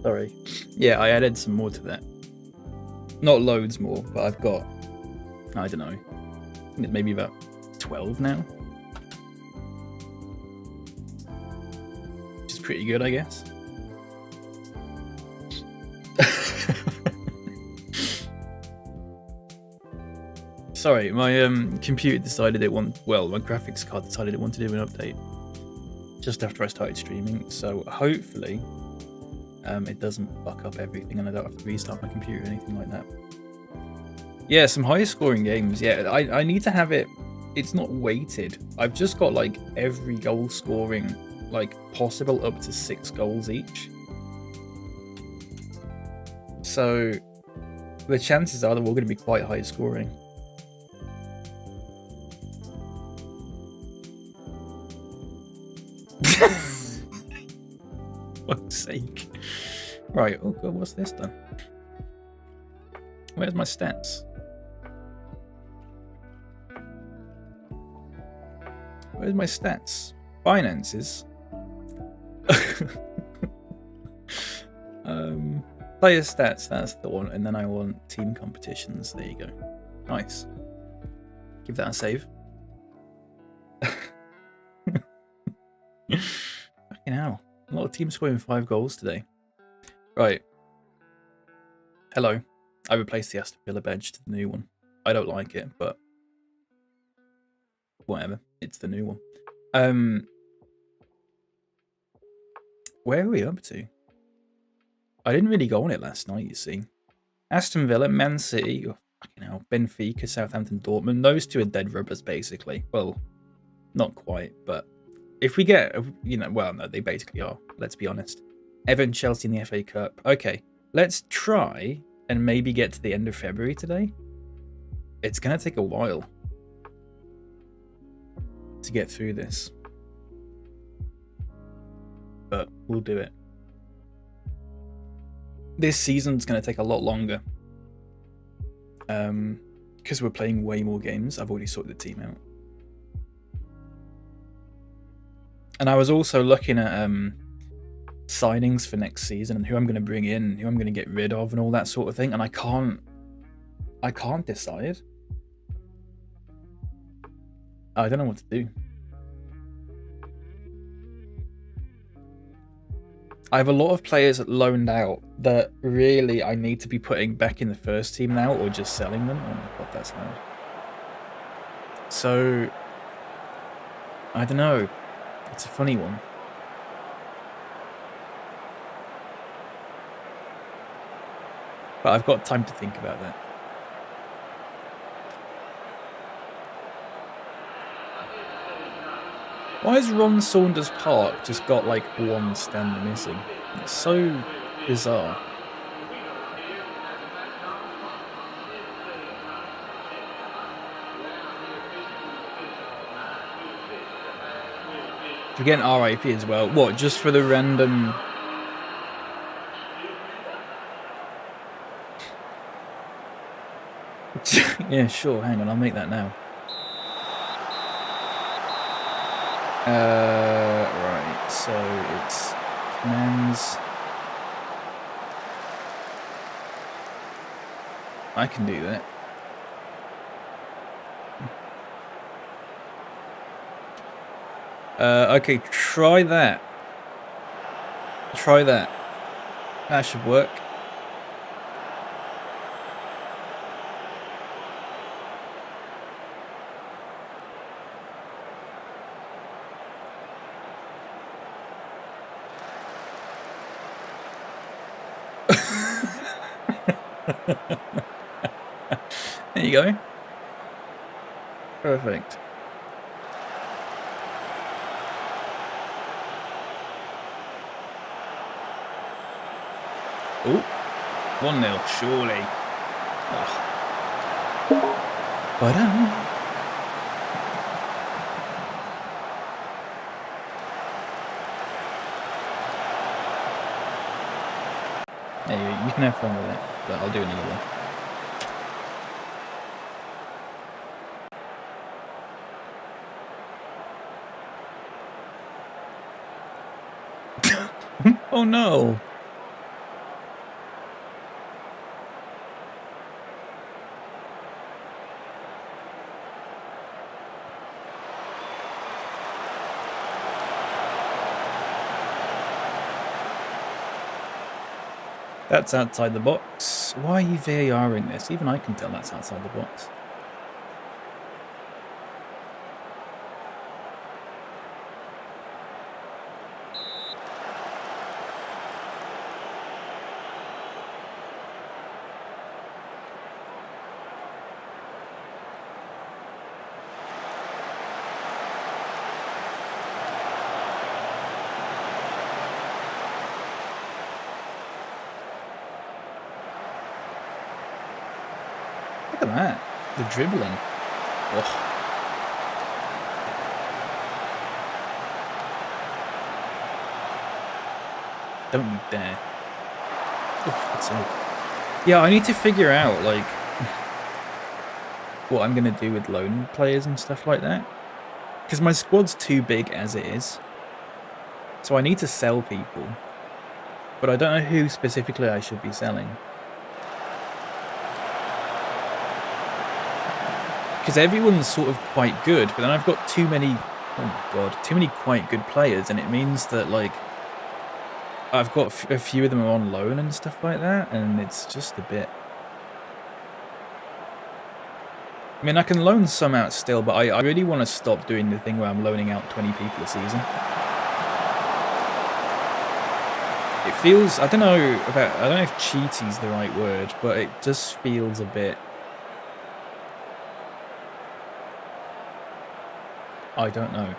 Sorry. Yeah, I added some more to that. Not loads more, but I've got, I don't know, I think it's maybe about 12 now. Which is pretty good, I guess. Sorry, my computer decided my graphics card decided it wanted to do an update just after I started streaming, so hopefully it doesn't fuck up everything and I don't have to restart my computer or anything like that. Yeah, some high scoring games. Yeah, I need to have it. It's not weighted. I've just got like every goal scoring like possible up to 6 goals each. So the chances are they're all going to be quite high scoring. Fuck's sake. Right, oh god, what's this then? Where's my stats? Where's my stats? Finances. Player stats, that's the one, and then I want team competitions. There you go. Nice. Give that a save. Fucking hell. A lot of teams scoring 5 goals today. Right. Hello. I replaced the Aston Villa bench to the new one. I don't like it, but whatever. It's the new one. Where are we up to? I didn't really go on it last night, you see. Aston Villa, Man City, oh, fucking hell, Benfica, Southampton, Dortmund. Those two are dead rubbers, basically. Well, not quite, but if we get, well, no, they basically are. Let's be honest. Everton, Chelsea in the FA Cup. Okay, let's try and maybe get to the end of February today. It's going to take a while to get through this, but we'll do it. This season's going to take a lot longer because we're playing way more games. I've already sorted the team out. And I was also looking at signings for next season and who I'm going to bring in, who I'm going to get rid of and all that sort of thing. And I can't decide. I don't know what to do. I have a lot of players loaned out that really I need to be putting back in the first team now or just selling them. Oh my god, that's loud. So, I don't know. It's a funny one. But I've got time to think about that. Why has Ron Saunders Park just got like one stand missing? It's so bizarre. We're getting RIP as well. What, just for the random... Yeah, sure, hang on, I'll make that now. Right, so it's commands. I can do that. Okay, try that. Try that. That should work. There you go. Perfect. Oh, 1-0, surely. Ba-dum. Anyway, you can have fun with it, but I'll do another one. Oh no! That's outside the box. Why are you VARing this? Even I can tell that's outside the box. Look at that. The dribbling. Oh. Don't you dare. Oh, that's it. Yeah, I need to figure out, like, what I'm going to do with loan players and stuff like that. Because my squad's too big as it is. So I need to sell people. But I don't know who specifically I should be selling. Because everyone's sort of quite good, but then I've got too many, oh my god, too many quite good players, and it means that, like, I've got a few of them are on loan and stuff like that, and it's just a bit... I mean, I can loan some out still, but I really want to stop doing the thing where I'm loaning out 20 people a season. It feels, I don't know if cheaty's the right word, but it just feels a bit... I don't know.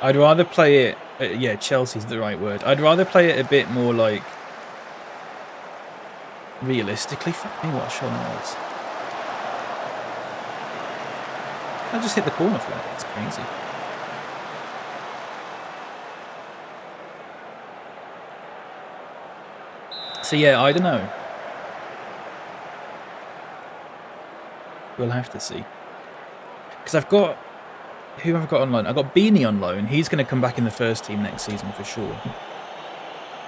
I'd rather play it... yeah, Chelsea's the right word. I'd rather play it a bit more, like... realistically. Fuck me, what a shot it was. I just hit the corner flag. That's crazy. So yeah, I don't know. We'll have to see. Because I've got... who have I got on loan? I've got Beanie on loan. He's going to come back in the first team next season for sure.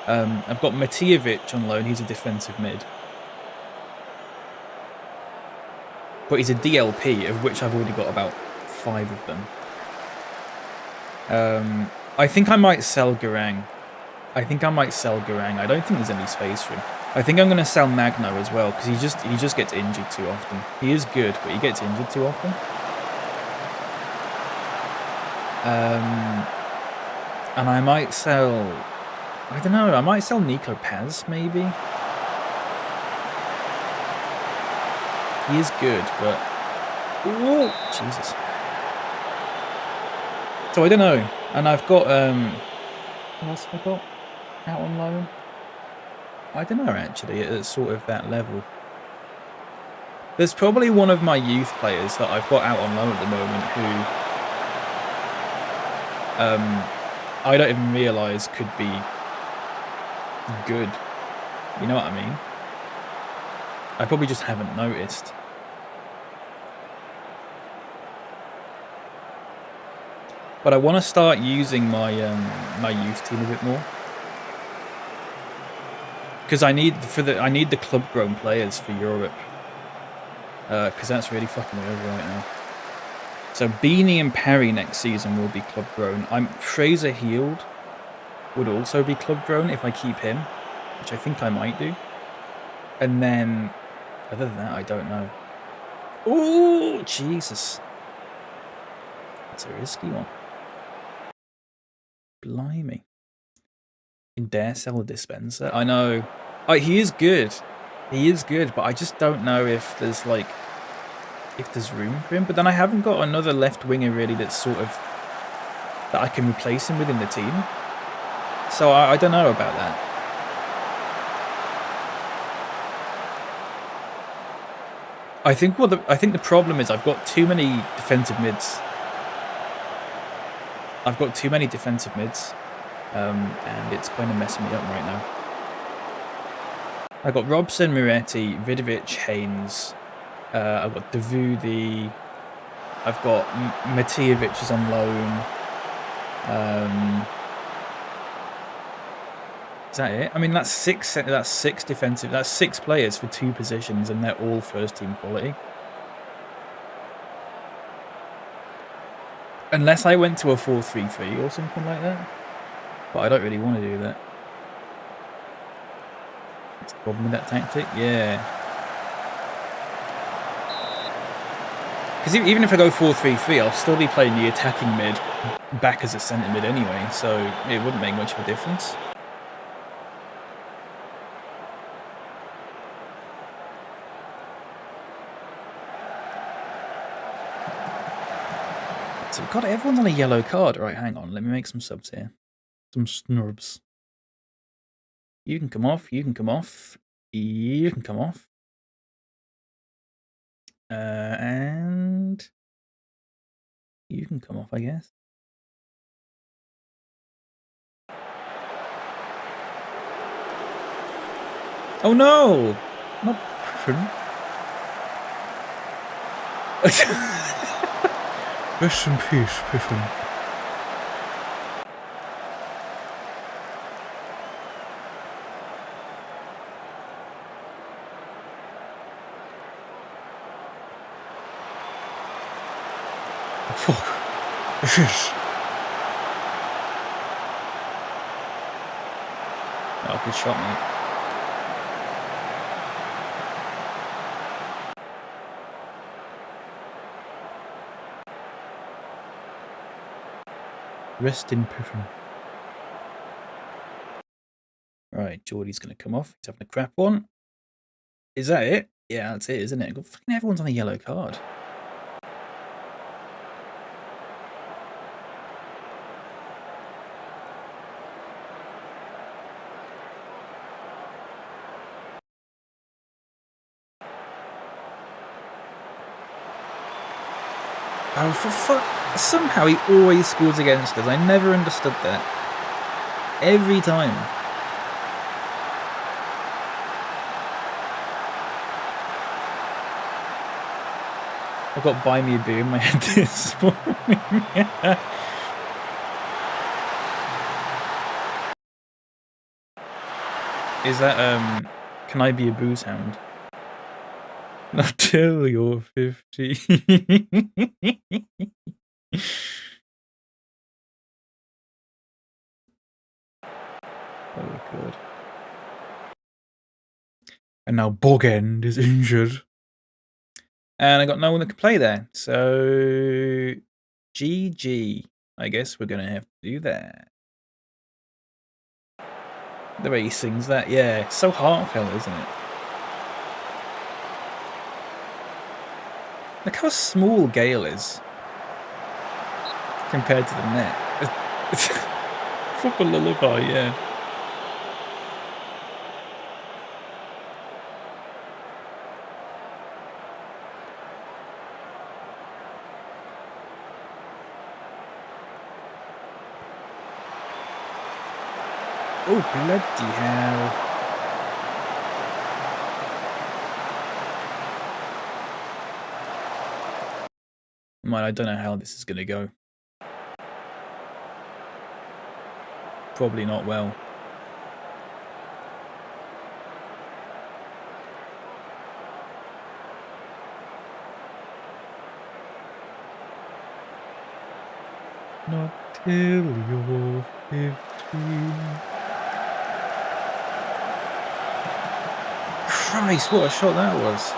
I've got Matijevic on loan. He's a defensive mid. But he's a DLP, of which I've already got about 5 of them. I think I might sell Garang. I don't think there's any space for him. I think I'm going to sell Magno as well, because he just gets injured too often. He is good, but he gets injured too often. And I might sell... I don't know, I might sell Nico Paz, maybe? He is good, but... Ooh, Jesus. So I don't know. And I've got... what else have I got out on loan? I don't know, actually, at sort of that level. There's probably one of my youth players that I've got out on loan at the moment who... I don't even realise could be good. You know what I mean? I probably just haven't noticed. But I want to start using my my youth team a bit more. Because I need the club grown players for Europe. Because that's really fucking over right now. So Beanie and Perry next season will be club grown. Fraser Heald would also be club grown if I keep him, which I think I might do. And then, other than that, I don't know. Oh, Jesus. That's a risky one. Blimey. Can dare sell a dispenser? I know. He is good. He is good, but I just don't know if there's, like... if there's room for him. But then I haven't got another left winger really that's sort of that I can replace him within the team. So I don't know about that. I think the problem is I've got too many defensive mids. And it's kind of messing me up right now. I've got Robson, Miretti, Vidovic, Haynes. I've got Davudi, I've got Matijevic is on loan. Is that it? I mean, that's six defensive. That's 6 players for 2 positions, and they're all first team quality. Unless I went to a 4-3-3 or something like that, but I don't really want to do that. What's the problem with that tactic? Yeah. Because even if I go 4-3-3, I'll still be playing the attacking mid back as a centre mid anyway, so it wouldn't make much of a difference. So God, everyone's on a yellow card. Right, hang on. Let me make some subs here. Some snubs. You can come off. You can come off. You can come off. And you can come off, I guess. Oh no! Not Griffin. Rest in peace, Griffin. Fuck. Yes. Oh, good shot, mate. Rest in Piffin. Right, Geordie's going to come off. He's having a crap one. Is that it? Yeah, that's it, isn't it? God, fucking everyone's on a yellow card. Oh, for fuck. Somehow he always scores against us. I never understood that. Every time. I've got buy me a beer in my head this morning. Is that, can I be a booze hound? Not till you're 50. Oh, God. And now Bogend is injured. And I got no one that could play there. So, GG. I guess we're going to have to do that. The way he sings that, yeah. It's so heartfelt, isn't it? Look how small Gale is compared to the net. It's proper lullaby, yeah. Oh, bloody hell. Man, I don't know how this is going to go. Probably not well. Not till you're 15. Christ, what a shot that was.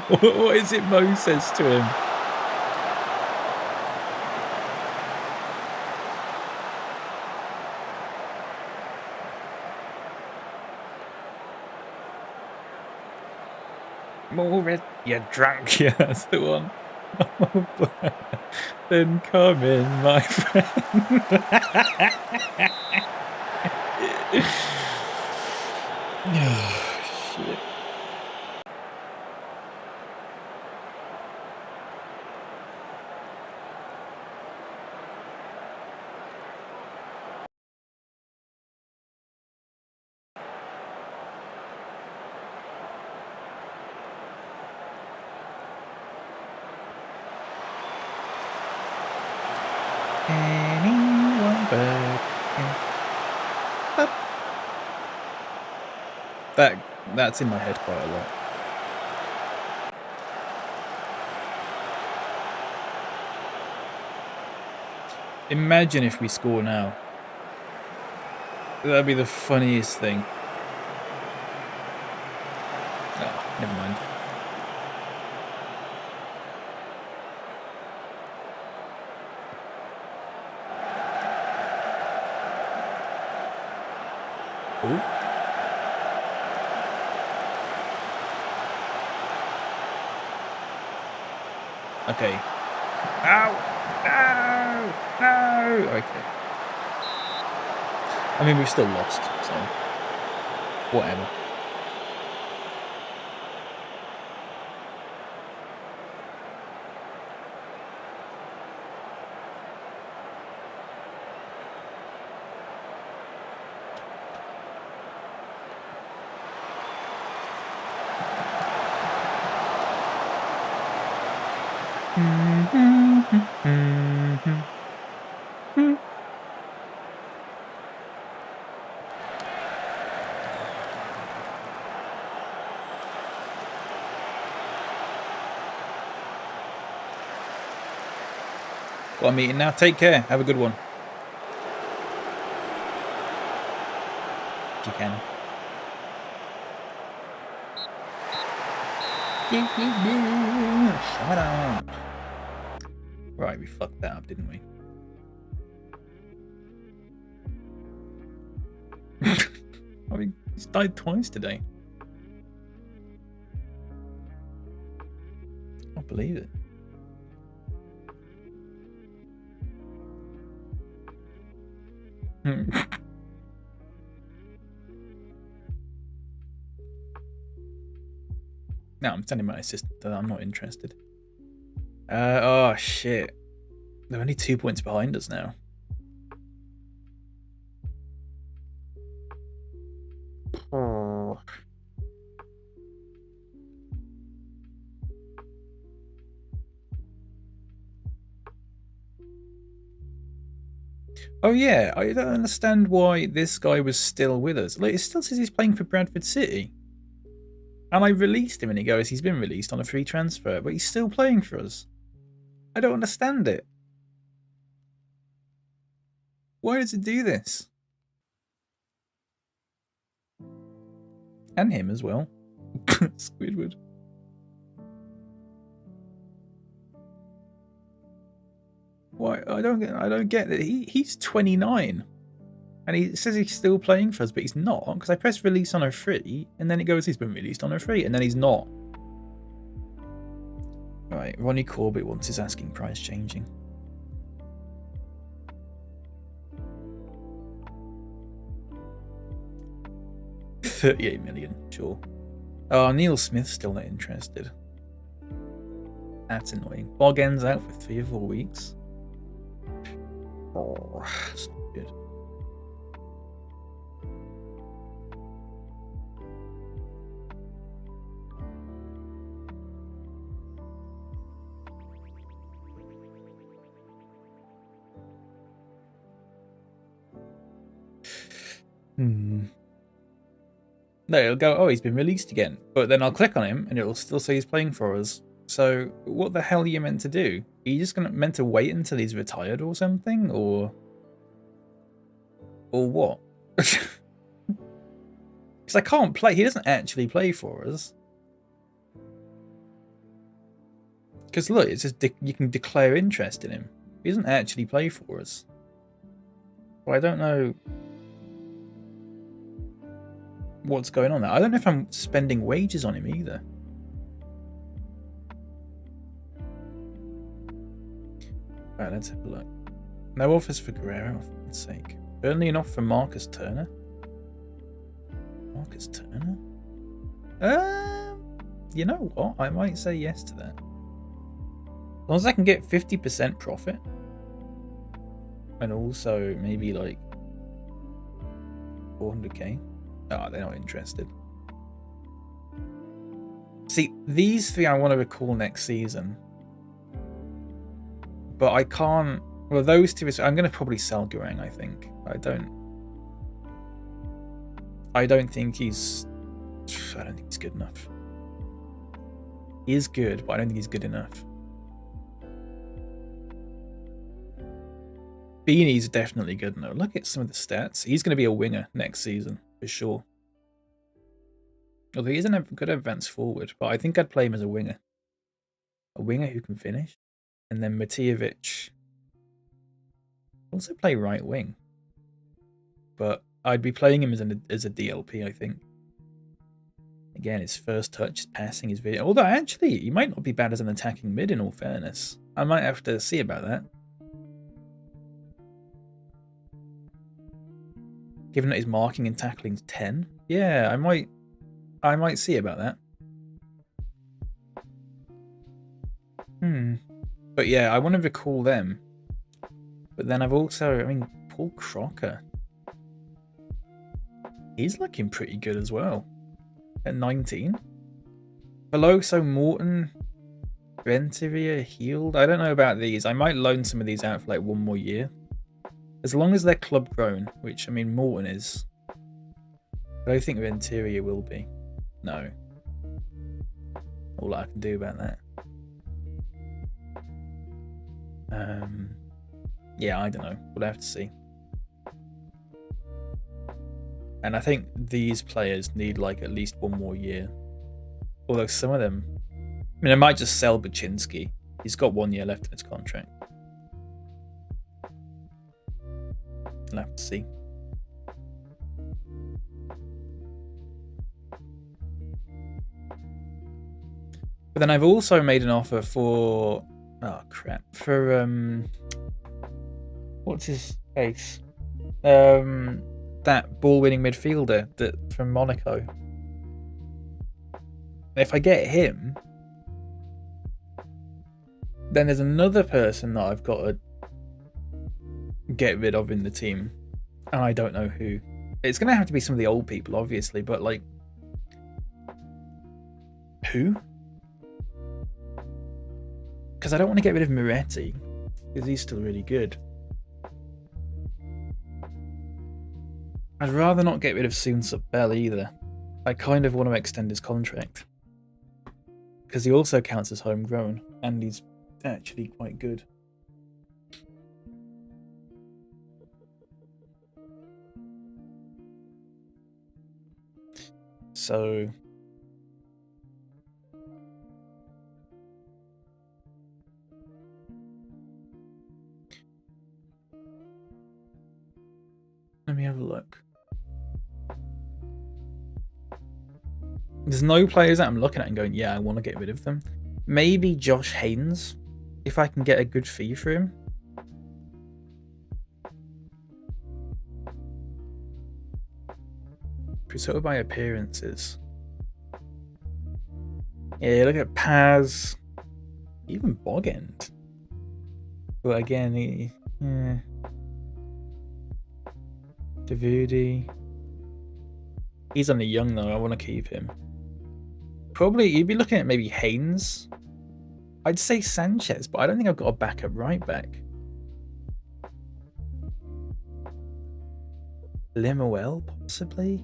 What is it Mo says to him? More red, you drunk, yeah, that's the one. Then come in, my friend. Oh, shit. Anyone but him. That's in my head quite a lot. Imagine if we score now. That'd be the funniest thing. Oh, never mind. Ooh. Okay. Ow! No! No! Okay. I mean, we've still lost, so whatever. Got a meeting now. Take care. Have a good one. If you can. Shut up. Right, we fucked that up, didn't we? I mean, he's died twice today. I can't believe it. No, I'm telling my assistant that I'm not interested. Oh shit. They're only 2 points behind us now. Oh. Oh yeah, I don't understand why this guy was still with us. Like, it still says he's playing for Bradford City. And I released him and he goes, he's been released on a free transfer, but he's still playing for us. I don't understand it. Why does it do this? And him as well. Squidward. Why? I don't get it. He's 29. And he says he's still playing for us, but he's not, because I pressed release on a free, and then it goes, he's been released on a free, and then he's not. Right, Ronnie Corbett wants his asking price changing. $38 million, sure. Oh, Neil Smith's still not interested. That's annoying. Boggen's out for 3 or 4 weeks. Oh, that's not good. No, it'll go, oh, he's been released again. But then I'll click on him and it'll still say he's playing for us. So what the hell are you meant to do? Are you just meant to wait until he's retired or something? Or what? Because I can't play. He doesn't actually play for us. Because look, it's just you can declare interest in him. He doesn't actually play for us. Well, I don't know what's going on there. I don't know if I'm spending wages on him either. Right, let's have a look. No offers for Guerrero, for God's sake. Only an offer for Marcus Turner. Marcus Turner? You know what? I might say yes to that. As long as I can get 50% profit. And also maybe like 400k. Oh, they're not interested. See, these 3 I want to recall next season. But I can't Well, those two. I'm going to probably sell Gurang. I think. I don't think he's. I don't think he's good enough. He is good, but I don't think he's good enough. Beanie's definitely good enough. Look at some of the stats. He's going to be a winger next season for sure. Although he isn't a good advanced forward, but I think I'd play him as a winger. A winger who can finish. And then Matijevic also play right wing. But I'd be playing him as a DLP, I think. Again, his first touch, his passing, his video. Although, actually, he might not be bad as an attacking mid, in all fairness. I might have to see about that. Given that his marking and tackling's 10. Yeah, I might see about that. But yeah, I want to recall them. But then I've also, Paul Crocker. He's looking pretty good as well. At 19. Veloso, Morton, Renteria, Healed. I don't know about these. I might loan some of these out for like 1 more year. As long as they're club grown, which, Morton is. I don't think Renteria will be. No. All I can do about that. Yeah, I don't know. We'll have to see. And I think these players need like at least 1 more year. Although some of them... I might just sell Baczynski. He's got 1 year left in his contract. We'll have to see. But then I've also made an offer for... Oh, crap. For, what's his face? That ball-winning midfielder from Monaco. If I get him, then there's another person that I've got to get rid of in the team, and I don't know who. It's going to have to be some of the old people, obviously, but like, who? Because I don't want to get rid of Moretti, because he's still really good. I'd rather not get rid of Soonsup Bell either. I kind of want to extend his contract. Because he also counts as homegrown, and he's actually quite good. So... let me have a look. There's no players that I'm looking at and going, yeah, I want to get rid of them. Maybe Josh Haynes, if I can get a good fee for him. Sort of by appearances. Yeah, look at Paz. Even Bogend. But again, Davudi. He's only young though, I want to keep him. Probably, you'd be looking at maybe Haynes. I'd say Sanchez, but I don't think I've got a backup right back. Limuel, possibly?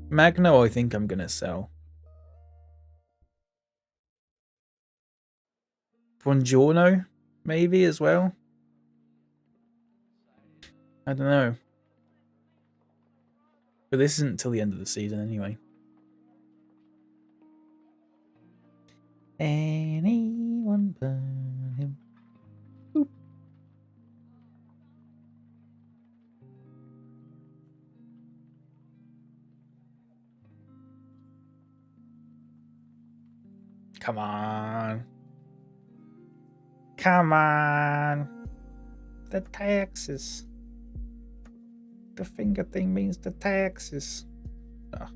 Magno, I think I'm going to sell. Buongiorno, maybe as well. I don't know. But this isn't until the end of the season anyway. Anyone but him. Boop. Come on. Come on. The taxes. The finger thing means the taxes. Oh.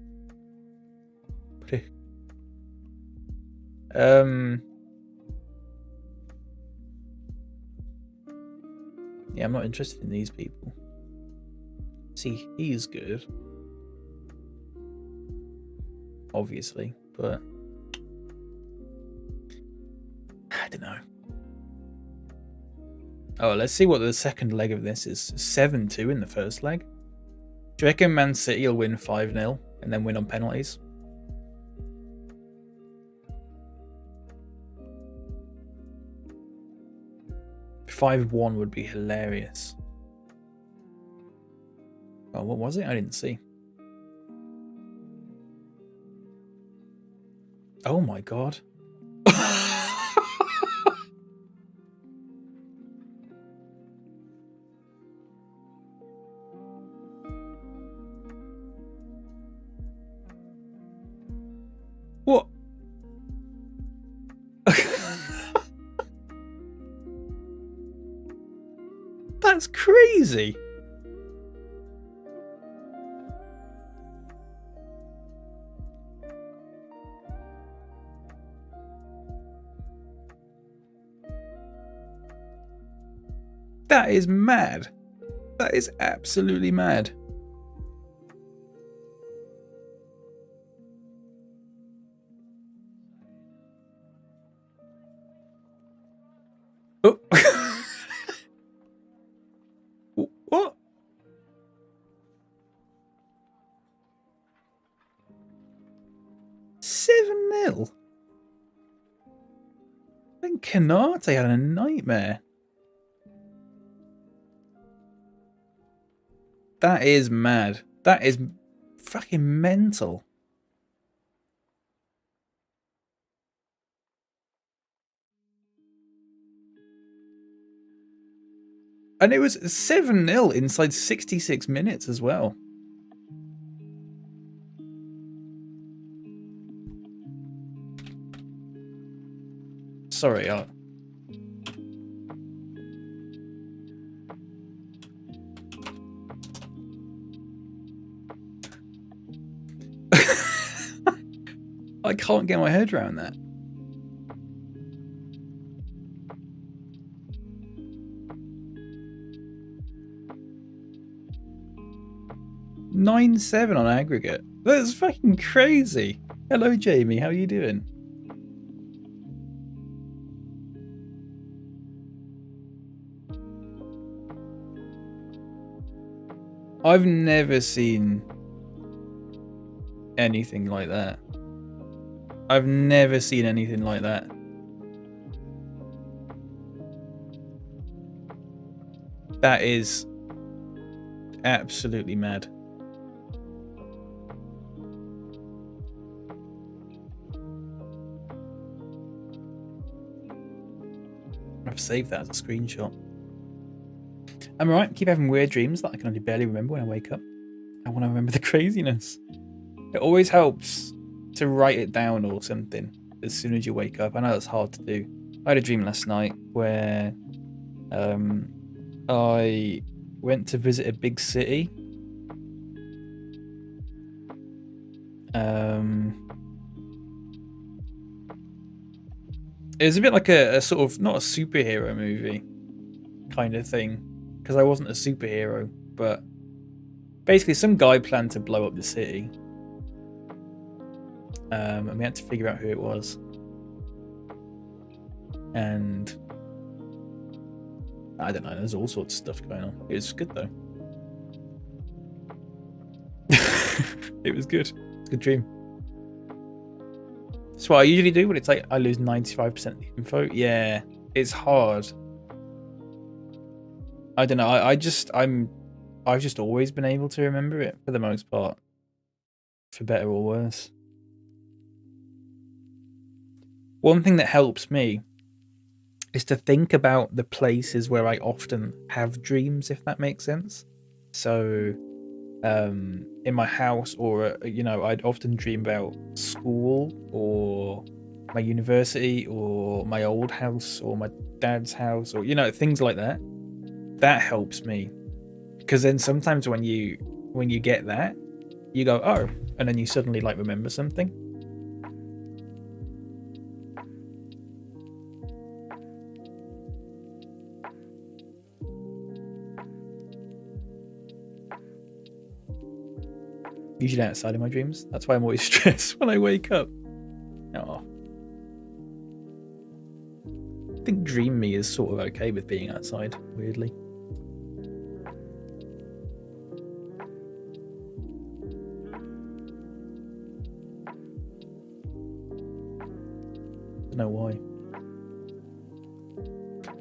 Yeah, I'm not interested in these people. See, he's good. Obviously, but I don't know. Oh, let's see what the second leg of this is. 7-2 in the first leg. Do you reckon Man City will win 5-0 and then win on penalties? $5-1 would be hilarious. Oh, what was it? I didn't see. Oh my god. What? That's crazy. That is mad. That is absolutely mad. Oh. What? $7-0. I think Canate had a nightmare. That is mad. That is fucking mental. And it was 7-0 inside 66 minutes as well. Sorry, I can't get my head around that. $9-7 on aggregate. That's fucking crazy. Hello, Jamie. How are you doing? I've never seen anything like that. I've never seen anything like that. That is absolutely mad. I've saved that as a screenshot. I'm alright, keep having weird dreams that I can only barely remember when I wake up. I want to remember the craziness. It always helps to write it down or something as soon as you wake up. I know that's hard to do. I had a dream last night where I went to visit a big city. It was a bit like a sort of, not a superhero movie kind of thing, because I wasn't a superhero, but basically some guy planned to blow up the city. And we had to figure out who it was. And I don't know, there's all sorts of stuff going on. It was good though. It was good. It's a good dream. That's what I usually do when it's like I lose 95% of the info. Yeah, it's hard. I don't know. I've just always been able to remember it for the most part, for better or worse. One thing that helps me is to think about the places where I often have dreams, if that makes sense. So, in my house, or I'd often dream about school or my university or my old house or my dad's house, or things like that. That helps me, because then sometimes when you get that, you go, oh, and then you suddenly like remember something. Usually outside of my dreams. That's why I'm always stressed when I wake up. Oh. I think Dream Me is sort of okay with being outside, weirdly. Don't know why.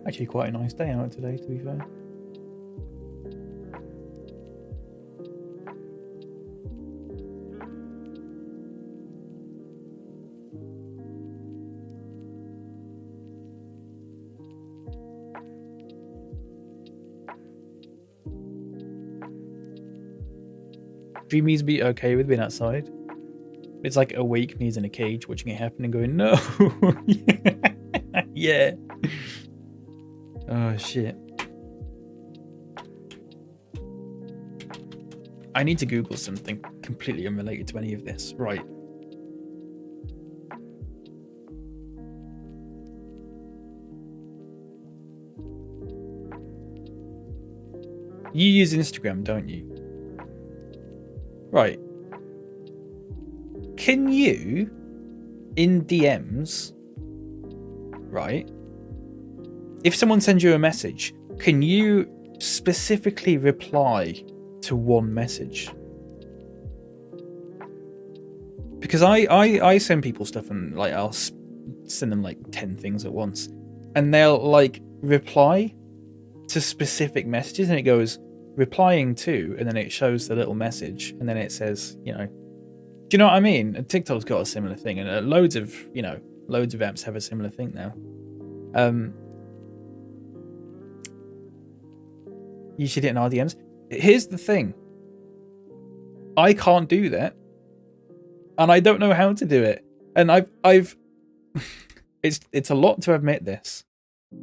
Actually, quite a nice day out today, to be fair. Dream Me's be okay with being outside. It's like awake me's in a cage watching it happen and going, no. Yeah. Oh, shit. I need to Google something completely unrelated to any of this. Right. You use Instagram, don't you? Right. Can you, in DMs, right, if someone sends you a message, can you specifically reply to one message? Because I send people stuff and like I'll send them like 10 things at once, and they'll like reply to specific messages, and it goes replying to, and then it shows the little message, and then it says, you know, do you know what I mean? And TikTok's got a similar thing, and loads of apps have a similar thing now. You should hit in RDMs. Here's the thing. I can't do that, and I don't know how to do it. And I've it's a lot to admit this,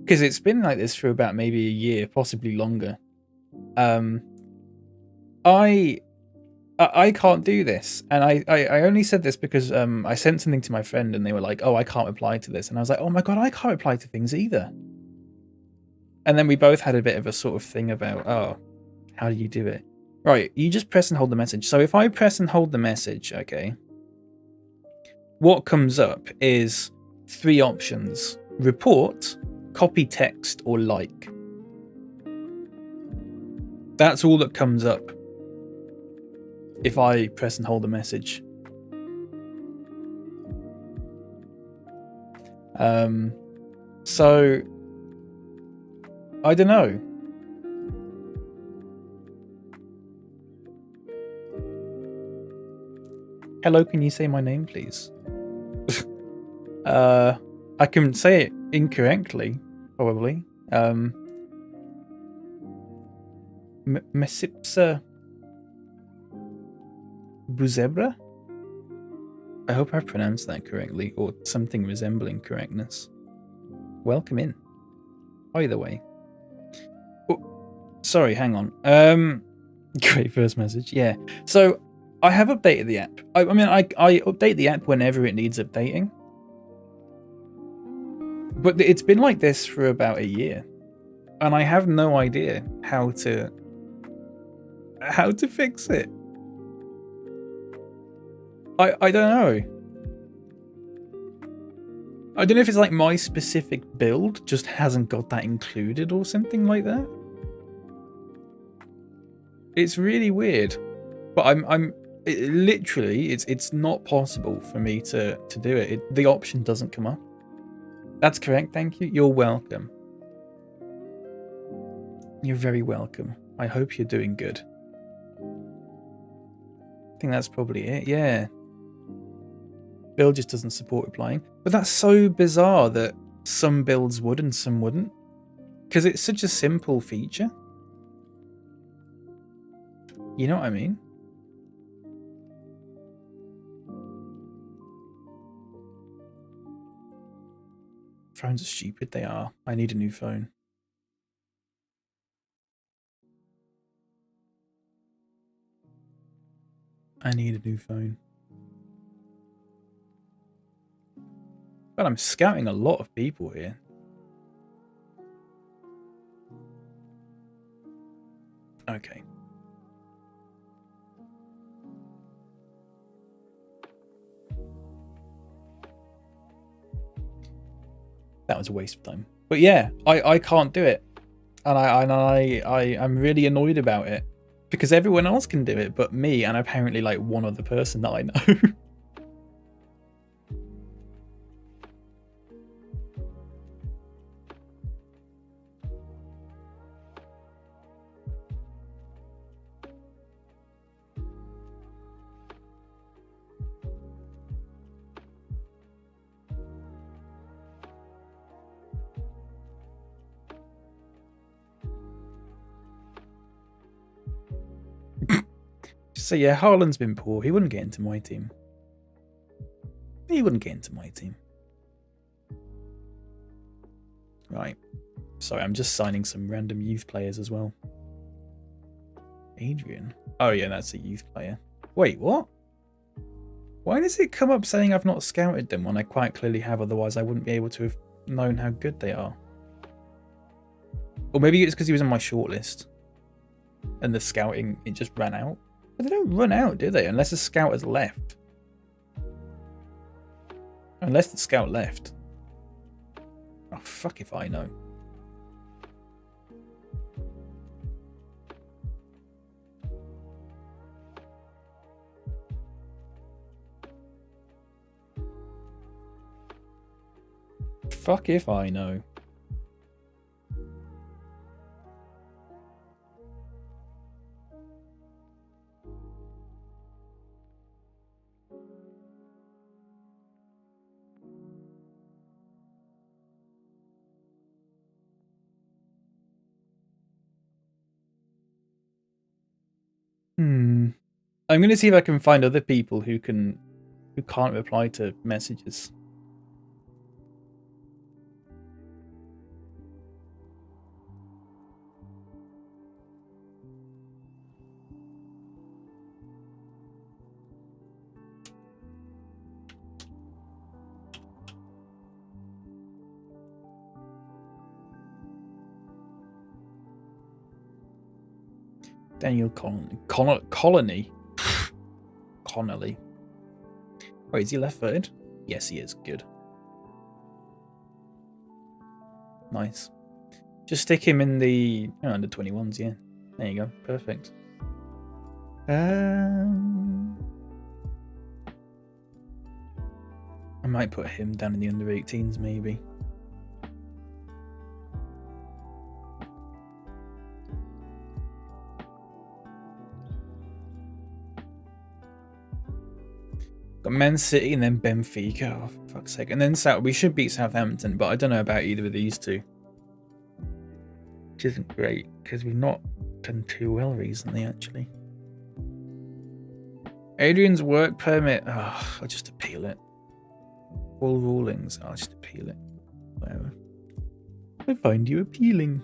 because it's been like this for about maybe a year, possibly longer. I can't do this, and I only said this because I sent something to my friend, and they were like, "Oh, I can't reply to this," and I was like, "Oh my god, I can't reply to things either." And then we both had a bit of a sort of thing about, oh, how do you do it? Right, you just press and hold the message. So if I press and hold the message, okay, what comes up is 3 options: report, copy text, or like. That's all that comes up if I press and hold the message. So I don't know. Hello, can you say my name, please? I can say it incorrectly, probably. Mesipsa Buzebra? I hope I pronounced that correctly, or something resembling correctness. Welcome in. Either way. Oh, sorry, hang on. Great first message. Yeah. So I have updated the app. I mean, I update the app whenever it needs updating. But it's been like this for about a year, and I have no idea how to fix it. I don't know. I don't know if it's like my specific build just hasn't got that included or something like that. It's really weird, but literally it's not possible for me to do it. The option doesn't come up. That's correct. Thank you. You're welcome. You're very welcome. I hope you're doing good. I think that's probably it. Yeah. Build just doesn't support replying. But that's so bizarre that some builds would and some wouldn't. Because it's such a simple feature. You know what I mean? Phones are stupid. They are. I need a new phone. I need a new phone. But I'm scouting a lot of people here. Okay. That was a waste of time. But yeah, I can't do it. And I'm really annoyed about it. Because everyone else can do it but me and apparently like one other person that I know. So yeah, Haaland's been poor. He wouldn't get into my team. He wouldn't get into my team. Right. Sorry, I'm just signing some random youth players as well. Adrian. Oh yeah, that's a youth player. Wait, what? Why does it come up saying I've not scouted them when I quite clearly have, otherwise I wouldn't be able to have known how good they are? Or maybe it's because he was on my shortlist. And the scouting, it just ran out. But they don't run out, do they? Unless the scout has left. Unless the scout left. Oh, fuck if I know. Fuck if I know. I'm going to see if I can find other people who can't reply to messages. Daniel Colony. Connolly. Wait, is he left-footed? Yes, he is. Good. Nice. Just stick him in the under 21s, yeah. There you go. Perfect. I might put him down in the under 18s, maybe. Got Man City and then Benfica. Oh, for fuck's sake. And then we should beat Southampton, but I don't know about either of these two. Which isn't great, because we've not done too well recently, actually. Adrian's work permit. Oh, I'll just appeal it. All rulings. I'll just appeal it. Whatever. I find you appealing.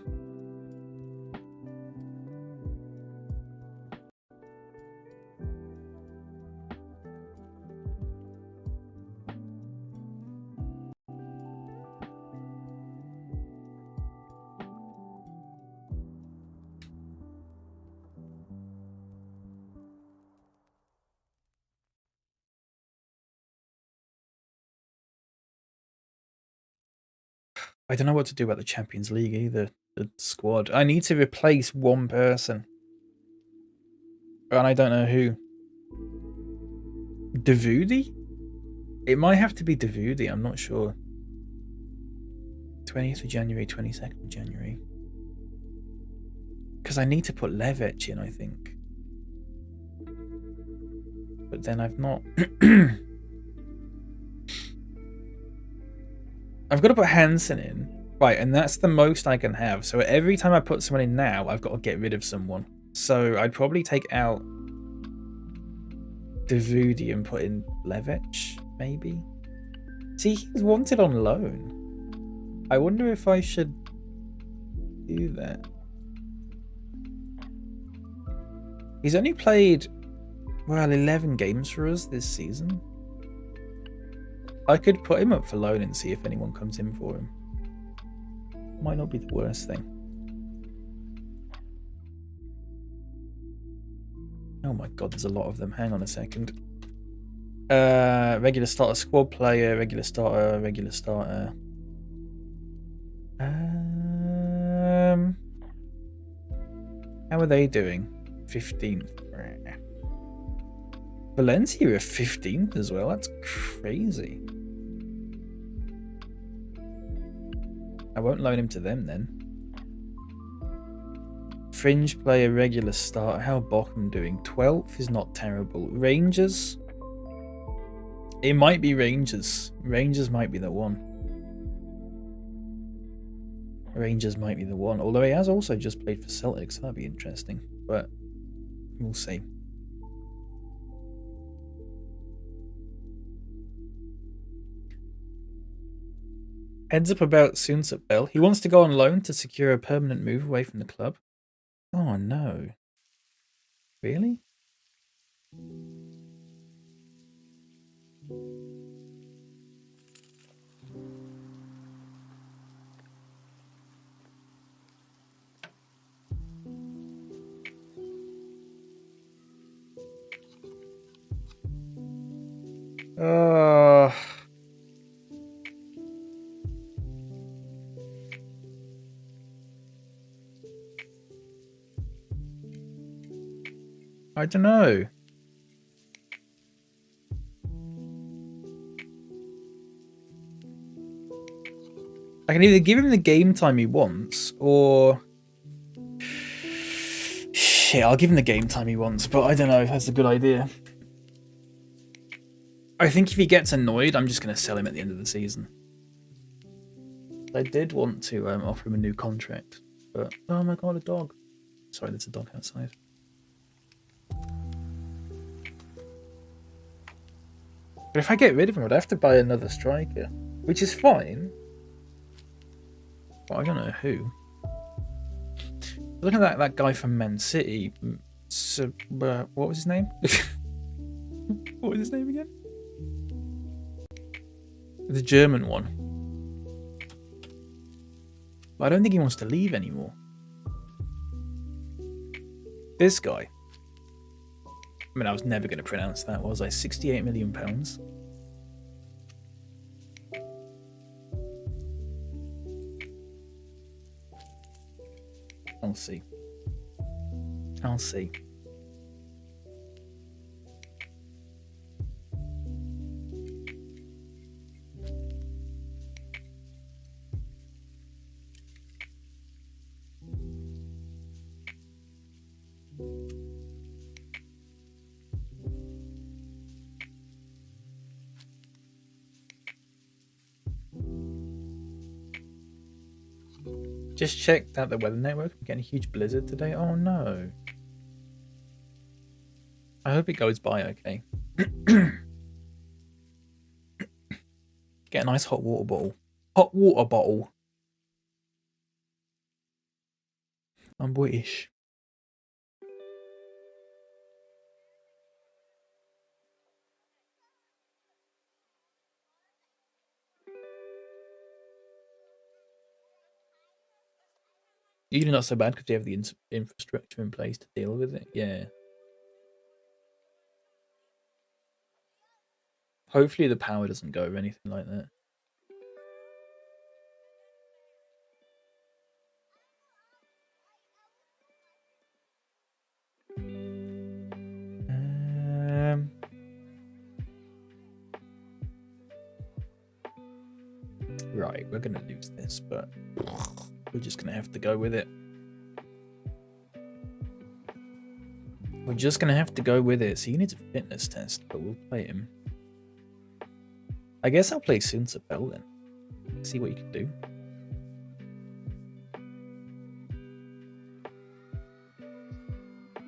I don't know what to do about the Champions League either, the squad. I need to replace one person. And I don't know who. Davudi? It might have to be Davudi, I'm not sure. 20th of January, 22nd of January. Because I need to put Levic in, I think. But then I've not... I've got to put Hansen in. Right, and that's the most I can have. So every time I put someone in now, I've got to get rid of someone. So I'd probably take out Davudi and put in Levic, maybe? See, he's wanted on loan. I wonder if I should do that. He's only played, well, 11 games for us this season. I could put him up for loan and see if anyone comes in for him. Might not be the worst thing. Oh my god, there's a lot of them. Hang on a second. Regular starter, squad player, regular starter, regular starter. How are they doing? 15th. Valencia are 15th as well. That's crazy. I won't loan him to them then. Fringe player, regular start. How Bochum doing? 12th is not terrible. Rangers? It might be Rangers. Rangers might be the one. Rangers might be the one. Although he has also just played for Celtic, so that'd be interesting. But we'll see. Heads up about Sunset Bell. He wants to go on loan to secure a permanent move away from the club. Oh no. Really? I don't know. I can either give him the game time he wants, or... Shit, I'll give him the game time he wants, but I don't know if that's a good idea. I think if he gets annoyed, I'm just going to sell him at the end of the season. I did want to offer him a new contract, but... Oh my god, a dog. Sorry, there's a dog outside. But if I get rid of him, I'd have to buy another striker, which is fine. But I don't know who. Look at that guy from Man City. So, what was his name? What was his name again? The German one. But I don't think he wants to leave anymore. This guy. I mean, I was never going to pronounce that, was I? £68 million. I'll see. I'll see. Just checked out the weather network. I'm getting a huge blizzard today. Oh no. I hope it goes by okay. Get a nice hot water bottle. Hot water bottle. I'm British. Usually not so bad because you have the infrastructure in place to deal with it. Yeah. Hopefully the power doesn't go or anything like that. Right, we're going to lose this, but we're just going to have to go with it. We're just going to have to go with it. So he needs a fitness test, but we'll play him. I guess I'll play Sunset Bell then. See what you can do.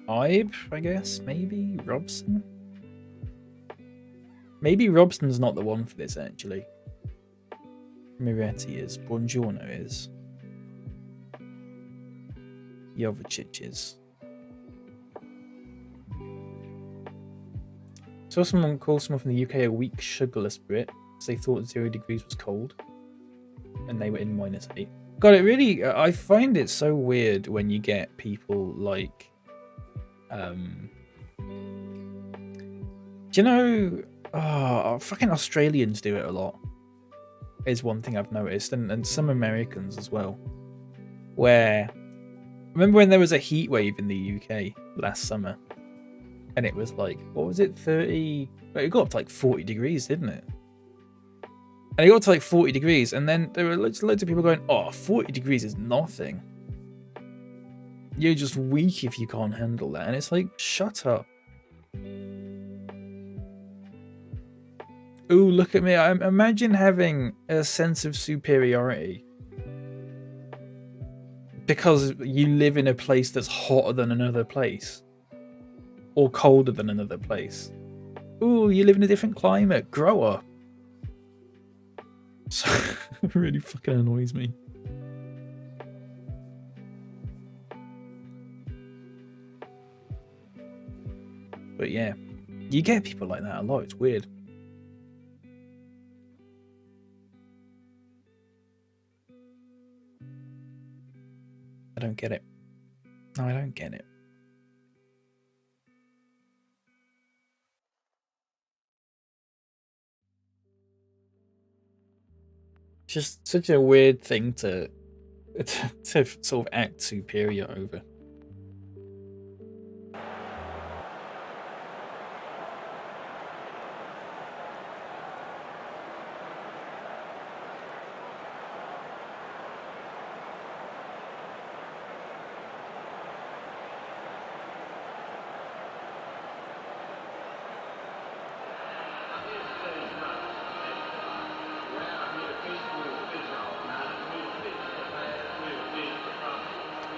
Ibe, I guess, maybe. Robson. Maybe Robson's not the one for this, actually. Miretti is. Buongiorno is. Jovicic is. Saw someone call someone from the UK a weak, sugarless Brit because they thought 0 degrees was cold. And they were in -8. God, it really... I find it so weird when you get people like... do you know... Oh, fucking Australians do it a lot. Is one thing I've noticed. And some Americans as well. Where Remember when there was a heat wave in the UK last summer? And it was like, what was it, 30? It got up to like 40 degrees, didn't it? And it got to like 40 degrees, and then there were loads of people going, oh, 40 degrees is nothing. You're just weak if you can't handle that. And it's like, shut up. Ooh, look at me. Imagine having a sense of superiority because you live in a place that's hotter than another place. Or colder than another place. Ooh, you live in a different climate. Grow up. So, it really fucking annoys me. But yeah, you get people like that a lot. It's weird. I don't get it. No, I don't get it. It's just such a weird thing to sort of act superior over.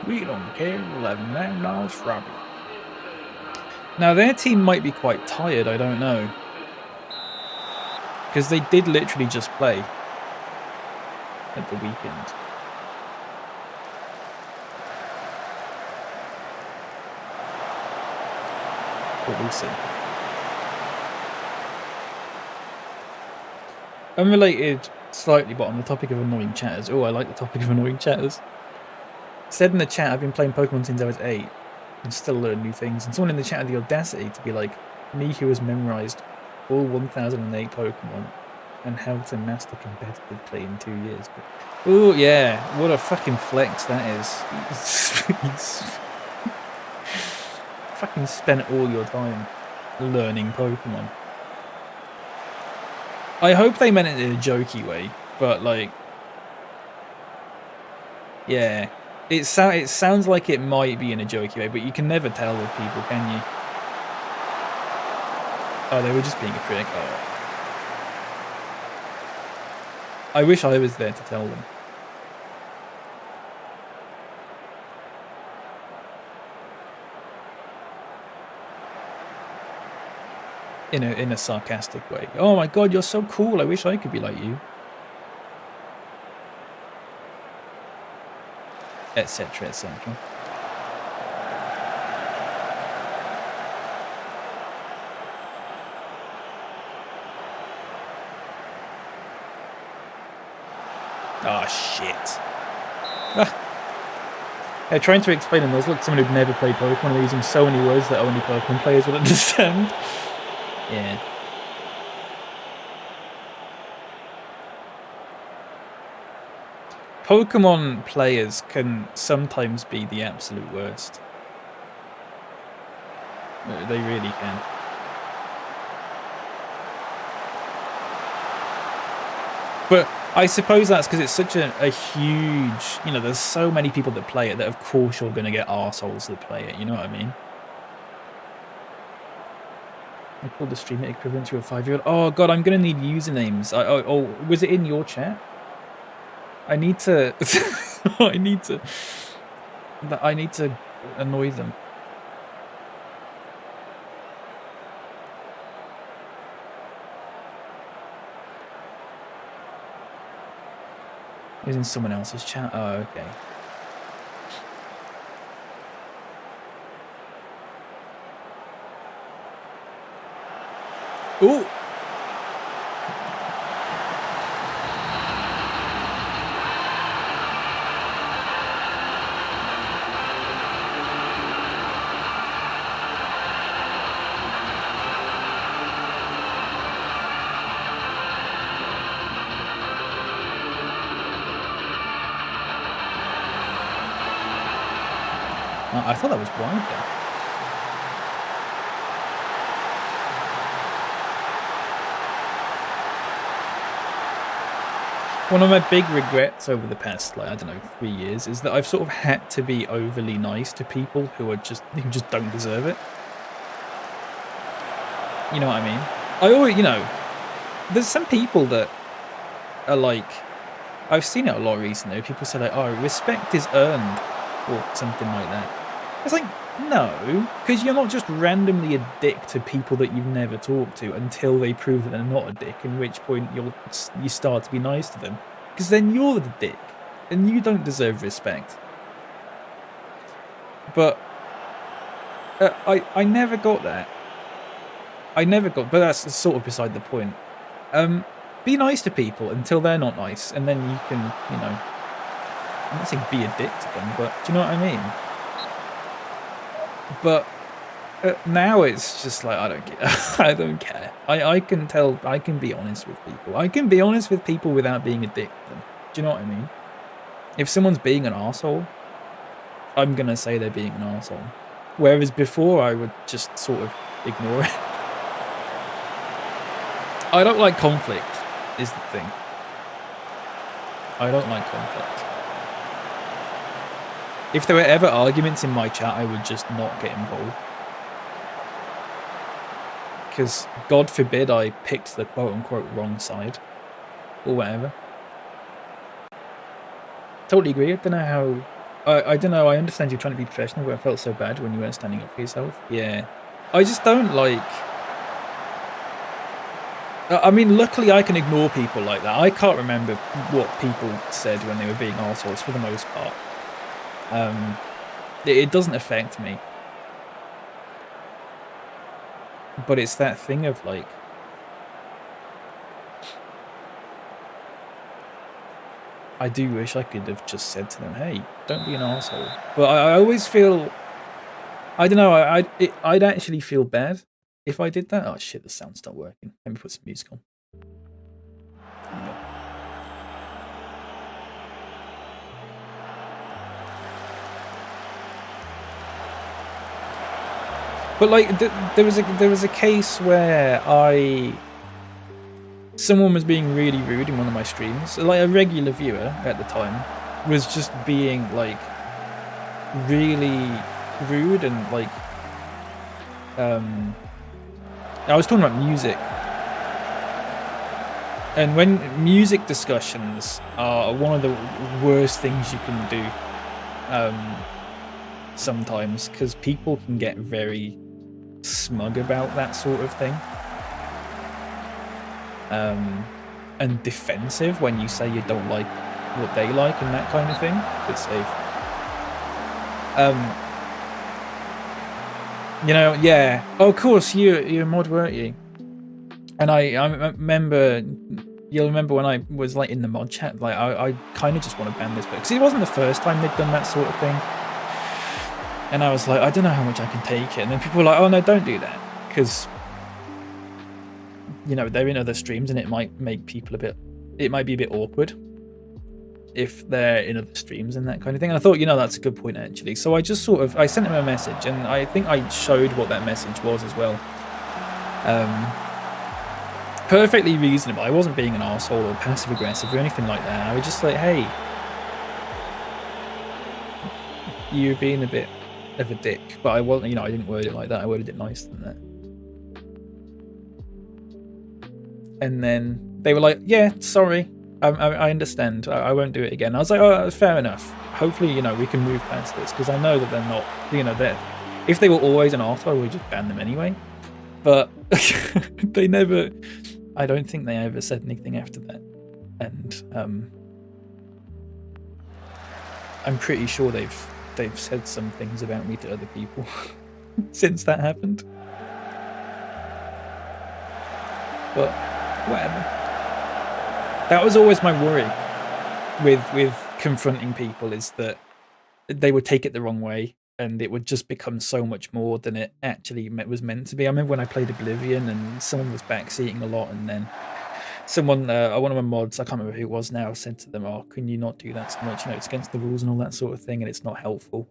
We don't care, we'll have $9 from you. Now, their team might be quite tired, I don't know. Because they did literally just play at the weekend. But we'll see. Unrelated slightly, but on the topic of annoying chatters. Oh, I like the topic of annoying chatters. Said in the chat, I've been playing Pokemon since I was 8 and still learn new things. And someone in the chat had the audacity to be like, me who has memorized all 1008 Pokemon and how to master competitive play in 2 years. But, oh yeah, what a fucking flex that is. He's fucking spent all your time learning Pokemon. I hope they meant it in a jokey way, but like, yeah. It sounds like it might be in a jokey way, but you can never tell with people, can you? Oh, they were just being a prick. Oh. I wish I was there to tell them. In a sarcastic way. Oh my god, you're so cool. I wish I could be like you. Etc, etc. Oh shit. Yeah, trying to explain them, there's like someone who'd never played Pokemon, they're using so many words that only Pokemon players would understand. Yeah. Pokemon players can sometimes be the absolute worst. They really can. But I suppose that's because it's such a huge, you know, there's so many people that play it that of course you're going to get arseholes that play it, you know what I mean? I called the stream equivalent to a 5-year-old. Oh god, I'm going to need usernames. Oh, was it in your chat? I need to... I need to annoy them. It was in someone else's chat. Oh, okay. Ooh! I thought that was wide then. One of my big regrets over the past, like, I don't know, 3 years is that I've sort of had to be overly nice to people who just don't deserve it. You know what I mean? I always, there's some people that are like, I've seen it a lot recently. People say like, "Oh, respect is earned," or something like that. It's like, no, because you're not just randomly a dick to people that you've never talked to until they prove that they're not a dick. In which point you start to be nice to them, because then you're the dick, and you don't deserve respect. But I never got that. But that's sort of beside the point. Be nice to people until they're not nice, and then you can, I'm not saying be a dick to them, but do you know what I mean? But now it's just like, I don't care. I don't care. I can be honest with people. I can be honest with people without being a dick to them. Do you know what I mean? If someone's being an arsehole, I'm going to say they're being an arsehole. Whereas before, I would just sort of ignore it. I don't like conflict, is the thing. I don't like conflict. If there were ever arguments in my chat, I would just not get involved. Because, God forbid, I picked the quote-unquote wrong side. Or whatever. Totally agree. I don't know how... I don't know, I understand you're trying to be professional, but I felt so bad when you weren't standing up for yourself. Yeah. I just don't like... I mean, luckily I can ignore people like that. I can't remember what people said when they were being arseholes for the most part. It doesn't affect me. But it's that thing of like... I do wish I could have just said to them, hey, don't be an arsehole. But I always feel... I don't know, I'd actually feel bad if I did that. Oh shit, the sound's not working. Let me put some music on. But like, there was a case where someone was being really rude in one of my streams. Like a regular viewer at the time was just being like really rude and like I was talking about music. And when music discussions are one of the worst things you can do sometimes, because people can get very smug about that sort of thing. And defensive when you say you don't like what they like and that kind of thing. Good save. Yeah. Oh, of course, you're a mod, weren't you? And I remember, you'll remember when I was like in the mod chat, like I kind of just want to ban this book, because it wasn't the first time they'd done that sort of thing. And I was like, I don't know how much I can take it. And then people were like, oh no, don't do that, because they're in other streams and it might make people it might be a bit awkward if they're in other streams and that kind of thing. And I thought, that's a good point actually. So I just I sent him a message, and I think I showed what that message was as well. Perfectly reasonable. I wasn't being an arsehole or passive aggressive or anything like that. I was just like, hey, you're being a bit of a dick. But I wasn't, I didn't word it like that. I worded it nicer than that. And then they were like, yeah, sorry, I understand. I won't do it again. I was like, oh, fair enough. Hopefully, we can move past this, because I know that they're not, if they were always an arsehole, we'd just ban them anyway. But they never, I don't think they ever said anything after that. And I'm pretty sure they've said some things about me to other people since that happened. But whatever. That was always my worry with confronting people, is that they would take it the wrong way and it would just become so much more than it actually was meant to be. I remember when I played Oblivion and someone was backseating a lot, and then someone, one of my mods, I can't remember who it was now, said to them, oh, can you not do that so much? It's against the rules and all that sort of thing, and it's not helpful.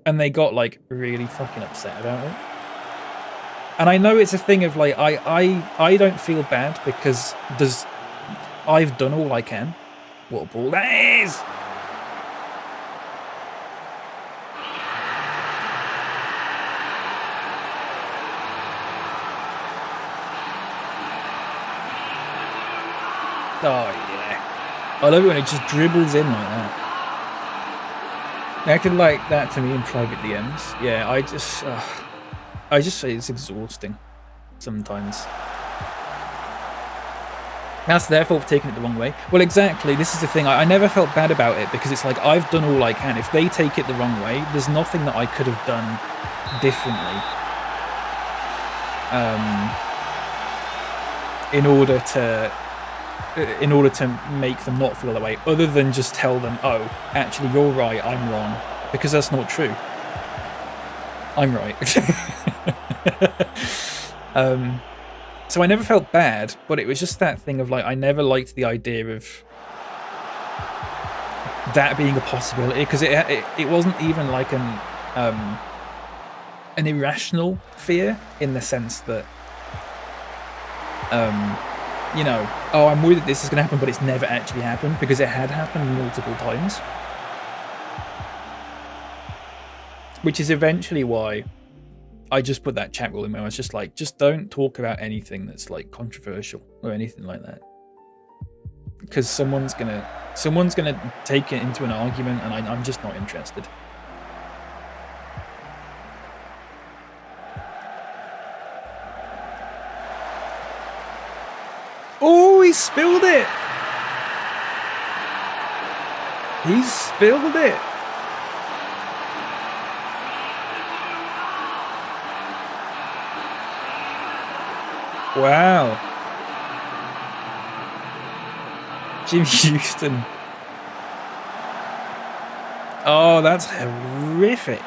and they got like really fucking upset about it. And I know it's a thing of like I don't feel bad because I've done all I can. What a ball that is! Oh yeah, I love it when it just dribbles in like that. They acted like that to me in private DMs. Yeah, I just say it's exhausting sometimes. That's their fault for taking it the wrong way. Well, exactly. This is the thing. I never felt bad about it because it's like I've done all I can. If they take it the wrong way, there's nothing that I could have done differently. In order to make them not feel that way, other than just tell them, oh, actually, you're right, I'm wrong. Because that's not true. I'm right. So I never felt bad, but it was just that thing of like, I never liked the idea of that being a possibility, because it wasn't even like an irrational fear in the sense that, you know, oh, I'm worried that this is going to happen, but it's never actually happened, because it had happened multiple times. Which is eventually why I just put that chat rule in where I was just like, just don't talk about anything that's like controversial or anything like that, because someone's gonna take it into an argument, and I'm just not interested. Oh, he spilled it! He spilled it! Wow. Jim Houston. Oh, that's horrific.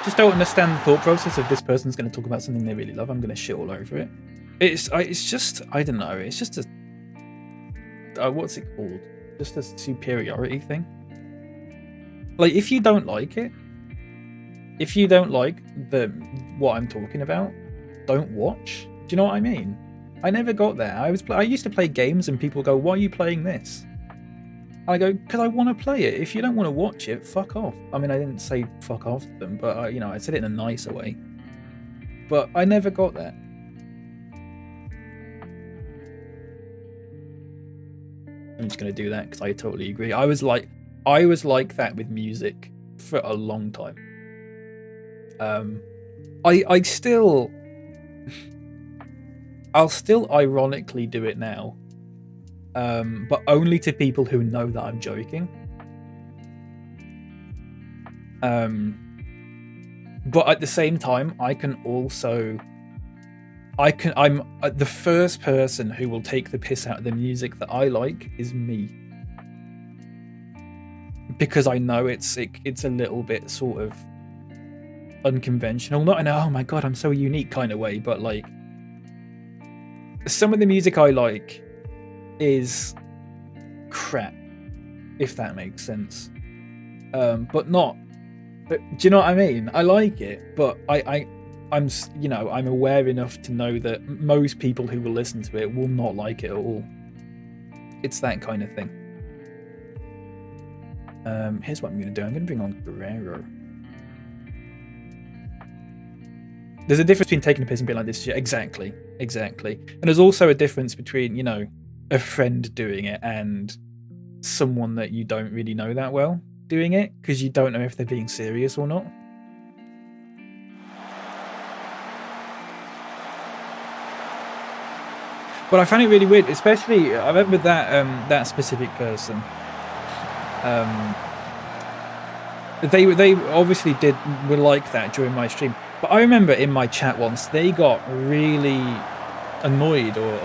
Just don't understand the thought process of this person's going to talk about something they really love. I'm going to shit all over it. It's just, I don't know. It's just a, what's it called? Just a superiority thing. Like, if you don't like it, if you don't like what I'm talking about, don't watch. Do you know what I mean? I never got there. I used to play games and people go, why are you playing this? And I go, because I want to play it. If you don't want to watch it, fuck off. I mean, I didn't say fuck off to them, but you know, I said it in a nicer way. But I never got that. I'm just going to do that because I totally agree. I was like that with music for a long time. I'll still ironically do it now, but only to people who know that I'm joking. But at the same time, I'm the first person who will take the piss out of the music that I like is me, because I know it's a little bit sort of unconventional, not in a oh my god I'm so unique kind of way, but like some of the music I like is crap, if that makes sense. But do you know what I mean? I like it, but I'm you know, I'm aware enough to know that most people who will listen to it will not like it at all. It's that kind of thing. Here's what I'm going to do. I'm going to bring on Guerrero. There's a difference between taking a piss and being like this shit. Exactly. And there's also a difference between, you know, a friend doing it and someone that you don't really know that well doing it, because you don't know if they're being serious or not. But I found it really weird, especially I remember that specific person. They obviously were like that during my stream. But I remember in my chat once, they got really annoyed or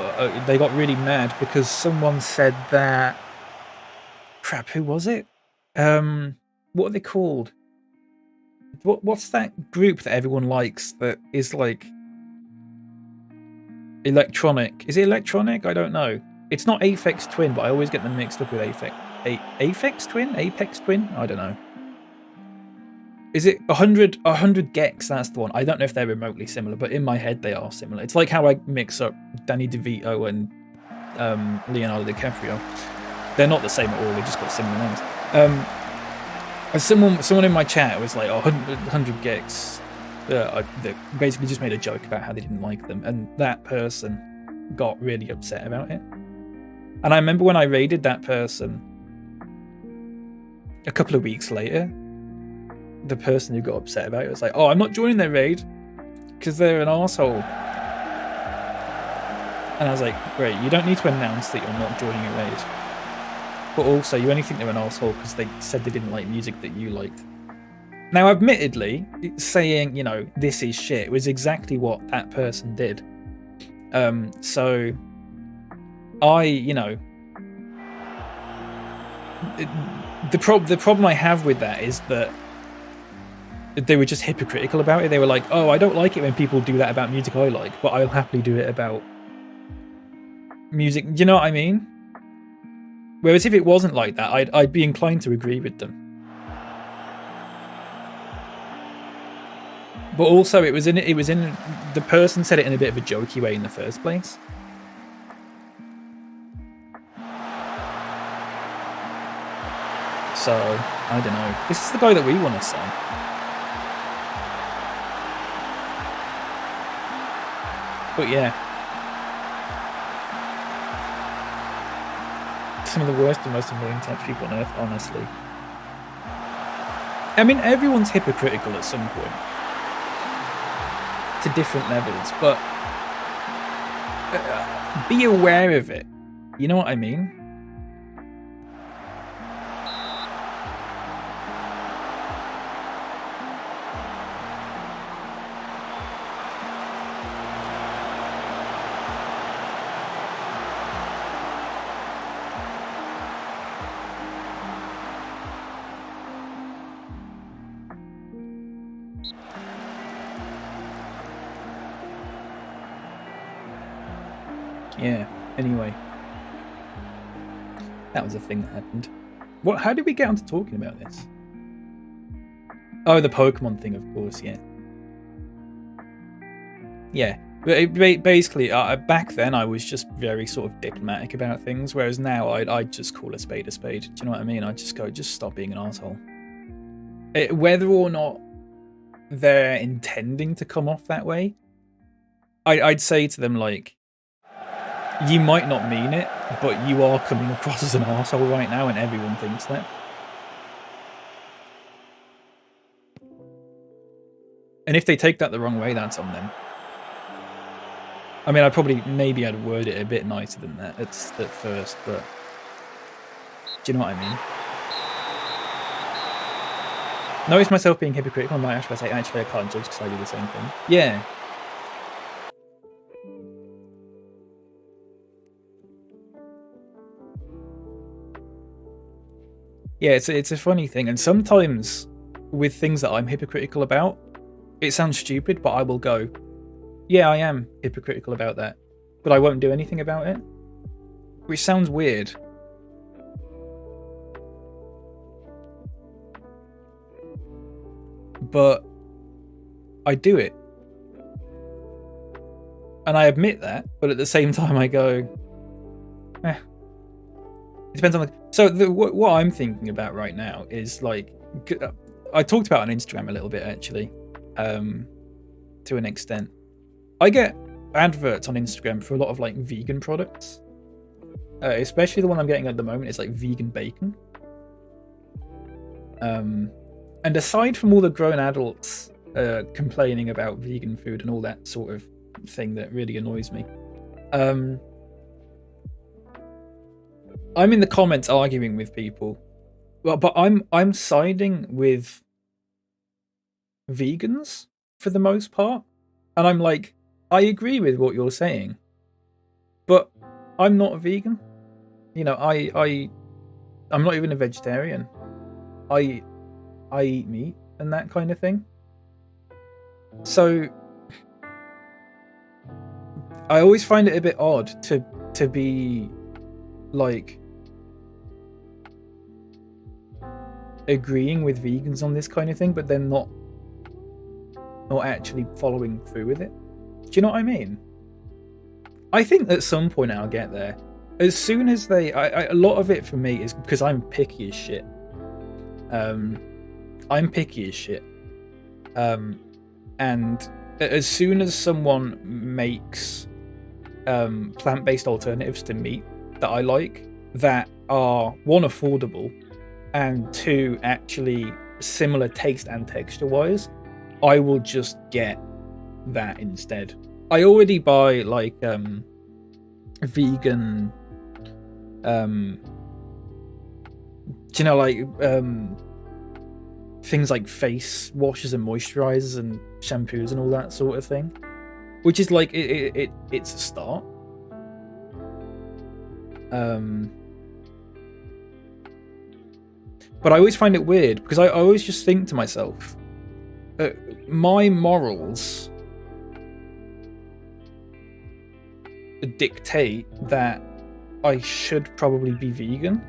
they got really mad because someone said that... Crap, who was it? What are they called? What's that group that everyone likes that is like... Electronic? Is it Electronic? I don't know. It's not Aphex Twin, but I always get them mixed up with Aphex. Apex Twin? I don't know. Is it 100 gex? That's the one. I don't know if they're remotely similar, but in my head they are similar. It's like how I mix up Danny DeVito and Leonardo DiCaprio. They're not the same at all. They just got similar names. Someone in my chat was like, 100 gex. They basically just made a joke about how they didn't like them, and that person got really upset about it. And I remember when I raided that person, a couple of weeks later, the person who got upset about it was like, "Oh, I'm not joining their raid because they're an asshole." And I was like, "Great, you don't need to announce that you're not joining a raid, but also you only think they're an asshole because they said they didn't like music that you liked." Now, admittedly, saying, you know, this is shit was exactly what that person did. So I, you know, the problem I have with that is that they were just hypocritical about it. They were like, "Oh, I don't like it when people do that about music I like, but I'll happily do it about music." Do you know what I mean? Whereas if it wasn't like that, I'd be inclined to agree with them. But also, it was in the person said it in a bit of a jokey way in the first place. So I don't know. This is the guy that we want to sign. But yeah, some of the worst and most annoying types of people on Earth, honestly. I mean, everyone's hypocritical at some point, to different levels, but be aware of it. You know what I mean? Yeah, anyway. That was a thing that happened. How did we get onto talking about this? Oh, the Pokemon thing, of course, yeah. Yeah, but basically, back then I was just very sort of diplomatic about things, whereas now I'd just call a spade a spade. Do you know what I mean? I'd just go, just stop being an asshole. Whether or not they're intending to come off that way, I'd say to them, like, you might not mean it, but you are coming across as an arsehole right now, and everyone thinks that. And if they take that the wrong way, that's on them. I mean, maybe I'd word it a bit nicer than that at first, but do you know what I mean? Notice myself being hypocritical, and might say, actually, I can't judge because I do the same thing. Yeah. Yeah, it's a funny thing, and sometimes with things that I'm hypocritical about, it sounds stupid, but I will go, yeah, I am hypocritical about that, but I won't do anything about it, which sounds weird. But I do it. And I admit that, but at the same time I go, It depends on what I'm thinking about right now is, like, I talked about on Instagram a little bit, actually, to an extent. I get adverts on Instagram for a lot of, like, vegan products. Especially the one I'm getting at the moment is, like, vegan bacon. And aside from all the grown adults complaining about vegan food and all that sort of thing that really annoys me, I'm in the comments arguing with people, but I'm siding with vegans for the most part, and I'm like, I agree with what you're saying, but I'm not a vegan. You know, I'm not even a vegetarian. I eat meat and that kind of thing. So I always find it a bit odd to be like, agreeing with vegans on this kind of thing, but then not actually following through with it. Do you know what I mean? I think at some point I'll get there. As soon as a lot of it for me is because I'm picky as shit. I'm picky as shit. And as soon as someone makes plant-based alternatives to meat that I like, that are one, affordable, and two, actually similar taste and texture-wise, I will just get that instead. I already buy like vegan do you know, like things like face washes and moisturizers and shampoos and all that sort of thing, which is like it's a start. But I always find it weird because I always just think to myself, my morals dictate that I should probably be vegan,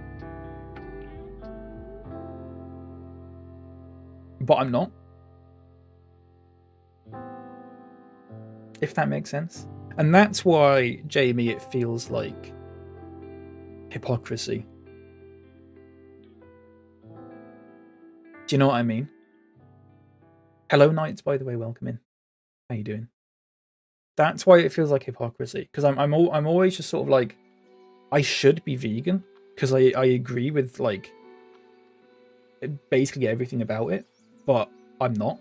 but I'm not. If that makes sense. And that's why, Jamie, it feels like hypocrisy. Do you know what I mean? Hello, Knights, by the way, welcome in. How you doing? That's why it feels like hypocrisy, because I'm always just sort of like, I should be vegan because I agree with like basically everything about it, but I'm not.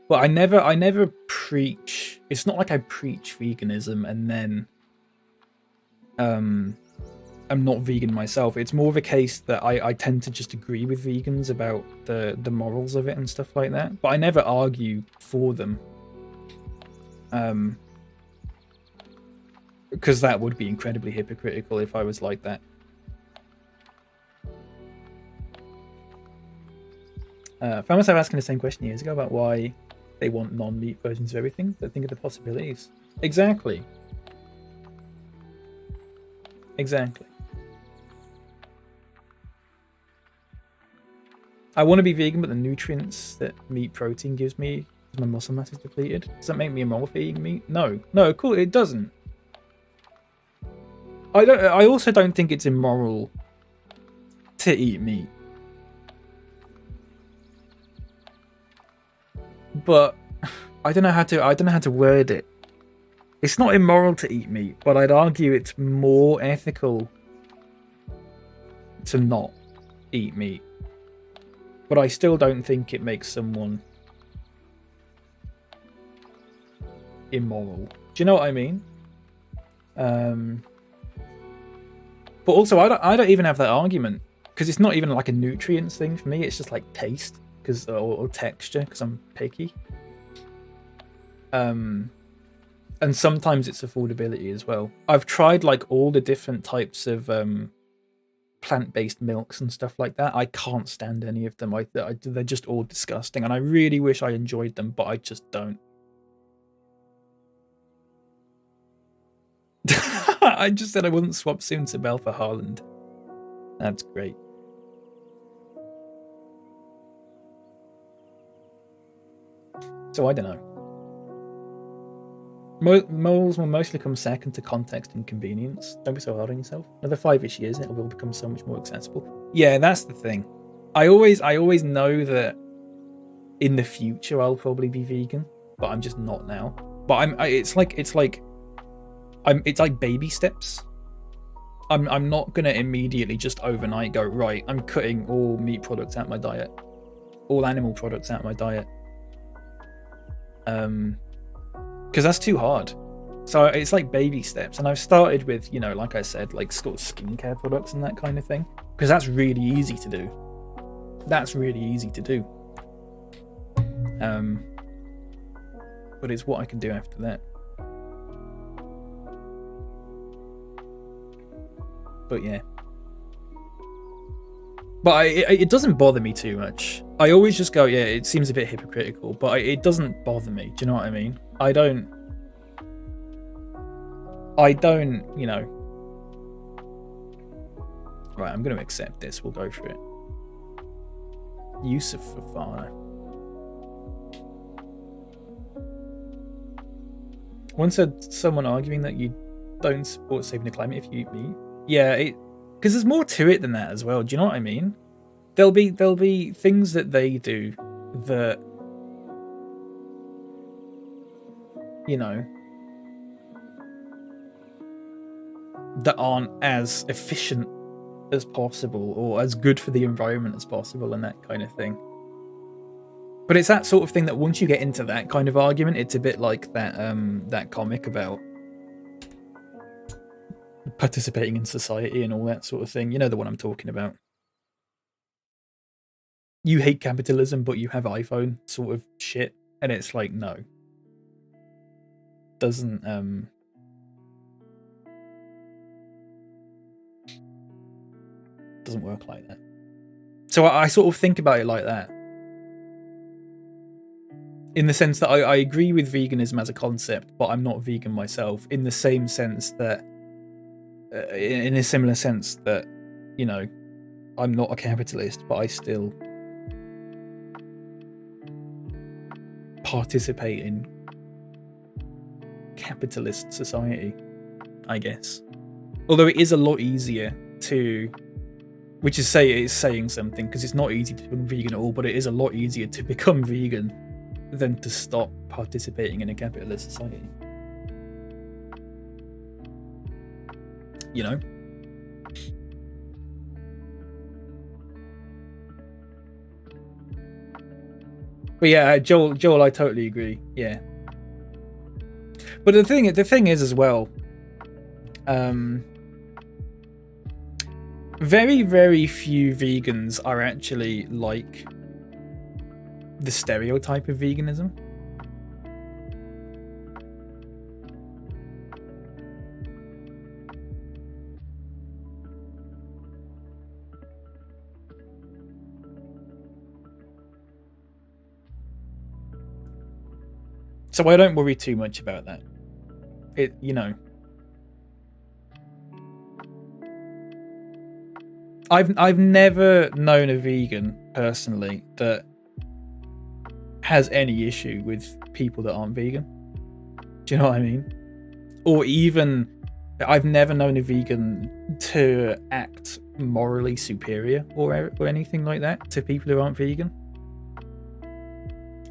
But I never preach. It's not like I preach veganism and then I'm not vegan myself. It's more of a case that I tend to just agree with vegans about the morals of it and stuff like that. But I never argue for them. Because that would be incredibly hypocritical if I was like that. I found myself asking the same question years ago about why they want non-meat versions of everything, but think of the possibilities. Exactly. Exactly. I want to be vegan, but the nutrients that meat protein gives me, my muscle mass is depleted. Does that make me immoral for eating meat? No. No, cool, it doesn't. I also don't think it's immoral to eat meat. But I don't know how to word it. It's not immoral to eat meat, but I'd argue it's more ethical to not eat meat. But I still don't think it makes someone immoral. Do you know what I mean? But also, I don't even have that argument because it's not even like a nutrients thing for me. It's just like taste, or texture, because I'm picky. And sometimes it's affordability as well. I've tried like all the different types of plant-based milks and stuff like that. I can't stand any of them. They're just all disgusting, and I really wish I enjoyed them, but I just don't. I just said I wouldn't swap soon to Bell for Haaland. That's great. So I don't know. Morals will mostly come second to context and convenience. Don't be so hard on yourself. Another 5-ish years and it will become so much more accessible. Yeah, that's the thing. I always know that in the future I'll probably be vegan, but I'm just not now. But it's like baby steps. I'm not gonna immediately just overnight go, right, I'm cutting all meat products out of my diet, all animal products out of my diet. Because that's too hard. So it's like baby steps, and I've started with, you know, like I said, like sort of skincare products and that kind of thing, because that's really easy to do. That's really easy to do. But it's what I can do after that. But yeah. But it doesn't bother me too much. I always just go, yeah, it seems a bit hypocritical, but it doesn't bother me. Do you know what I mean? I don't, you know. Right, I'm going to accept this. We'll go for it. Yusuf Fafana. Once heard someone arguing that you don't support saving the climate if you eat meat. Yeah, because there's more to it than that as well. Do you know what I mean? There'll be things that they do that, you know, that aren't as efficient as possible or as good for the environment as possible and that kind of thing. But it's that sort of thing that once you get into that kind of argument, it's a bit like that comic about participating in society and all that sort of thing. You know the one I'm talking about. You hate capitalism, but you have iPhone sort of shit. And it's like, no. Doesn't work like that. So I sort of think about it like that. In the sense that I agree with veganism as a concept, but I'm not vegan myself. In the same sense that, in a similar sense that, you know, I'm not a capitalist, but I still participate in capitalist society, I guess. Although it is a lot easier to, which is saying something, because it's not easy to become vegan at all, but it is a lot easier to become vegan than to stop participating in a capitalist society. You know? But yeah, Joel, I totally agree. Yeah. But the thing is as well, very, very few vegans are actually like the stereotype of veganism. So I don't worry too much about that. It, you know, I've never known a vegan personally that has any issue with people that aren't vegan. Do you know what I mean? Or even, I've never known a vegan to act morally superior or anything like that to people who aren't vegan.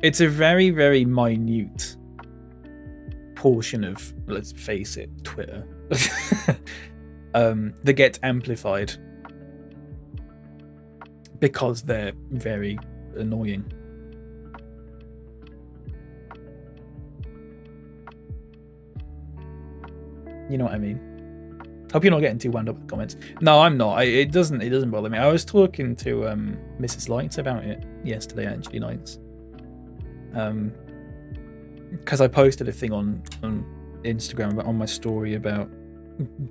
It's a very, very minute portion of, let's face it, Twitter that gets amplified because they're very annoying. You know what I mean? Hope you're not getting too wound up with comments. No, I'm not. It doesn't bother me. I was talking to Mrs. Lights about it yesterday, actually, Lights. Because I posted a thing on Instagram on my story about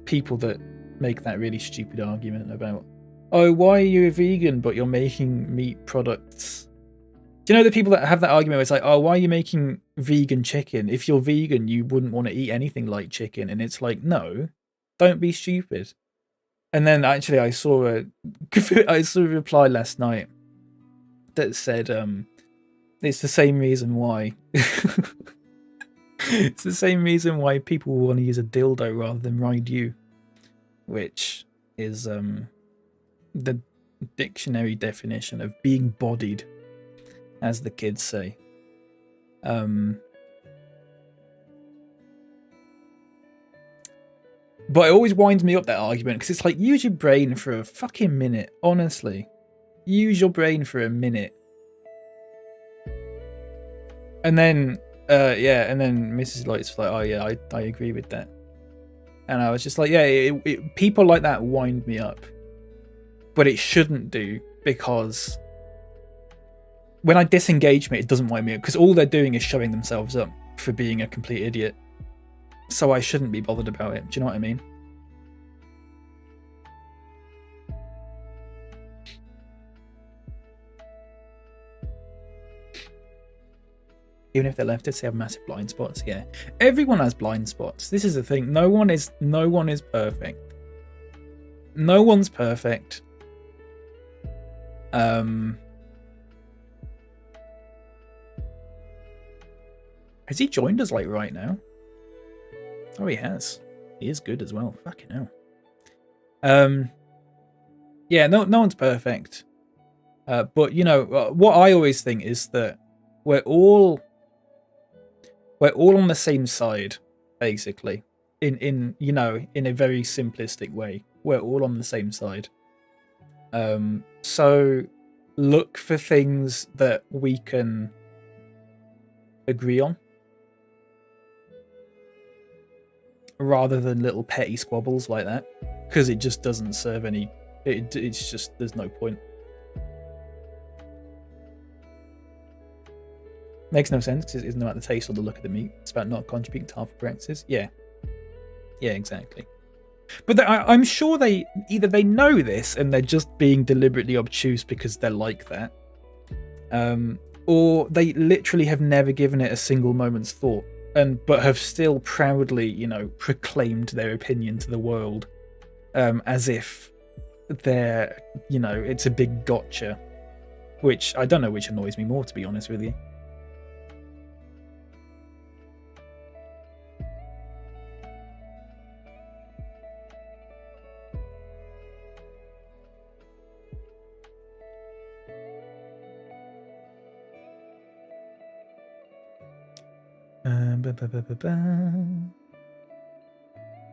people that make that really stupid argument about, oh, why are you a vegan but you're making meat products? Do you know the people that have that argument where it's like, oh, why are you making vegan chicken? If you're vegan, you wouldn't want to eat anything like chicken. And it's like, no, don't be stupid. And then actually I saw a reply last night that said, it's the same reason why it's the same reason why people want to use a dildo rather than ride you, which is the dictionary definition of being bodied, as the kids say. But it always winds me up, that argument, because it's like, use your brain for a fucking minute, honestly. Use your brain for a minute. And then, and then Mrs. Lights was like, oh yeah, I agree with that. And I was just like, yeah, people like that wind me up. But it shouldn't do, because when I disengage me, it doesn't wind me up, because all they're doing is showing themselves up for being a complete idiot. So I shouldn't be bothered about it. Do you know what I mean? Even if they're leftists, they have massive blind spots. Yeah, everyone has blind spots. This is the thing. No one is perfect. No one's perfect. Has he joined us like right now? Oh, he has. He is good as well. Fucking hell. Yeah, no one's perfect. But you know what I always think is that we're all on the same side, basically. In you know, in a very simplistic way, we're all on the same side. So look for things that we can agree on, rather than little petty squabbles like that, because it just doesn't serve any. It's just there's no point. Makes no sense because it isn't about the taste or the look of the meat. It's about not contributing to harmful practices. Yeah, exactly. But I'm sure they know this and they're just being deliberately obtuse because they're like that, or they literally have never given it a single moment's thought, but have still proudly, you know, proclaimed their opinion to the world, as if they're, you know, it's a big gotcha. Which I don't know which annoys me more, to be honest with you.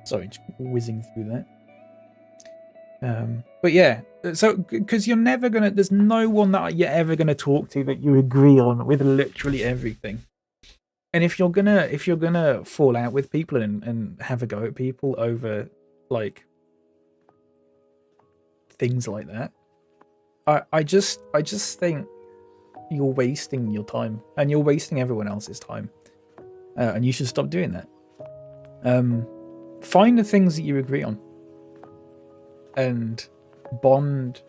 Sorry, just whizzing through that. But yeah, so because you're never gonna, there's no one that you're ever gonna talk to that you agree on with literally everything. And if you're gonna fall out with people and have a go at people over like things like that, I just think you're wasting your time and you're wasting everyone else's time. And you should stop doing that. Find the things that you agree on and bond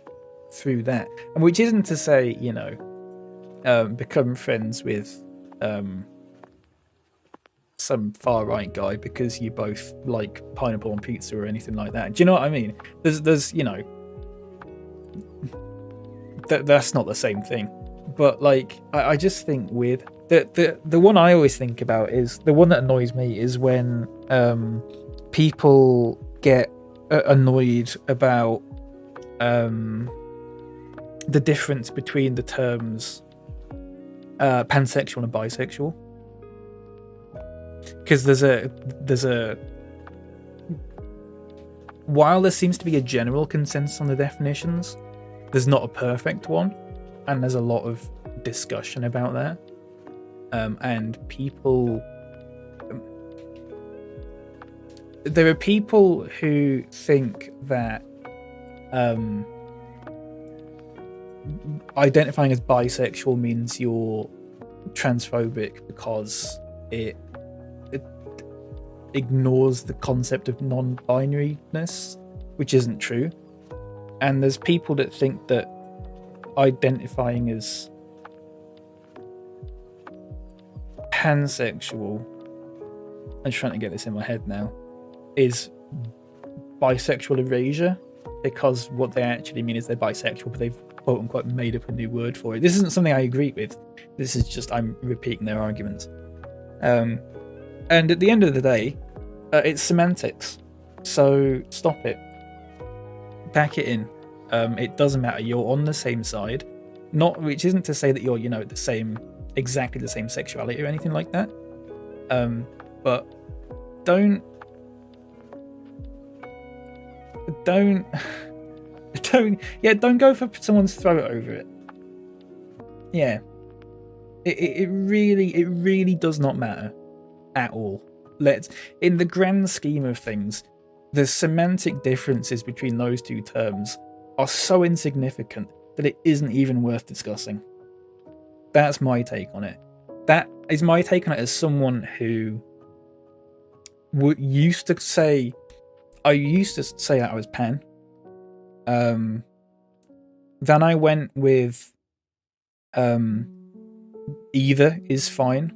through that. And which isn't to say, you know, become friends with some far right guy because you both like pineapple on pizza or anything like that. Do you know what I mean? There's you know, that's not the same thing. But like, I just think with the one I always think about is the one that annoys me is when people get annoyed about the difference between the terms pansexual and bisexual, because there's a while there seems to be a general consensus on the definitions, there's not a perfect one, and there's a lot of discussion about that. And people, there are people who think that identifying as bisexual means you're transphobic because it ignores the concept of non-binariness, which isn't true. And there's people that think that identifying as pansexual, I'm trying to get this in my head now, is bisexual erasure, because what they actually mean is they're bisexual, but they've quote unquote made up a new word for it. This isn't something I agree with. This is just, I'm repeating their arguments. And at the end of the day, it's semantics. So stop it. Pack it in. It doesn't matter. You're on the same side. Not, which isn't to say that you're, you know, exactly the same sexuality or anything like that. But don't go for someone's throat over it. Yeah. It really does not matter at all. In the grand scheme of things, the semantic differences between those two terms are so insignificant that it isn't even worth discussing. That's my take on it. That is my take on it as someone who used to say that I was pan. Then I went with either is fine.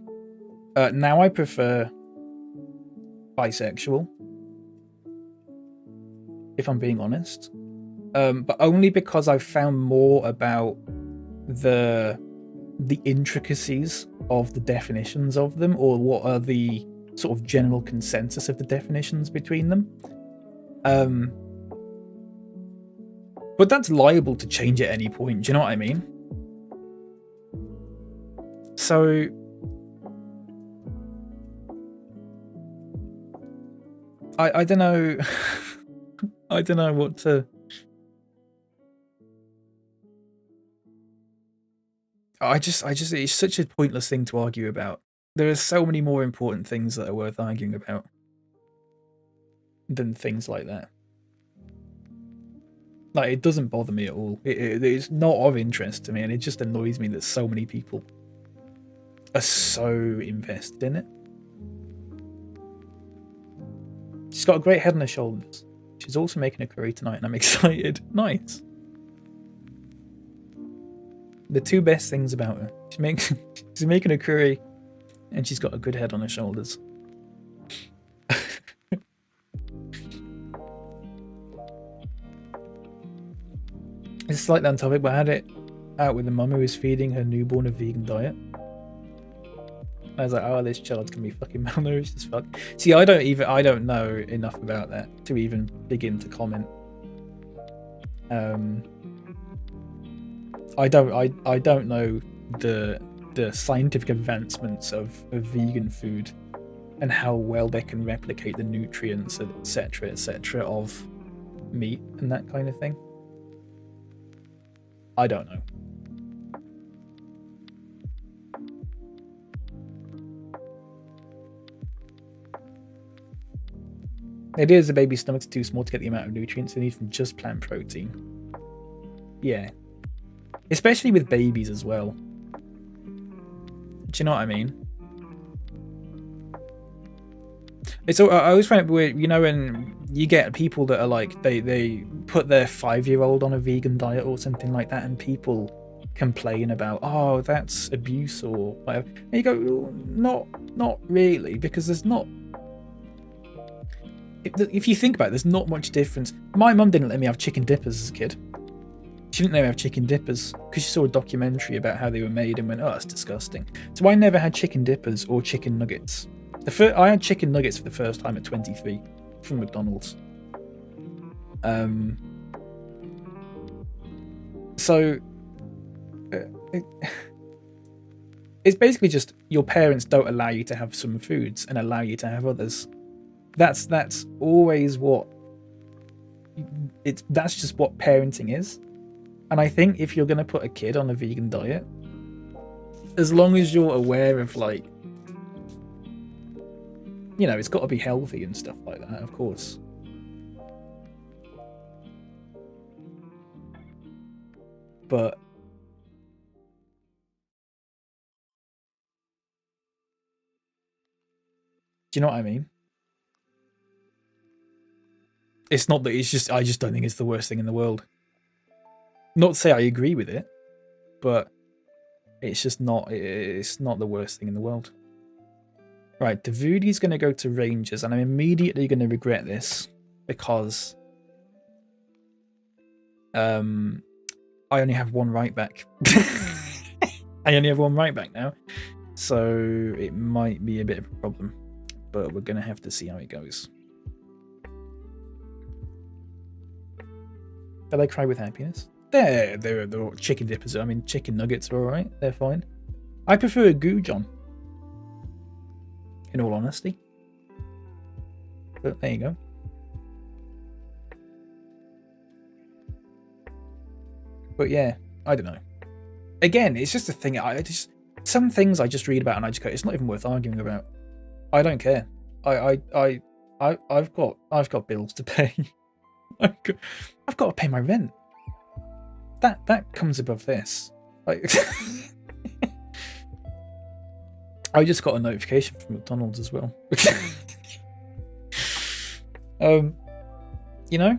Now I prefer bisexual, if I'm being honest. But only because I've found more about the the intricacies of the definitions of them, or what are the sort of general consensus of the definitions between them. But that's liable to change at any point. Do you know what I mean? So I don't know. I don't know what to. I just, it's such a pointless thing to argue about. There are so many more important things that are worth arguing about than things like that. Like, it doesn't bother me at all. It's not of interest to me, and it just annoys me that so many people are so invested in it. She's got a great head on her shoulders. She's also making a curry tonight, and I'm excited. Nice. The two best things about her. She's making a curry, and she's got a good head on her shoulders. It's slightly on topic, but I had it out with the mum who was feeding her newborn a vegan diet. I was like, oh, this child's gonna be fucking malnourished as fuck. See, I don't know enough about that to even begin to comment. I don't know the scientific advancements of vegan food and how well they can replicate the nutrients, etc., of meat and that kind of thing. I don't know. The idea is the baby's stomach's too small to get the amount of nutrients they need from just plant protein. Yeah. Especially with babies as well. Do you know what I mean? It's I always find it weird, you know, when you get people that are like, they put their 5-year-old on a vegan diet or something like that, and people complain about, oh, that's abuse or whatever. And you go, not really, because there's not. If you think about it, there's not much difference. My mum didn't let me have chicken dippers as a kid. She didn't let me have chicken dippers because she saw a documentary about how they were made and went, oh, that's disgusting. So I never had chicken dippers or chicken nuggets. I had chicken nuggets for the first time at 23 from McDonald's. It's basically just your parents don't allow you to have some foods and allow you to have others. That's always what that's just what parenting is. And I think if you're going to put a kid on a vegan diet, as long as you're aware of, like, you know, it's got to be healthy and stuff like that, of course. But do you know what I mean? It's not that it's just, I just don't think it's the worst thing in the world. Not to say I agree with it, but it's just not, it's not the worst thing in the world. Right, Davuti's going to go to Rangers, and I'm immediately going to regret this because I only have one right back. I only have one right back now, so it might be a bit of a problem, but we're going to have to see how it goes. But I cry with happiness. They're chicken dippers. I mean, chicken nuggets are alright. They're fine. I prefer a goujon, in all honesty. But there you go. But yeah, I don't know. Again, it's just a thing. Some things I just read about and I just go, it's not even worth arguing about. I don't care. I've got bills to pay. I've got to pay my rent. That comes above this. Like, I just got a notification from McDonald's as well. You know,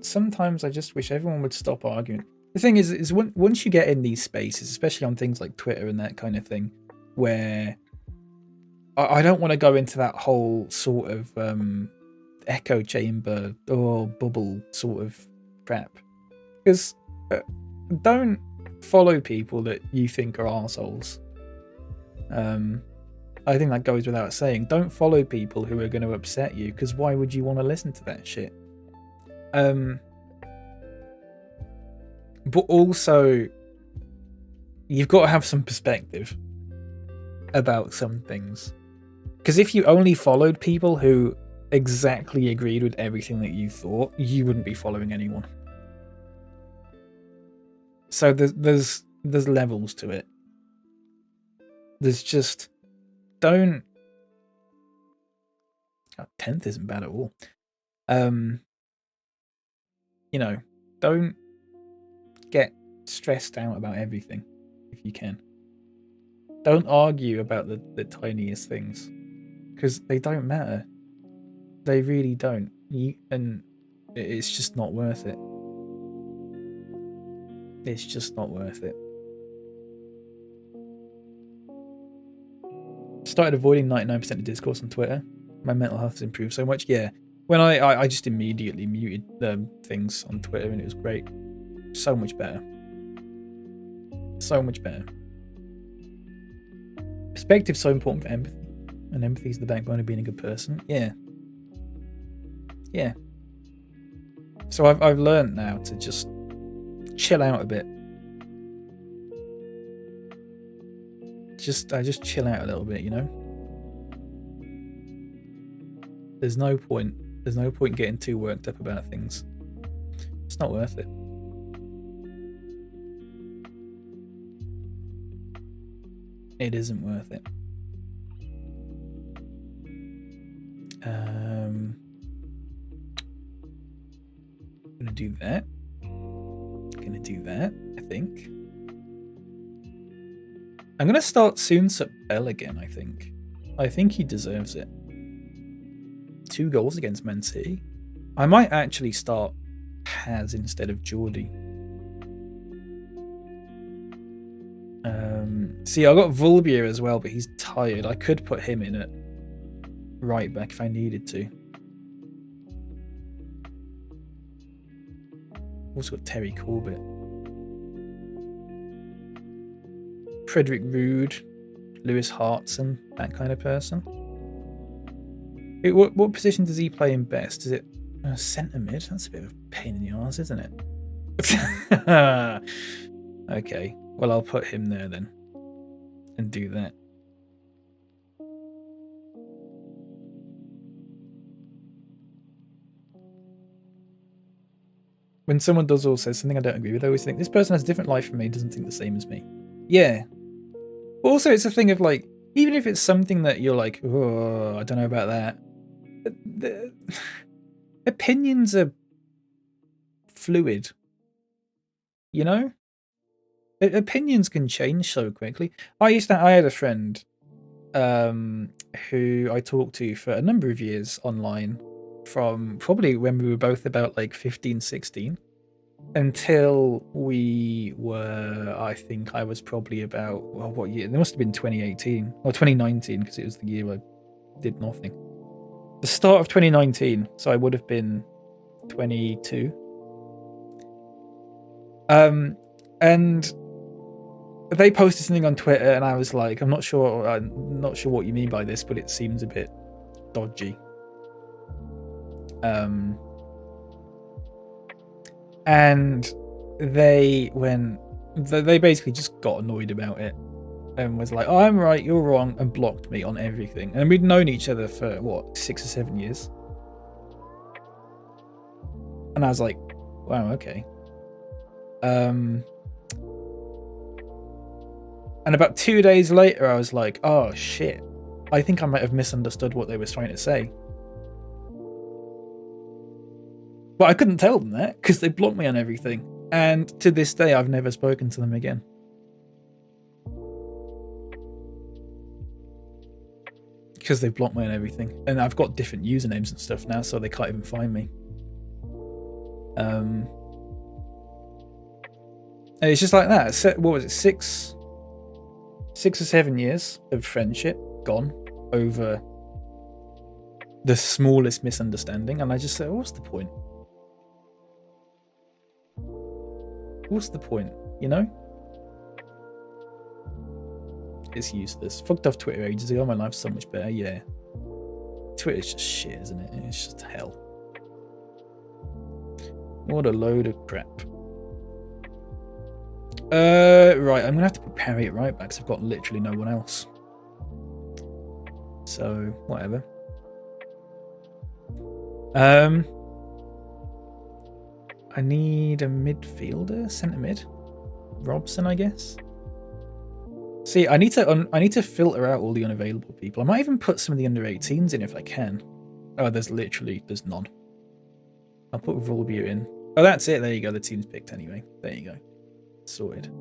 sometimes I just wish everyone would stop arguing. The thing is once you get in these spaces, especially on things like Twitter and that kind of thing, where I don't want to go into that whole sort of echo chamber or bubble sort of crap, because don't follow people that you think are arseholes. I think that goes without saying. Don't follow people who are going to upset you, because why would you want to listen to that shit? But also, you've got to have some perspective about some things. Because if you only followed people who exactly agreed with everything that you thought, you wouldn't be following anyone. So there's levels to it. There's just don't. 10th isn't bad at all. You know, don't get stressed out about everything if you can. Don't argue about the tiniest things, because they don't matter. They really don't. And it's just not worth it. It's just not worth it. Started avoiding 99% of discourse on Twitter. My mental health has improved so much. Yeah, when I just immediately muted things on Twitter, and it was great. So much better. So much better. Perspective's so important for empathy, and empathy is the backbone of being a good person. Yeah. Yeah. So I've learned now to just chill out a bit. I just chill out a little bit, you know? There's no point getting too worked up about things. It's not worth it. It isn't worth it. Gonna do that. Gonna do that, I think. I'm gonna start Soonsup Bell again, I think. I think he deserves it. 2 goals against Man City. I might actually start Haz instead of Geordie. See, I got Vulbier as well, but he's tired. I could put him in at right back if I needed to. Also got Terry Corbett. Frederick Rude, Lewis Hartson, that kind of person. What position does he play in best? Is it centre mid? That's a bit of a pain in the arse, isn't it? Okay, well, I'll put him there then and do that. When someone does or says something I don't agree with, I always think this person has a different life from me, doesn't think the same as me. Yeah. But also, it's a thing of like, even if it's something that you're like, oh, I don't know about that. The opinions are fluid. You know? Opinions can change so quickly. I had a friend who I talked to for a number of years online, from probably when we were both about like 15, 16, until we were, I think I was probably about, well, what year? There must have been 2018 or 2019, because it was the year I did nothing. The start of 2019, so I would have been 22. And they posted something on Twitter, and I was like, I'm not sure what you mean by this, but it seems a bit dodgy. And they basically just got annoyed about it and was like, oh, I'm right, you're wrong, and blocked me on everything. And we'd known each other for what, 6 or 7 years. And I was like, wow, okay. And about 2 days later, I was like, oh shit, I think I might have misunderstood what they were trying to say. But I couldn't tell them that because they blocked me on everything. And to this day, I've never spoken to them again. Because they blocked me on everything. And I've got different usernames and stuff now, so they can't even find me. And it's just like that. What was it? 6 or 7 years of friendship gone over the smallest misunderstanding. And I just said, what's the point? What's the point, you know? It's useless. Fucked off Twitter ages ago. My life's so much better, yeah. Twitter's just shit, isn't it? It's just hell. What a load of crap. Right, I'm gonna have to put Perry at right back because I've got literally no one else. So, whatever. I need a midfielder, centre mid. Robson, I guess. See, I need to filter out all the unavailable people. I might even put some of the under 18s in if I can. Oh, there's none. I'll put Volbia in. Oh, that's it. There you go. The team's picked anyway. There you go. Sorted.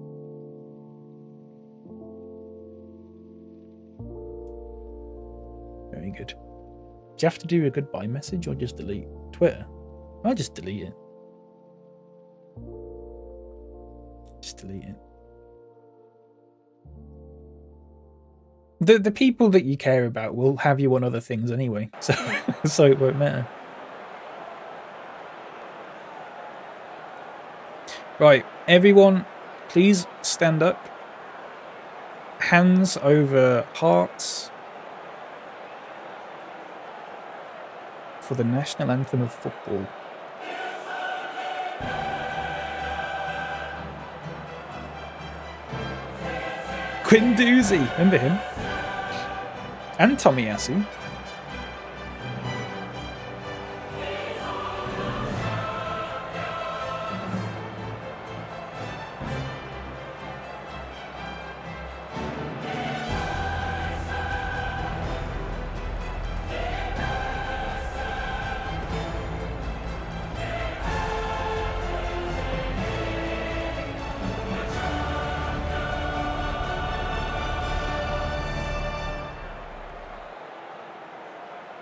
Very good. Do you have to do a goodbye message or just delete Twitter? I'll just delete it. Just delete it. The people that you care about will have you on other things anyway, so it won't matter. Right, everyone, please stand up. Hands over hearts for the national anthem of football. Quindoozy, remember him? And Tomiyasu.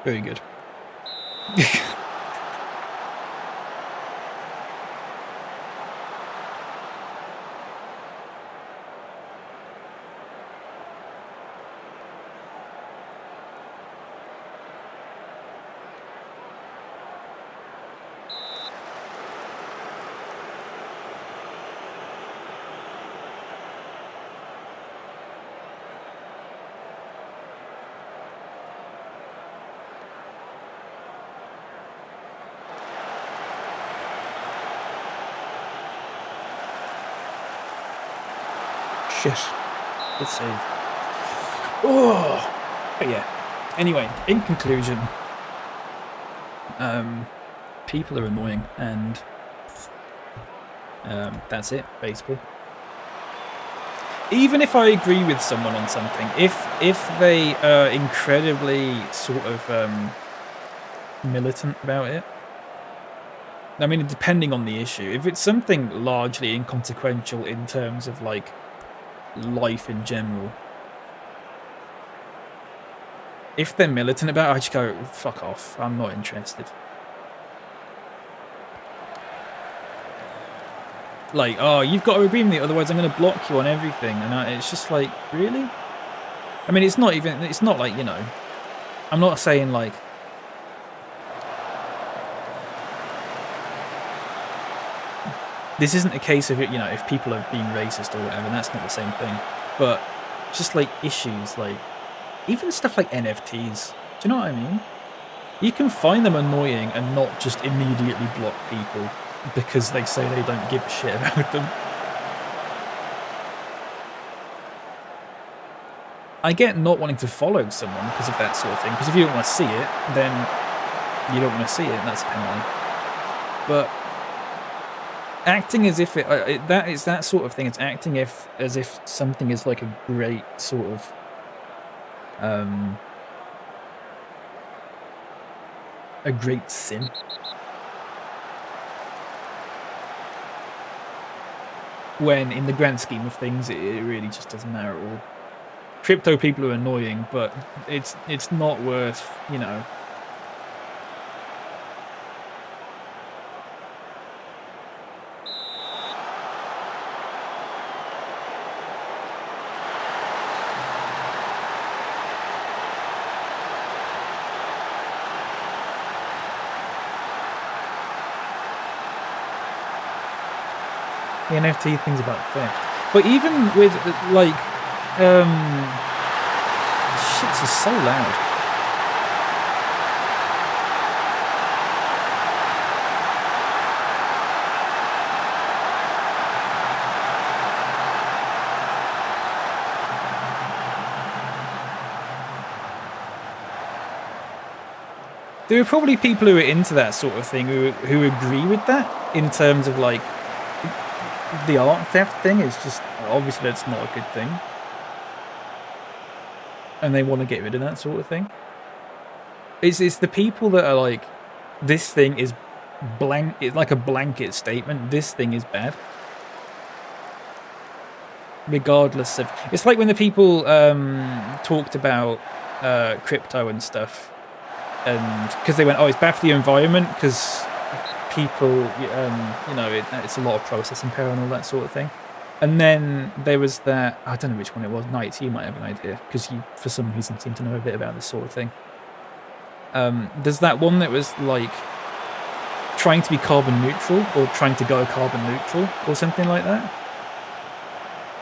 Very good. Shit. Good save. Oh, but yeah. Anyway, in conclusion, people are annoying, and that's it, basically. Even if I agree with someone on something, if they are incredibly sort of militant about it, I mean, depending on the issue, if it's something largely inconsequential in terms of like life in general, if they're militant about it, I just go, fuck off, I'm not interested. Like, oh, you've got to agree with me, otherwise I'm going to block you on everything. And it's just like, really? I mean, it's not like, you know, I'm not saying like, this isn't a case of it, you know, if people are being racist or whatever, and that's not the same thing. But just like issues, like even stuff like NFTs. Do you know what I mean? You can find them annoying and not just immediately block people because they say they don't give a shit about them. I get not wanting to follow someone because of that sort of thing, because if you don't want to see it, then you don't want to see it, and that's a penalty. But acting as if that is that sort of thing. It's acting as if something is like a great sort of a great sin. When in the grand scheme of things, it really just doesn't matter at all. Crypto people are annoying, but it's not worth, you know. The NFT thing's about theft. But even with, like, shit's just so loud. There are probably people who are into that sort of thing who agree with that in terms of, like, the art theft thing is just, obviously that's not a good thing. And they want to get rid of that sort of thing. It's the people that are like, this thing is blank, it's like a blanket statement, this thing is bad. Regardless of, it's like when the people talked about crypto and stuff, and because they went, oh, it's bad for the environment because people, you know, it's a lot of processing power and all that sort of thing. And then there was that, I don't know which one it was, Knights, you might have an idea, because you, for some reason, seem to know a bit about this sort of thing. There's that one that was like trying to be carbon neutral or trying to go carbon neutral or something like that.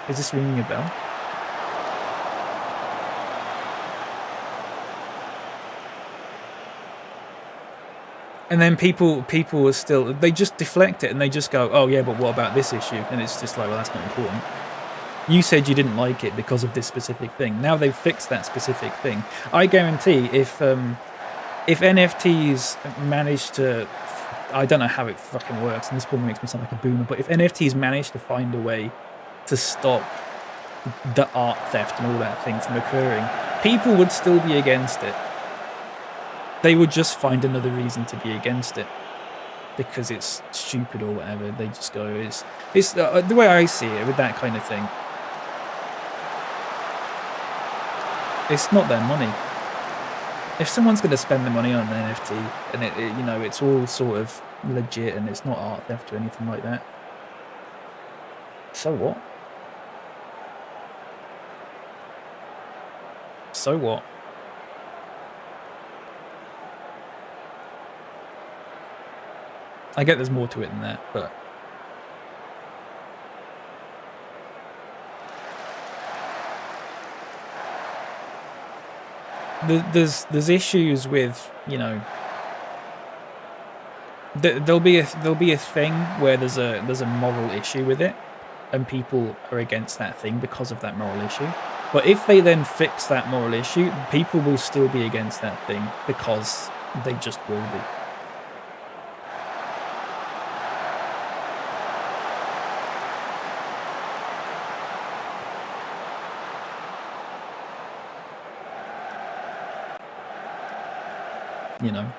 Is this ringing a bell? And then people are still, they just deflect it and they just go, oh yeah, but what about this issue? And it's just like, well, that's not important. You said you didn't like it because of this specific thing. Now they've fixed that specific thing. I guarantee if NFTs manage to, I don't know how it fucking works, and this probably makes me sound like a boomer, but if NFTs manage to find a way to stop the art theft and all that thing from occurring, people would still be against it. They would just find another reason to be against it because it's stupid or whatever. They just go, it's the way I see it with that kind of thing. It's not their money. If someone's going to spend the money on an NFT and it, you know, it's all sort of legit and it's not art theft or anything like that, so what? So what? I get there's more to it than that, but there's issues with, you know, there'll be a thing where there's a moral issue with it, and people are against that thing because of that moral issue. But if they then fix that moral issue, people will still be against that thing because they just will be. You know.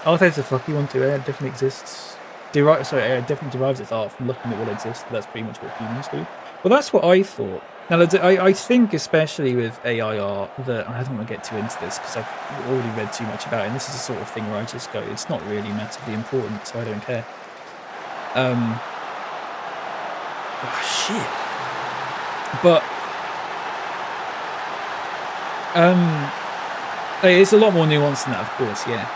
Oh, there's a fucky one too. It definitely exists. It definitely derives its art from looking at what exists. That's pretty much what humans do. Well, that's what I thought. Now, I think especially with AI art that I don't want to get too into this because I've already read too much about it. And this is the sort of thing where I just go, it's not really massively important, so I don't care. Oh, shit. But it's a lot more nuanced than that, of course, yeah.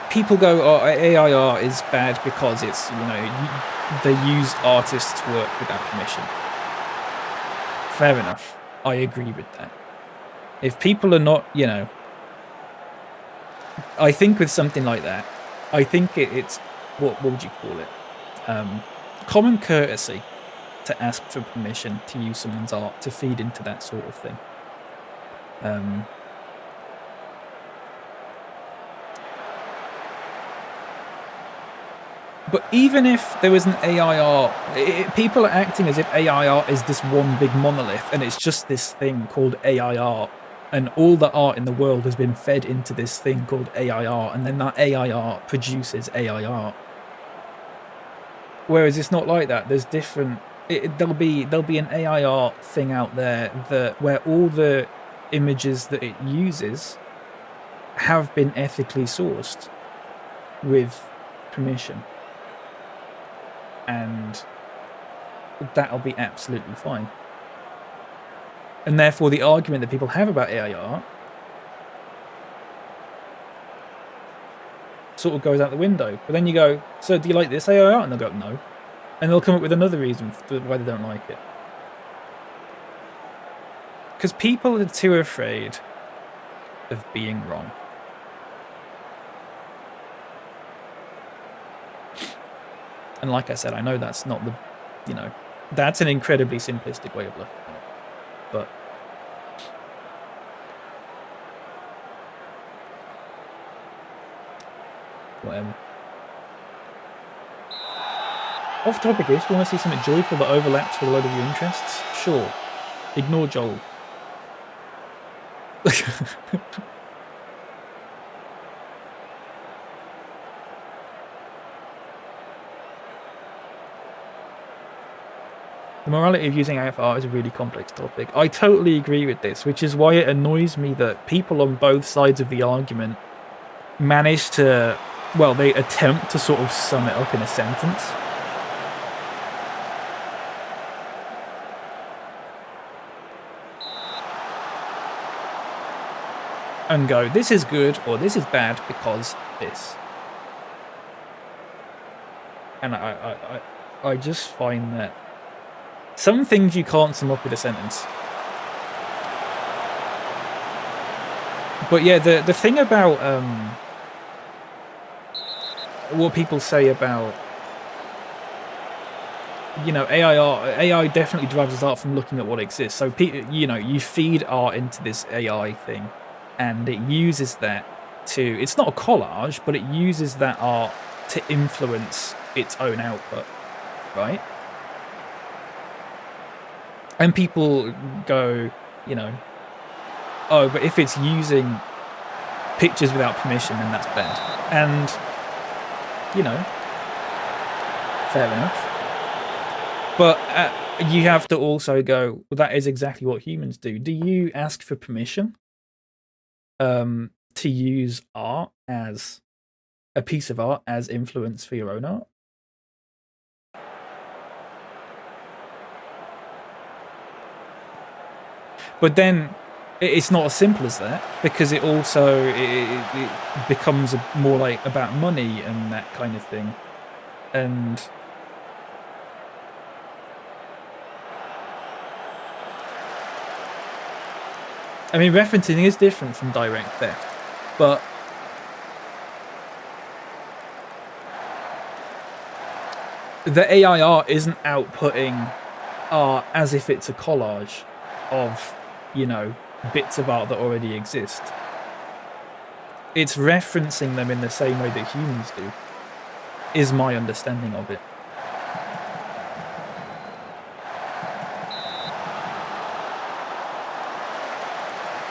People go, oh, AI art is bad because it's, you know, they used artists to work without permission. Fair enough. I agree with that. If people are not, you know, I think with something like that, I think it's, what would you call it? Common courtesy to ask for permission to use someone's art to feed into that sort of thing. But even if there was an AI art, people are acting as if AI art is this one big monolith and it's just this thing called AI art. And all the art in the world has been fed into this thing called AI art, and then that AI art produces AI art. Whereas it's not like that. There's different. There'll be an AI art thing out there where all the images that it uses have been ethically sourced with permission. and that'll be absolutely fine. And therefore, the argument that people have about AI art sort of goes out the window. But then you go, so do you like this AI art? And they'll go, no. And they'll come up with another reason why they don't like it. Because people are too afraid of being wrong. And like I said, I know that's not the, that's an incredibly simplistic way of looking at it. But whatever. Off topic-ish, do you want to see something joyful that overlaps with a load of your interests? Sure. Ignore Joel. The morality of using AI for art is a really complex topic. I totally agree with this, which is why it annoys me that people on both sides of the argument manage to, well, they attempt to sort of sum it up in a sentence. And go, this is good or this is bad because this. And I just find that some things you can't sum up with a sentence. But yeah, the thing about what people say about AI definitely drives us art from looking at what exists. So you feed art into this AI thing, and it uses that to. It's not a collage, but it uses that art to influence its own output, right? And people go, oh, but if it's using pictures without permission, then that's bad. And, fair enough. But you have to also go, well, that is exactly what humans do. Do you ask for permission to use art as a piece of art as influence for your own art? But then it's not as simple as that, because it also it becomes more like about money and that kind of thing. And I mean, referencing is different from direct theft, but the AI art isn't outputting art as if it's a collage of, bits of art that already exist. It's referencing them in the same way that humans do, is my understanding of it.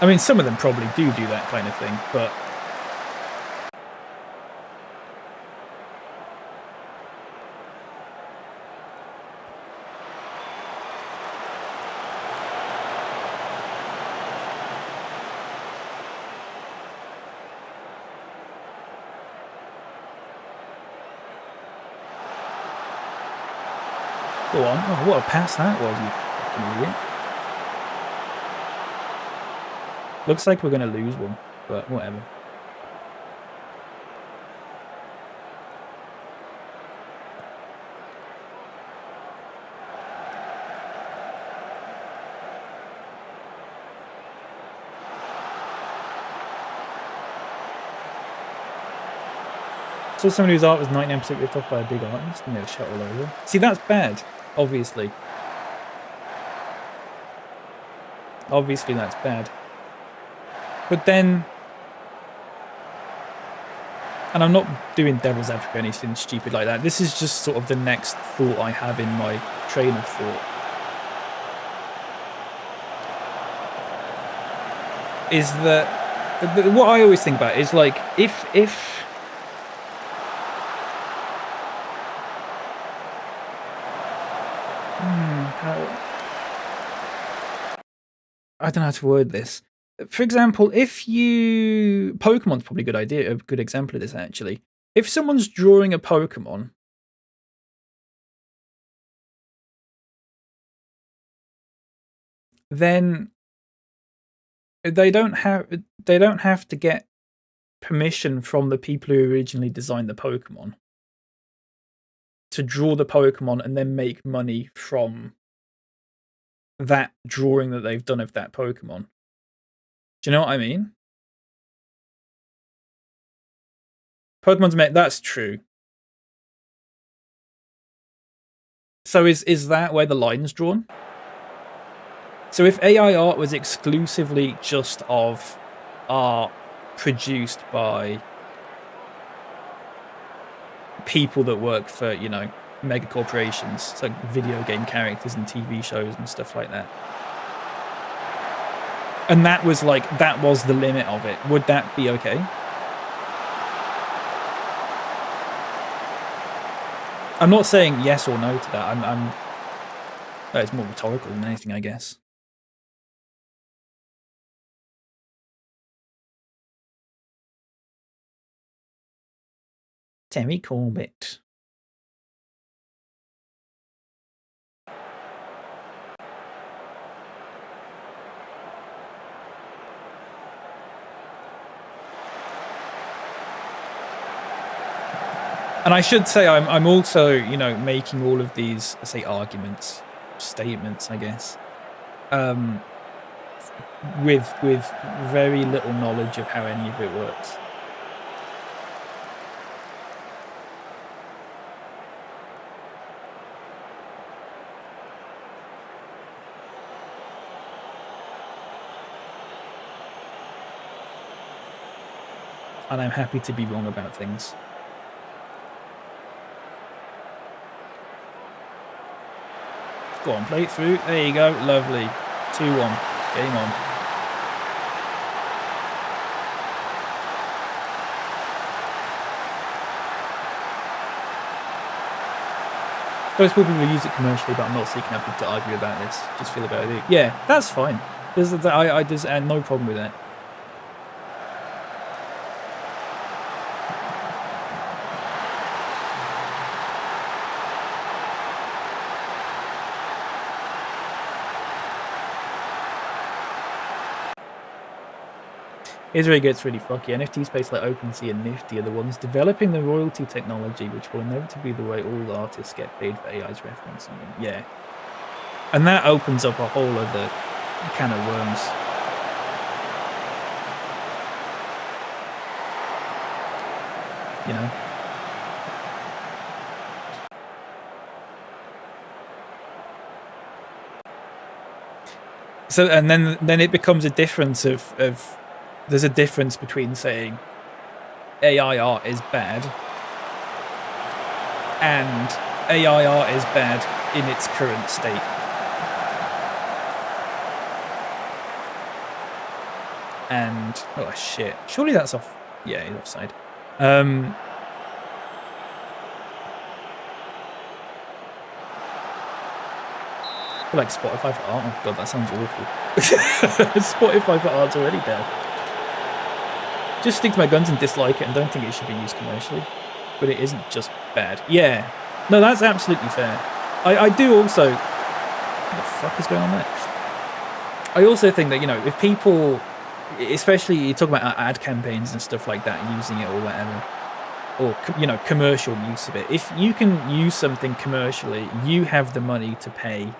I mean, some of them probably do that kind of thing, but go on. Oh, what a pass that was, you fucking idiot. Looks like we're going to lose one, but whatever. So somebody whose art was 99% ripped off by a big artist and they were shot all over. See, that's bad, obviously. Obviously that's bad. But then, and I'm not doing devil's advocate or anything stupid like that. This is just sort of the next thought I have in my train of thought. Is that what I always think about is like if I don't know how to word this. For example, if Pokemon's probably a good example of this actually. If someone's drawing a Pokemon then they don't have to get permission from the people who originally designed the Pokemon to draw the Pokemon and then make money from that drawing that they've done of that Pokemon. Do you know what I mean? Pokemon's made, that's true. So is that where the line's drawn? So if AI art was exclusively just of art produced by people that work for, you know, mega corporations, like video game characters and TV shows and stuff like that, and that was the limit of it, would that be okay? I'm not saying yes or no to that. It's more rhetorical than anything, I guess. Terry Corbett. And I should say, I'm also, you know, making all of these, say, arguments, statements, I guess, with very little knowledge of how any of it works. And I'm happy to be wrong about things. Go on, play it through. There you go. Lovely. 2-1. Game on. Most people will use it commercially, but I'm not seeking out people to argue about this. Just feel about it. Yeah, that's fine. There's no problem with that. Here's where it gets really fucky. NFT space like OpenSea and Nifty are the ones developing the royalty technology, which will inevitably be the way all artists get paid for AI's referencing them. Yeah. And that opens up a whole other can of worms. You know? So, and then it becomes a difference of there's a difference between saying AI art is bad and AI art is bad in its current state. And oh shit, surely that's off. Yeah, he's offside. Like Spotify for art. Oh god, that sounds awful. Spotify for art's already bad. Just stick to my guns and dislike it and don't think it should be used commercially. But it isn't just bad. Yeah. No, that's absolutely fair. I do also... What the fuck is going on there? I also think that, you know, if people... Especially, you talk about ad campaigns and stuff like that, using it or whatever. Or, you know, commercial use of it. If you can use something commercially, you have the money to pay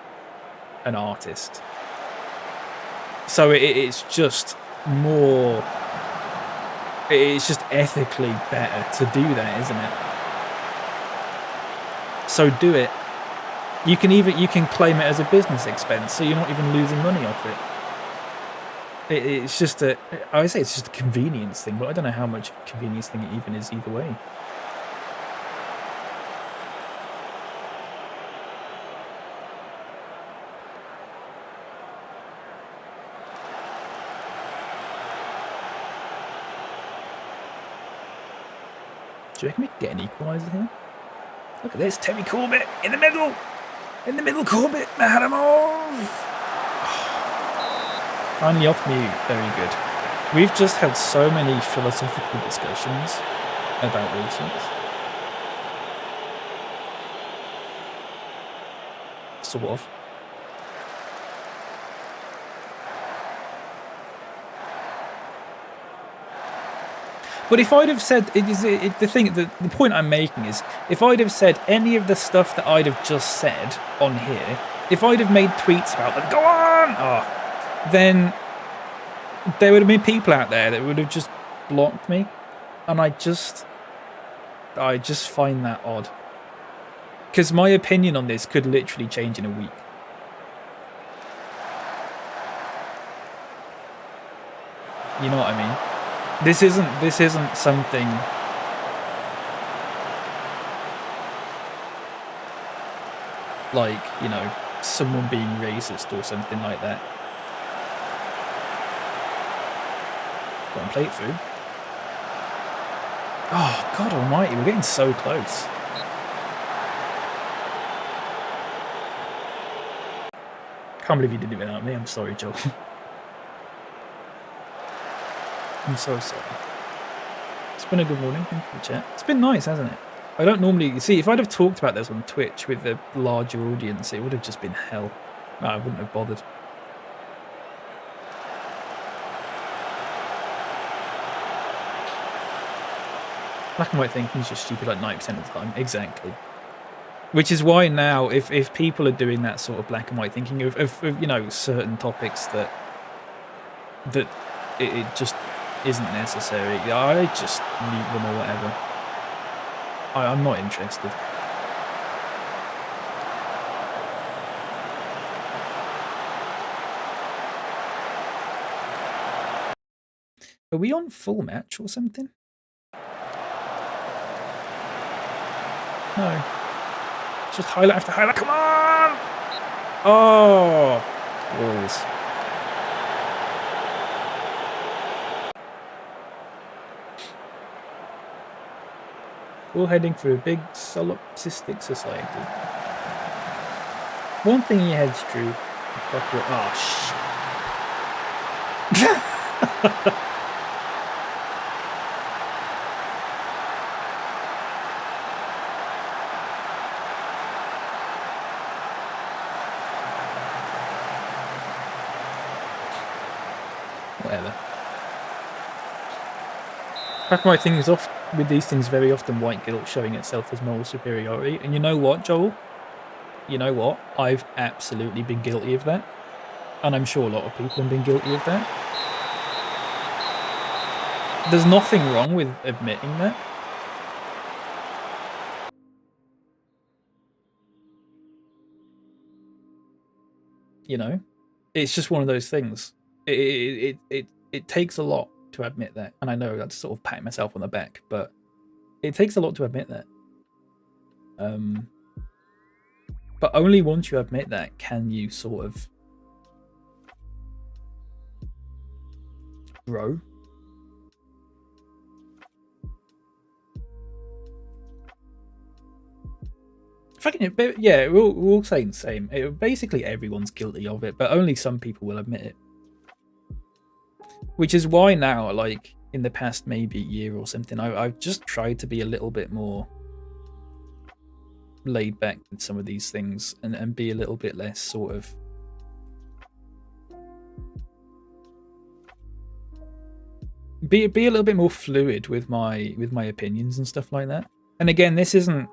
an artist. So it's just more... It's just ethically better to do that, isn't it? So do it. You can claim it as a business expense, so you're not even losing money off it. It's just I would say it's just a convenience thing, but I don't know how much convenience thing it even is either way. Do you reckon we can get an equaliser here? Look at this, Terry Corbett in the middle! In the middle, Corbett, Maharamov! Finally off mute, very good. We've just had so many philosophical discussions about all sorts. Sort of. But if I'd have said the point I'm making is, if I'd have said any of the stuff that I'd have just said on here, if I'd have made tweets about them, go on, then there would have been people out there that would have just blocked me, and I just find that odd, because my opinion on this could literally change in a week. You know what I mean? This isn't something like, you know, someone being racist or something like that. Go and play it through. Oh, God almighty, we're getting so close. Can't believe you did it without me. I'm sorry, Joel. I'm so sorry. It's been a good morning. Thank you for the chat. It's been nice, hasn't it? I don't normally... See, if I'd have talked about this on Twitch with a larger audience, it would have just been hell. No, I wouldn't have bothered. Black and white thinking is just stupid like 90% of the time. Exactly. Which is why now, if people are doing that sort of black and white thinking of you know, certain topics that it just isn't necessary, I just mute them or whatever. I'm not interested. Are we on full match or something? No. Just highlight after highlight. Come on! Oh! Balls. We're heading for a big solipsistic society. One thing you head's true. Oh, shit. Whatever. My thing is off with these things very often white guilt showing itself as moral superiority. And you know what, Joel? You know what? I've absolutely been guilty of that. And I'm sure a lot of people have been guilty of that. There's nothing wrong with admitting that. You know? It's just one of those things. It takes a lot to admit that, and I know that's sort of patting myself on the back, but it takes a lot to admit that. But only once you admit that can you sort of grow. Yeah, we're all saying the same. Basically, everyone's guilty of it, but only some people will admit it. Which is why now, like, in the past maybe year or something, I've just tried to be a little bit more laid back with some of these things and be a little bit less sort of... Be a little bit more fluid with my opinions and stuff like that. And again, this isn't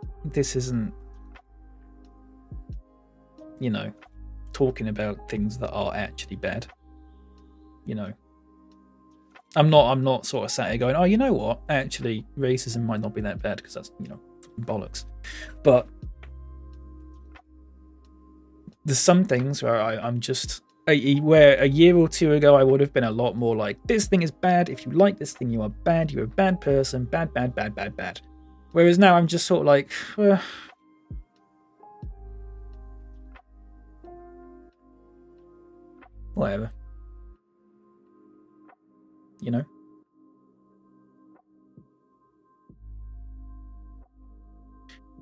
you know, talking about things that are actually bad. You know, I'm not sort of sat here going, oh, you know what? Actually, racism might not be that bad, because that's, you know, bollocks. But there's some things where I'm just... Where a year or two ago I would have been a lot more like, this thing is bad. If you like this thing, you are bad. You're a bad person. Bad, bad, bad, bad, bad. Whereas now I'm just sort of like... whatever. You know?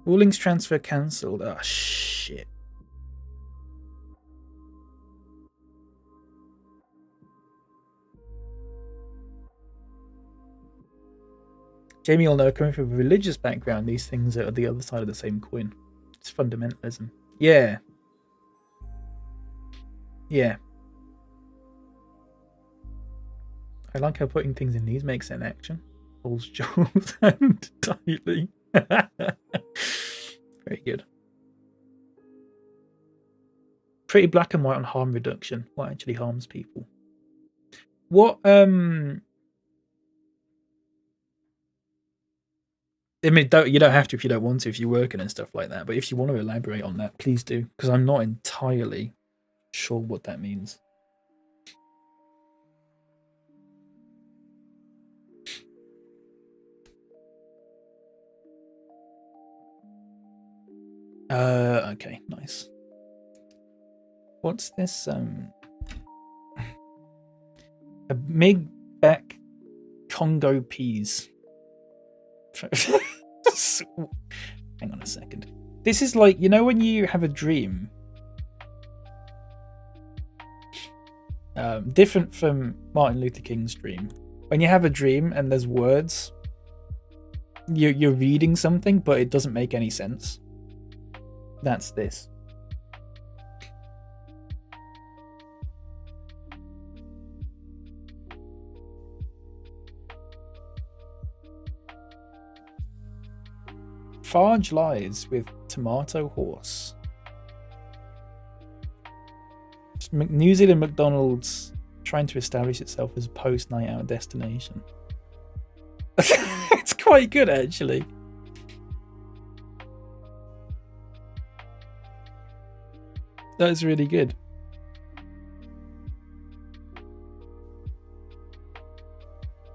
Rulings transfer cancelled. Oh, shit. Jamie will know, coming from a religious background, these things are the other side of the same coin. It's fundamentalism. Yeah. Yeah. I like how putting things in these makes an action. holds Joel's hand tightly. Very good. Pretty black and white on harm reduction. What actually harms people? What I mean, you don't have to if you don't want to, if you're working and stuff like that. But if you want to elaborate on that, please do, because I'm not entirely sure what that means. Okay, nice. What's this? A big back Congo peas. Hang on a second. This is like, you know, when you have a dream, different from Martin Luther King's dream. When you have a dream and there's words, you're reading something, but it doesn't make any sense. That's this. Farge lies with tomato horse. New Zealand McDonald's trying to establish itself as a post-night out destination. It's quite good, actually. That's really good.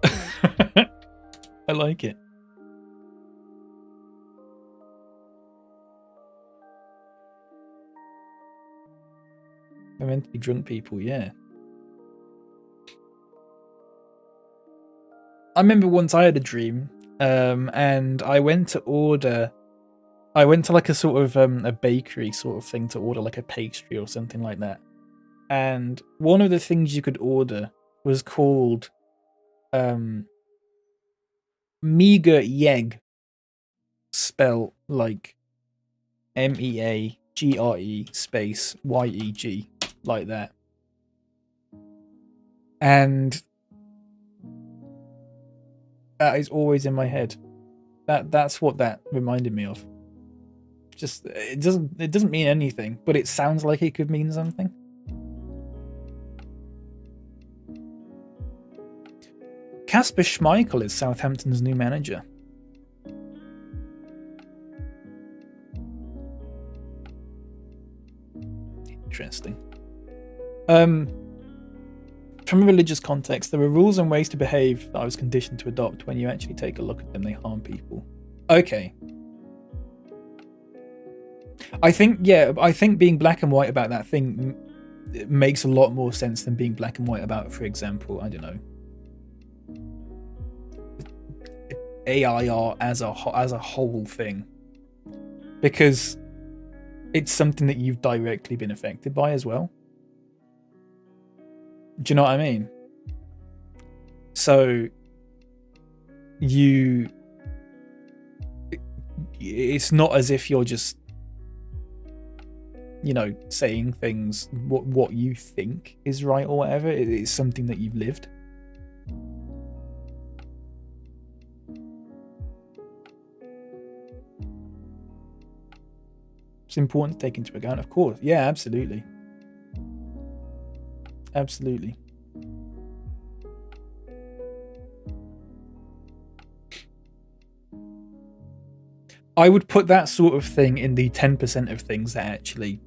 I like it. They're meant to be drunk people, yeah. I remember once I had a dream, and I went to like a sort of a bakery sort of thing to order like a pastry or something like that. And one of the things you could order was called meager yeg, spelled like MEAGRE space YEG, like that. And that is always in my head. That's what that reminded me of. Just it doesn't mean anything, but it sounds like it could mean something. Kasper Schmeichel is Southampton's new manager. Interesting. From a religious context, there are rules and ways to behave that I was conditioned to adopt. When you actually take a look at them, they harm people. Okay. I think being black and white about that thing makes a lot more sense than being black and white about, for example, I don't know, AIR as a whole thing, because it's something that you've directly been affected by as well. Do you know what I mean? So it's not as if you're just, you know, saying things what you think is right or whatever. It is something that you've lived. It's important to take into account, of course. Yeah, absolutely. Absolutely. I would put that sort of thing in the 10% of things that actually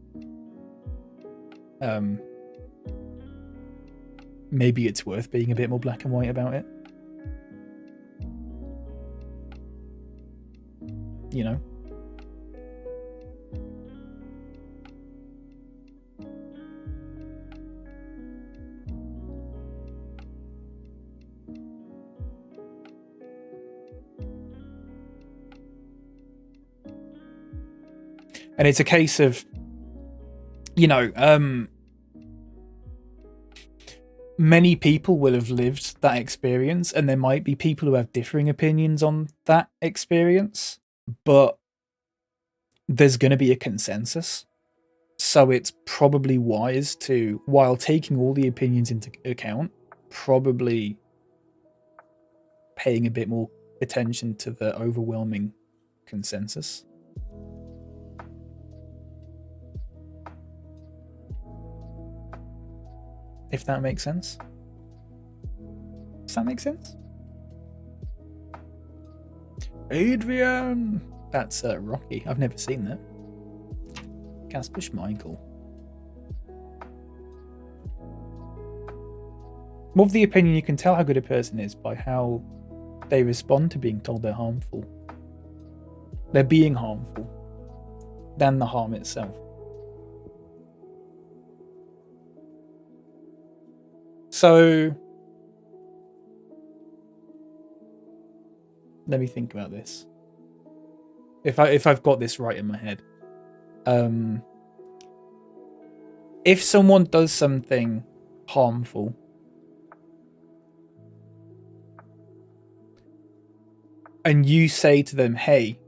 maybe it's worth being a bit more black and white about it. You know? And it's a case of, you know, many people will have lived that experience, and there might be people who have differing opinions on that experience, but there's going to be a consensus. So it's probably wise to, while taking all the opinions into account, probably paying a bit more attention to the overwhelming consensus. If that makes sense. Does that make sense? Adrian! That's Rocky. I've never seen that. Casper Schmeichel. Of the opinion, you can tell how good a person is by how they respond to being told they're harmful. They're being harmful than the harm itself. So let me think about this. If I've got this right in my head. If someone does something harmful, and you say to them, hey,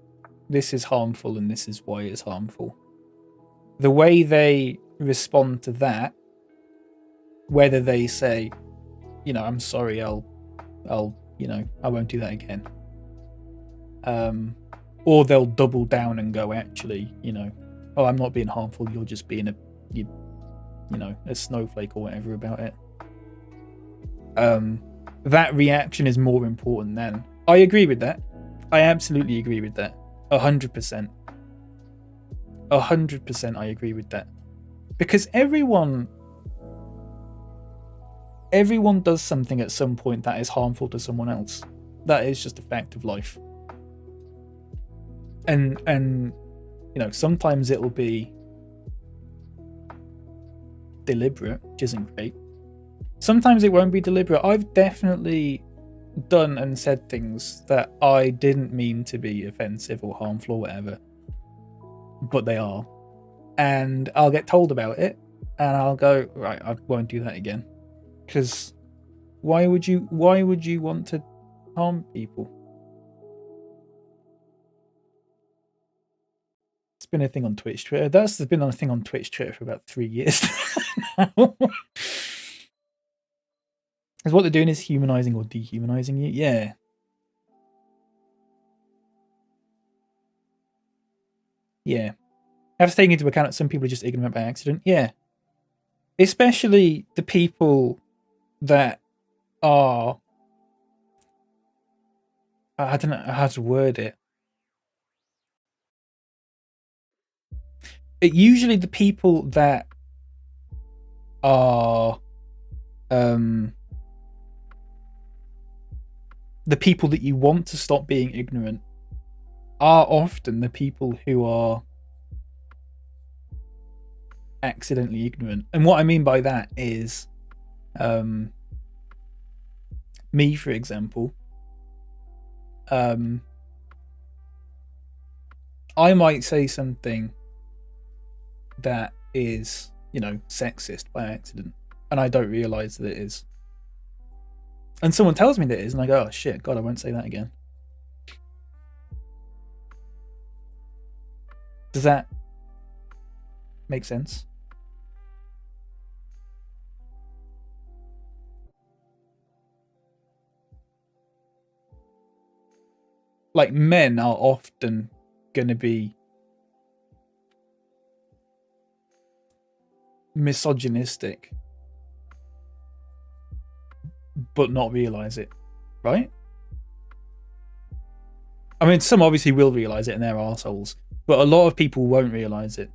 this is harmful and this is why it's harmful, the way they respond to that, whether they say, I'm sorry, I'll I won't do that again, or they'll double down and go, actually, oh, I'm not being harmful, you're just being a snowflake or whatever about it. That reaction is more important than... I agree with that. I absolutely agree with that. 100%. 100% I agree with that. Because everyone does something at some point that is harmful to someone else. That is just a fact of life. And sometimes it'll be deliberate, which isn't great. Sometimes it won't be deliberate. I've definitely done and said things that I didn't mean to be offensive or harmful or whatever, but they are. And I'll get told about it, and I'll go, right, I won't do that again. Because why would you want to harm people? It's been a thing on Twitch Twitter. That's been a thing on Twitch Twitter for about 3 years now. Because what they're doing is humanizing or dehumanizing you. Yeah. Yeah. Have to take into account that some people are just ignorant by accident. Yeah. Especially the people that are... I don't know how to word it. Usually the people that are... the people that you want to stop being ignorant are often the people who are accidentally ignorant. And what I mean by that is me, for example. I might say something that is, sexist by accident, and I don't realize that it is. And someone tells me that it is, and I go, oh shit, God, I won't say that again. Does that make sense? Like, men are often going to be misogynistic, but not realize it, right? I mean, some obviously will realize it and they're arseholes, but a lot of people won't realize it.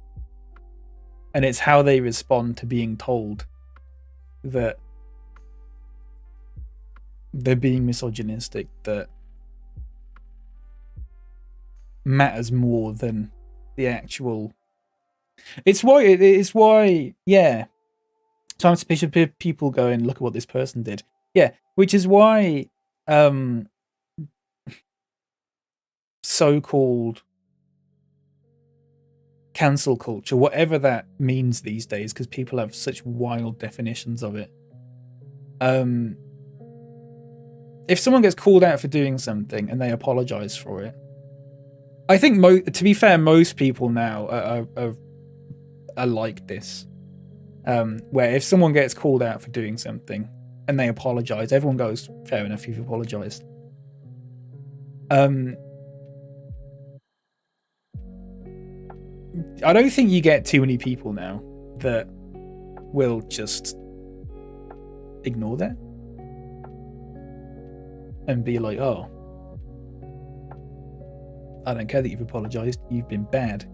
And it's how they respond to being told that they're being misogynistic that matters more than the actual... It's why, yeah. Sometimes people go and look at what this person did. Yeah, which is why so-called cancel culture, whatever that means these days, because people have such wild definitions of it. If someone gets called out for doing something and they apologize for it, I think, to be fair, most people now are like this. Where if someone gets called out for doing something and they apologize, everyone goes, fair enough, you've apologized. I don't think you get too many people now that will just ignore that and be like, oh, I don't care that you've apologized. You've been bad.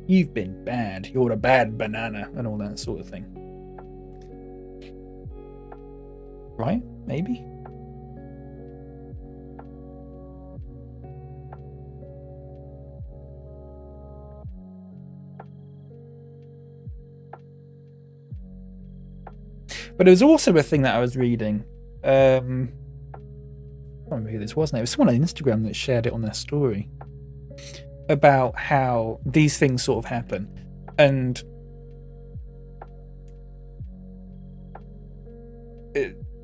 You've been bad. You're a bad banana and all that sort of thing. Right? Maybe? But there was also a thing that I was reading. I don't remember who this was now. It was someone on Instagram that shared it on their story about how these things sort of happen. And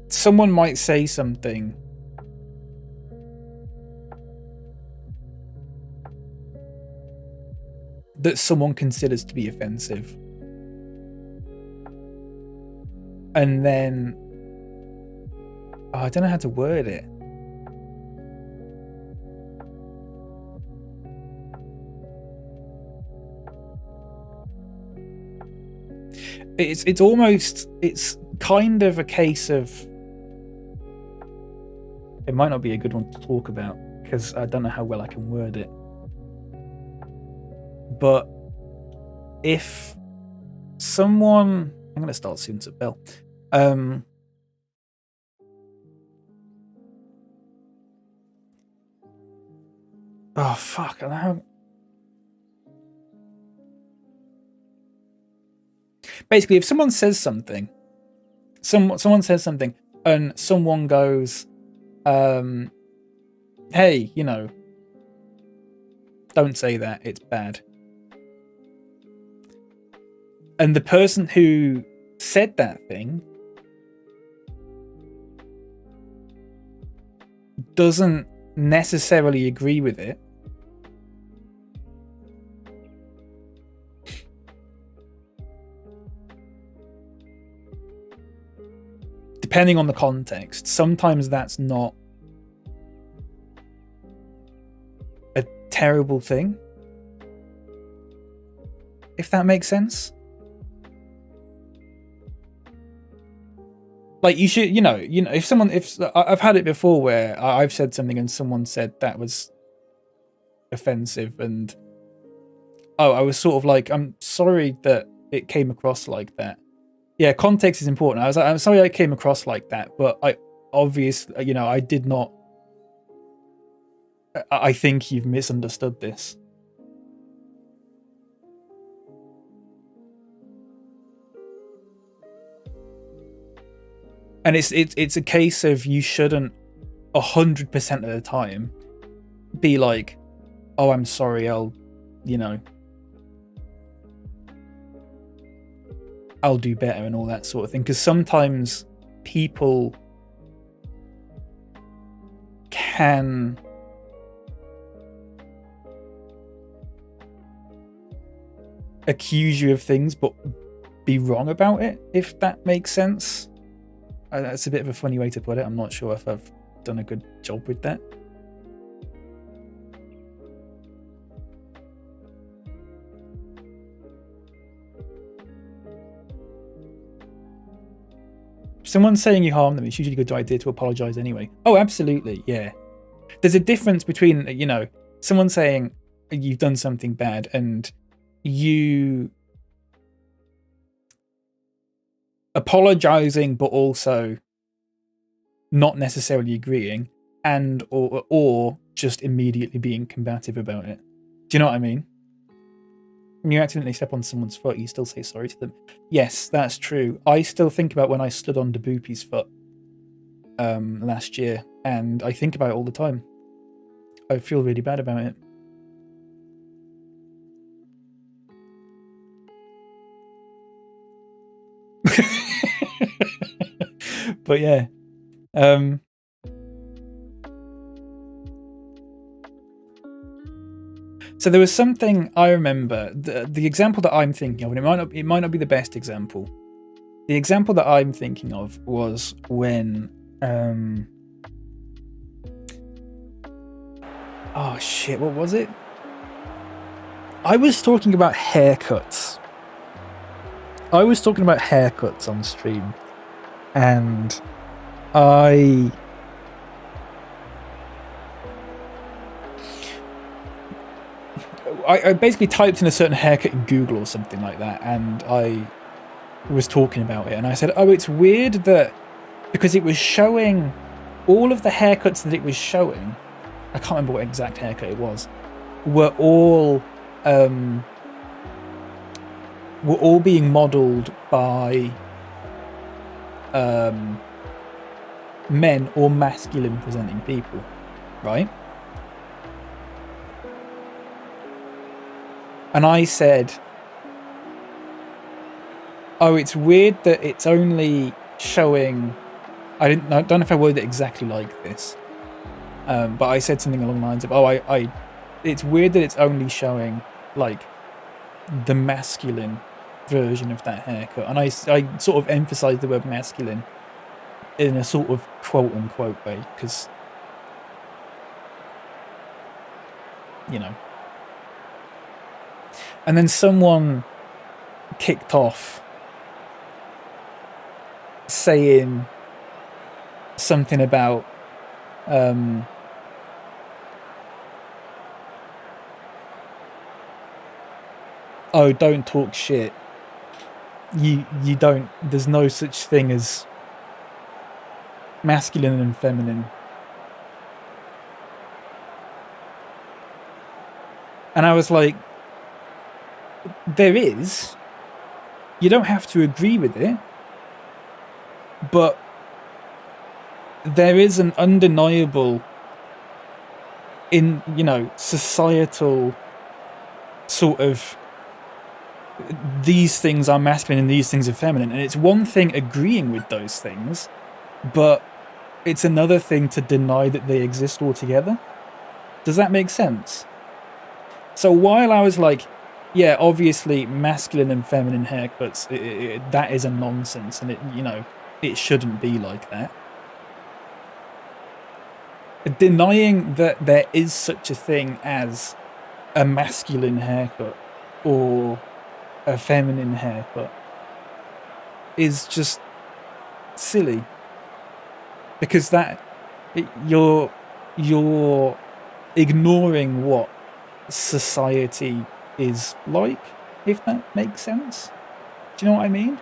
someone might say something that someone considers to be offensive. And then, I don't know how to word it. It's kind of a case of, it might not be a good one to talk about because I don't know how well I can word it. But if someone, I'm going to start soon to bell. Oh fuck! I don't know. Basically, if someone says something, someone says something, and someone goes, "Hey, you know, don't say that. It's bad." And the person who said that thing doesn't necessarily agree with it. Depending on the context, sometimes that's not a terrible thing. If that makes sense. Like you should, you know, if I've had it before where I've said something and someone said that was offensive, and I was sort of like, I'm sorry that it came across like that. Yeah, context is important. I was like, I'm sorry I came across like that, but I obviously, you know, I did not. I think you've misunderstood this. And it's a case of you shouldn't 100% of the time be like, oh, I'm sorry, I'll do better and all that sort of thing. Because sometimes people can accuse you of things but be wrong about it, if that makes sense. That's a bit of a funny way to put it. I'm not sure if I've done a good job with that. If someone's saying you harm them, it's usually a good idea to apologize anyway. Oh, absolutely, yeah. There's a difference between, you know, someone saying you've done something bad and you apologizing but also not necessarily agreeing, and or just immediately being combative about it. Do you know what I mean? When you accidentally step on someone's foot, you still say sorry to them. Yes, that's true. I still think about when I stood on Bapy's foot last year, and I think about it all the time. I feel really bad about it. But yeah, so there was something I remember. The example that I'm thinking of, and it might not be the best example. The example that I'm thinking of was when Oh shit, what was it? I was talking about haircuts. I was talking about haircuts on stream, and I basically typed in a certain haircut in Google or something like that, and I was talking about it, and I said, oh, it's weird that, because it was showing all of the haircuts that it was showing, I can't remember what exact haircut it was, were all being modeled by men or masculine presenting people, right? And I said, oh, it's weird that it's only showing, I don't know if I worded it exactly like this, but I said something along the lines of, oh, it's weird that it's only showing like the masculine version of that haircut. And I sort of emphasized the word masculine in a sort of quote unquote way, because, you know. And then someone kicked off saying something about oh, don't talk shit. You don't, there's no such thing as masculine and feminine. And I was like, there is. You don't have to agree with it. But there is an undeniable, societal sort of, these things are masculine and these things are feminine. And it's one thing agreeing with those things, but it's another thing to deny that they exist altogether. Does that make sense? So while I was like, yeah, obviously masculine and feminine haircuts, that is a nonsense, and it shouldn't be like that. Denying that there is such a thing as a masculine haircut or a feminine haircut is just silly, because that you're ignoring what society is like, if that makes sense. Do you know what I mean?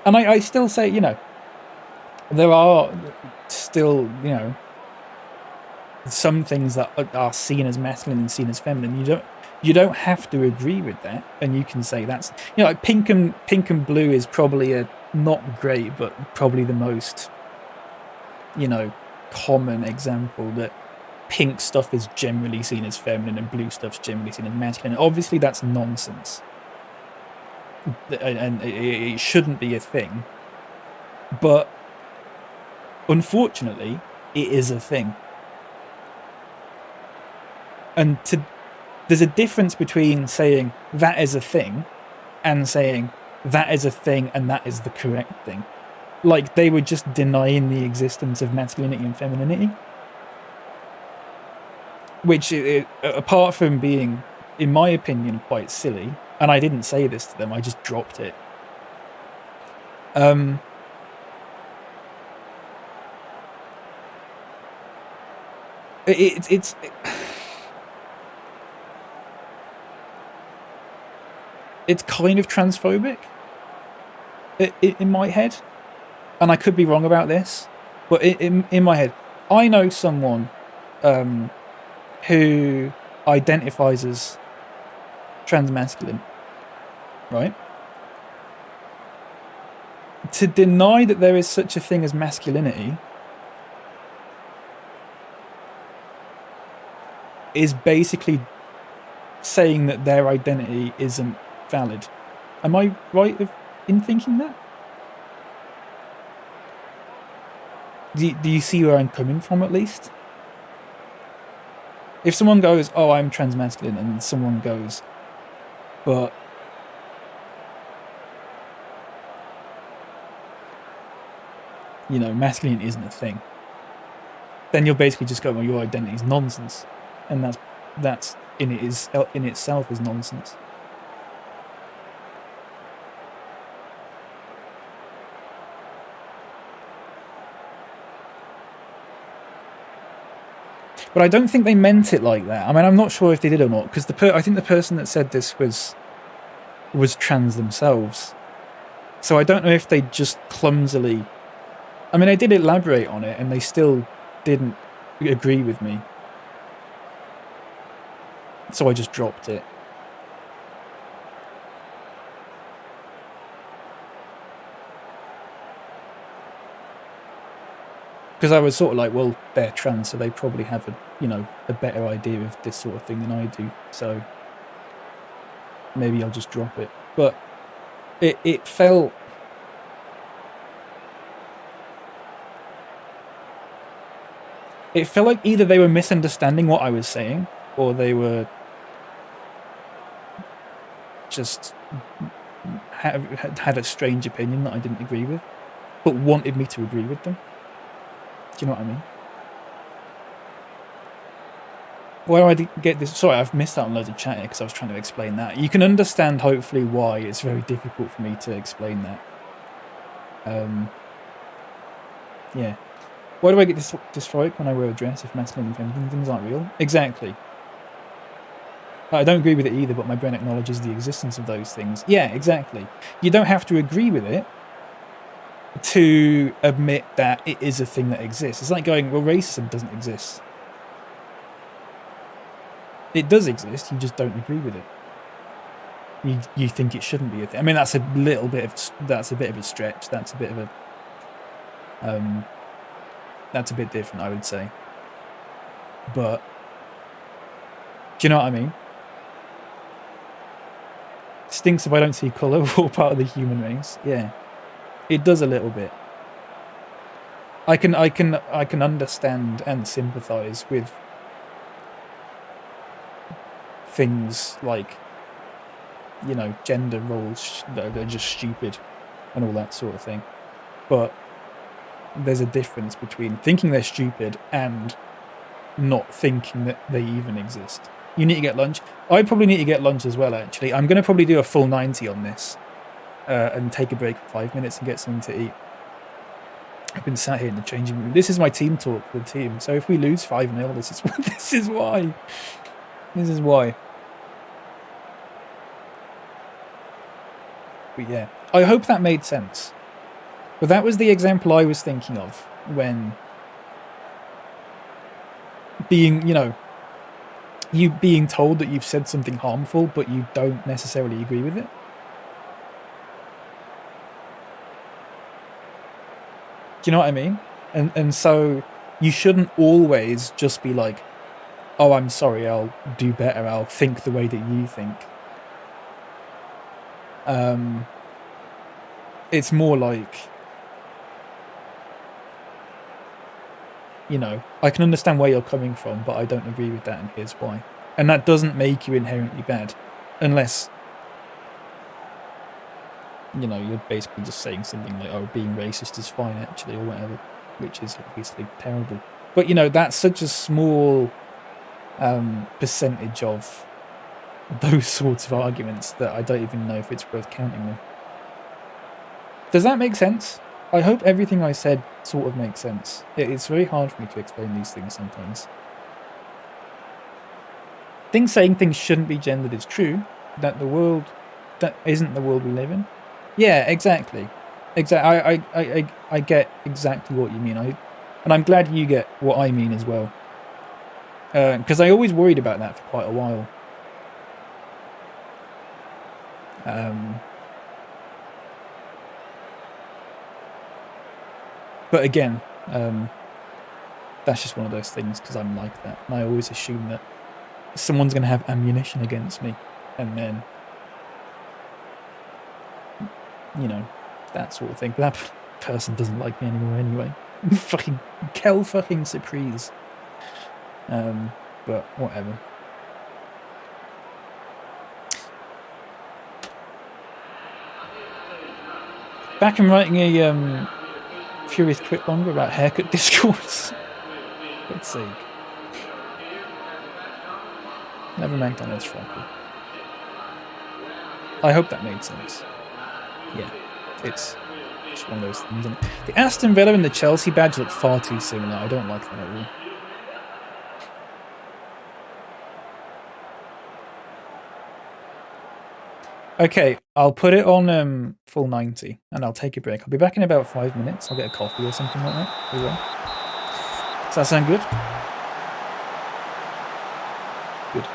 And I still say, there are still, some things that are seen as masculine and seen as feminine. You don't have to agree with that, and you can say that's, like pink and blue is probably a not great, but probably the most, common example, that pink stuff is generally seen as feminine and blue stuff's generally seen as masculine. Obviously, that's nonsense, and it shouldn't be a thing. But unfortunately, it is a thing. And there's a difference between saying that is a thing and saying that is a thing and that is the correct thing. Like, they were just denying the existence of masculinity and femininity. Which, apart from being, in my opinion, quite silly, and I didn't say this to them, I just dropped it. It's kind of transphobic in my head, and I could be wrong about this, but in my head, I know someone who identifies as transmasculine, right? To deny that there is such a thing as masculinity is basically saying that their identity isn't valid. Am I right in thinking that? Do you see where I'm coming from, at least? If someone goes, oh, I'm transmasculine, and someone goes, but masculine isn't a thing. then you're basically just going, well, your identity is nonsense, and that's in itself is nonsense. But I don't think they meant it like that. I mean, I'm not sure if they did or not, because I think the person that said this was trans themselves. So I don't know if they just clumsily... I mean, I did elaborate on it, and they still didn't agree with me. So I just dropped it. Because I was sort of like, well, they're trans, so they probably have a better idea of this sort of thing than I do. So maybe I'll just drop it. But it felt... It felt like either they were misunderstanding what I was saying, or they were just had a strange opinion that I didn't agree with, but wanted me to agree with them. Do you know what I mean? Where do I get this? Sorry, I've missed out on loads of chat here because I was trying to explain that. You can understand, hopefully, why it's very difficult for me to explain that. Yeah. Why do I get dysphoric when I wear a dress if masculine and feminine things aren't real? Exactly. I don't agree with it either, but my brain acknowledges the existence of those things. Yeah, exactly. You don't have to agree with it to admit that it is a thing that exists. It's like going, well, racism doesn't exist. It does exist, you just don't agree with it. You think it shouldn't be a thing. I mean, that's a bit of a stretch. That's a bit of a that's a bit different, I would say. But do you know what I mean? Stinks if I don't see colour. We're all part of the human race. Yeah, it does a little bit. I can understand and sympathise with things like, gender roles that are just stupid and all that sort of thing. But there's a difference between thinking they're stupid and not thinking that they even exist. You need to get lunch. I probably need to get lunch as well, actually. I'm going to probably do a full 90 on this and take a break for 5 minutes and get something to eat. I've been sat here in the changing room. This is my team talk for the team. So if we lose 5-0, this is why. This is why. But yeah, I hope that made sense. But that was the example I was thinking of when you being told that you've said something harmful, but you don't necessarily agree with it. Do you know what I mean? And so you shouldn't always just be like, oh, I'm sorry, I'll do better, I'll think the way that you think. It's more like, I can understand where you're coming from, but I don't agree with that, and here's why. And that doesn't make you inherently bad, unless, you're basically just saying something like, oh, being racist is fine, actually, or whatever, which is obviously terrible. But, that's such a small percentage of those sorts of arguments that I don't even know if it's worth counting them. Does that make sense? I hope everything I said sort of makes sense. It's very hard for me to explain these things sometimes. Saying things shouldn't be gendered is true. That isn't the world we live in. Yeah, exactly. I get exactly what you mean. And I'm glad you get what I mean as well. Because I always worried about that for quite a while. But again, that's just one of those things because I'm like that. And I always assume that someone's going to have ammunition against me. And then, that sort of thing. But that person doesn't like me anymore anyway. Fucking Kel fucking surprise. But whatever. Back and writing a Furious Twit longer about haircut discourse. God's sake. Never McDonald's Froppy. I hope that made sense. Yeah, it's just one of those things, isn't it? The Aston Villa and the Chelsea badge look far too similar. I don't like that at all. Okay, I'll put it on full 90 and I'll take a break. I'll be back in about 5 minutes. I'll get a coffee or something like that as well. Does that sound good? Good.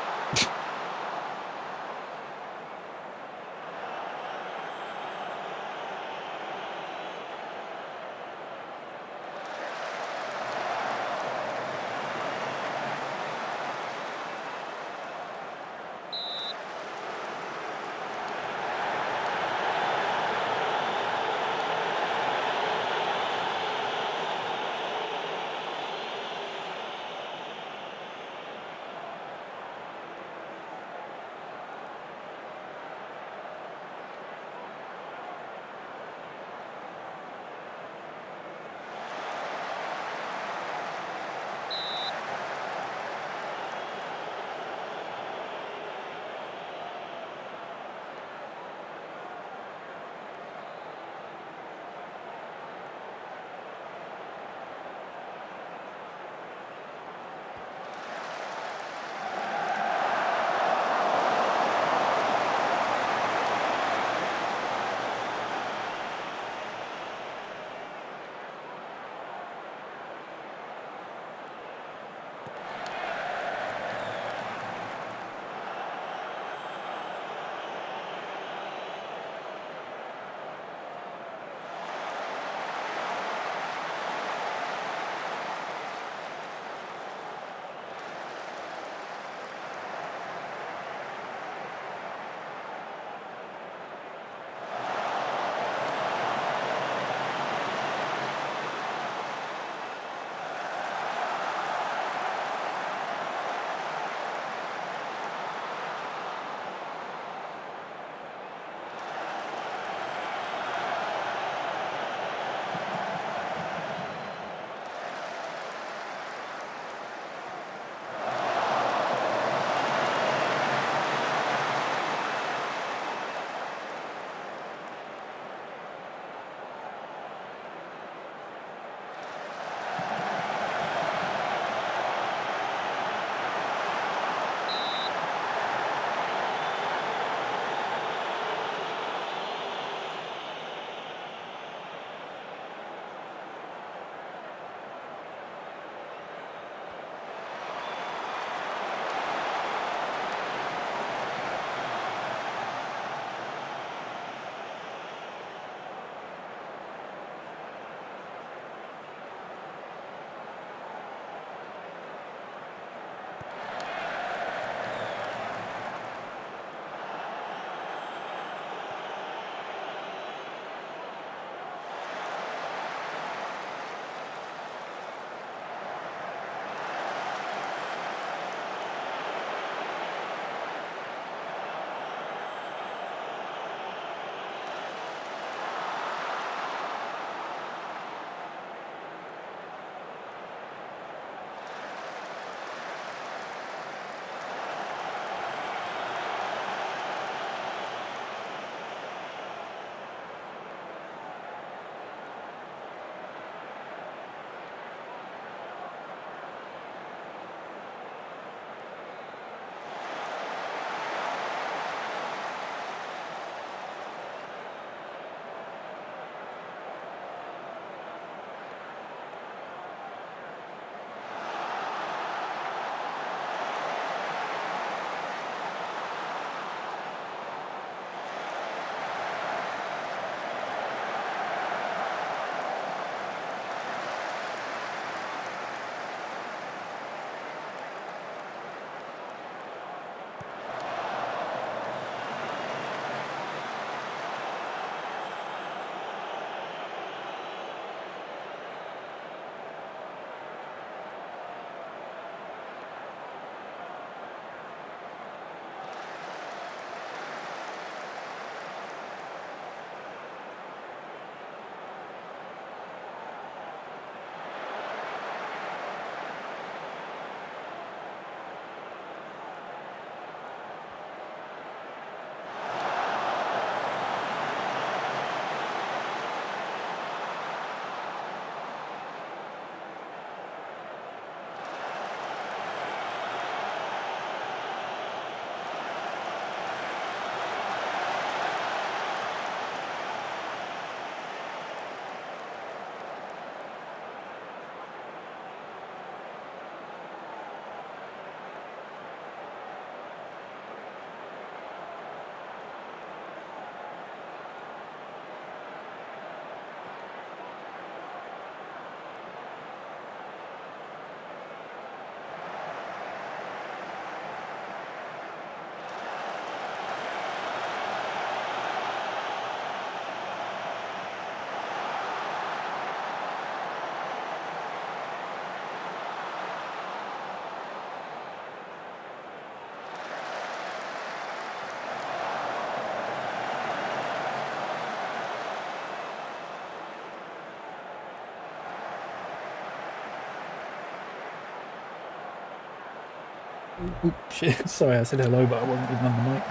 Oh, shit. Sorry, I said hello, but I wasn't even on the mic.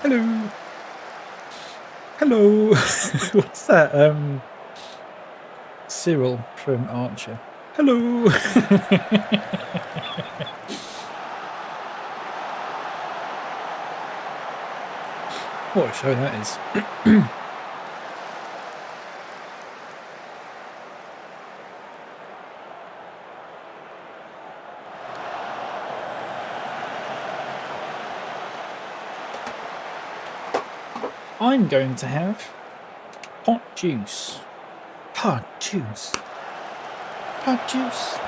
Hello. Hello. What's that? Cyril from Archer. Hello. What a show that is. I'm going to have hot juice. Hot juice. Hot juice.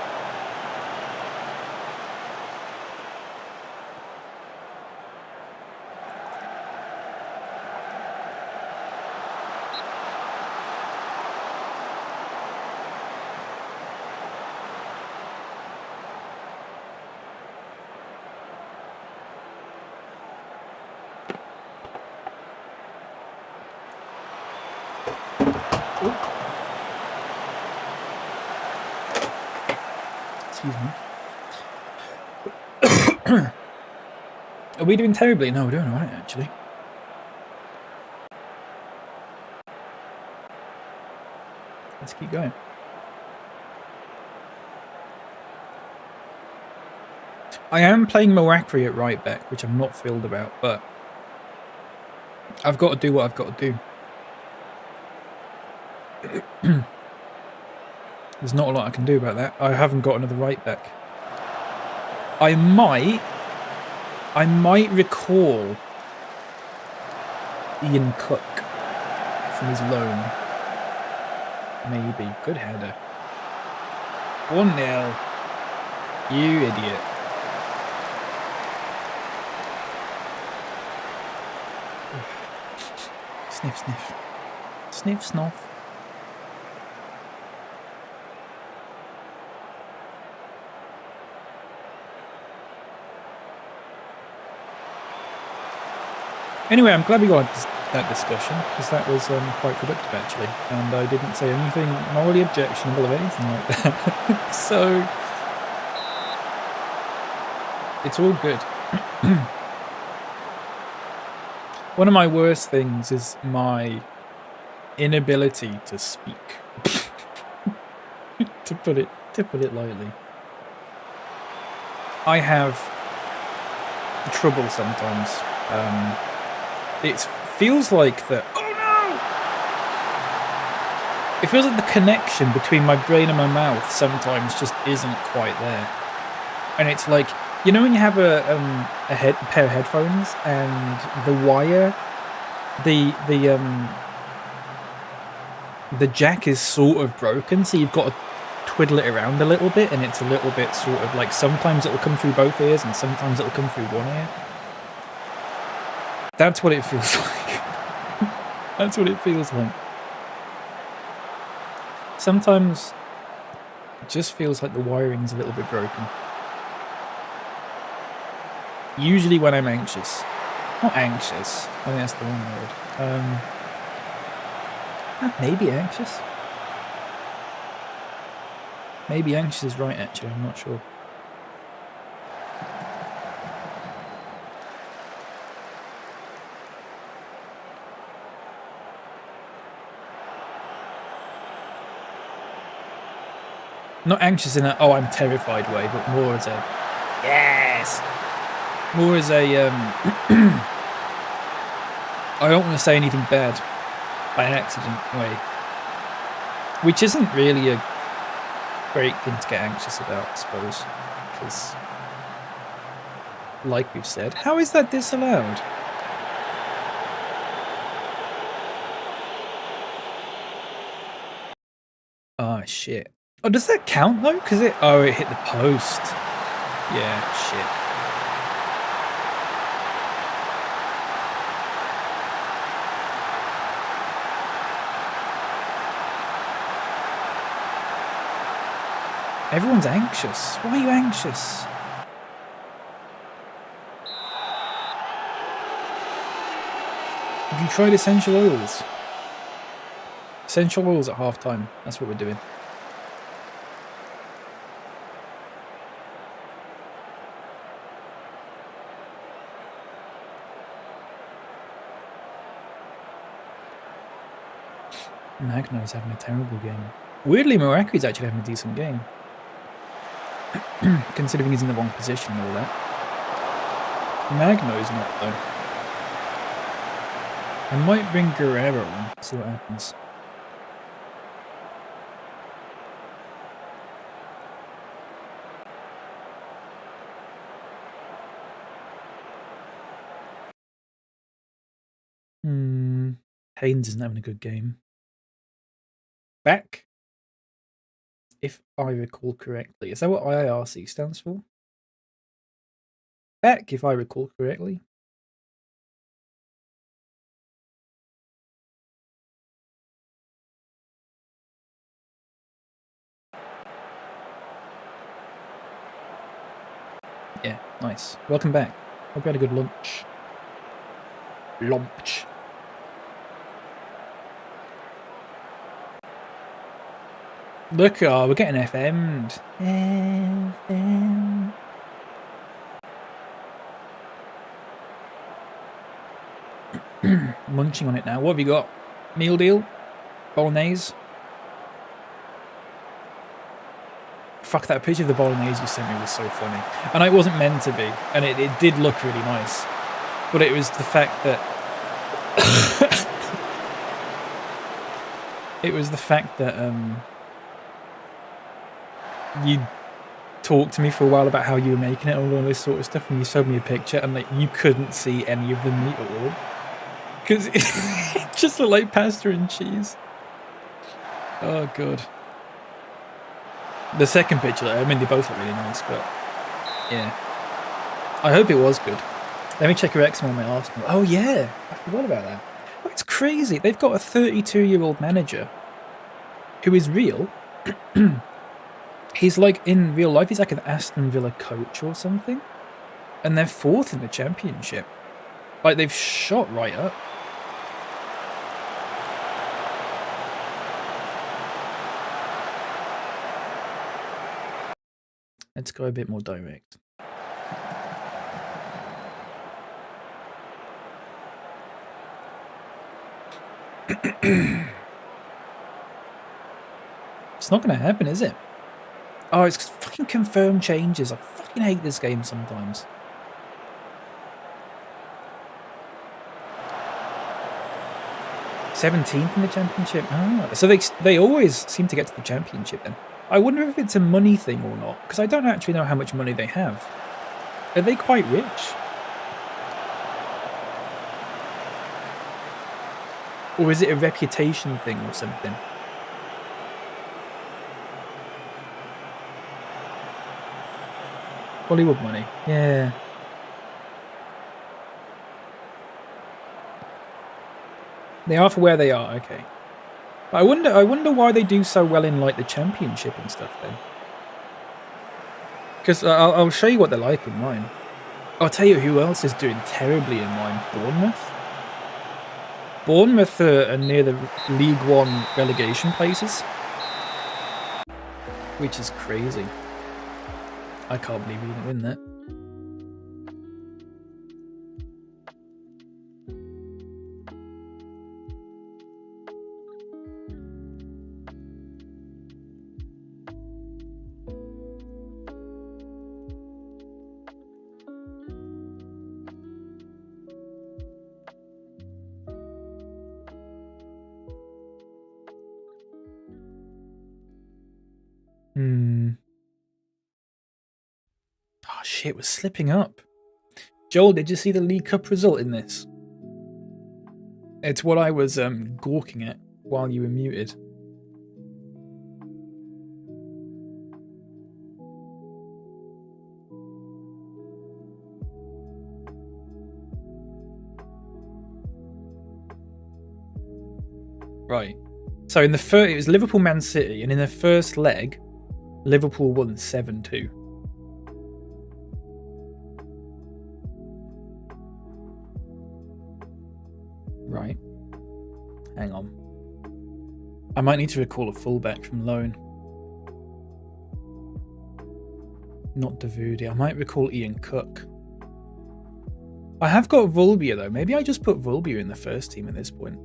Excuse me. Are we doing terribly? No, we're doing alright, actually. Let's keep going. I am playing Moakri at right back, which I'm not thrilled about, but I've got to do what I've got to do. There's not a lot I can do about that. I haven't got another right back. I might recall Ian Cook from his loan. Maybe. Good header. 1-0. You idiot. Sniff, sniff. Sniff, snuff. Anyway, I'm glad we got that discussion, because that was quite productive, actually. And I didn't say anything morally objectionable or anything like that. So, it's all good. One of my worst things is my inability to speak. to put it lightly. I have trouble sometimes. It feels like that. Oh no! It feels like the connection between my brain and my mouth sometimes just isn't quite there. And it's like, you know when you have a pair of headphones and the wire, the jack is sort of broken, so you've got to twiddle it around a little bit, and it's a little bit sort of like sometimes it'll come through both ears and sometimes it'll come through one ear. That's what it feels like. That's what it feels like. Sometimes it just feels like the wiring's a little bit broken. Usually when I'm anxious. Not anxious. I think that's the wrong word. Maybe anxious. Maybe anxious is right, actually. I'm not sure. Not anxious in a, oh, I'm terrified way, but more as a, yes! More as a, I don't want to say anything bad by accident way. Which isn't really a great thing to get anxious about, I suppose. Because, like we've said, how is that disallowed? Ah, shit. Oh, does that count though? Because it hit the post. Yeah, shit. Everyone's anxious. Why are you anxious? Have you tried essential oils? Essential oils at half time. That's what we're doing. Magno's having a terrible game. Weirdly, Muraku's actually having a decent game. Considering he's in the wrong position and all that. Magno's not, though. I might bring Guerrero in, see what happens. Haynes isn't having a good game. Back, if I recall correctly. Is that what IIRC stands for? Back, if I recall correctly. Yeah, nice. Welcome back. Hope you had a good lunch. Lunch. Look, we're getting FM'd. FM. Munching on it now. What have you got? Meal deal? Bolognese? Fuck, that picture of the bolognese you sent me was so funny. And it wasn't meant to be. And it did look really nice. But it was the fact that... it was the fact that... you talked to me for a while about how you were making it and all this sort of stuff, and you showed me a picture and like you couldn't see any of the meat at all because it just looked like pasta and cheese. Oh god. The second picture, I mean, they both look really nice, but yeah, I hope it was good. Let me check your X on my Arsenal. Oh yeah, I forgot about that. Oh, it's crazy. They've got a 32-year-old manager who is real. He's like, in real life, he's like an Aston Villa coach or something. And they're 4th in the championship. Like, they've shot right up. Let's go a bit more direct. It's not going to happen, is it? Oh, it's fucking confirmed changes. I fucking hate this game sometimes. '17th in the championship. Ah, so they always seem to get to the championship then. I wonder if it's a money thing or not, because I don't actually know how much money they have. Are they quite rich? Or is it a reputation thing or something? Hollywood money, yeah. They are for where they are, okay. But I wonder why they do so well in like the championship and stuff then. Because I'll show you what they're like in mine. I'll tell you who else is doing terribly in mine. Bournemouth. Bournemouth are near the League One relegation places, which is crazy. I can't believe we didn't win that. Oh shit, we're slipping up. Joel, did you see the League Cup result in this? It's what I was gawking at while you were muted. Right. So in the first, it was Liverpool Man City, and in the first leg, Liverpool won 7-2. Right. Hang on. I might need to recall a fullback from loan. Not Davudi. I might recall Ian Cook. I have got Vulbia though. Maybe I just put Vulbia in the first team at this point.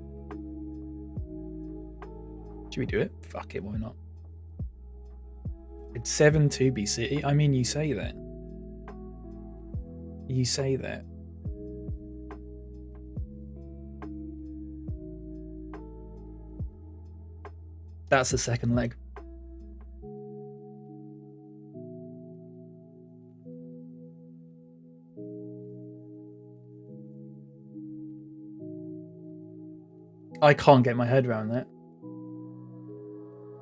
Should we do it? Fuck it, why not? It's 7-2 B City. I mean, you say that. You say that. That's the second leg. I can't get my head around that.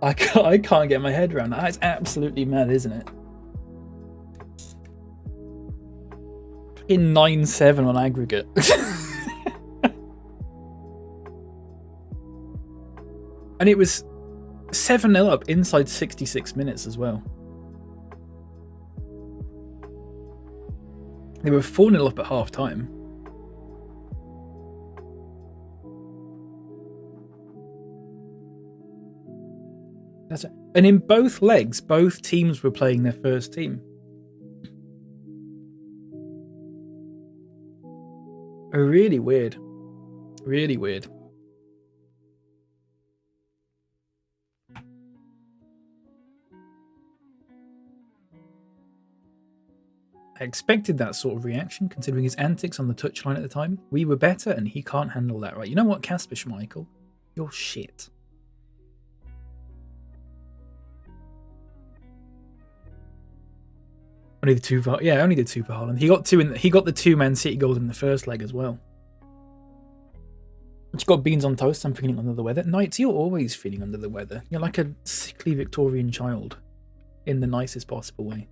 I can't get my head around that. It's absolutely mad, isn't it? In 9-7 on aggregate. And it was 7-0 up inside 66 minutes as well. They were 4-0 up at half time. That's it. And in both legs, both teams were playing their first team. Really weird. Really weird. I expected that sort of reaction, considering his antics on the touchline at the time. We were better, and he can't handle that, right? You know what, Kasper Schmeichel? You're shit. Only the two for Haaland. He got the two Man City goals in the first leg as well. You've got beans on toast. I'm feeling under the weather. Knights, you're always feeling under the weather. You're like a sickly Victorian child, in the nicest possible way.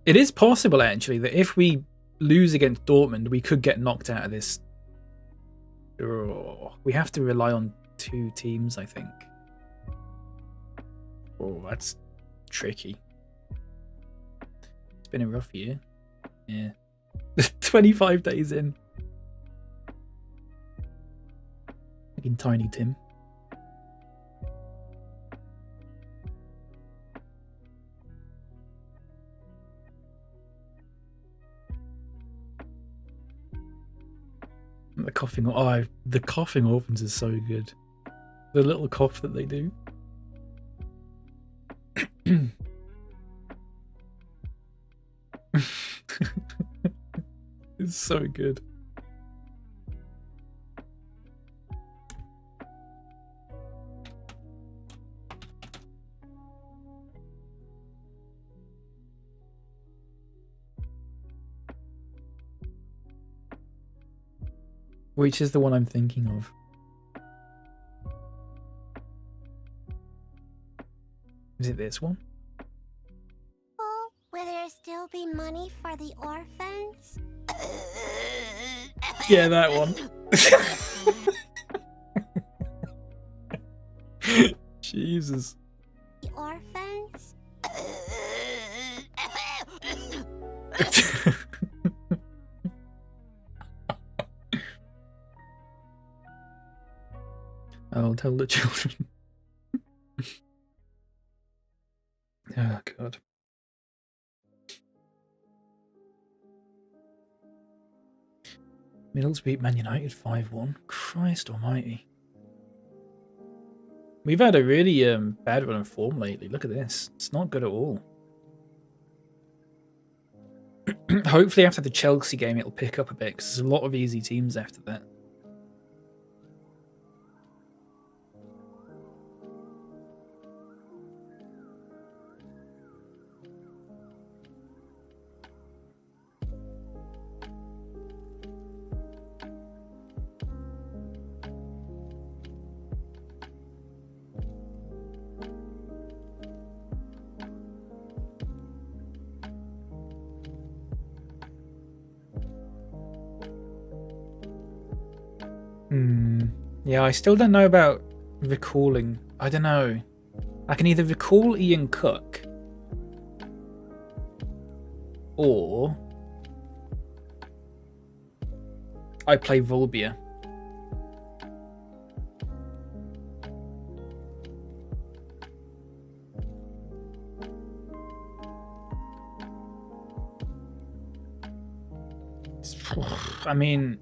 It is possible, actually, that if we lose against Dortmund, we could get knocked out of this. Oh, we have to rely on 2 teams, I think. Oh, that's tricky. It's been a rough year. Yeah. 25 days in. Fucking Tiny Tim. The coughing. Oh, the coughing orphans is so good. The little cough that they do. It's so good. Which is the one I'm thinking of? Is it this one? Oh, will there still be money for the orphans? Yeah, that one. Jesus. The orphans? I'll tell the children. Oh, God. Middlesbrough beat Man United 5-1. Christ almighty. We've had a really bad run of form lately. Look at this. It's not good at all. Hopefully after the Chelsea game it'll pick up a bit, because there's a lot of easy teams after that. Yeah, I still don't know about recalling. I don't know. I can either recall Ian Cook or I play Volbia. I mean,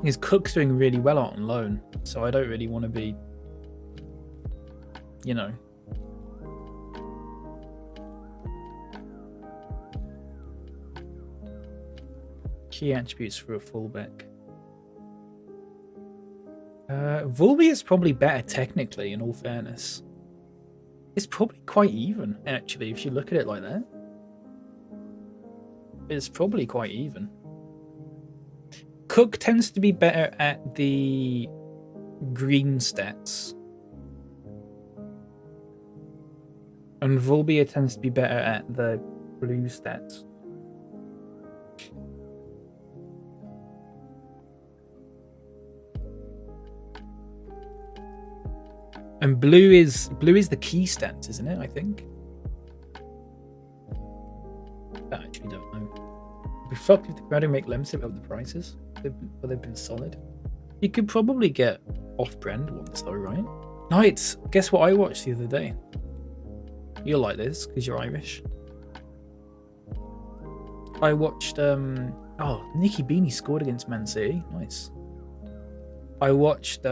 his Cook's doing really well out on loan, so I don't really want to be, you know. Key attributes for a fullback. Volby is probably better technically, in all fairness. It's probably quite even, actually, if you look at it like that. It's probably quite even. Cook tends to be better at the green stats. And Volbia tends to be better at the blue stats. And blue is the key stats, isn't it? I think. I actually don't know. It'd be fucked if they try to make Lemsip up the prices. But they've been solid. You could probably get off-brand ones though, right? Nights. Guess what I watched the other day? You'll like this because you're Irish. I watched Nicky Beanie scored against Man City. Nice. I watched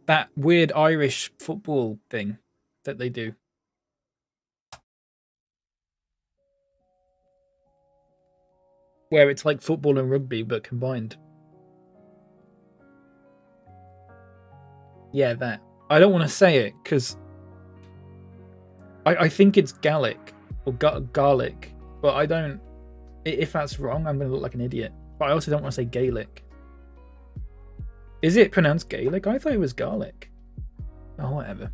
that weird Irish football thing that they do. Where it's like football and rugby but combined. Yeah, that. I don't want to say it because I think it's Gaelic or garlic, but I don't. If that's wrong, I'm going to look like an idiot. But I also don't want to say Gaelic. Is it pronounced Gaelic? I thought it was garlic. Oh, whatever.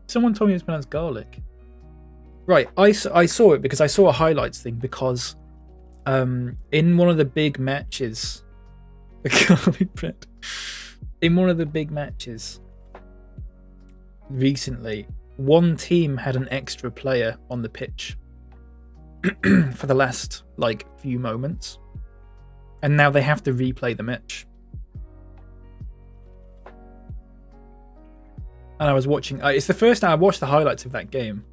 Someone told me it was pronounced garlic. Right, I saw it because I saw a highlights thing because in one of the big matches, in one of the big matches recently, one team had an extra player on the pitch for the last few moments, and now they have to replay the match. And I was watching. It's the first time I watched the highlights of that game.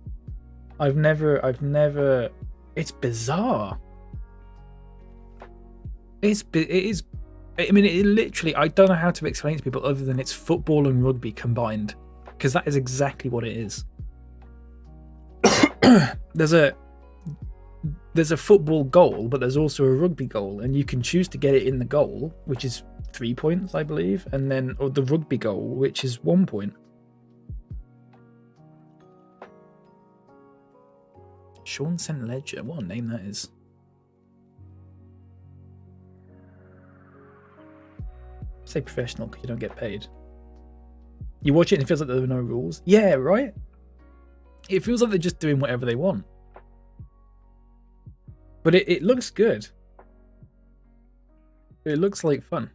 I've never. It's bizarre. It is. I mean, it literally. I don't know how to explain it to people other than it's football and rugby combined, because that is exactly what it is. There's a football goal, but there's also a rugby goal, and you can choose to get it in the goal, which is 3 points, I believe, and then or the rugby goal, which is 1 point. Sean St. Ledger, what a name that is. Say professional because you don't get paid. You watch it and it feels like there are no rules. Yeah, right? It feels like they're just doing whatever they want. But it looks good. It looks like fun.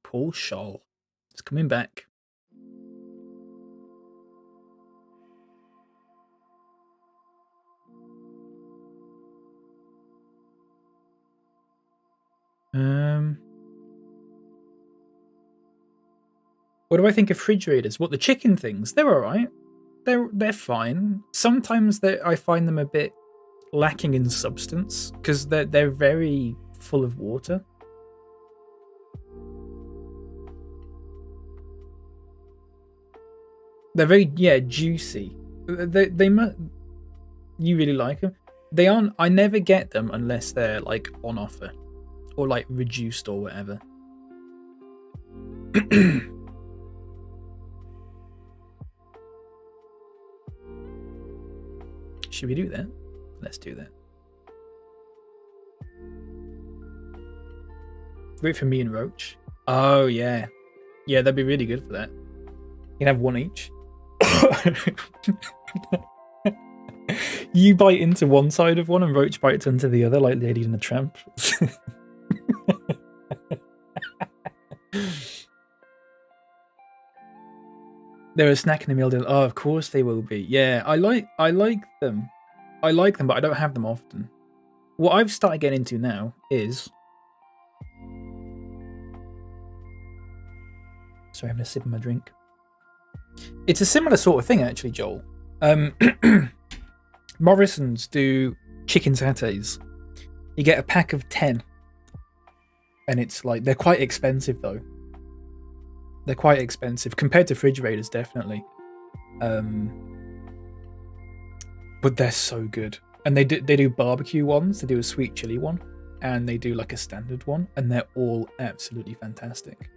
Paul Scholl. It's coming back. What do I think of refrigerators? What, the chicken things? They're alright. They're fine. Sometimes I find them a bit lacking in substance because they're very full of water. They're very juicy. They must. You really like them? They aren't. I never get them unless they're on offer or reduced or whatever. Should we do that? Let's do that. Great for me and Roach. Oh yeah, that'd be really good for that. You can have one each. You bite into one side of one and Roach bites into the other like Lady and the Tramp. They're a snack in the meal deal. Oh, of course they will be. Yeah, I like them. I like them, but I don't have them often. What I've started getting into now is Sorry, I'm just sipping my drink. It's a similar sort of thing, actually, Joel. Morrison's do chicken satay. You get a pack of 10. And it's like, they're quite expensive, though. They're quite expensive compared to refrigerators, definitely. But they're so good. And they do barbecue ones. They do a sweet chili one. And they do like a standard one. And they're all absolutely fantastic.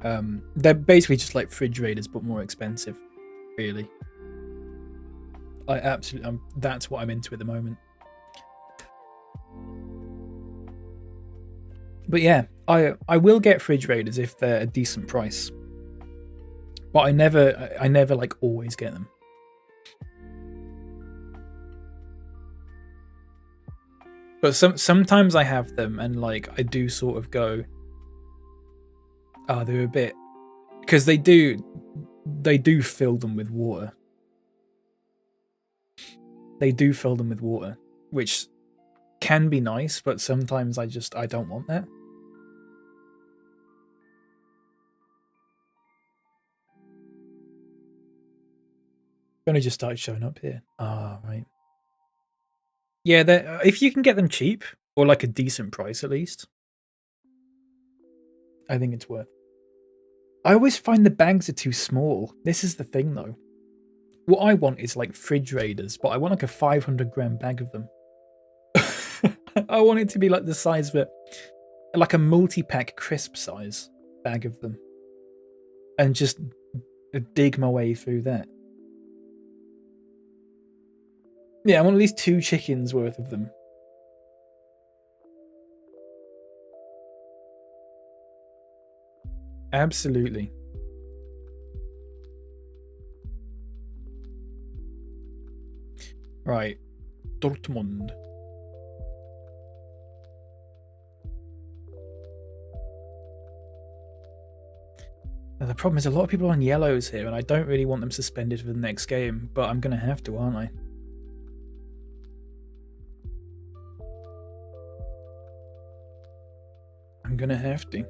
They're basically just like refrigerators, but more expensive, really. That's what I'm into at the moment. But yeah, I will get refrigerators if they're a decent price. But I never like always get them. But sometimes I have them and like I do sort of go, oh, they're a bit, because they do fill them with water. They do fill them with water, which can be nice, but sometimes I don't want that. Only just started showing up here. Ah, right. Yeah, if you can get them cheap or like a decent price at least, I think it's worth. I always find the bags are too small. This is the thing, though. What I want is like fridge raiders, but I want like a 500-gram bag of them. I want it to be like the size of like a multi-pack crisp size bag of them, and just dig my way through that. Yeah, I want at least 2 chickens worth of them. Absolutely. Right. Dortmund. Now, the problem is a lot of people are on yellows here, and I don't really want them suspended for the next game, but I'm going to have to, aren't I? I'm going to have to.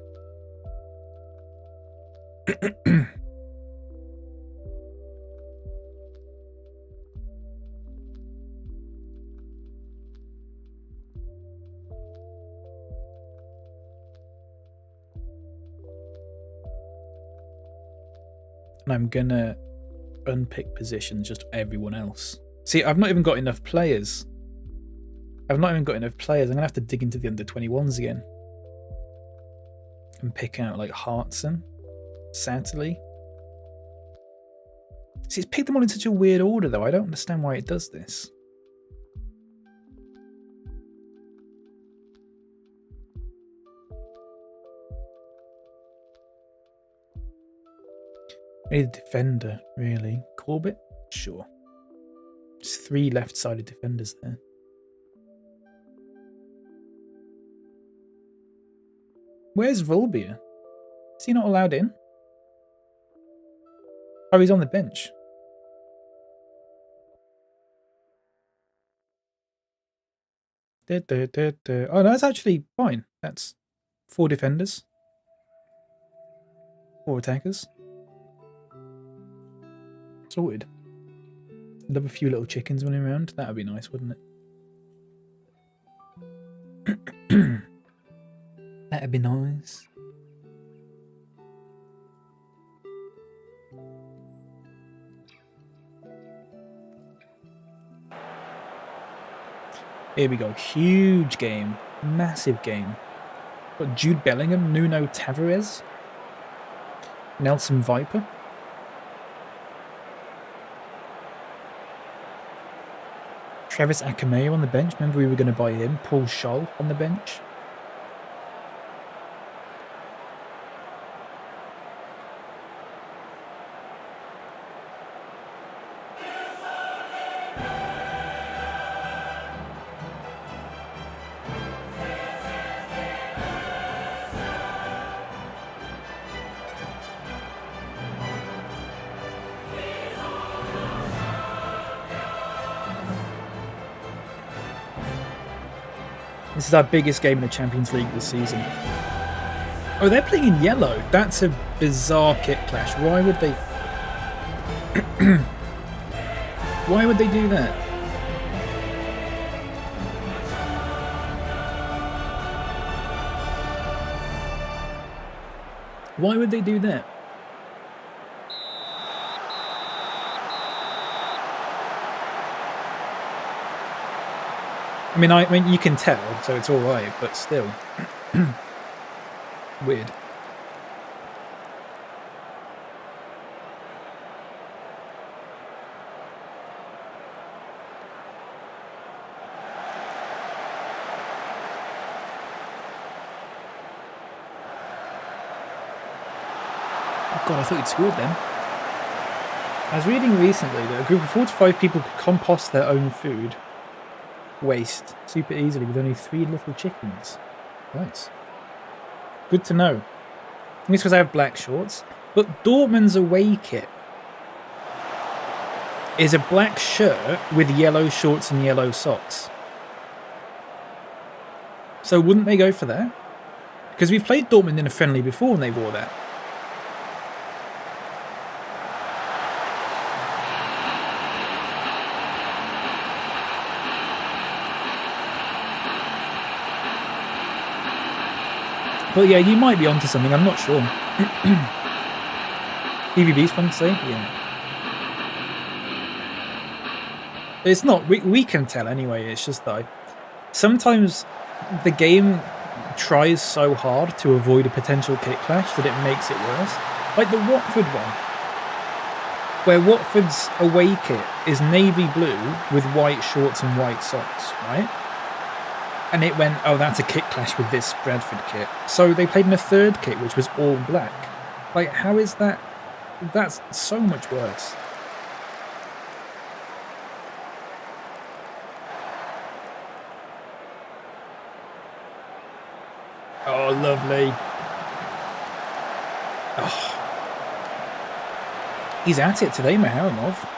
And I'm gonna unpick positions just everyone else. See, I've not even got enough players. I'm gonna have to dig into the under 21s again and pick out like Hartson, Satterley. See, it's picked them all in such a weird order, though. I don't understand why it does this. I need a defender, really. Corbett? Sure. There's 3 left-sided defenders there. Where's Volbia? Is he not allowed in? Oh, he's on the bench. Oh, no, that's actually fine. That's 4 defenders. 4 attackers. Sorted. Love a few little chickens running around. That would be nice, wouldn't it? That'd be nice. Here we go. Huge game. Massive game. Got Jude Bellingham, Nuno Tavares, Nelson Viper. Travis Akameo on the bench. Remember we were going to buy him. Paul Scholl on the bench. This is our biggest game in the Champions League this season. Oh, they're playing in yellow. That's a bizarre kit clash. Why would they... Why would they do that? Why would they do that? I mean, you can tell, so it's all right, but still, weird. Oh God, I thought you'd scored then. I was reading recently that a group of 4 to 5 people could compost their own food waste super easily with only 3 little chickens. Nice. Good to know. I think it's because I have black shorts. But Dortmund's away kit is a black shirt with yellow shorts and yellow socks. So wouldn't they go for that? Because we've played Dortmund in a friendly before and they wore that. But yeah, you might be onto something, I'm not sure. EVB's fun to say, yeah. It's not, we can tell anyway, it's just that sometimes the game tries so hard to avoid a potential kit clash that it makes it worse. Like the Watford one, where Watford's away kit is navy blue with white shorts and white socks, right? And it went, oh, that's a kit clash with this Bradford kit. So they played in a third kit, which was all black. Like, how is that? That's so much worse. Oh, lovely. Oh. He's at it today, Maharamov.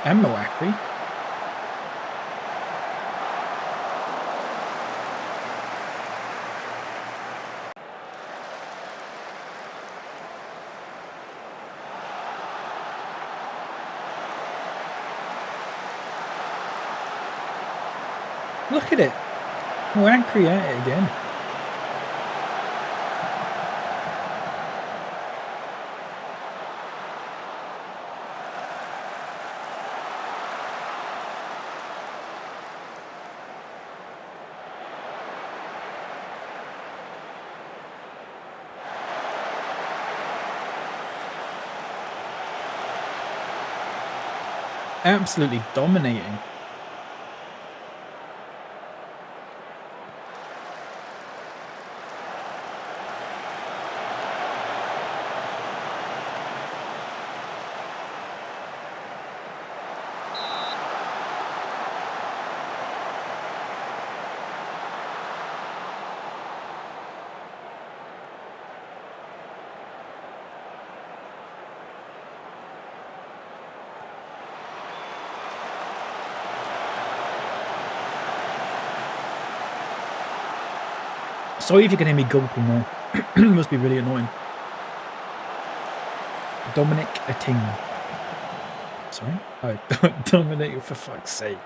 And Moakri. Look at it. Moakri at it again. Absolutely dominating. Sorry if you can hear me gulping there. It must be really annoying. Dominic Ating. Sorry? Oh, Dominic, for fuck's sake.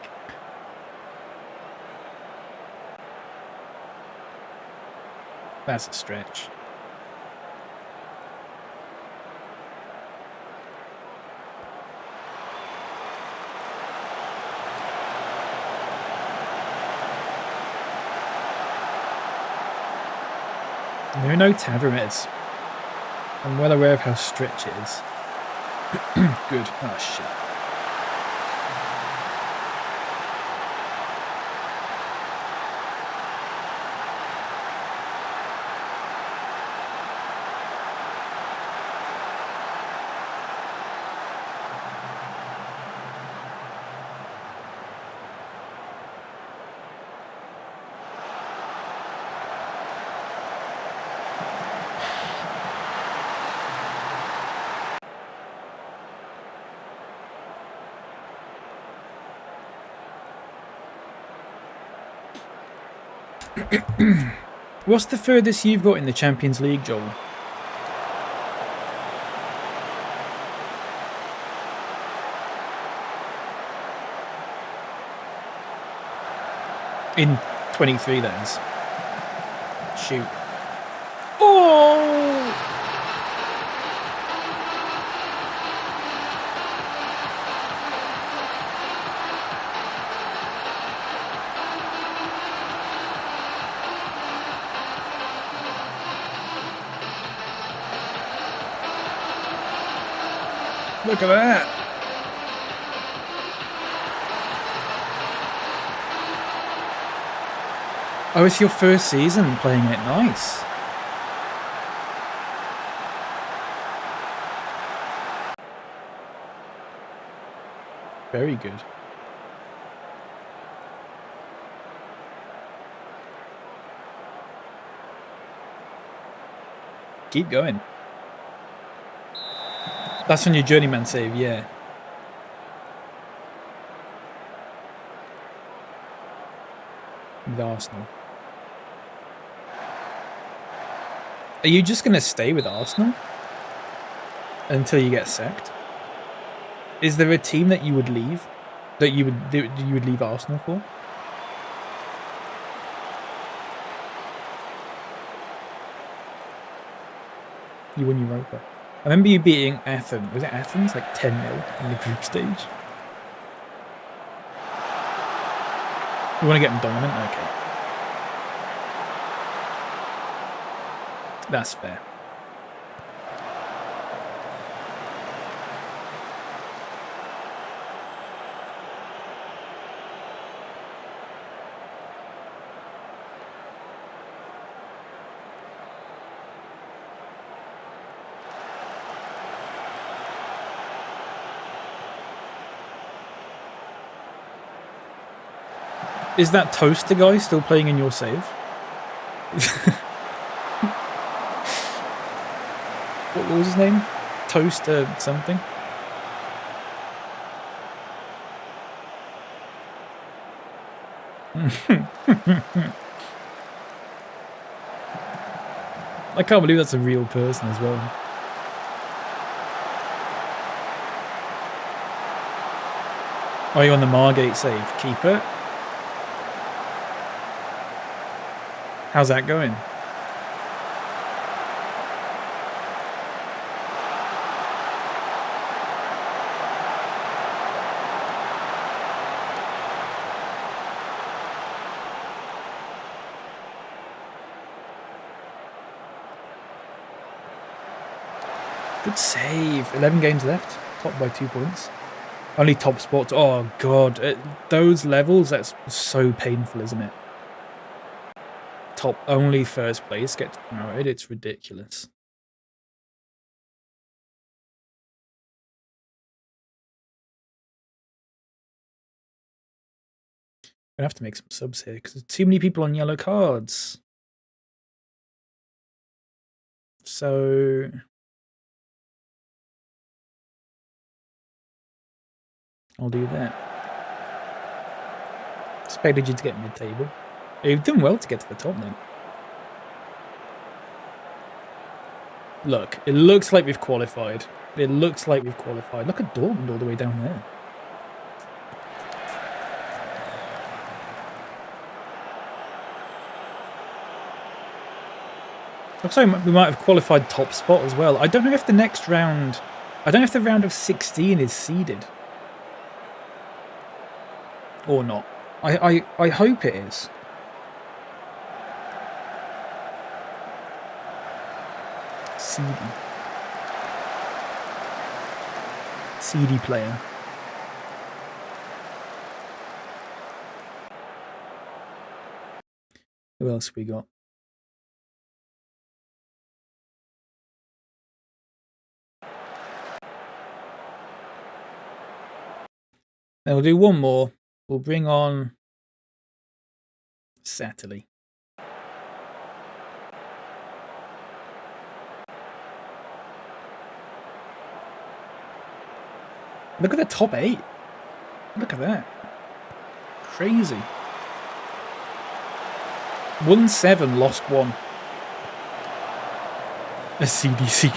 That's a stretch. There are no Taverets. I'm well aware of how stretch it is. Good. Oh, shit. What's the furthest you've got in the Champions League, Joel? In 23, that is. Shoot. Oh! Look at that. Oh, it's your first season playing it. Nice. Very good. Keep going. That's on your journeyman save, yeah. With Arsenal. Are you just going to stay with Arsenal until you get sacked? Is there a team that you would leave? That you would leave Arsenal for? You won Europa. I remember you beating Athens. Was it Athens? Like 10-0 in the group stage. You want to get them dominant? Okay. That's fair. Is that Toaster guy still playing in your save? What was his name? Toaster something? I can't believe that's a real person as well. Are you on the Margate save? Keep it. How's that going? Good save. 11 games left. Top by 2 points. Only top spots. Oh, God. Those levels, that's so painful, isn't it? Top only first place gets promoted. It's ridiculous. I'm gonna have to make some subs here because there's too many people on yellow cards. So I'll do that. Expected you to get mid-table. You've done well to get to the top then. Look, it looks like we've qualified. It looks like we've qualified. Look at Dortmund all the way down there. Looks like we might have qualified top spot as well. I don't know if the next round... I don't know if the round of 16 is seeded. Or not. I hope it is. CD player. Who else we got? Then we'll do one more. We'll bring on Satterley. Look at the top 8. Look at that. Crazy. Won 7, lost 1. A CDC.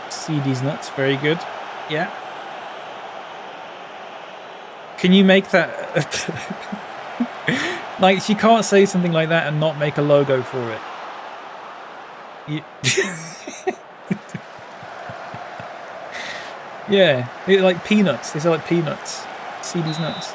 CD's nuts, very good. Yeah. Can you make that? Like, you can't say something like that and not make a logo for it. Yeah, like peanuts. These are like peanuts. CD's nuts.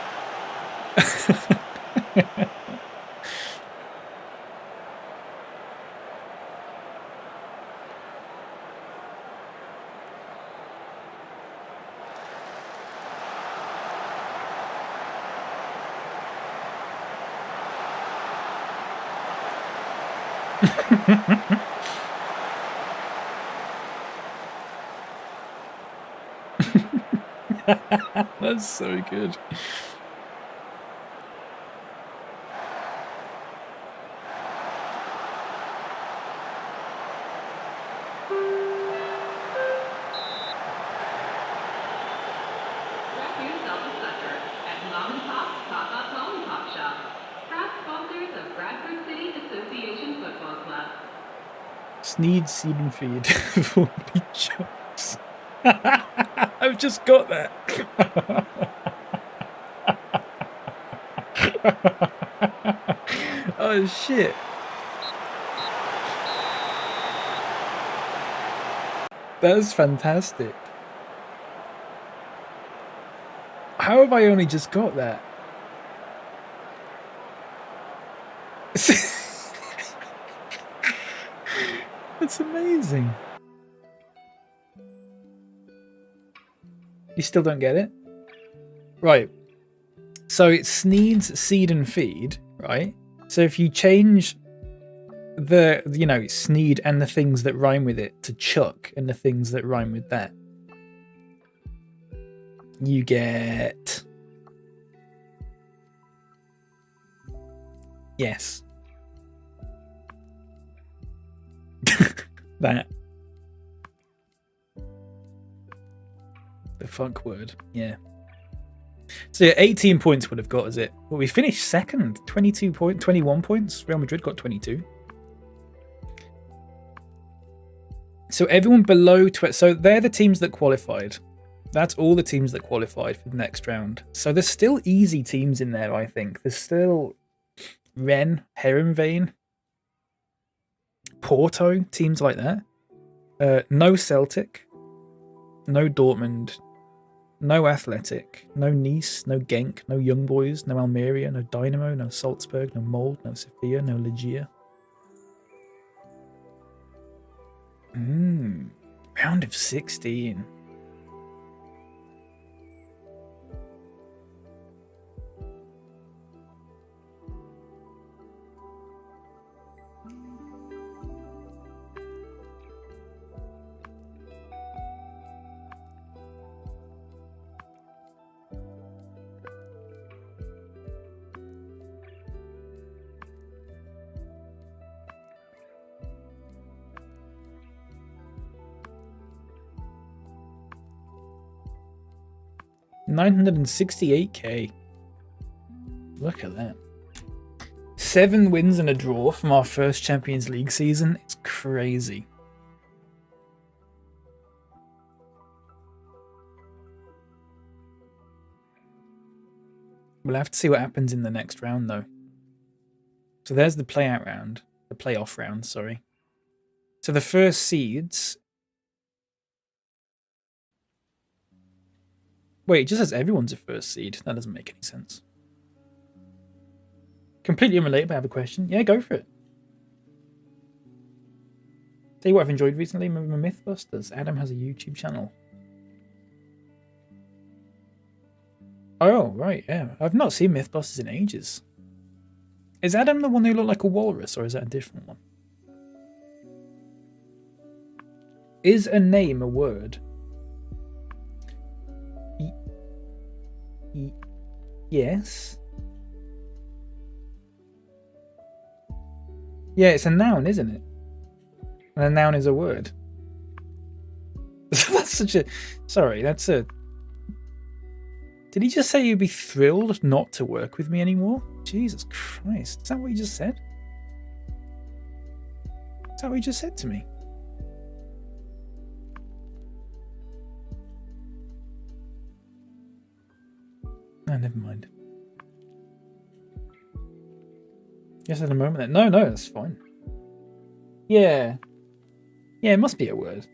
That's so good. Sneed, seed, and feed. 40 jokes. I've just got that. Oh shit. That's fantastic. How have I only just got that? That's amazing. You still don't get it? Right. So it's Sneed's, seed, and feed, right? So if you change the, Sneed and the things that rhyme with it to Chuck and the things that rhyme with that, you get... Yes. That. The fuck word. Yeah. So yeah, 18 points would have got us it. Well, we finished second. 21 points. Real Madrid got 22. So everyone below... So they're the teams that qualified. That's all the teams that qualified for the next round. So there's still easy teams in there, I think. There's still Rennes, Herenveen, Porto, teams like that. No Celtic, no Dortmund, no Athletic, no Nice, no Genk, no Young Boys, no Almeria, no Dynamo, no Salzburg, no Molde, no Sofia, no Legia. Round of 16. $968K. Look at that. 7 wins and a draw from our first Champions League season. It's crazy. We'll have to see what happens in the next round, though. So there's the playoff round, sorry. So the first seeds... Wait, it just says everyone's a first seed. That doesn't make any sense. Completely unrelated, but I have a question. Yeah, go for it. Tell you what I've enjoyed recently, my Mythbusters. Adam has a YouTube channel. Oh, right, yeah. I've not seen Mythbusters in ages. Is Adam the one who looked like a walrus, or is that a different one? Is a name a word? Yes. Yeah, it's a noun, isn't it? And a noun is a word. such a... Sorry, that's a... Did he just say you'd be thrilled not to work with me anymore? Jesus Christ. Is that what he just said? Is that what he just said to me? No, never mind. Yes, at a moment then. No, that's fine. Yeah. Yeah, it must be a word.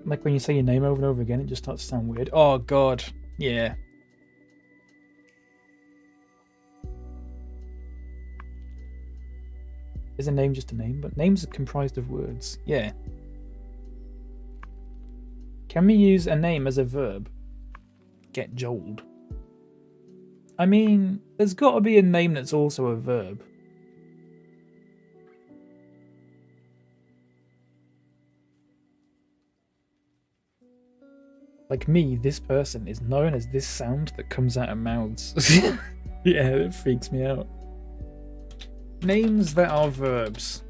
Like when you say your name over and over again, it just starts to sound weird. Oh, God. Yeah. Is a name just a name? But names are comprised of words. Yeah. Can we use a name as a verb? Get joled. I mean, there's got to be a name that's also a verb. Like me, this person is known as this sound that comes out of mouths. Yeah, it freaks me out. Names that are verbs.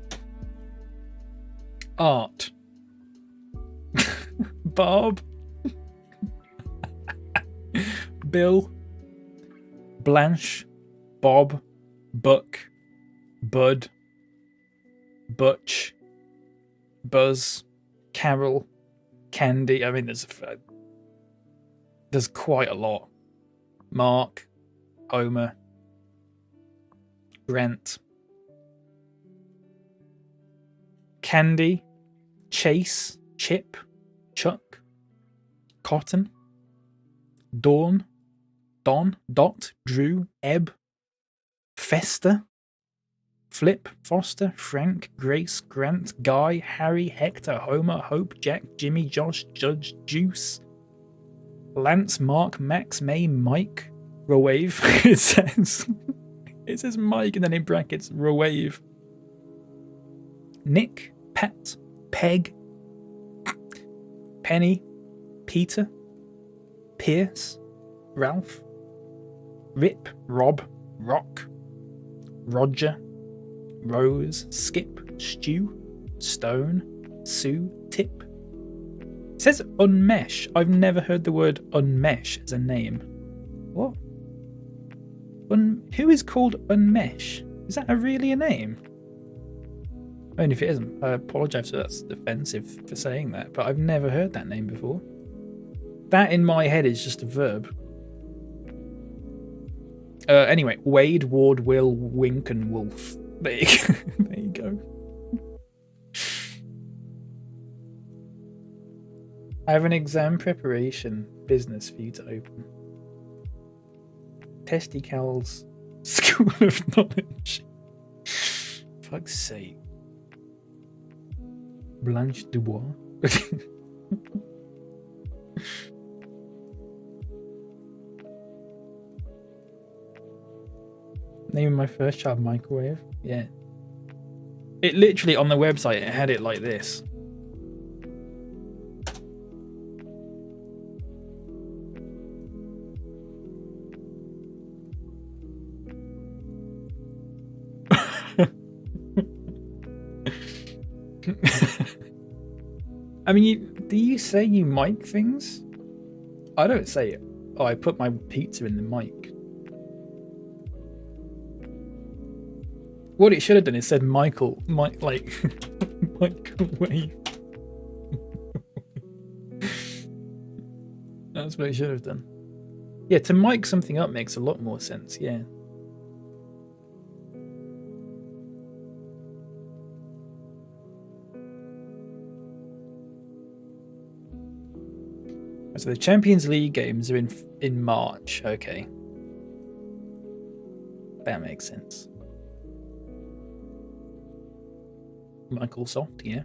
Art. Barb. Bill. Blanche. Bob. Buck. Bud. Butch. Buzz. Carol. Candy. I mean, there's quite a lot. Mark. Homer. Grant. Candy. Chase. Chip. Chuck. Cotton. Dawn. Don. Dot. Drew. Ebb. Fester. Flip. Foster. Frank. Grace. Grant. Guy. Harry. Hector. Homer. Hope. Jack. Jimmy. Josh. Judge. Juice. Lance. Mark. Max. May. Mike. Rowave. It says Mike and then in brackets Rowave. Nick. Pat. Peg. Penny. Peter. Pierce. Ralph. Rip. Rob. Rock. Roger. Rose. Skip. Stew. Stone. Sue. Tip. It says unmesh. I've never heard the word unmesh as a name. What? Who is called Unmesh? Is that really a name? I mean, if it isn't, I apologise if that's offensive for saying that, but I've never heard that name before. That in my head is just a verb. Anyway, Wade, Ward, Will, Wink, and Wolf. There you go. I have an exam preparation business for you to open. BapyCal's School of Knowledge. Fuck's sake. Blanche Dubois. Name of my first child, Microwave. Yeah. It literally on the website it had it like this. I mean, do you say you mic things? I don't say it. Oh, I put my pizza in the mic. What it should have done is said Michael, like microwave. That's what it should have done. Yeah, to mic something up makes a lot more sense. Yeah. So the Champions League games are in March. Okay. That makes sense. Microsoft, yeah.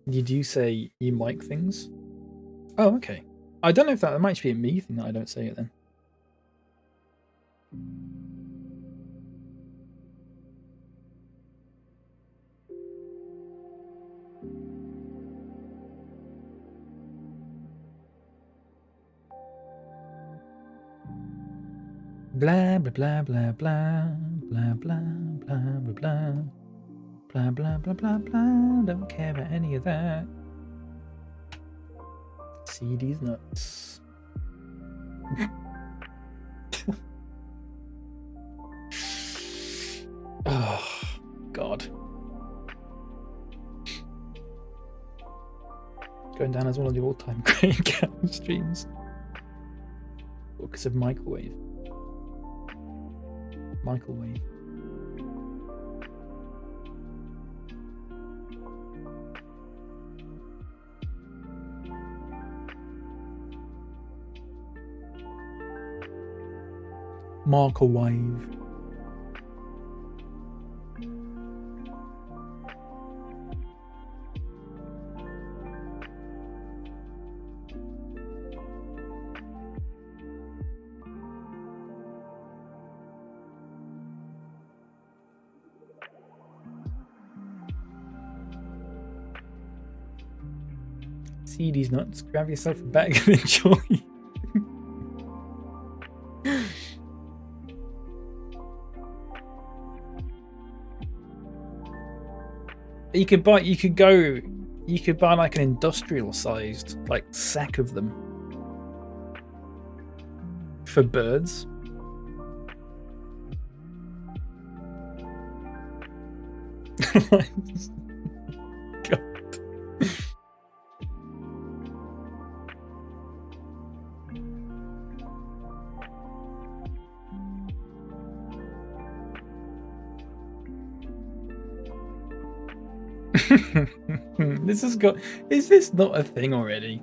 Did you say you mic things? Oh, okay. I don't know if that might just be a me thing that I don't say it then. Blah blah blah blah blah blah blah blah blah blah blah blah blah blah blah. Don't care about any of that. See these nuts. Oh God. Going down as one of the all-time great cat streams. Because of microwave. Microwave. Microwave. See these nuts, grab yourself a bag and enjoy. You could buy like an industrial sized like sack of them for birds. God. Is this not a thing already?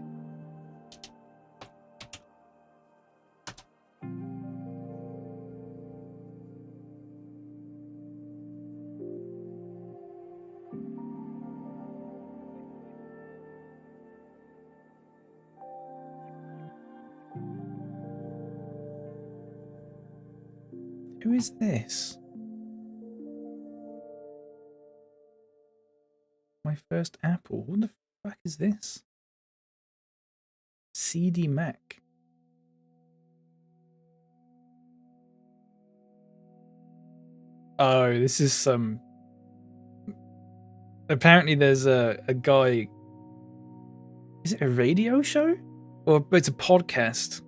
Who is this? My first apple. What the fuck is this? CD Mac. Oh, this is some. Apparently, there's a guy. Is it a radio show? Or it's a podcast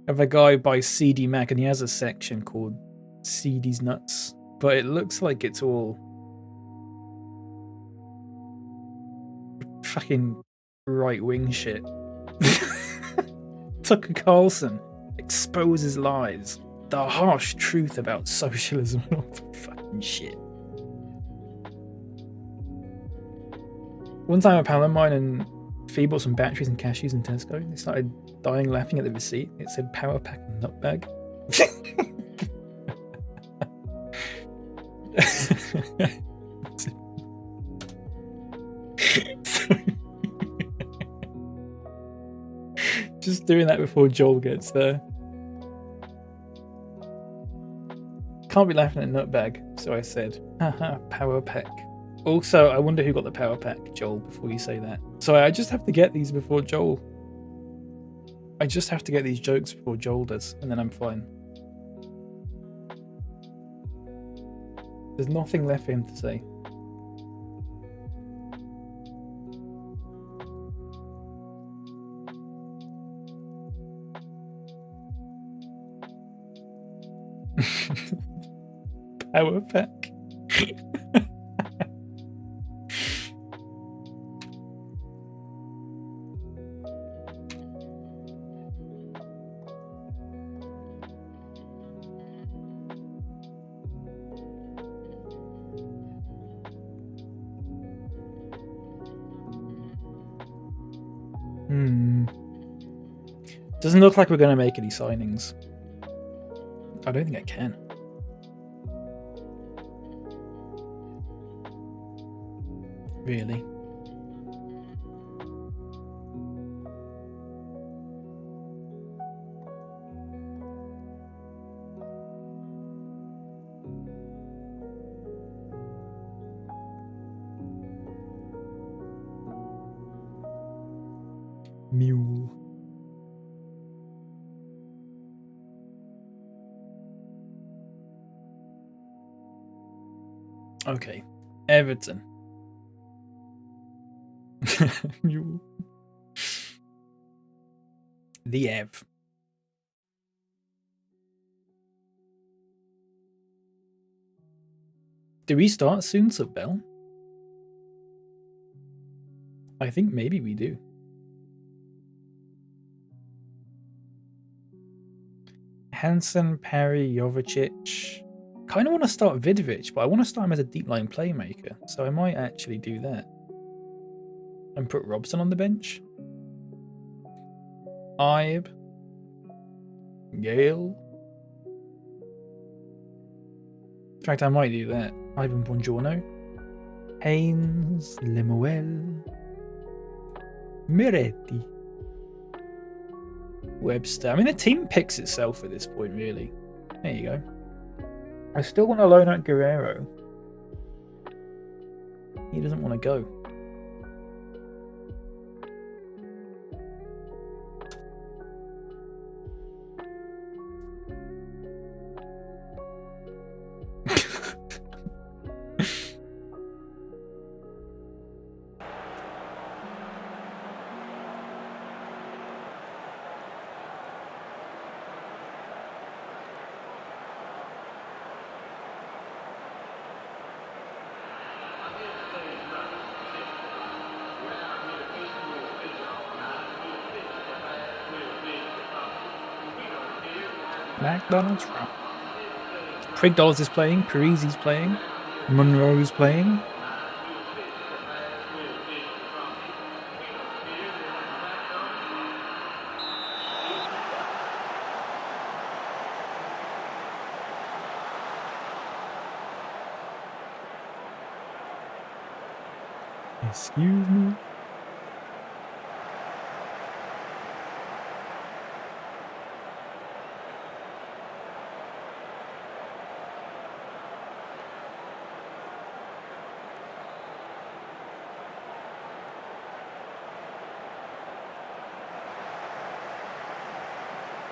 of a guy by CD Mac, and he has a section called CD's Nuts. But it looks like it's all fucking right-wing shit. Tucker Carlson exposes lies, the harsh truth about socialism and all the fucking shit. One time a pal of mine and Fee bought some batteries and cashews in Tesco. They started dying laughing at the receipt. It said power pack and nut bag. Just doing that before Joel gets there. Can't be laughing at nut bag, so I said, haha, power pack. Also, I wonder who got the power pack, Joel, before you say that. So I just have to get these before Joel. I just have to get these jokes before Joel does, and then I'm fine. There's nothing left for him to say. Power pack. Doesn't look like we're going to make any signings. I don't think I can. Really? Mule. Okay, Everton. The Ev. Do we start soon, Subbell? I think maybe we do. Hansen, Perry, Jovicic. Kind of want to start Vidovic, but I want to start him as a deep line playmaker, so I might actually do that. And put Robson on the bench. Ibe. Gale. In fact, I might do that. Ivan Buongiorno. Haynes. Lemuel. Miretti. Webster. I mean, the team picks itself at this point, really. There you go. I still want to loan out Guerrero. He doesn't want to go. McDonald's. Prigdolls is playing. Parisi's playing. Monroe's playing. Excuse me.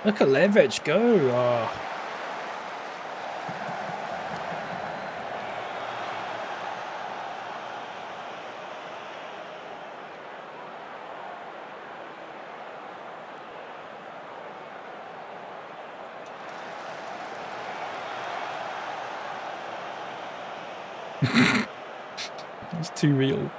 Look at Levic go. Oh. It's too real.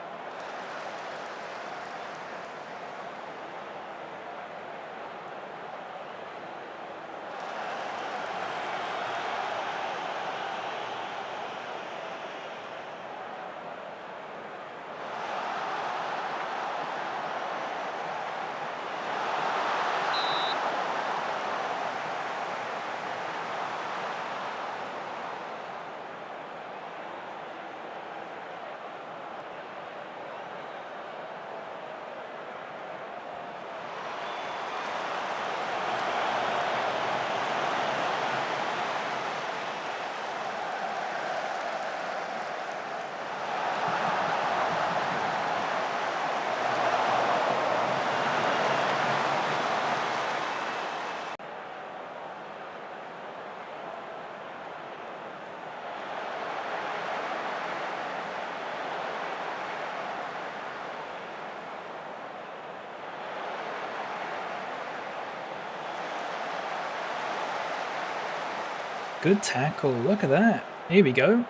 Good tackle. Look at that. Here we go.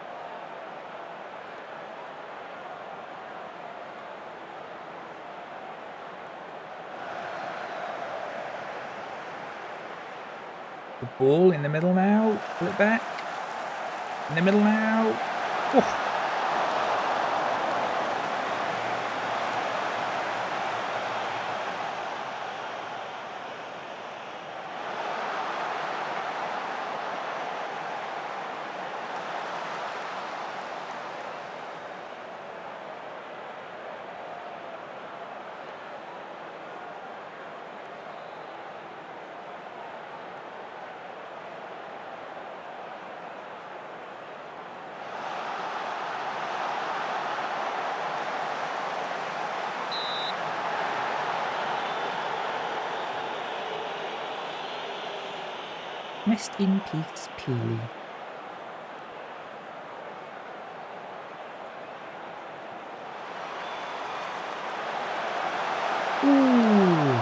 The ball in the middle now. Pull it back. In the middle now. Oh. Rest in peace, Peely. Ooh.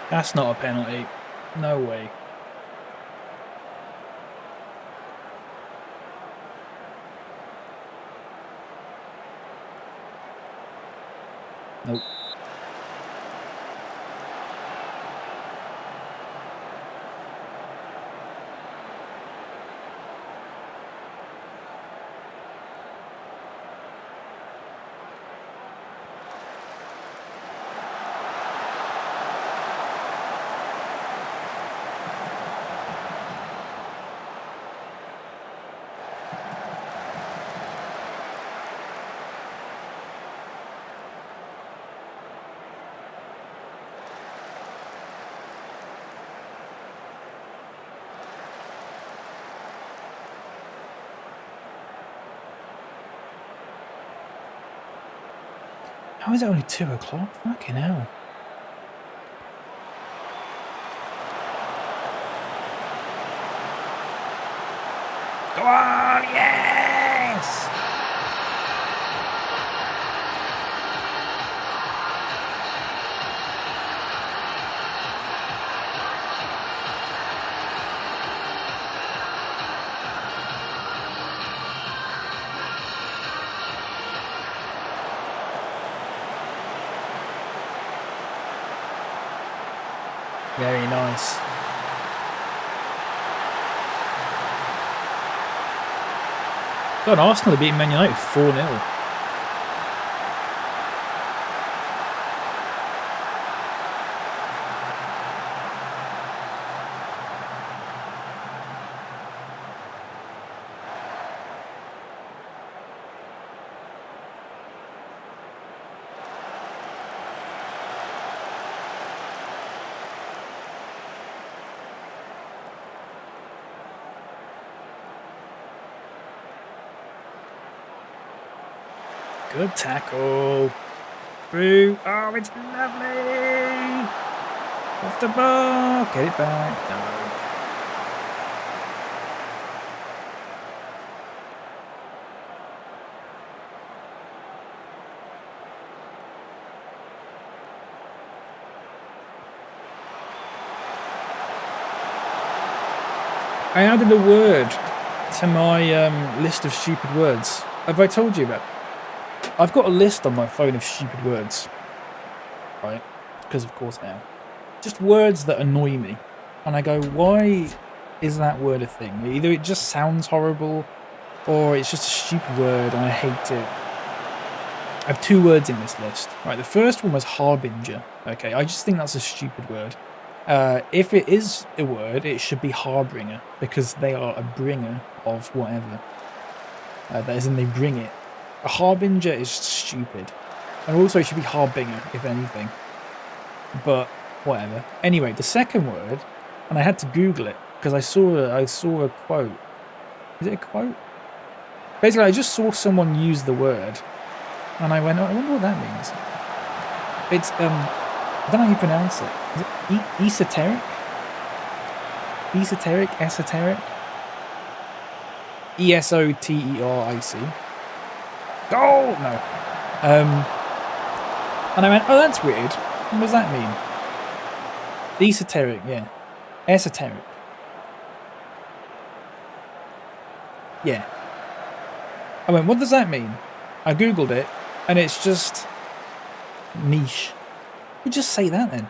That's not a penalty. No way. Nope. How is it only 2 o'clock? Fucking hell. Go on, yes! Very nice. God, Arsenal are beating Man United 4-0. Good tackle. Through. Oh, it's lovely. Off the ball. Get it back. No. I added a word to my list of stupid words. Have I told you about it? I've got a list on my phone of stupid words. Right? Because of course I am. Just words that annoy me. And I go, why is that word a thing? Either it just sounds horrible, or it's just a stupid word and I hate it. I have 2 words in this list. Right, the first one was harbinger. Okay, I just think that's a stupid word. If it is a word, it should be harbinger, because they are a bringer of whatever. That is, and they bring it. A harbinger is stupid. And also it should be harbinger, if anything. But whatever. Anyway, the second word, and I had to Google it because I saw a quote. Is it a quote? Basically, I just saw someone use the word, and I went, oh, I wonder what that means. It's I don't know how you pronounce it. Is it esoteric? Esoteric? Esoteric? ESOTERIC. Oh no. And I went, oh, that's weird. What does that mean? Esoteric, yeah. Esoteric. Yeah. I went, what does that mean? I googled it, and it's just niche. You just say that then.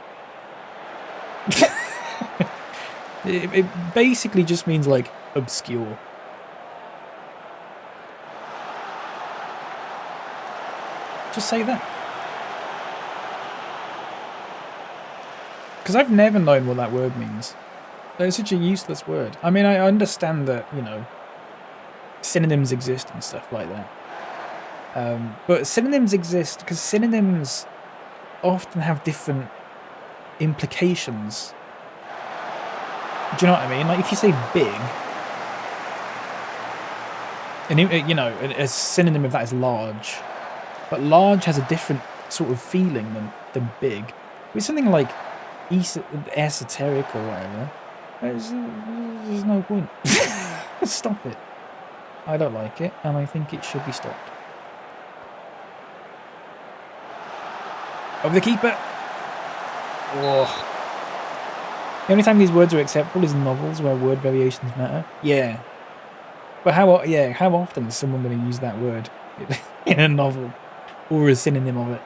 it basically just means like obscure. Just say that. Because I've never known what that word means. It's such a useless word. I mean, I understand that, you know, synonyms exist and stuff like that. But synonyms exist because synonyms often have different implications. Do you know what I mean? Like if you say big, and you know, a synonym of that is large, but large has a different sort of feeling than big. With something like esoteric or whatever, there's no point. Stop it. I don't like it, and I think it should be stopped. Over the keeper. Oh. The only time these words are acceptable is in novels where word variations matter. Yeah. But how often is someone going to use that word in a novel or a synonym of it?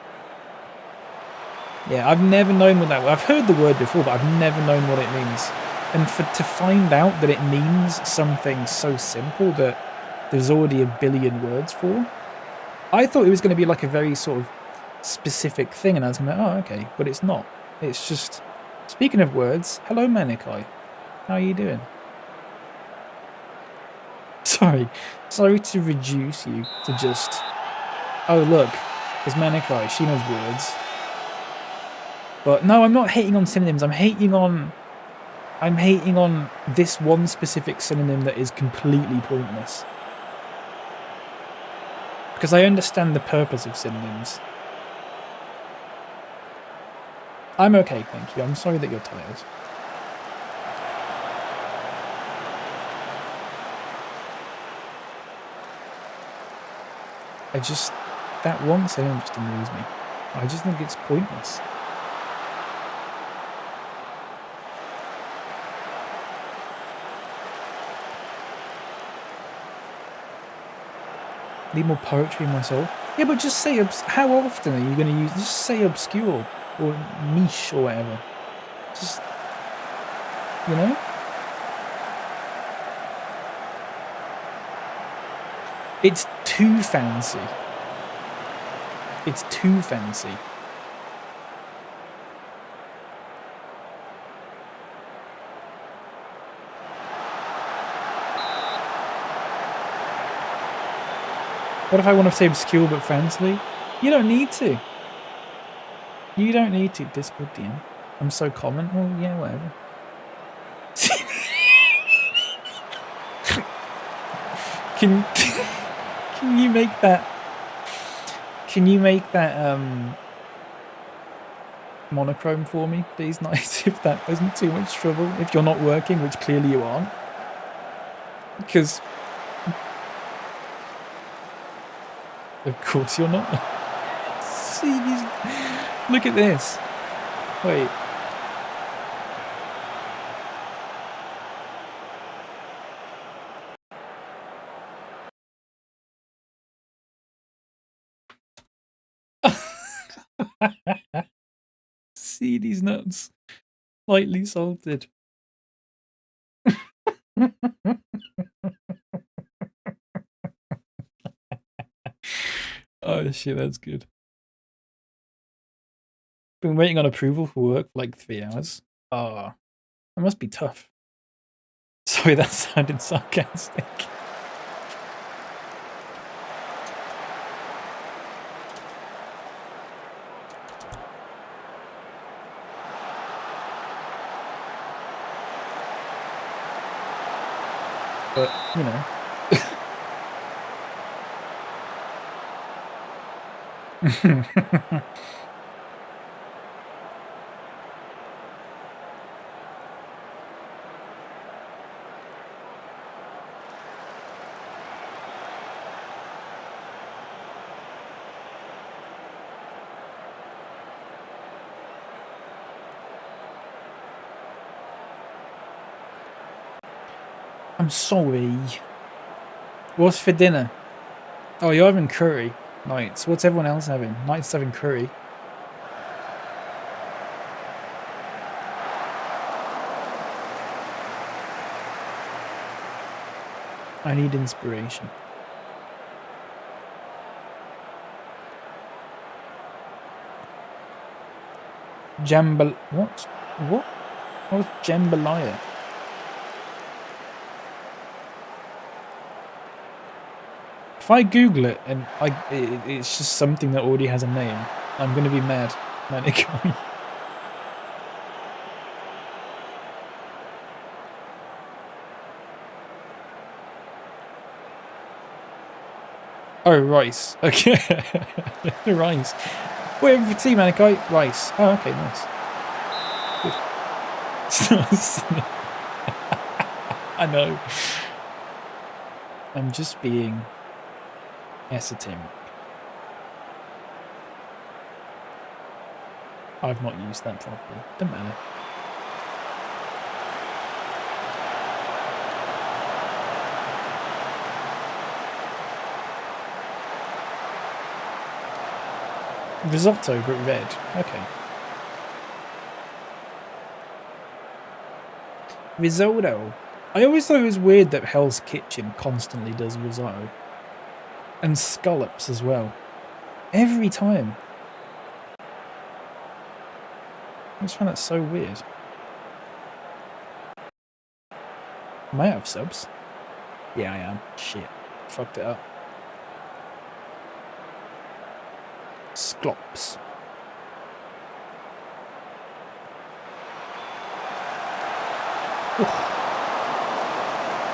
Yeah, I've never known what that word. I've heard the word before, but I've never known what it means. And to find out that it means something so simple that there's already a billion words for, I thought it was going to be like a very sort of specific thing, and I was going to, oh, okay, but it's not. It's just, speaking of words, hello, Manikai. How are you doing? Sorry to reduce you to just, oh, look, there's Manikai, she knows words. But no, I'm not hating on synonyms, I'm hating on this one specific synonym that is completely pointless. Because I understand the purpose of synonyms. I'm okay, thank you. I'm sorry that you're tired. That one synonym just annoys me. I just think it's pointless. Need more poetry in my soul. Yeah, but just say, how often are you going to use, just say obscure or niche or whatever. Just, you know? It's too fancy. It's too fancy. What if I want to say obscure but fancy? You don't need to. You don't need to. Discord DM. I'm so common. Well, yeah, whatever. Can you make that? Can you make that monochrome for me, please? Nice, if that wasn't too much trouble. If you're not working, which clearly you aren't, because of course you're not. See these. Look at this. Wait. See these nuts. Lightly salted. Oh shit, that's good. Been waiting on approval for work for like 3 hours. Ah, that must be tough. Sorry, that sounded sarcastic. But, you know. I'm sorry. What's for dinner? Oh, you're having curry. Nights. What's everyone else having? Nights having curry. I need inspiration. What? What? What's jambalaya? If I Google it and it's just something that already has a name, I'm going to be mad. Manicotti. Oh, rice. Okay. Rice. Wait for tea, Manicotti. Rice. Oh, okay, nice. I know. I'm just being esoteric. I've not used that properly. Doesn't matter. Risotto, but red. Okay. Risotto. I always thought it was weird that Hell's Kitchen constantly does risotto. And scallops as well. Every time. I just find that so weird. Am I out of subs? Yeah, I am. Shit. Fucked it up. Sclops.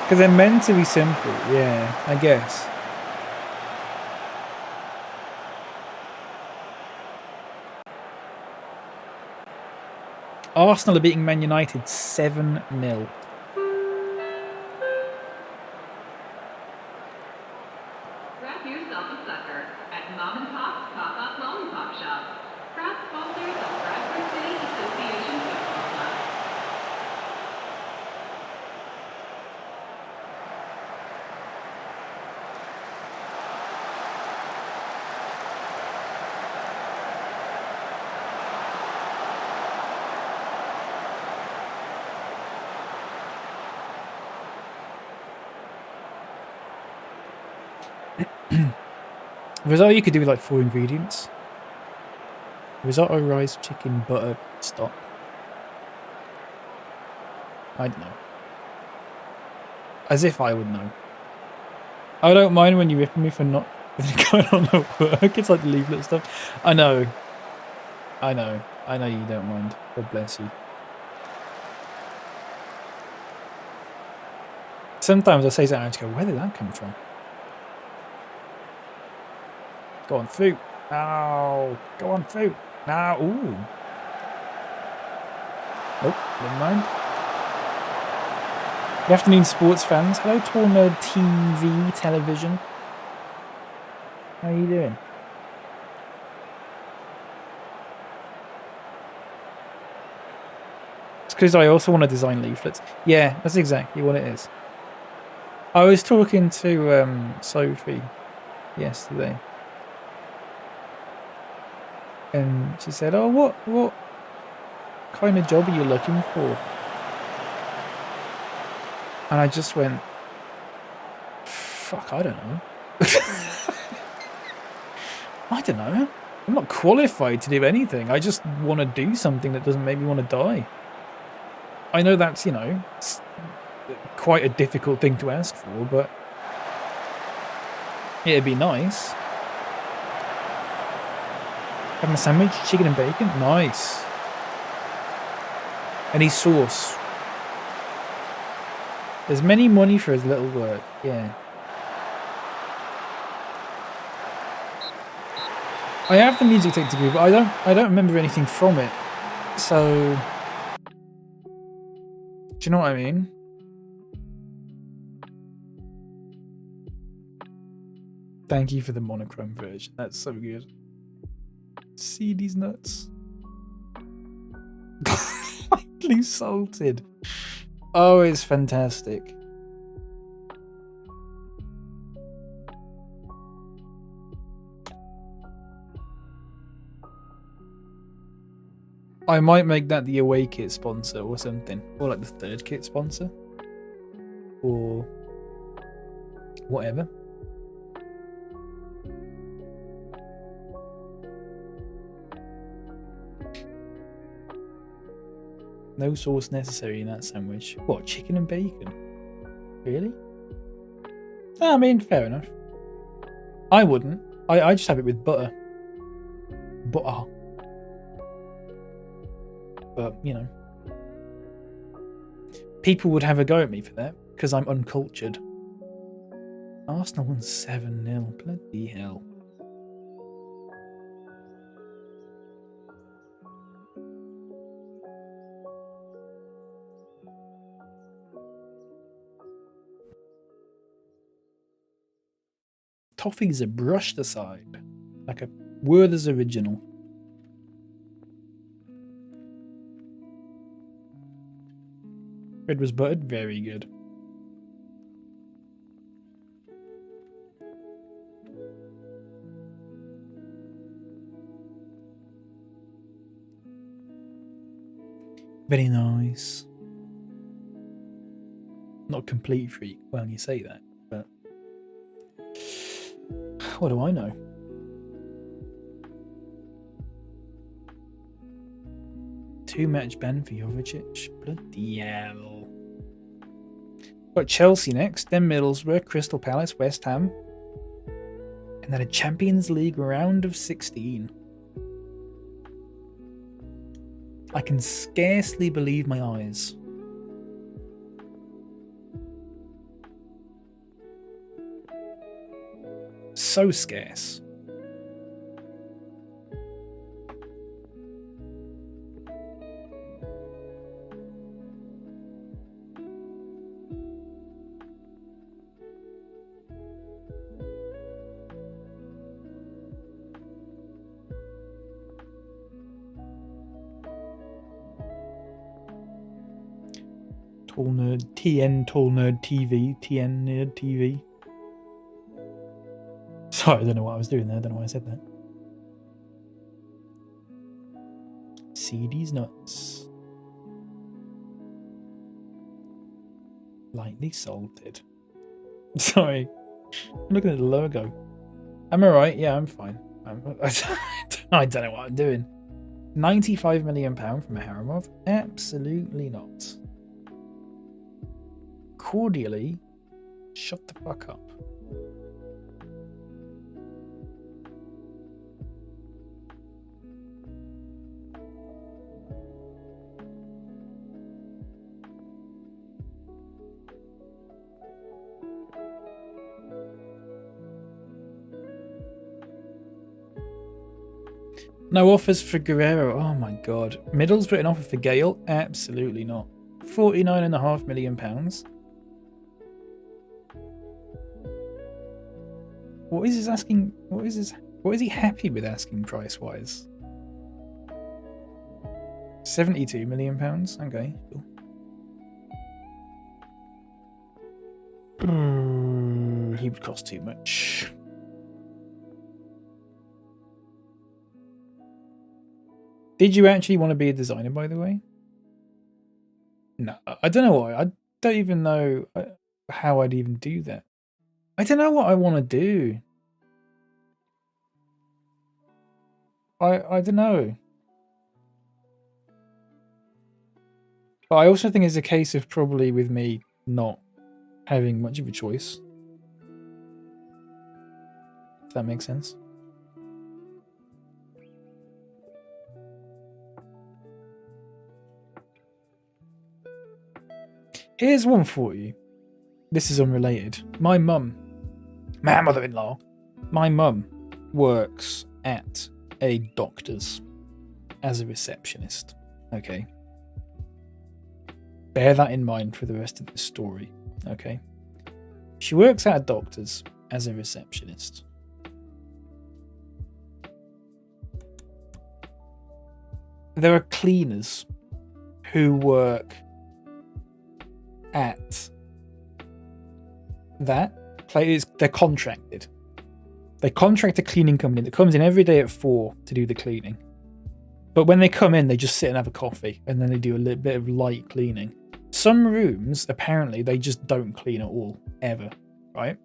Because they're meant to be simple. Yeah, I guess. Arsenal are beating Man United 7-0. Grab yourself a sucker at Mom and Pop's Pop-Up Lollipop Shop. Proud sponsors of Bradford City Association Football Club. Risotto you could do with like 4 ingredients. Risotto, rice, chicken, butter, stock. I don't know. As if I would know. I don't mind when you rip me for not going on the work. It's like the leaflet stuff. I know. I know. I know you don't mind. God bless you. Sometimes I say something and I just go, where did that come from? Go on, through. No. Go on, through. No. Ooh. Nope, never mind. Good afternoon, sports fans. Hello, Tall Nerd TV, television. How are you doing? It's because I also want to design leaflets. Yeah, that's exactly what it is. I was talking to Sophie yesterday. And she said, oh, what kind of job are you looking for? And I just went, fuck, I don't know. I don't know. I'm not qualified to do anything. I just want to do something that doesn't make me want to die. I know that's, you know, quite a difficult thing to ask for, but it'd be nice. Have a sandwich, chicken and bacon? Nice. Any sauce? There's many money for as little work. Yeah. I have the music tech degree, but I don't remember anything from it. So, do you know what I mean? Thank you for the monochrome version. That's so good. See these nuts. Lightly salted. Oh, it's fantastic. I might make that the away kit sponsor or something. Or like the third kit sponsor. Or whatever. No sauce necessary in that sandwich. What, chicken and bacon? Really? I mean, fair enough. I wouldn't. I just have it with butter. Butter. but, you know. People would have a go at me for that, because I'm uncultured. Arsenal won 7-0. Bloody hell. Toffees are brushed aside, like a Werther's original. Bread was buttered, very good. Very nice. Not a complete freak, well, you say that, but what do I know? Two-match ban for Jovicic. Bloody hell. Got Chelsea next, then Middlesbrough, Crystal Palace, West Ham. And then a Champions League round of 16. I can scarcely believe my eyes. So scarce. Tall Nerd, TN Tall Nerd TV, TN Nerd TV. Sorry, I don't know what I was doing there. I don't know why I said that. CD's nuts. Lightly salted. Sorry. I'm looking at the logo. Am I right? Yeah, I'm fine. I don't know what I'm doing. £95 million from Haramov? Absolutely not. Cordially, shut the fuck up. No offers for Guerrero. Oh my god. Middlesbrough an offer for Gale? Absolutely not. £49.5 million. What is he asking? What is he happy with asking price wise? £72 million. Okay, cool. He would cost too much. Did you actually want to be a designer, by the way? No, I don't know why. I don't even know how I'd even do that. I don't know what I want to do. I don't know. But I also think it's a case of probably with me not having much of a choice. If that makes sense. Here's one for you. This is unrelated. My mother-in-law, my mum works at a doctor's as a receptionist. Okay. Bear that in mind for the rest of the story. Okay. She works at a doctor's as a receptionist. There are cleaners who work at that place. They're contracted. They contract a cleaning company that comes in every day at 4 to do the cleaning. But when they come in, they just sit and have a coffee, and then they do a little bit of light cleaning. Some rooms, apparently, they just don't clean at all, ever, right?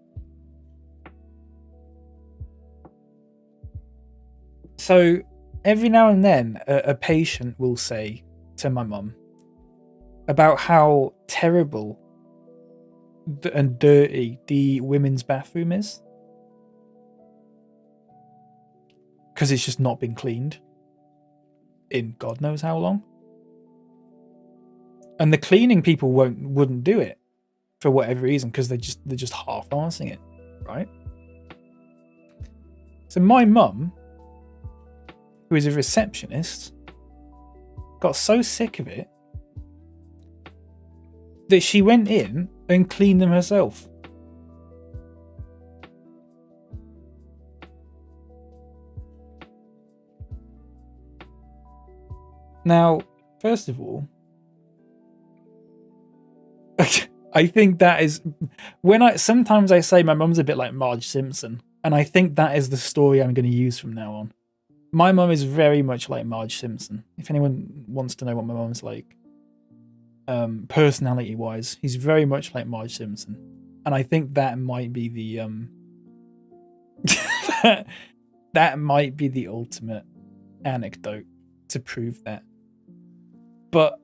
So every now and then, a patient will say to my mum about how terrible and dirty the women's bathroom is. Because it's just not been cleaned in God knows how long. And the cleaning people wouldn't do it for whatever reason because they're just half-arsing it, right? So my mum, who is a receptionist, got so sick of it that she went in and cleaned them herself. Now, first of all, I think that is sometimes I say my mum's a bit like Marge Simpson, and I think that is the story I'm going to use from now on. My mum is very much like Marge Simpson. If anyone wants to know what my mum's like, personality wise, he's very much like Marge Simpson, and I think that might be the that might be the ultimate anecdote to prove that. But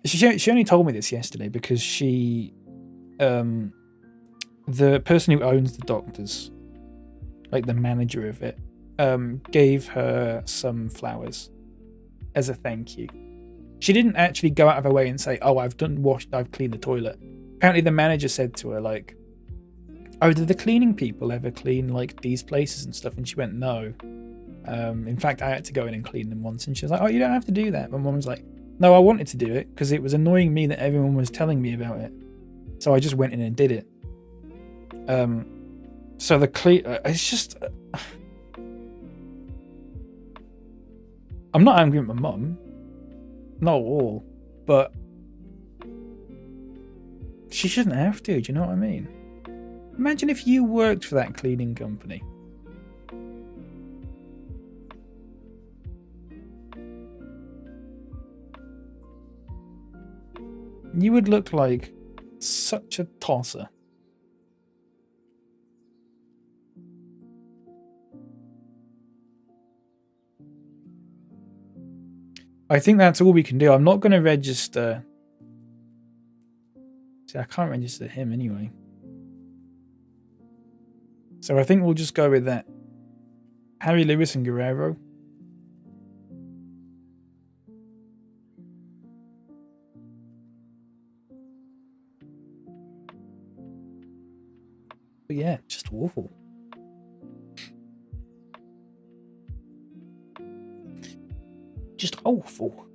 she only told me this yesterday because she, the person who owns the doctors, like the manager of it, gave her some flowers as a thank you. She didn't actually go out of her way and say, "Oh, I've cleaned the toilet." Apparently, the manager said to her, like, "Oh, did the cleaning people ever clean like these places and stuff?" And she went, "No. In fact, I had to go in and clean them once." And she was like, "Oh, you don't have to do that." My mum was like, "No, I wanted to do it because it was annoying me that everyone was telling me about it. So I just went in and did it." So it's just... I'm not angry at my mum. Not at all. But she shouldn't have to, do you know what I mean? Imagine if you worked for that cleaning company. You would look like such a tosser. I think that's all we can do. I'm not going to register. See, I can't register him anyway. So I think we'll just go with that. Harry Lewis and Guerrero. But yeah, just awful. Just awful.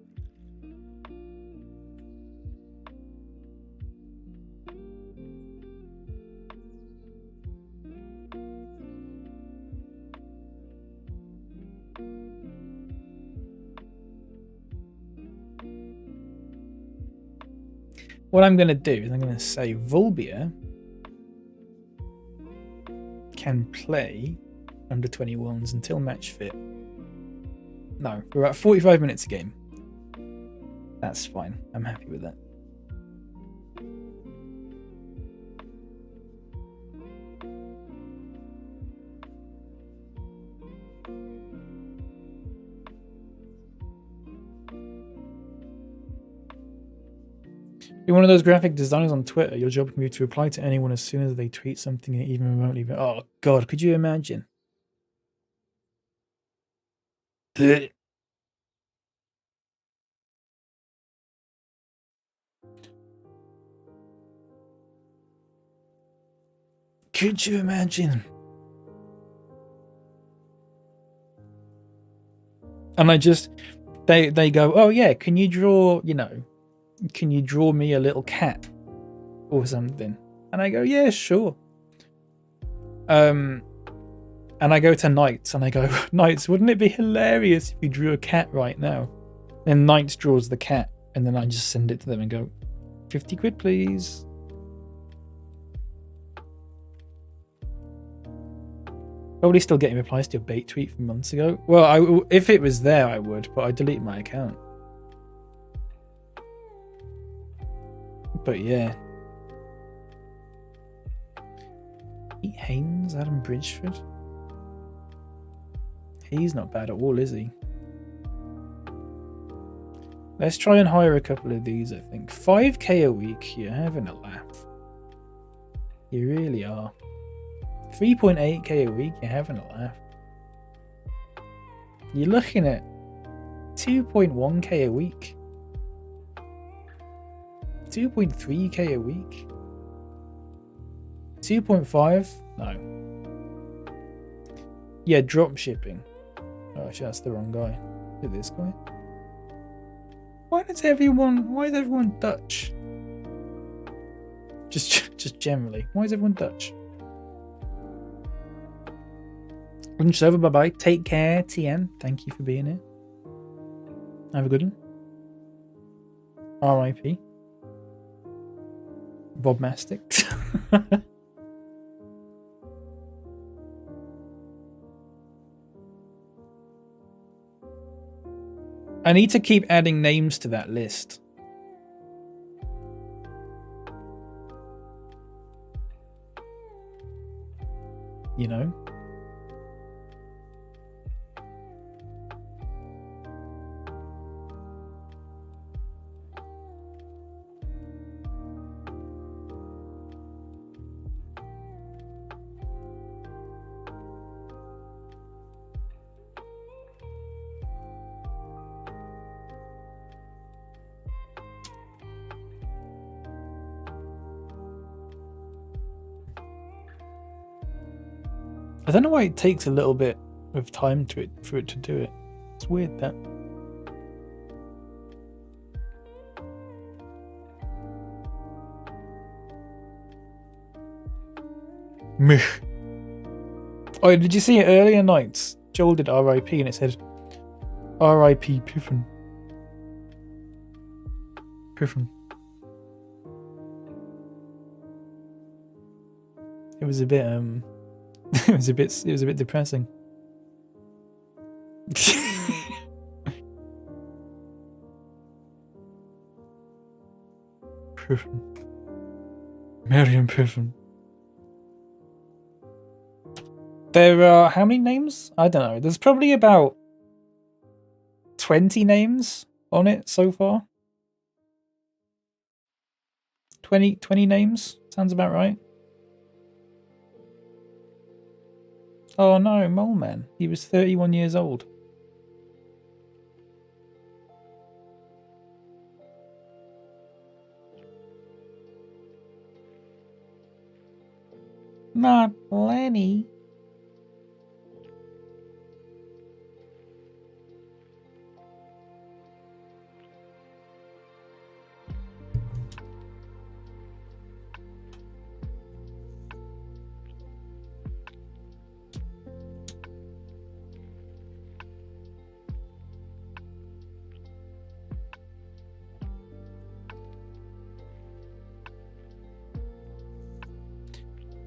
What I'm going to do is I'm going to say Volbia can play under 21s until match fit. No, we're at 45 minutes a game. That's fine. I'm happy with that. You're one of those graphic designers on Twitter. Your job can be to reply to anyone as soon as they tweet something, even remotely. Oh God, could you imagine? Could you imagine? And they go, "Oh yeah, can you draw, can you draw me a little cat or something?" And I go, "Yeah, sure." And I go to Knights and I go, "Knights, wouldn't it be hilarious if you drew a cat right now?" Then Knights draws the cat and then I just send it to them and go, 50 quid please. Probably still getting replies to a bait tweet from months ago. Well, if it was there, I would, but I deleted my account. But yeah. Pete Haynes, Adam Bridgeford. He's not bad at all, is he? Let's try and hire a couple of these, I think. 5k a week, you're having a laugh. You really are. 3.8k a week, you're having a laugh. You're looking at 2.1k a week. 2.3k a week? 2.5? No. Yeah, drop shipping. Oh, actually, that's the wrong guy. Look at this guy. Why is everyone Dutch? Just generally. Why is everyone Dutch? Lunch over, bye bye. Take care, TN. Thank you for being here. Have a good one. RIP. Bob Mastic. I need to keep adding names to that list. You know? I don't know why it takes a little bit of time for it to do it. It's weird that. Meh. Oh, did you see it earlier nights? Joel did RIP and it said RIP Piffin. Piffin. It was a bit it was a bit depressing. Piffin. Marion Piffin. There are how many names? I don't know. There's probably about 20 names on it so far. 20 names? Sounds about right. Oh no, Mole Man. He was 31 years old. Not Lenny.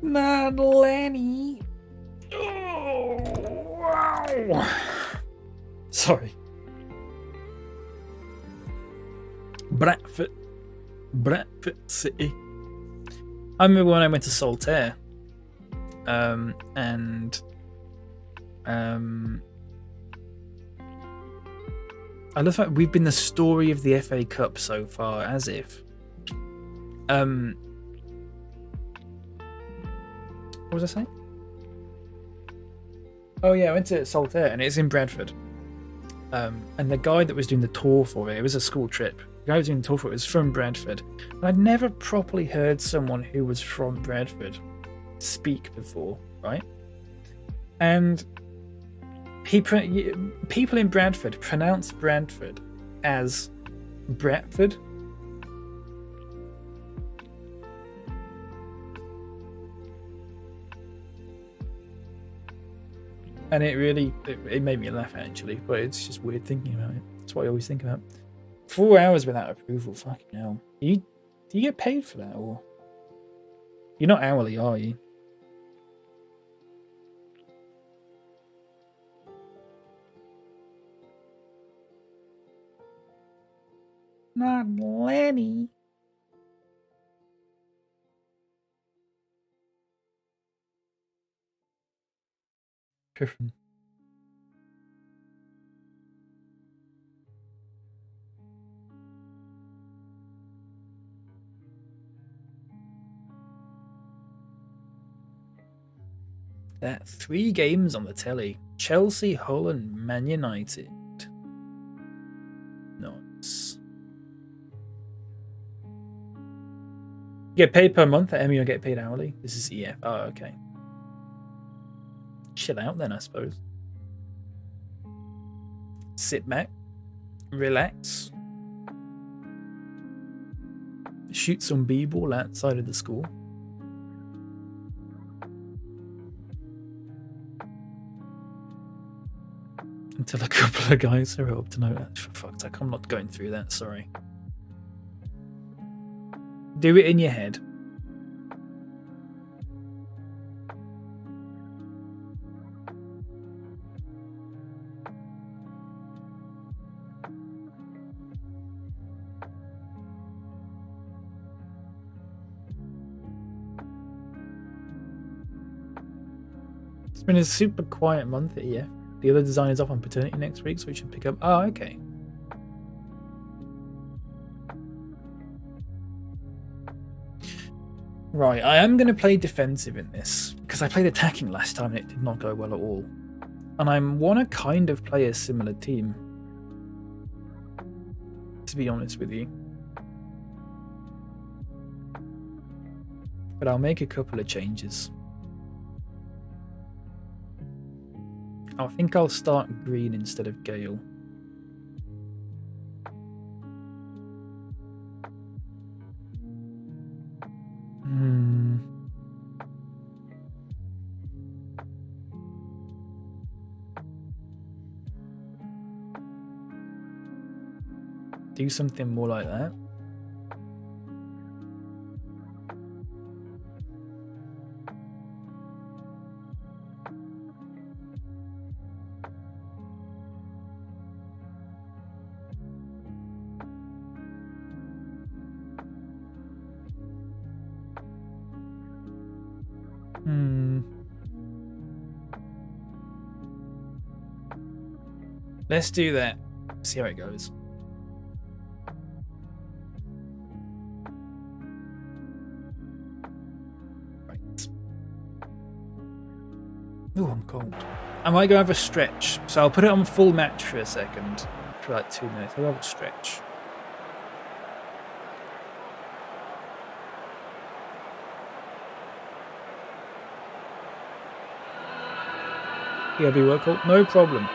Not Lenny. Oh, wow. Sorry. Bradford City. I remember when I went to Saltaire, and I love that we've been the story of the FA Cup so far, as if. What was I saying? Oh yeah, I went to Saltaire and it's in Bradford. And the guy that was doing the tour for it was a school trip. The guy who was doing the tour for it was from Bradford. And I'd never properly heard someone who was from Bradford speak before, right? And people in Bradford pronounce Bradford as Bradford. And it really, it made me laugh actually, but it's just weird thinking about it. That's what I always think about. 4 hours without approval, fucking hell. Do you get paid for that, or? You're not hourly, are you? Not Lenny. Piffin. That 3 games on the telly. Chelsea, Hull and Man United. Nice. You get paid per month. At Emmy, you get paid hourly. This is EF. Oh, okay. Chill out then, I suppose. Sit back, relax, shoot some b-ball outside of the school. Until a couple of guys are up to no. For fuck's sake, I'm not going through that. Sorry. Do it in your head. It's been a super quiet month at EF. The other designer's off on paternity next week, so we should pick up. Oh, okay. Right, I am going to play defensive in this, because I played attacking last time and it did not go well at all. And I want to kind of play a similar team, to be honest with you. But I'll make a couple of changes. I think I'll start Green instead of Gale. Do something more like that. Let's do that. See how it goes. Right. Oh, I'm cold. I might go have a stretch. So I'll put it on full match for a second. For like 2 minutes. I'll have a stretch. ELB work call. No problem.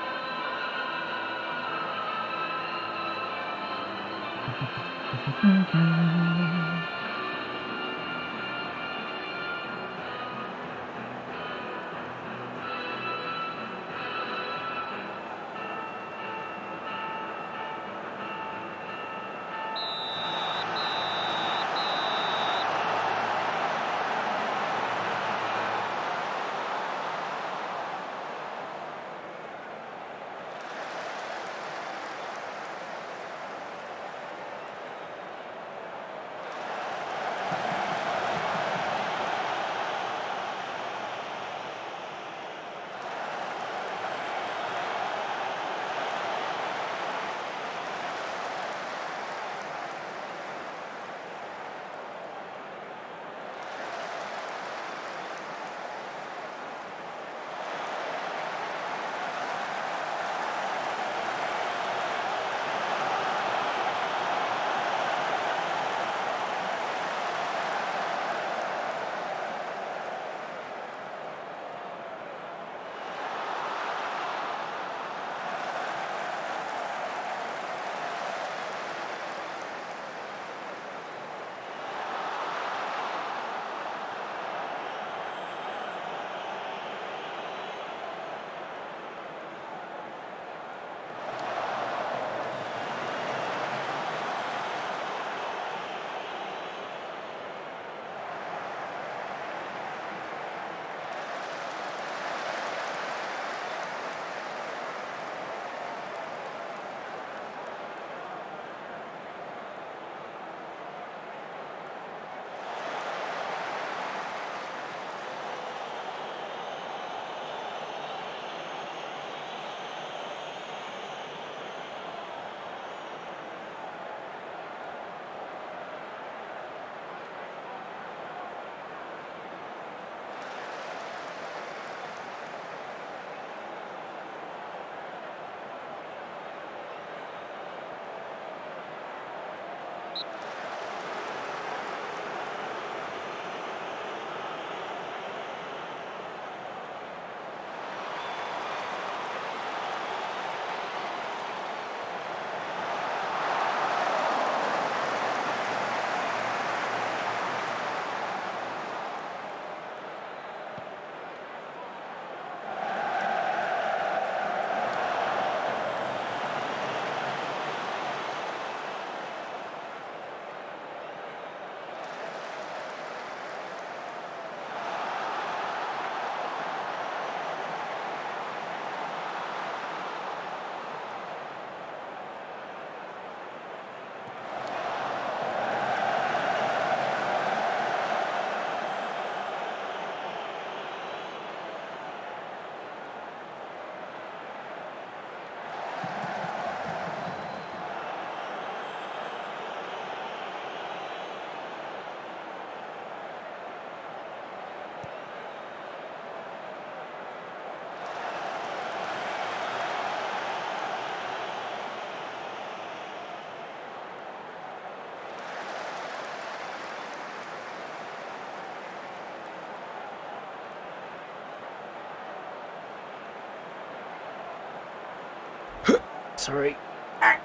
sorry. Ah.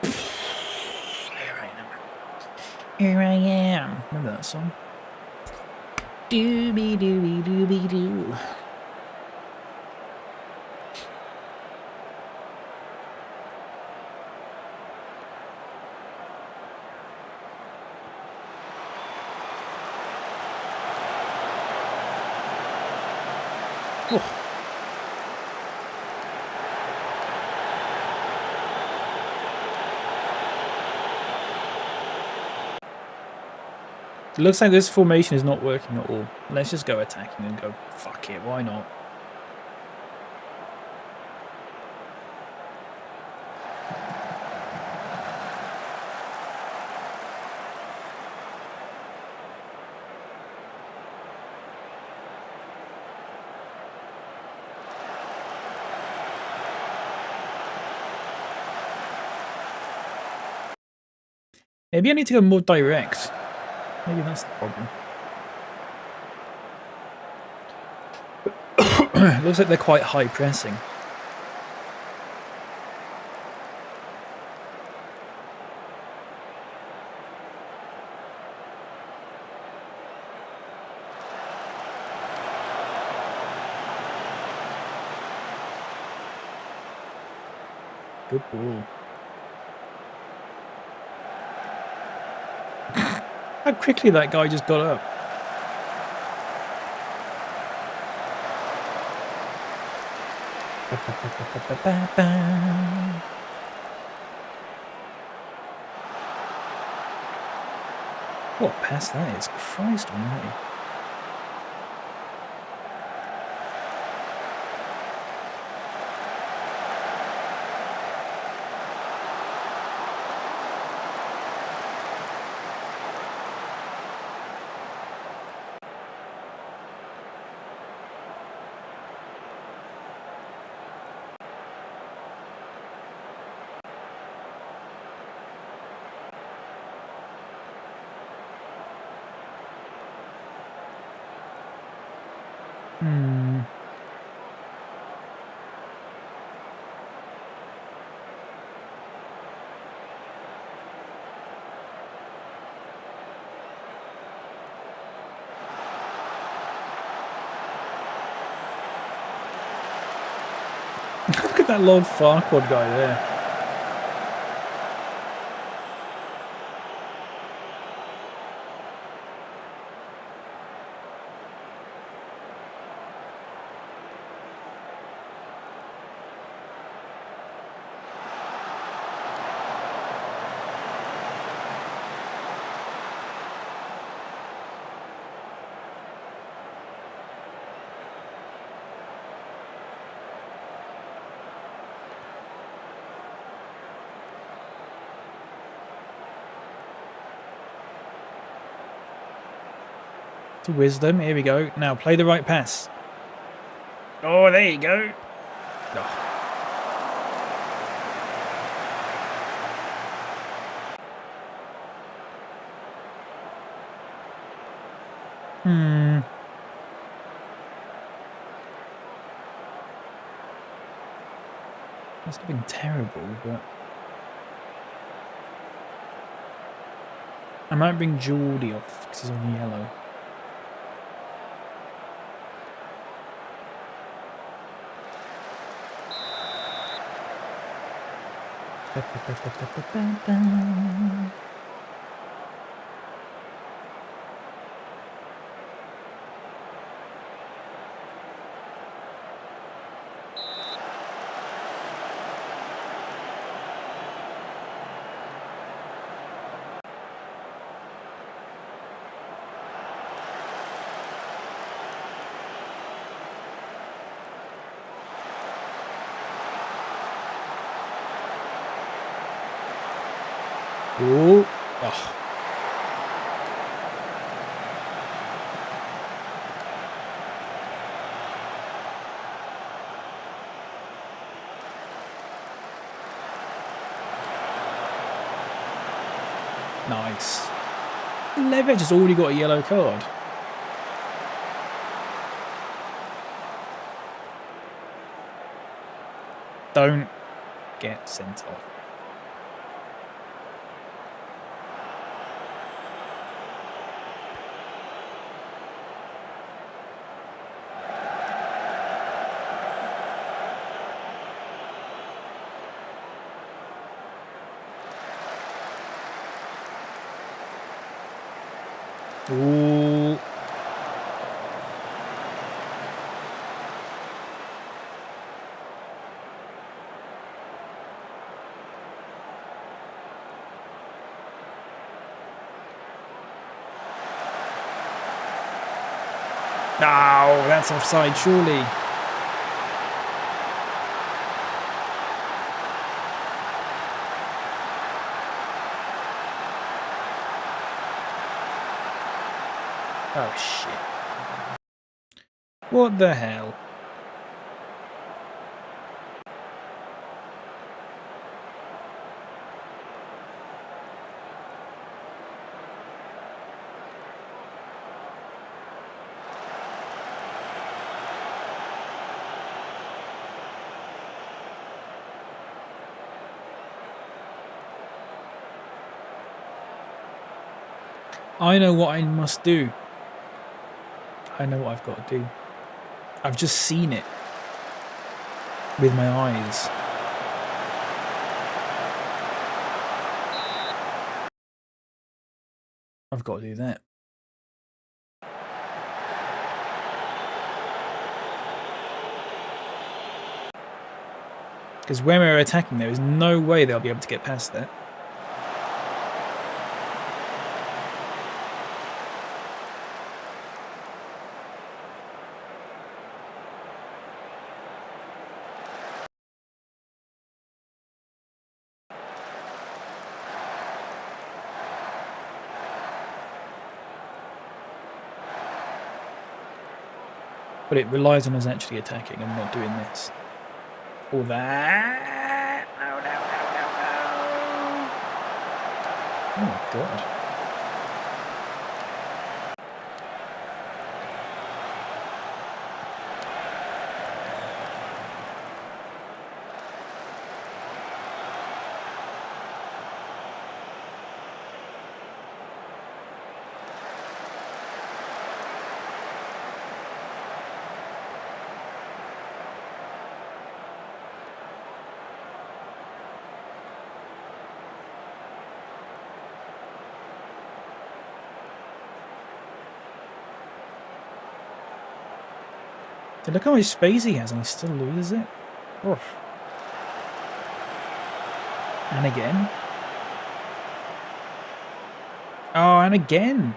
Here I am. Here I am. Remember that song? Doobie doobie doobie doo. Oh. It looks like this formation is not working at all. Let's just go attacking and go, fuck it, why not? Maybe I need to go more direct. Maybe that's the problem. Looks like they're quite high pressing. Good ball. How quickly that guy just got up. What pass that is? Christ almighty. Look at that Lord Farquaad guy there. To wisdom, here we go. Now play the right pass. Oh, there you go. Oh. Must have been terrible, but I might bring Geordie off because he's on yellow. Ooh. Oh. Nice. Levitt has already got a yellow card. Don't get sent off. Ooh. No, that's offside, surely. Oh, shit. What the hell? I know what I must do. I know what I've got to do. I've just seen it with my eyes. I've got to do that. Because when we're attacking, there is no way they'll be able to get past that. But it relies on us actually attacking and not doing this. Or that. No, no, no, no, no. Oh my god. Look how much space he has and he still loses it. Oof. And again. Oh, and again.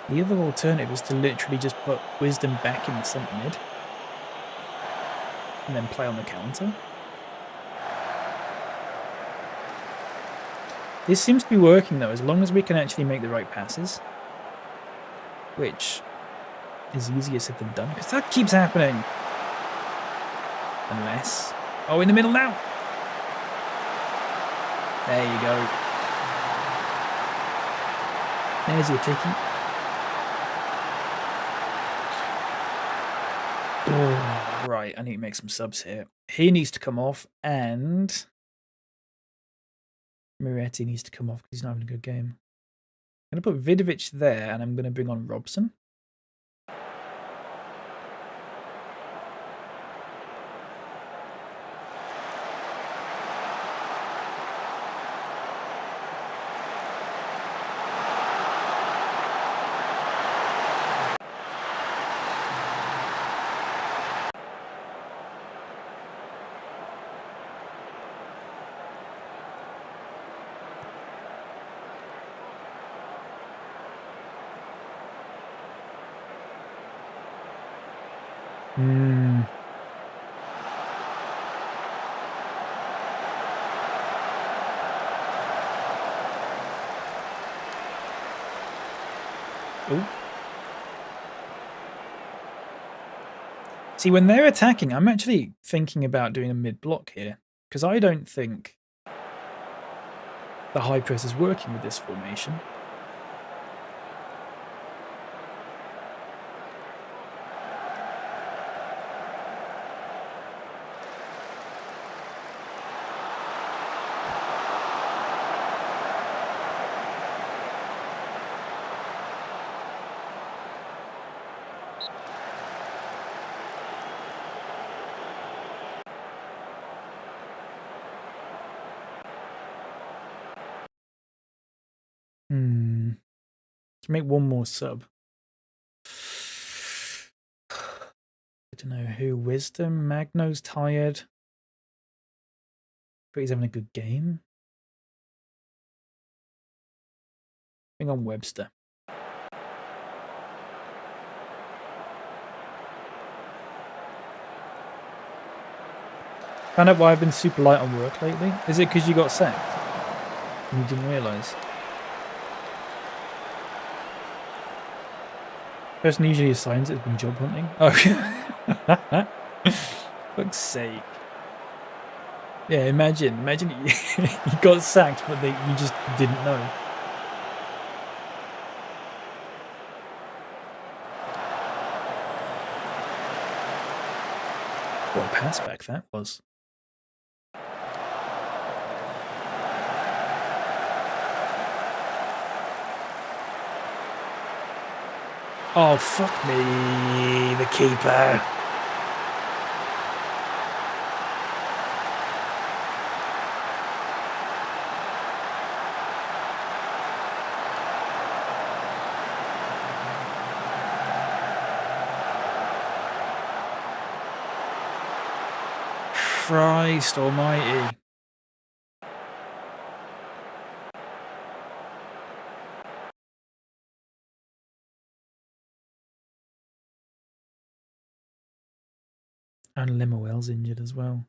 The other alternative is to literally just put Wisdom back in the centre mid. And then play on the counter. This seems to be working though, as long as we can actually make the right passes. Which is easier said than done, because that keeps happening. Unless... Oh, in the middle now! There you go. There's your ticky. Oh, right, I need to make some subs here. He needs to come off, and... Miretti needs to come off because he's not having a good game. I'm going to put Vidovic there, and I'm going to bring on Robson. Ooh. See, when they're attacking, I'm actually thinking about doing a mid-block here, because I don't think the high press is working with this formation. Can make one more sub. I don't know who. Wisdom? Magno's tired. But he's having a good game. Bring on Webster. Found out why I've been super light on work lately. Is it because you got sacked? And you didn't realise? Person usually assigns it has been job hunting. Oh, fuck's sake. Yeah, imagine you got sacked, but you just didn't know. What a pass back that was. Oh, fuck me, the keeper. Christ almighty. And Lemuel's injured as well.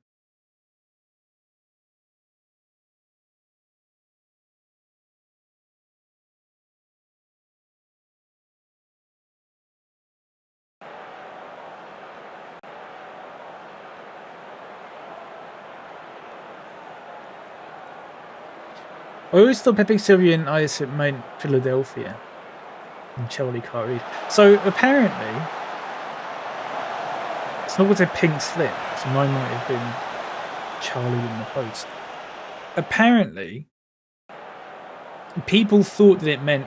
I always thought Pepe Sylvia and Isaac meant Philadelphia. And Charlie Carey. So apparently, it's not with a pink slip, so mine might have been Charlie in the post. Apparently, people thought that it meant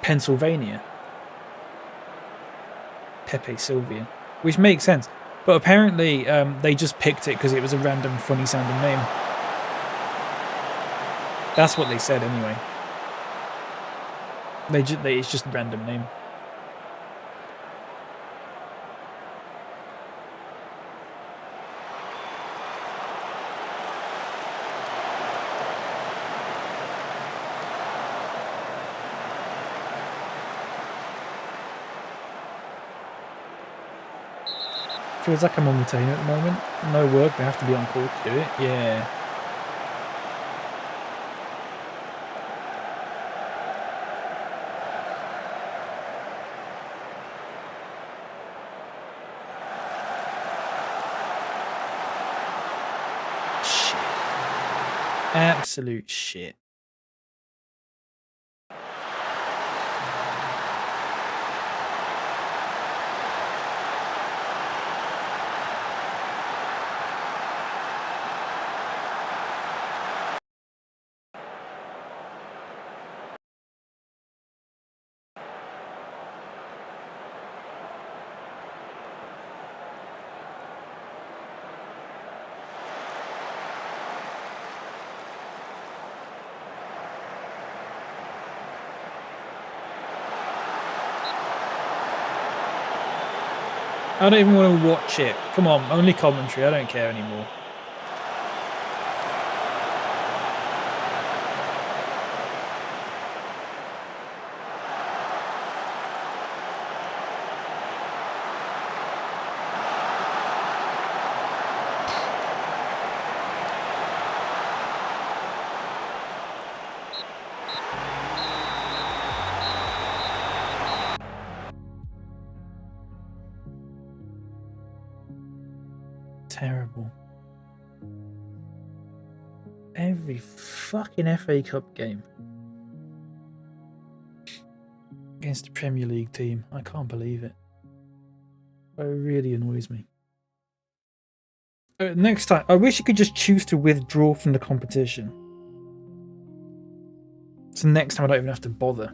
Pennsylvania. Pepe Sylvia. Which makes sense. But apparently, they just picked it because it was a random, funny sounding name. That's what they said anyway. It's just a random name. Feels like I'm on retainer at the moment. No work, we have to be on call to do it. Yeah. Shit. Absolute shit. I don't even want to watch it. Come on, only commentary. I don't care anymore. terrible. Every fucking FA Cup game against a Premier League team. I can't believe it. It really annoys me. Next time, I wish you could just choose to withdraw from the competition. So next time I don't even have to bother.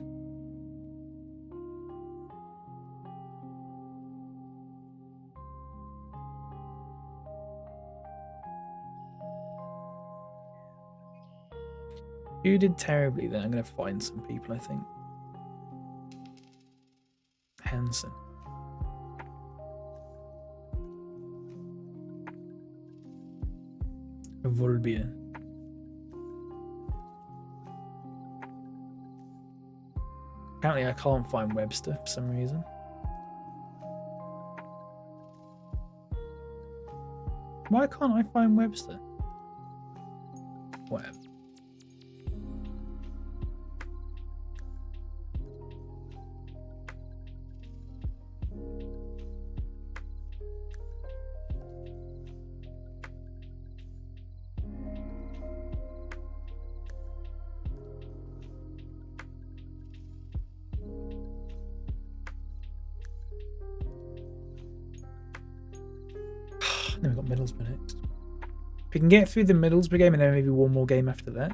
You did terribly then. I'm going to find some people, I think. Hansen. Volbia. Apparently I can't find Webster for some reason. Why can't I find Webster? Whatever. Then we've got Middlesbrough next. If we can get through the Middlesbrough game and then maybe one more game after that.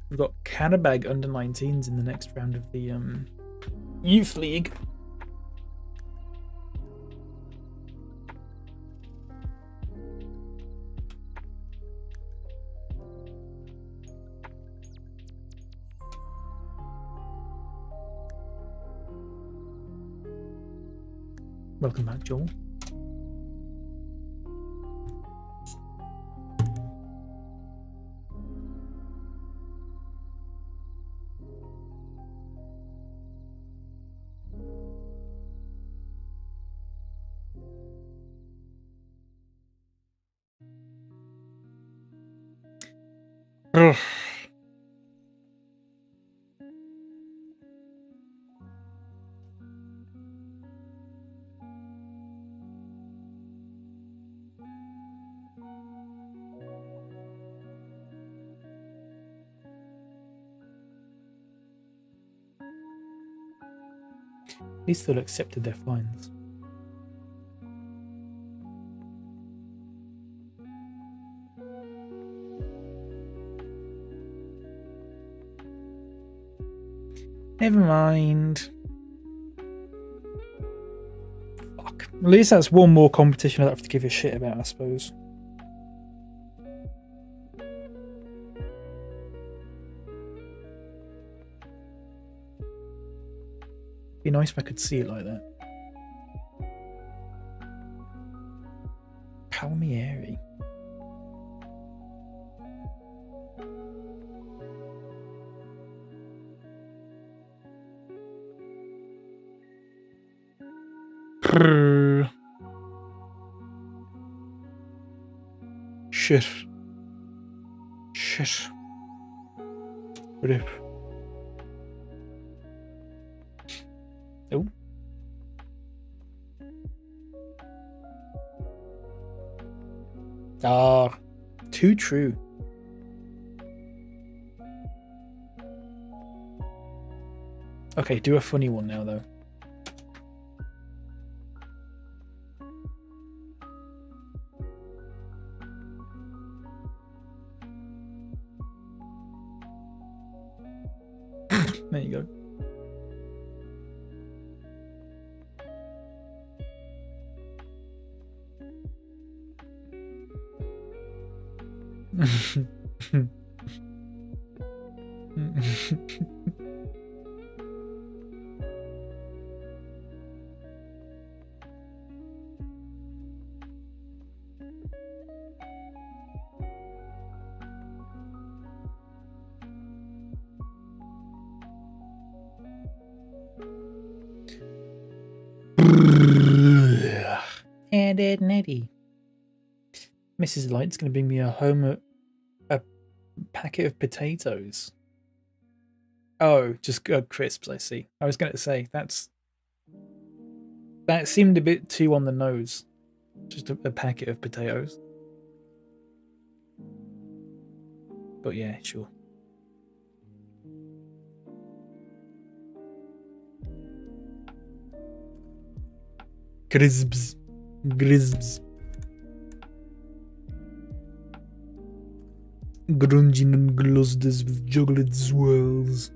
We've got Canabag under 19s in the next round of the Youth League. Welcome back, Joel. Ugh. At least they'll accepted their fines. Never mind. Fuck. At least that's one more competition I don't have to give a shit about, I suppose. Be nice if I could see it like that. Palmieri. Shit. Shit. Rip. Oh. Ah, too true. Okay, do a funny one now, though. There you go. And Ed Neddy. Mrs. Light's going to bring me a packet of potatoes. Oh, just crisps, I see. I was going to say, that's... That seemed a bit too on the nose. Just a packet of potatoes. But yeah, sure. Crisps. Crisps. Grunging and glusters with chocolate swirls.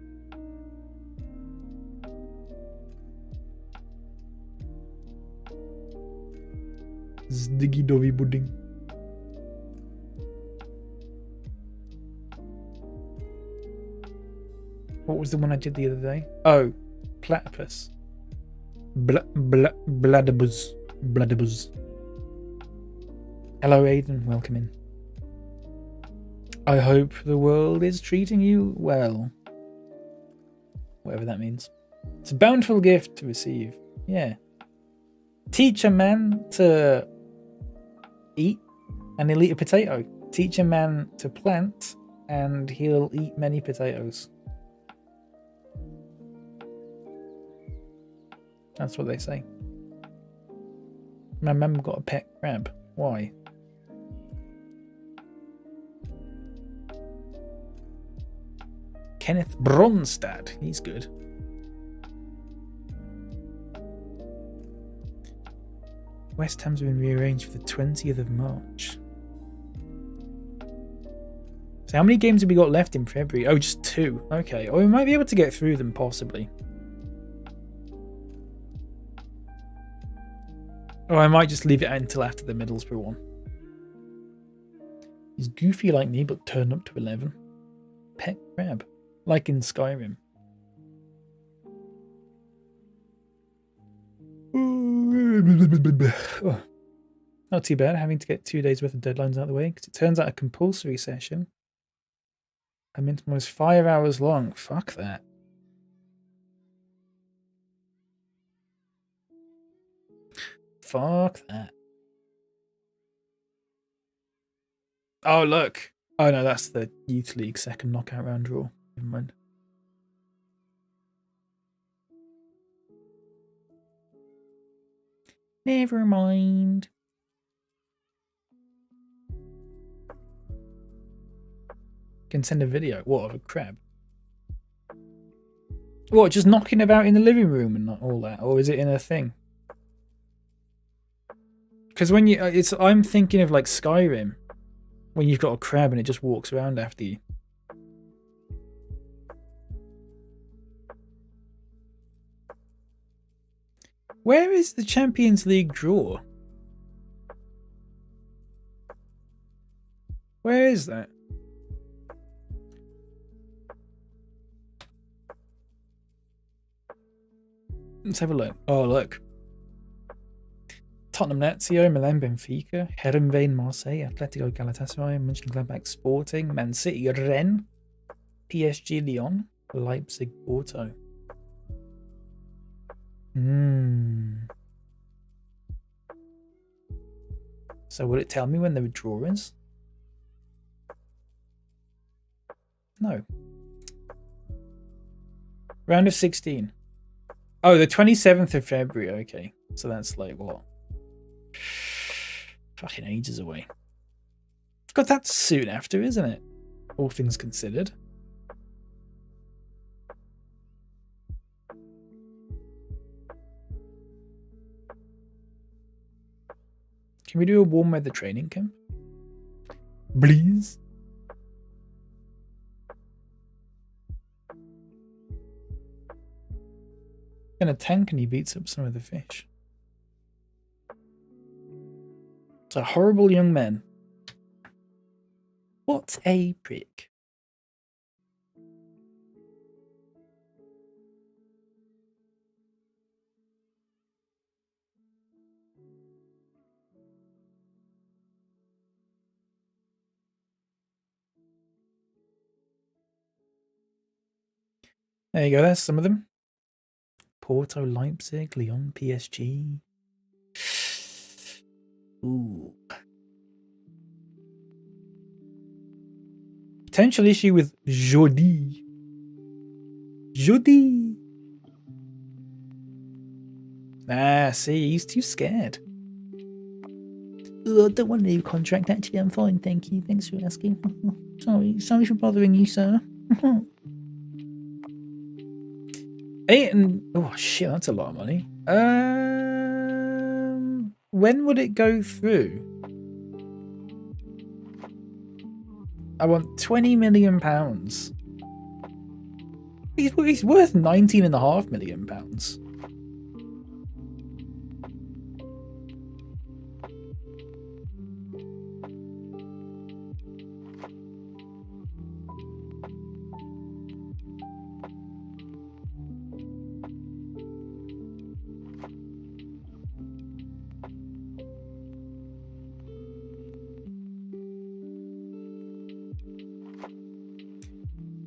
Sticky dovey pudding. What was the one I did the other day? Oh, platypus. Bladabuzz. Bladabuzz. Hello, Aiden. Welcome in. I hope the world is treating you well. Whatever that means. It's a bountiful gift to receive. Yeah. Teach a man to eat and he'll eat a potato. Teach a man to plant and he'll eat many potatoes. That's what they say. My mum got a pet crab. Why? Kenneth Bronstad. He's good. West Ham's been rearranged for the 20th of March. So how many games have we got left in February? Oh, just 2. Okay. Oh, we might be able to get through them, possibly. Or I might just leave it until after the Middlesbrough one. He's goofy like me, but turned up to 11. Pet crab. Like in Skyrim. Oh, not too bad having to get 2 days worth of deadlines out of the way, because it turns out a compulsory session I meant almost 5 hours long. Fuck that. Fuck that. Oh, look. Oh, no, that's the Youth League second knockout round draw. Never mind. Never mind. Can send a video. What, of a crab? What, just knocking about in the living room and not all that? Or is it in a thing? Because when you... I'm thinking of like Skyrim. When you've got a crab and it just walks around after you. Where is the Champions League draw? Where is that? Let's have a look. Oh, look. Tottenham Lazio, Milan Benfica, Herenveen Marseille, Atletico Galatasaray, Mönchengladbach Sporting, Man City Rennes, PSG Lyon, Leipzig Porto. So will it tell me when the draw is? No. Round of 16. Oh, the 27th of February. Okay. So that's like what? Fucking ages away. God, that's soon after, isn't it? All things considered. Can we do a warm weather training camp? Please? In a tank and he beats up some of the fish. It's a horrible young man. What a prick. There you go, that's some of them. Porto, Leipzig, Lyon, PSG. Ooh. Potential issue with Jody. Jody. Ah, see, he's too scared. Oh, I don't want a new contract, actually. I'm fine, thank you. Thanks for asking. Sorry for bothering you, sir. Oh shit, that's a lot of money. When would it go through? I want £20 million. He's worth £19.5 million.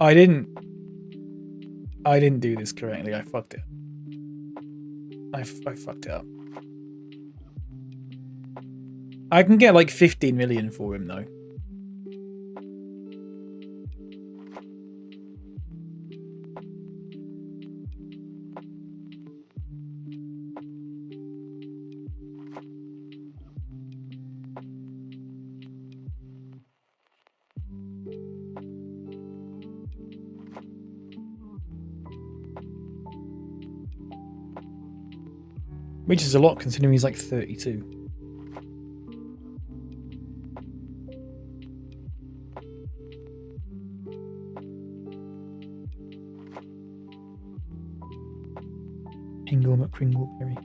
I didn't do this correctly. I fucked it. I fucked it up. I can get like 15 million for him though. Which is a lot considering he's like 32. Hingle McCringleberry.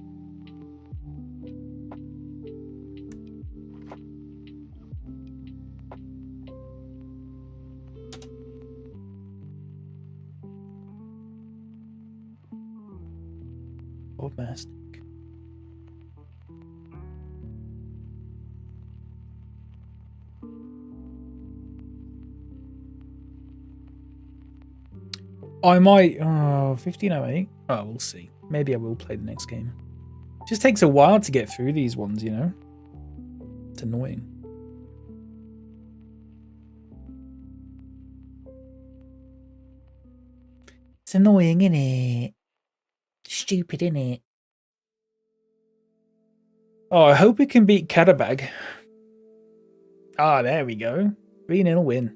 Bob Mastic. I might 1508. Oh, we'll see. Maybe I will play the next game. It just takes a while to get through these ones, you know? It's annoying. It's annoying, innit? Stupid, innit? Oh, I hope we can beat Katabag. Ah, there we go. 3-0 win.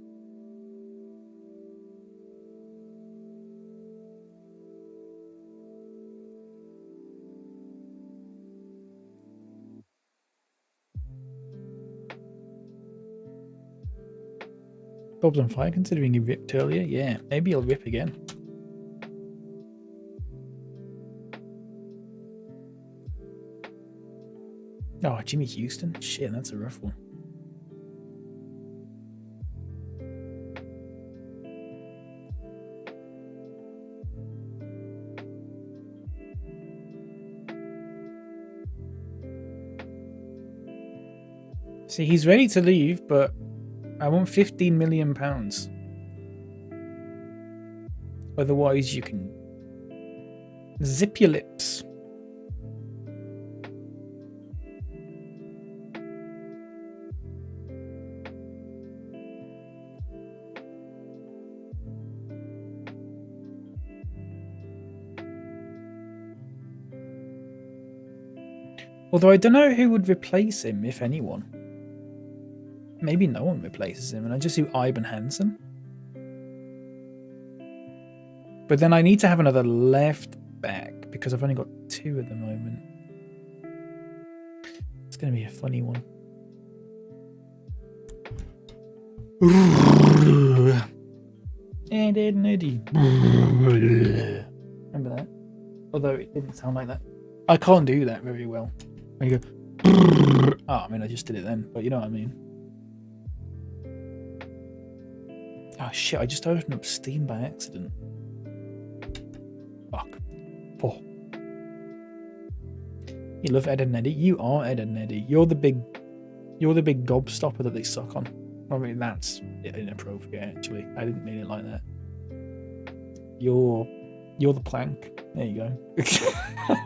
Bob's on fire considering he ripped earlier. Yeah, maybe he'll rip again. Oh, Jimmy Houston? Shit, that's a rough one. See, he's ready to leave, but I want £15 million. Otherwise, you can zip your lips. Although I don't know who would replace him, if anyone. Maybe no one replaces him, and I just do Ivan Hansen. But then I need to have another left back, because I've only got 2 at the moment. It's going to be a funny one. And Eddie. Remember that? Although it didn't sound like that. I can't do that very well. When you go, oh, I mean, I just did it then, but you know what I mean. Oh shit, I just opened up Steam by accident. Fuck. Oh. You love Ed and Eddie? You are Ed and Eddie. You're the big gobstopper that they suck on. I mean, that's inappropriate, actually. I didn't mean it like that. You're the plank. There you go.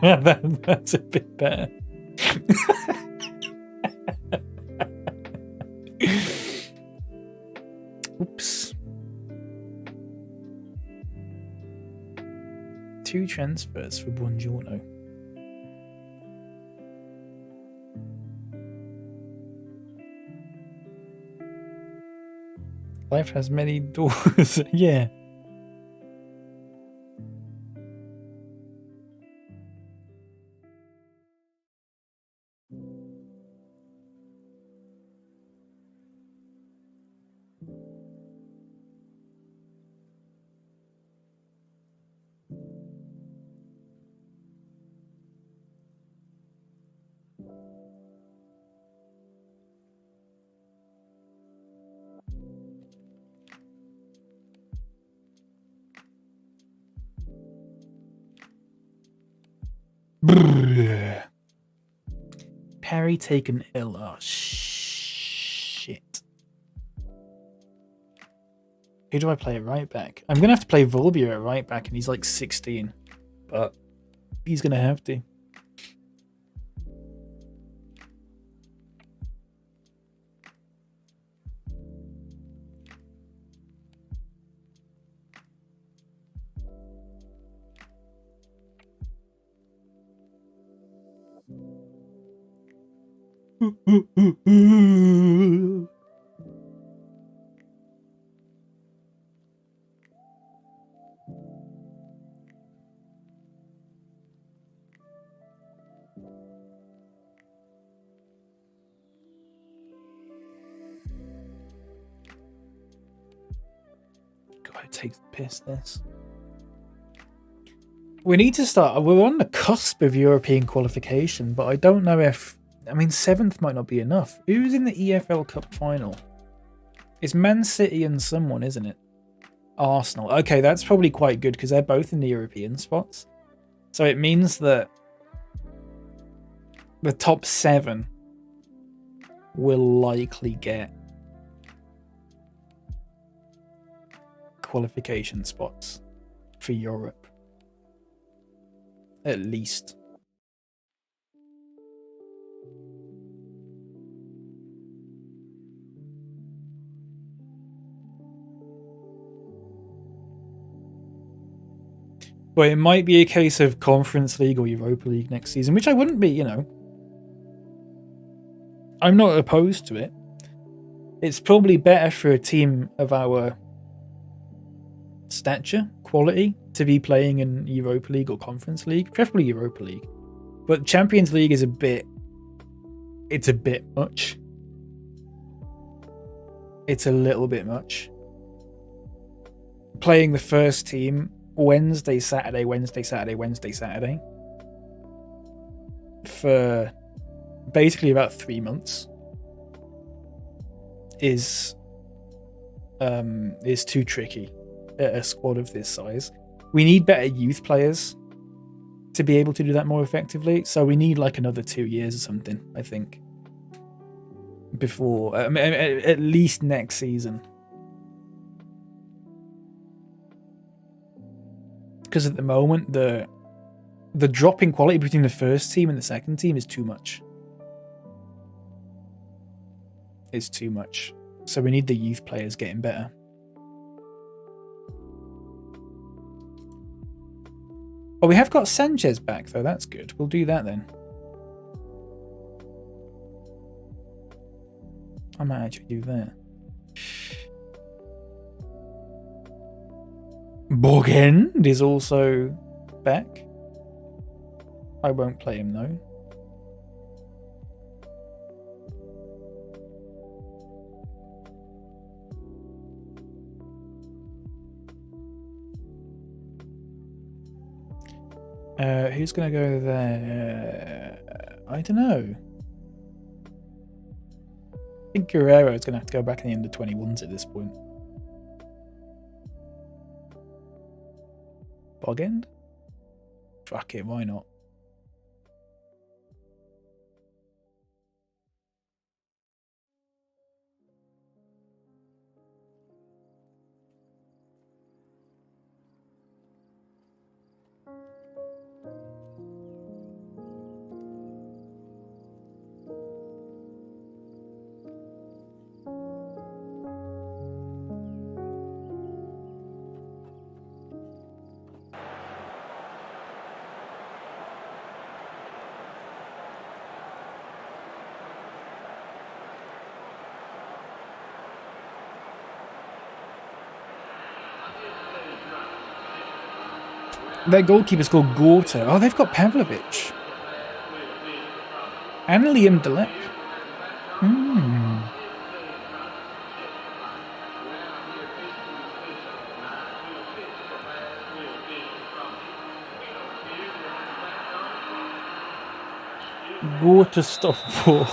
That's a bit better. Oops. 2 transfers for Buongiorno. Life has many doors. Yeah. Brrr. Parry taken ill. Oh, shit. Who do I play at right back? I'm going to have to play Volbia at right back, and he's like 16. But he's going to have to. God, it takes the piss, this. We need to start. We're on the cusp of European qualification, but I don't know if... I mean, 7th might not be enough. Who's in the EFL Cup final? It's Man City and someone, isn't it? Arsenal. Okay, that's probably quite good because they're both in the European spots. So it means that the top 7 will likely get qualification spots for Europe. At least. But it might be a case of Conference League or Europa League next season, which I wouldn't be, you know. I'm not opposed to it. It's probably better for a team of our stature, quality, to be playing in Europa League or Conference League, preferably Europa League. But Champions League is a bit much. It's a little bit much. Playing the first team Wednesday, Saturday, Wednesday, Saturday, Wednesday, Saturday for basically about 3 months is too tricky at a squad of this size. We need better youth players to be able to do that more effectively. So we need like another 2 years or something, I think, before at least next season. Because at the moment, the drop in quality between the first team and the second team is too much. It's too much. So we need the youth players getting better. Well, we have got Sanchez back, though. That's good. We'll do that then. I might actually do that. Borgend is also back. I won't play him though. Who's gonna go there? I don't know. I think Guerrero is gonna have to go back in the under-21s at this point. Bogend? Fuck it, why not? Their goalkeeper's called Gorta. Oh, they've got Pavlovic. And Liam Delep. Gorta stop ball.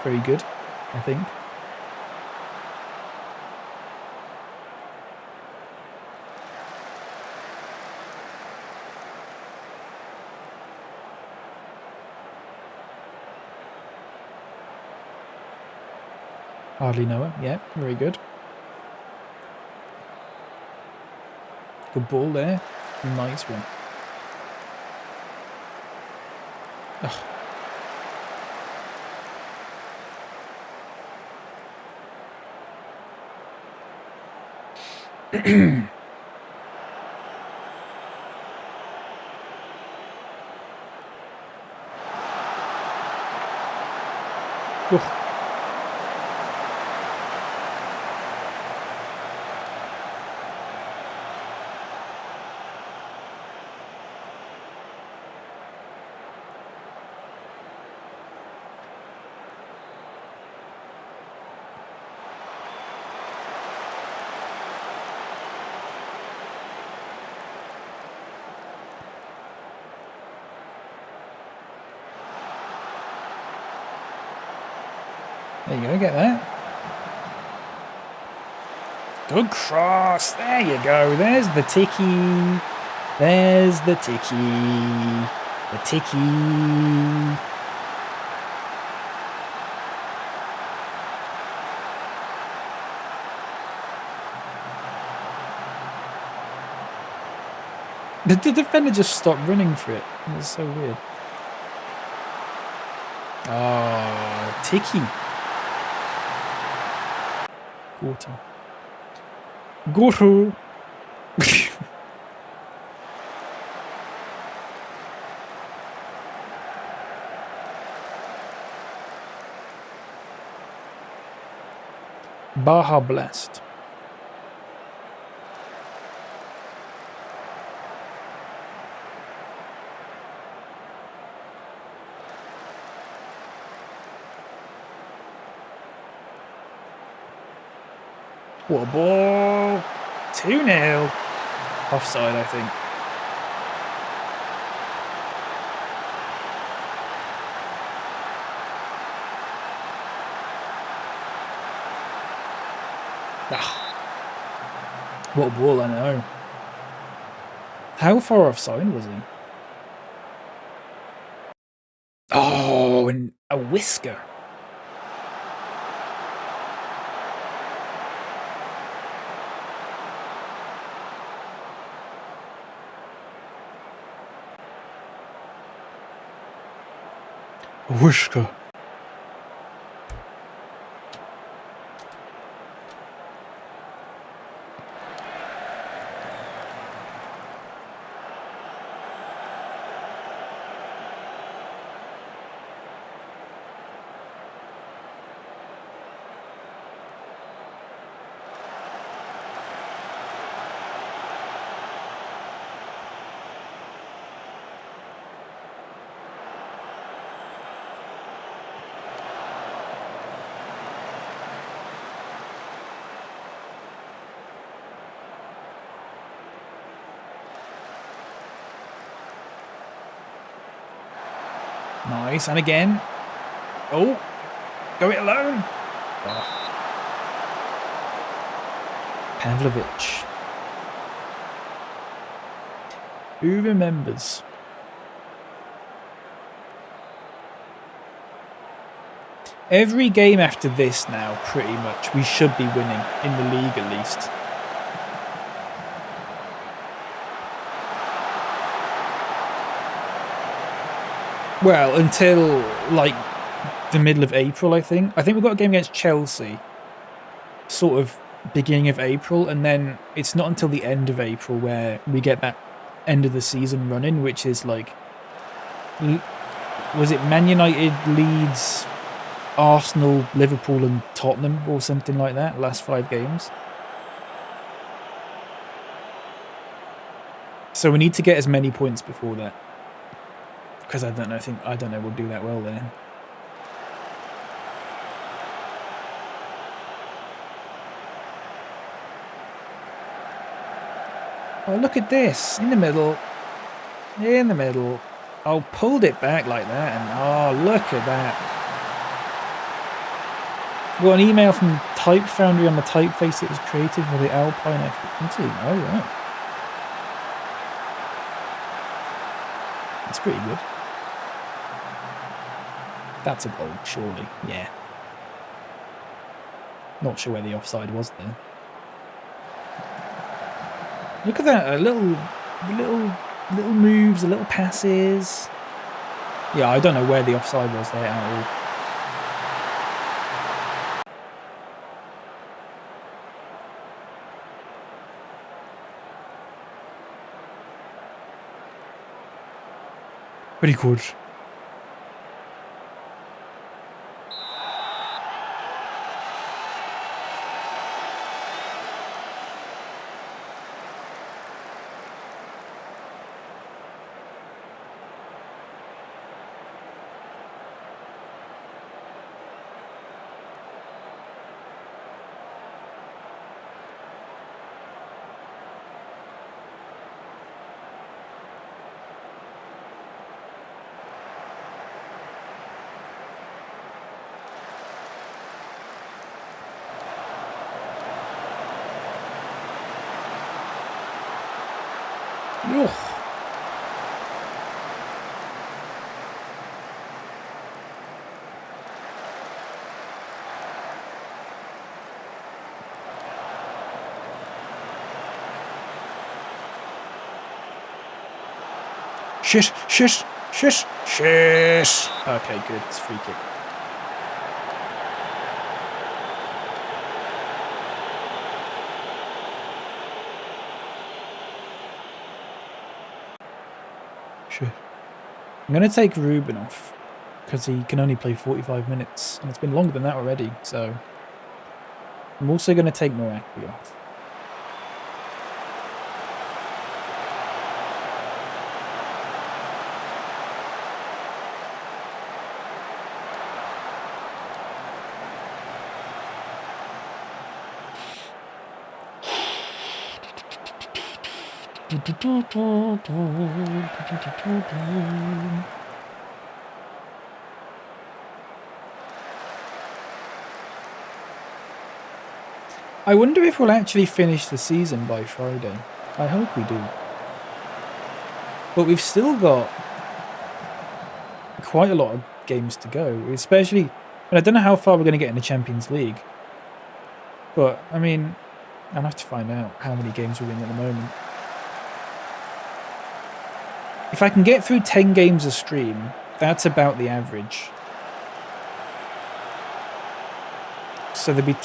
Very good, I think. Hardly know her. Yeah, very good. Good ball there. Nice one. Oh. Oh. There you go, get that. Good cross. There you go. There's the ticky. There's the ticky. The ticky. The defender just stopped running for it. It was so weird. Oh, ticky. Gorta. Gorta. Baja Blast. What a ball! 2-0. Offside, I think. Ah. What a ball, I know. How far offside was he? Oh, and a whisker. Whisker. Nice, and again. Oh, go it alone. Oh. Pavlovic. Who remembers? Every game after this now, pretty much, we should be winning, in the league at least. Well, until, like, the middle of April, I think. I think we've got a game against Chelsea, sort of beginning of April, and then it's not until the end of April where we get that end of the season running, which is, like, was it Man United, Leeds, Arsenal, Liverpool and Tottenham or something like that, last 5 games? So we need to get as many points before that. Because I don't know we'll do that well there. Oh, look at this. In the middle. In the middle. Oh, pulled it back like that. And oh, look at that. Got an email from Type Foundry on the typeface that was created for the Alpine F-15. Oh, right. That's pretty good. That's a goal, surely. Yeah. Not sure where the offside was there. Look at that, little moves, little passes. Yeah, I don't know where the offside was there at all. Pretty good. Ugh. Shush, shush, shush, shush. Okay, good. It's free kick. Shush. I'm going to take Ruben off because he can only play 45 minutes and it's been longer than that already. So I'm also going to take Morakri off. I wonder if we'll actually finish the season by Friday. I hope we do. But we've still got quite a lot of games to go, especially, and I don't know how far we're going to get in the Champions League. But, I mean, I'll have to find out how many games we're in at the moment. If I can get through 10 games a stream, that's about the average. So there'll be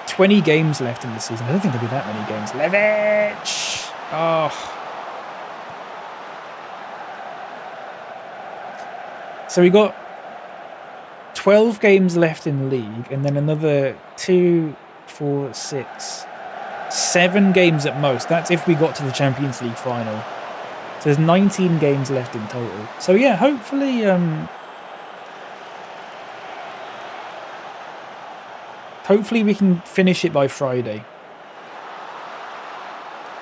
20 games left in the season. I don't think there'll be that many games. Levich! Oh. So we got 12 games left in the league, and then another 2, 4, 6, 7 games at most. That's if we got to the Champions League final. So there's 19 games left in total. So yeah, hopefully hopefully we can finish it by Friday.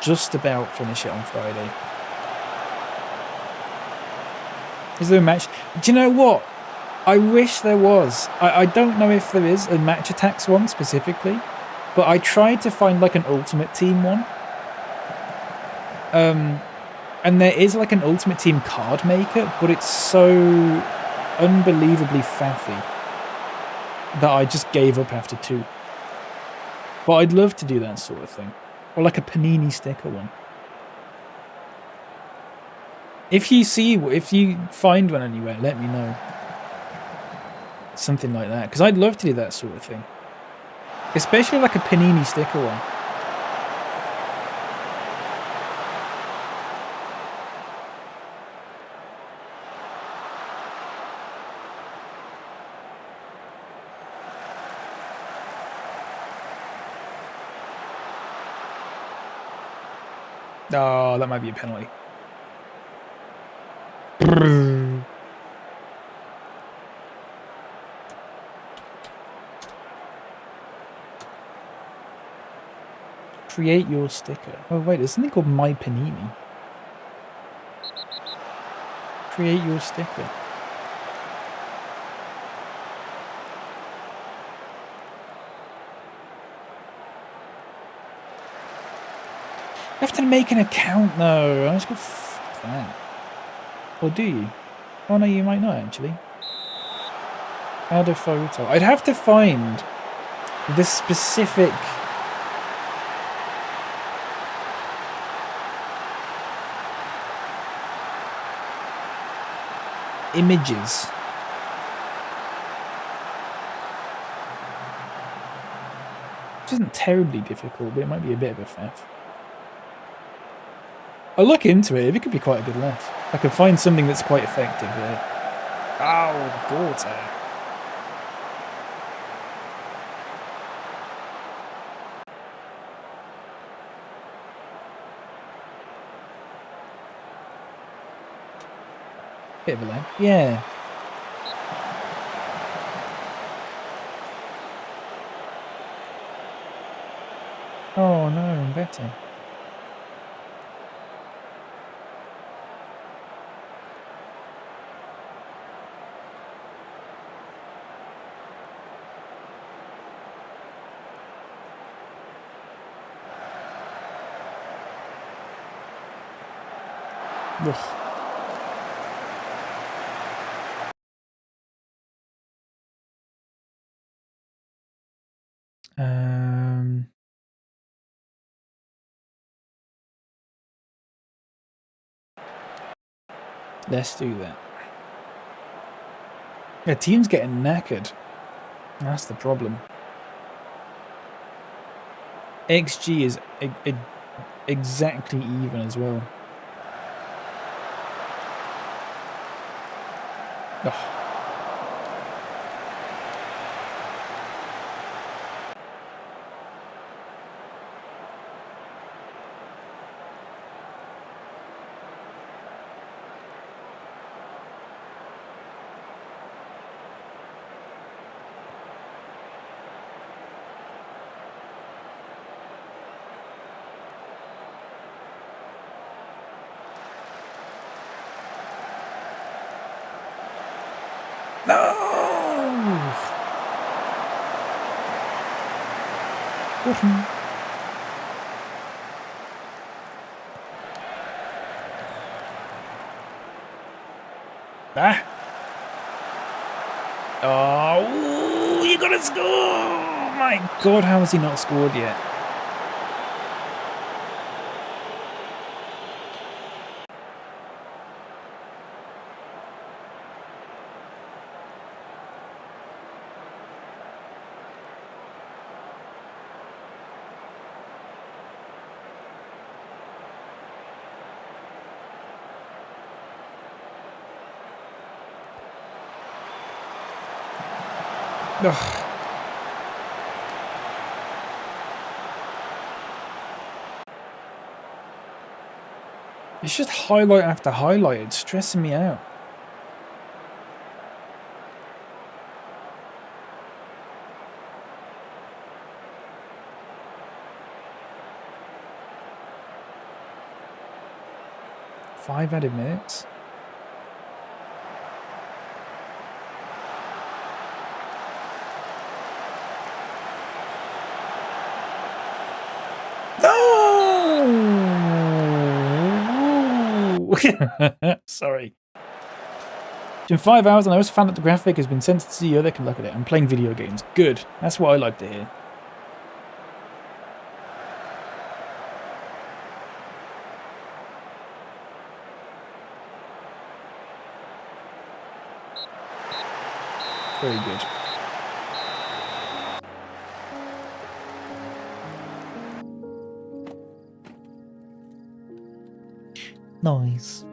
Just about finish it on Friday. Is there a match? Do you know what? I wish there was. I don't know if there is a match attacks one specifically, but I tried to find like an Ultimate Team one. And there is like an Ultimate Team card maker, but it's so unbelievably faffy that I just gave up after 2. But I'd love to do that sort of thing. Or like a Panini sticker one. If you find one anywhere, let me know. Something like that. Because I'd love to do that sort of thing. Especially like a Panini sticker one. Oh, that might be a penalty. Create your sticker. Oh wait, there's something called My Panini. Create your sticker. You have to make an account though. I just go f that. Or do you? Oh no, you might not actually. Add a photo. I'd have to find the specific images. Which isn't terribly difficult, but it might be a bit of a faff. I'll look into it. It could be quite a good laugh. I could find something that's quite effective there. Oh, daughter. Bit of a lag. Yeah. Oh no, Betty. Ugh. Let's do that. Yeah, team's getting knackered. That's the problem. XG is exactly even as well. Ugh. No! Button. Ah! Oh, you gotta score! Oh my god, how has he not scored yet? Ugh. It's just highlight after highlight. It's stressing me out. Five added minutes. No! Sorry. In 5 hours, and I was found that the graphic has been sent to the CEO. They can look at it. I'm playing video games. Good. That's what I like to hear. Very good. Nice.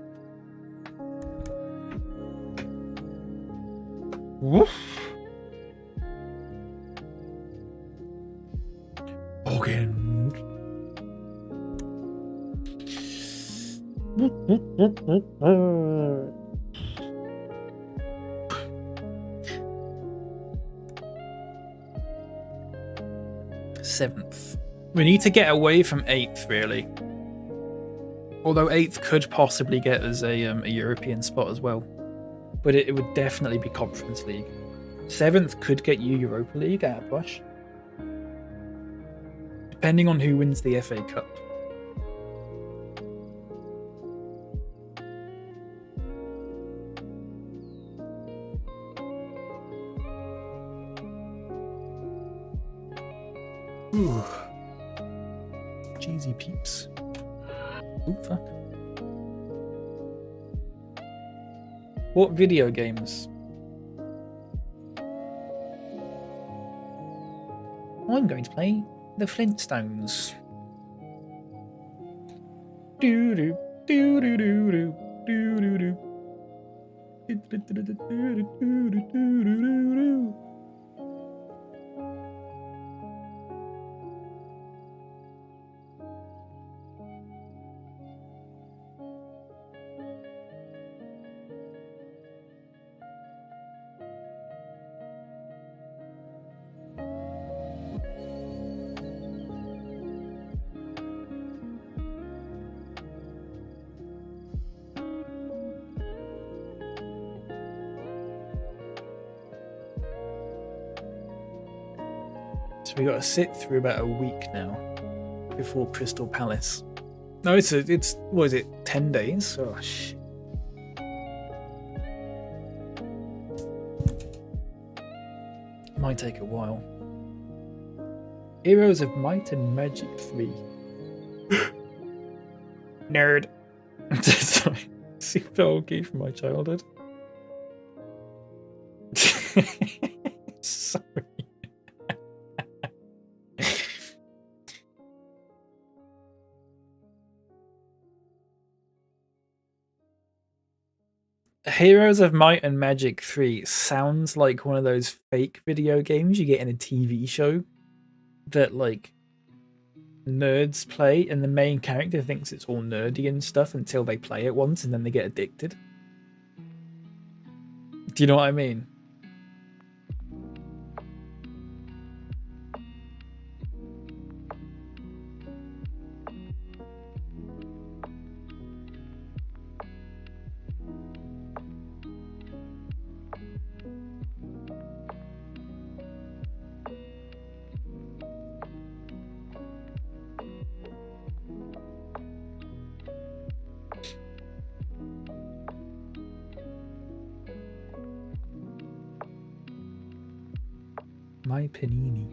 Woof. Again. Seventh. We need to get away from 8th, really. Although 8th could possibly get us a European spot as well. But it would definitely be Conference League. 7th could get you Europa League at a push. Depending on who wins the FA Cup. Ooh. Cheesy peeps. Ooh, fuck. What video games? I'm going to play the Flintstones. Doo doo doo doo doo doo doo doo doo. So we got to sit through about a week now before Crystal Palace. No, it's what is it? 10 days? Oh shit. Might take a while. Heroes of Might and Magic 3. Nerd. Sorry. Super old game from my childhood. Sorry. Heroes of Might and Magic 3 sounds like one of those fake video games you get in a TV show that like nerds play and the main character thinks it's all nerdy and stuff until they play it once and then they get addicted. Do you know what I mean? My Panini.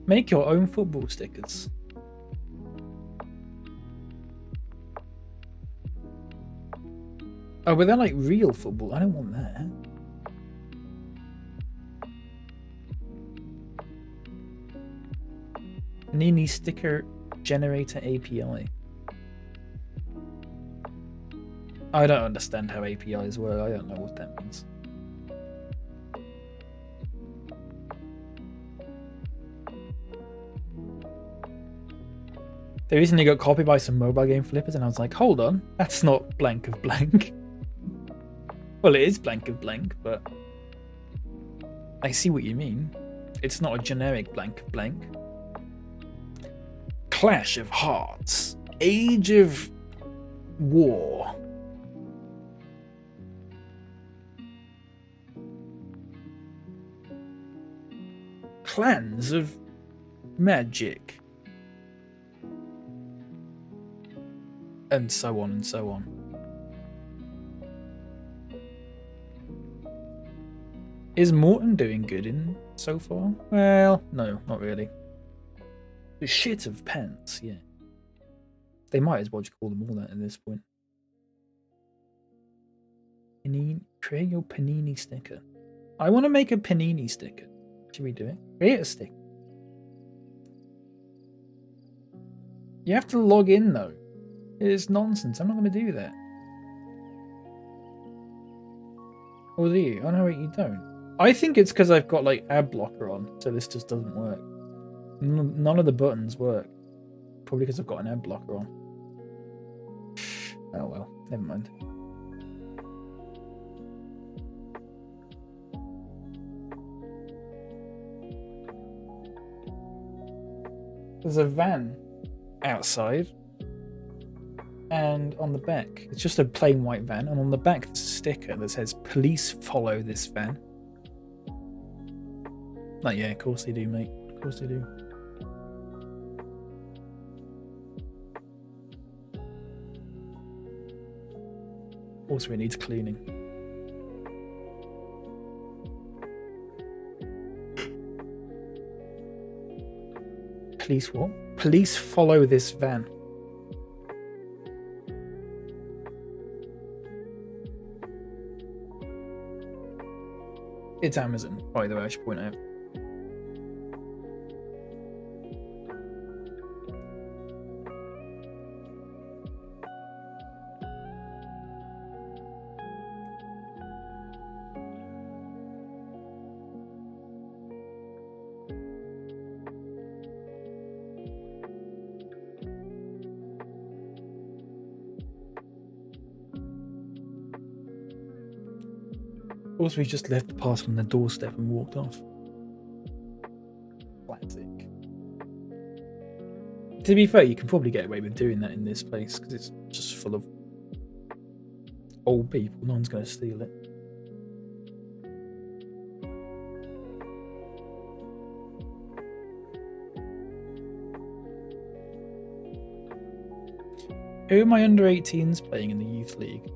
Make your own football stickers. Oh, but they're like real football. I don't want that. Panini sticker generator API. I don't understand how APIs work. I don't know what that means. They recently got copied by some mobile game flippers, and I was like, hold on, that's not blank of blank. Well, it is blank of blank, but I see what you mean. It's not a generic blank of blank. Clash of Hearts. Age of War. Clans of Magic. And so on and so on. Is Morton doing good in so far? Well, no, not really. The shit of pants, yeah. They might as well just call them all that at this point. Panini, create your Panini sticker. I want to make a Panini sticker. Should we do it? Create a sticker. You have to log in though. It's nonsense. I'm not going to do that. Or do you? Oh no, wait, you don't. I think it's because I've got like ad blocker on, so this just doesn't work. None of the buttons work. Probably because I've got an ad blocker on. Oh well, never mind. There's a van outside, and on the back, it's just a plain white van, and on the back there's a sticker that says "Police follow this van." Like, yeah, of course they do, mate. Of course they do. Also, it needs cleaning. Police what? Police follow this van. It's Amazon, by the way, I should point out. Also, he just left the parcel on the doorstep and walked off. Classic. To be fair, you can probably get away with doing that in this place because it's just full of old people. No one's going to steal it. Who are my under 18s playing in the youth league?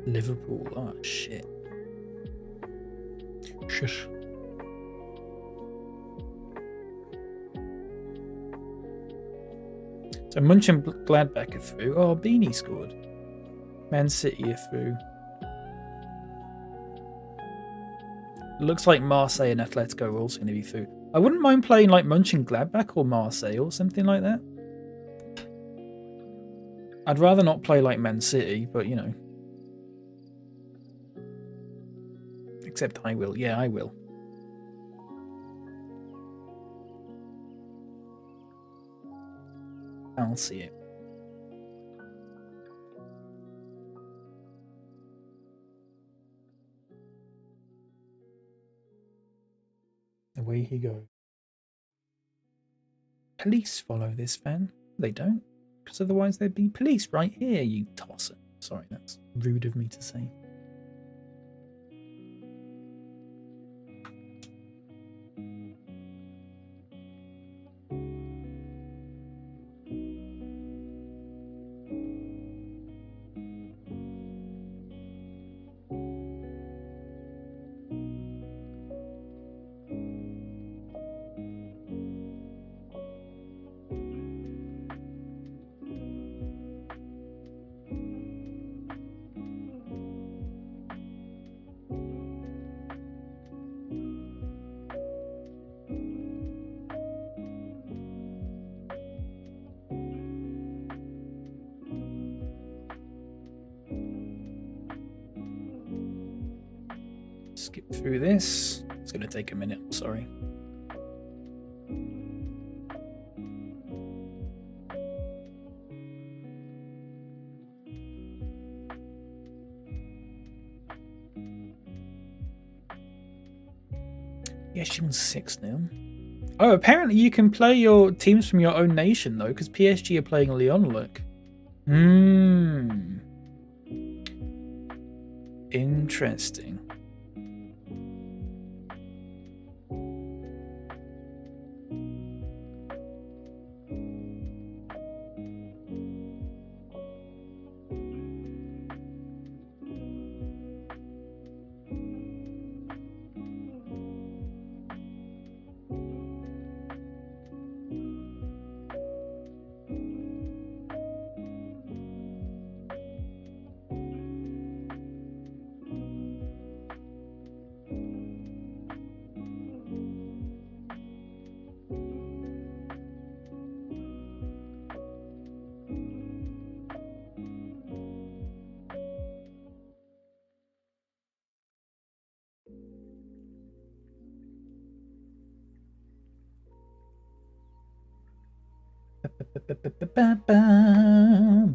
Liverpool. Oh, shit. Shush. So Munch and Gladbach are through. Oh, Beanie scored. Man City are through. Looks like Marseille and Atletico are also going to be through. I wouldn't mind playing like Munch and Gladbach or Marseille or something like that. I'd rather not play like Man City, but you know. Except I will. Yeah, I will. I'll see it. Away he goes. Police follow this van. They don't, because otherwise there'd be police right here, you tosser. Sorry, that's rude of me to say. Skip through this. It's going to take a minute, sorry. Yeah, she won 6-0. Oh, apparently you can play your teams from your own nation, though, because PSG are playing Lyon, look. Interesting.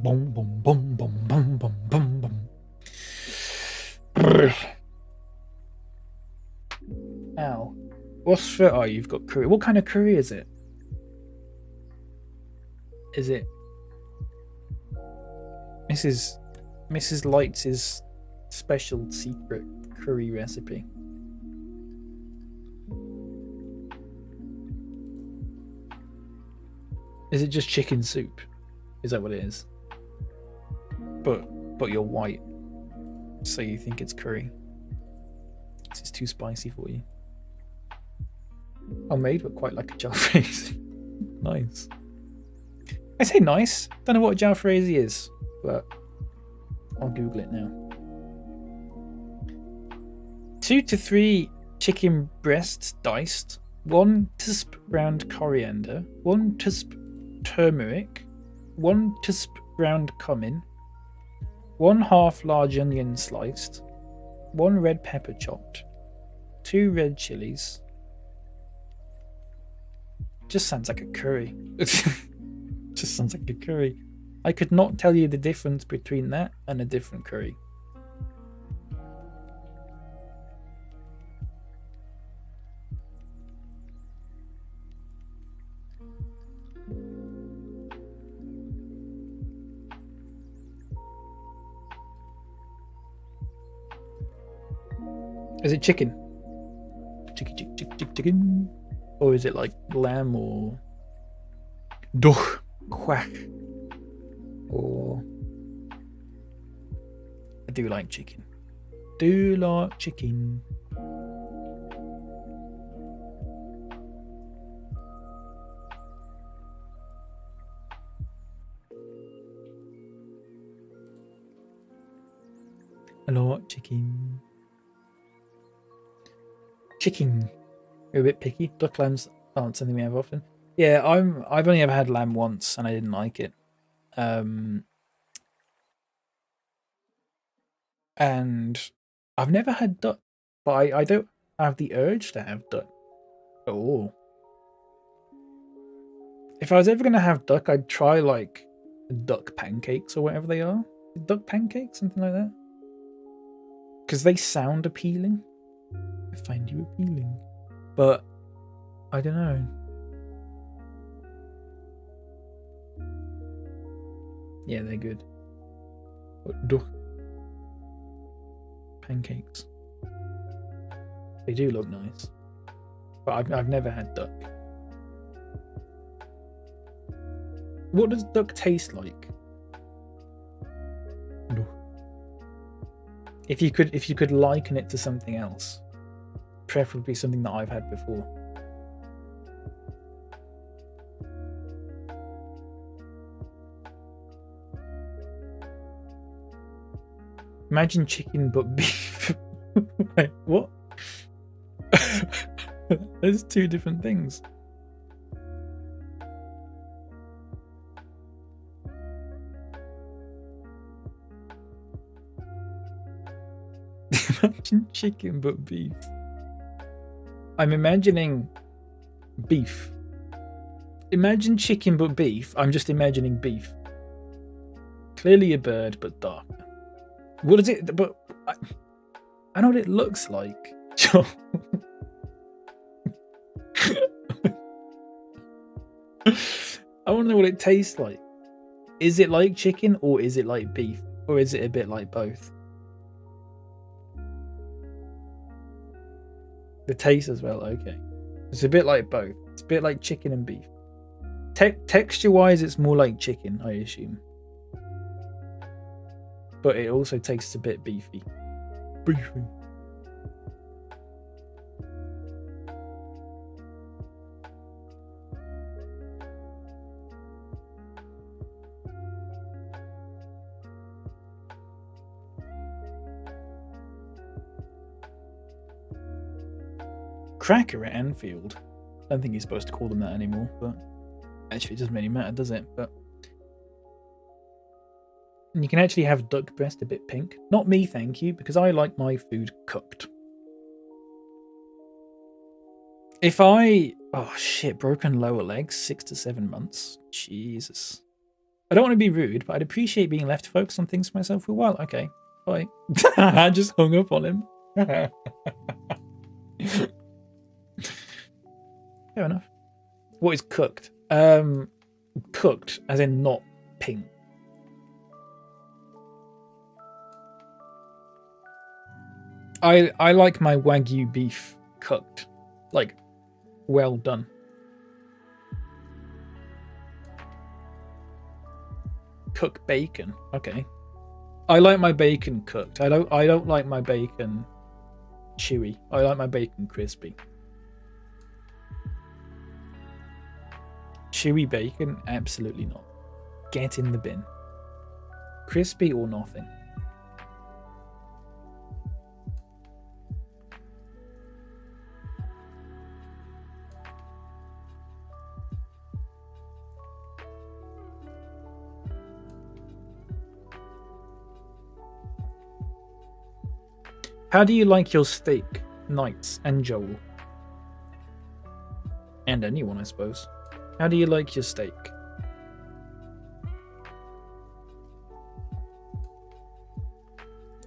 Boom, boom. What's for? Oh, you've got curry. What kind of curry is it? Is it Mrs. Lights' special secret curry recipe? Is it just chicken soup? Is that what it is? But you're white, so you think it's curry. This is too spicy for you. Homemade, but quite like a jalfrezi. Nice. I say nice. Don't know what a jalfrezi is, but I'll Google it now. 2 to 3 chicken breasts diced, 1 tisp ground coriander, 1 tisp turmeric, 1 tisp ground cumin, 1/2 large onion sliced, 1 red pepper chopped, 2 red chilies. Just sounds like a curry. Just sounds like a curry. I could not tell you the difference between that and a different curry. Is it chicken? Chicken. Or is it like lamb or duck, quack? Or I do like chicken. Do like chicken. I like chicken. Chicken. We're a bit picky. Duck lambs aren't something we have often. Yeah, I've only ever had lamb once and I didn't like it. And I've never had duck, but I don't have the urge to have duck at all. If I was ever gonna have duck, I'd try like duck pancakes or whatever they are. Duck pancakes, something like that. Because they sound appealing. I find you appealing. But I don't know. Yeah, they're good. But duck pancakes. They do look nice. But I've never had duck. What does duck taste like? No. If you could liken it to something else, preferably something that I've had before. Imagine chicken but beef. Wait, what? There's two different things. Imagine chicken but beef. I'm imagining beef. Imagine chicken but beef. I'm just imagining beef. Clearly a bird, but dark. What is it? But I know what it looks like. I want to know what it tastes like. Is it like chicken or is it like beef? Or is it a bit like both? The taste as well, okay. It's a bit like both. It's a bit like chicken and beef. Texture-wise, it's more like chicken, I assume. But it also tastes a bit beefy. Beefy. Cracker at Anfield. I don't think you're supposed to call them that anymore, but actually it doesn't really matter, does it? But you can actually have duck breast a bit pink. Not me, thank you, because I like my food cooked. If I... Oh shit, broken lower legs, 6 to 7 months. Jesus. I don't want to be rude, but I'd appreciate being left to focus on things for myself for a while. Okay, bye. I just hung up on him. Fair enough. What is cooked? Cooked, as in not pink. I like my Wagyu beef cooked, like well done. Cook bacon, okay. I like my bacon cooked. I don't like my bacon chewy. I like my bacon crispy. Chewy bacon? Absolutely not. Get in the bin. Crispy or nothing. How do you like your steak, Knights and Joel? And anyone, I suppose. How do you like your steak?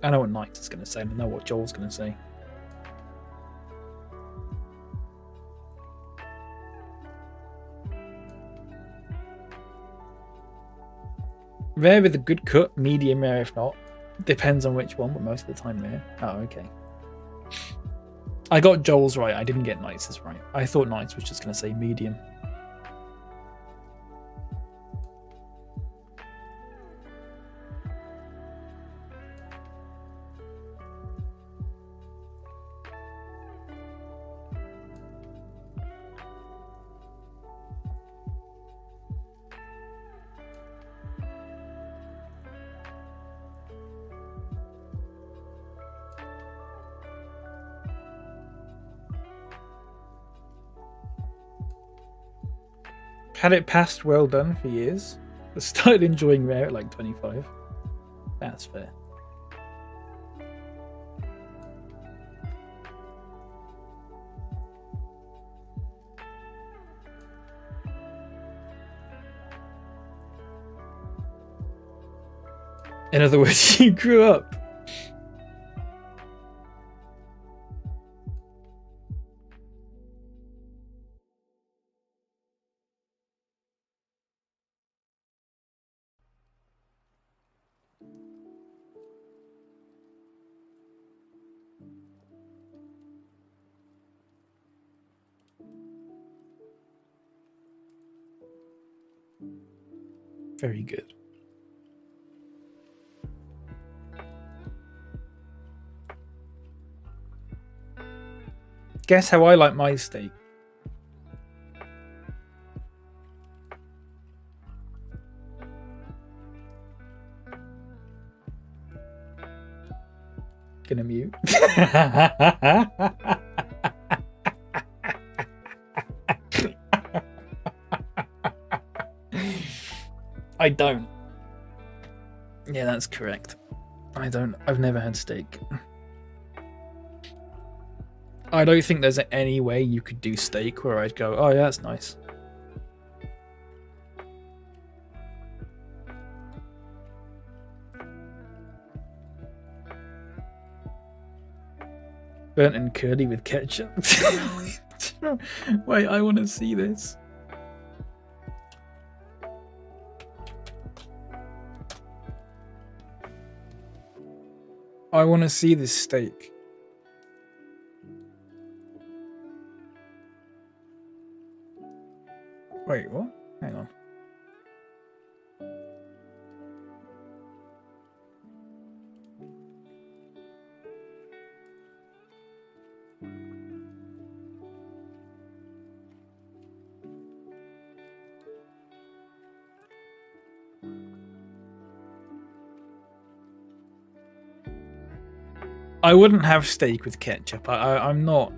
I know what Knights is going to say, and I know what Joel's going to say. Rare with a good cut, medium rare if not. Depends on which one, but most of the time rare. Oh, okay. I got Joel's right, I didn't get Knights' right. I thought Knights was just going to say medium. Had it passed well done for years. I started enjoying rare at like 25. That's fair. In other words, you grew up. Very good. Guess how I like my steak. Gonna mute. I don't. Yeah, that's correct. I don't. I've never had steak. I don't think there's any way you could do steak where I'd go, oh yeah, that's nice. Burnt and curly with ketchup. Wait, I want to see this. I want to see this steak. Wait, what? Hang on. I wouldn't have steak with ketchup. I'm not.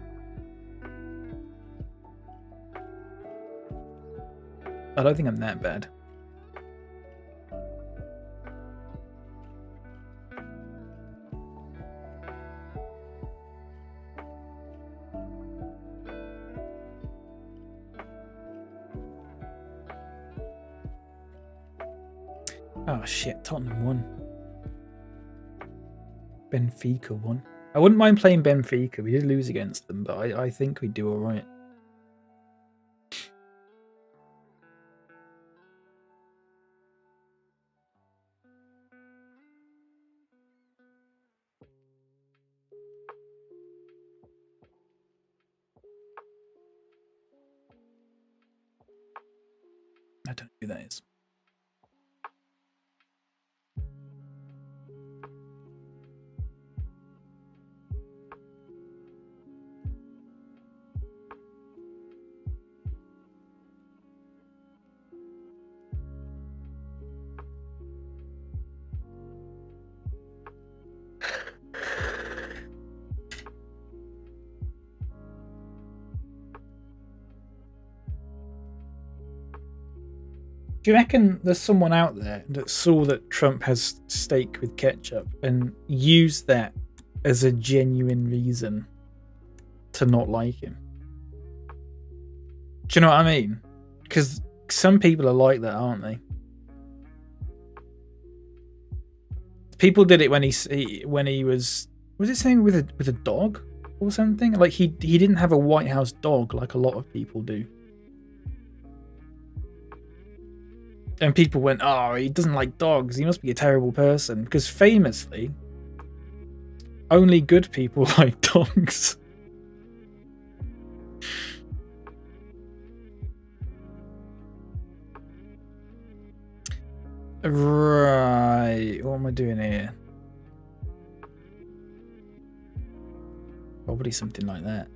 I don't think I'm that bad. Oh shit, Tottenham won. Benfica won. I wouldn't mind playing Benfica. We did lose against them, but I think we do alright. I don't know who that is. Do you reckon there's someone out there that saw that Trump has steak with ketchup and used that as a genuine reason to not like him? Do you know what I mean? Because some people are like that, aren't they? People did it when he was it something with a dog or something? Like he didn't have a White House dog like a lot of people do. And people went, oh, he doesn't like dogs. He must be a terrible person. Because famously, only good people like dogs. Right. What am I doing here? Probably something like that.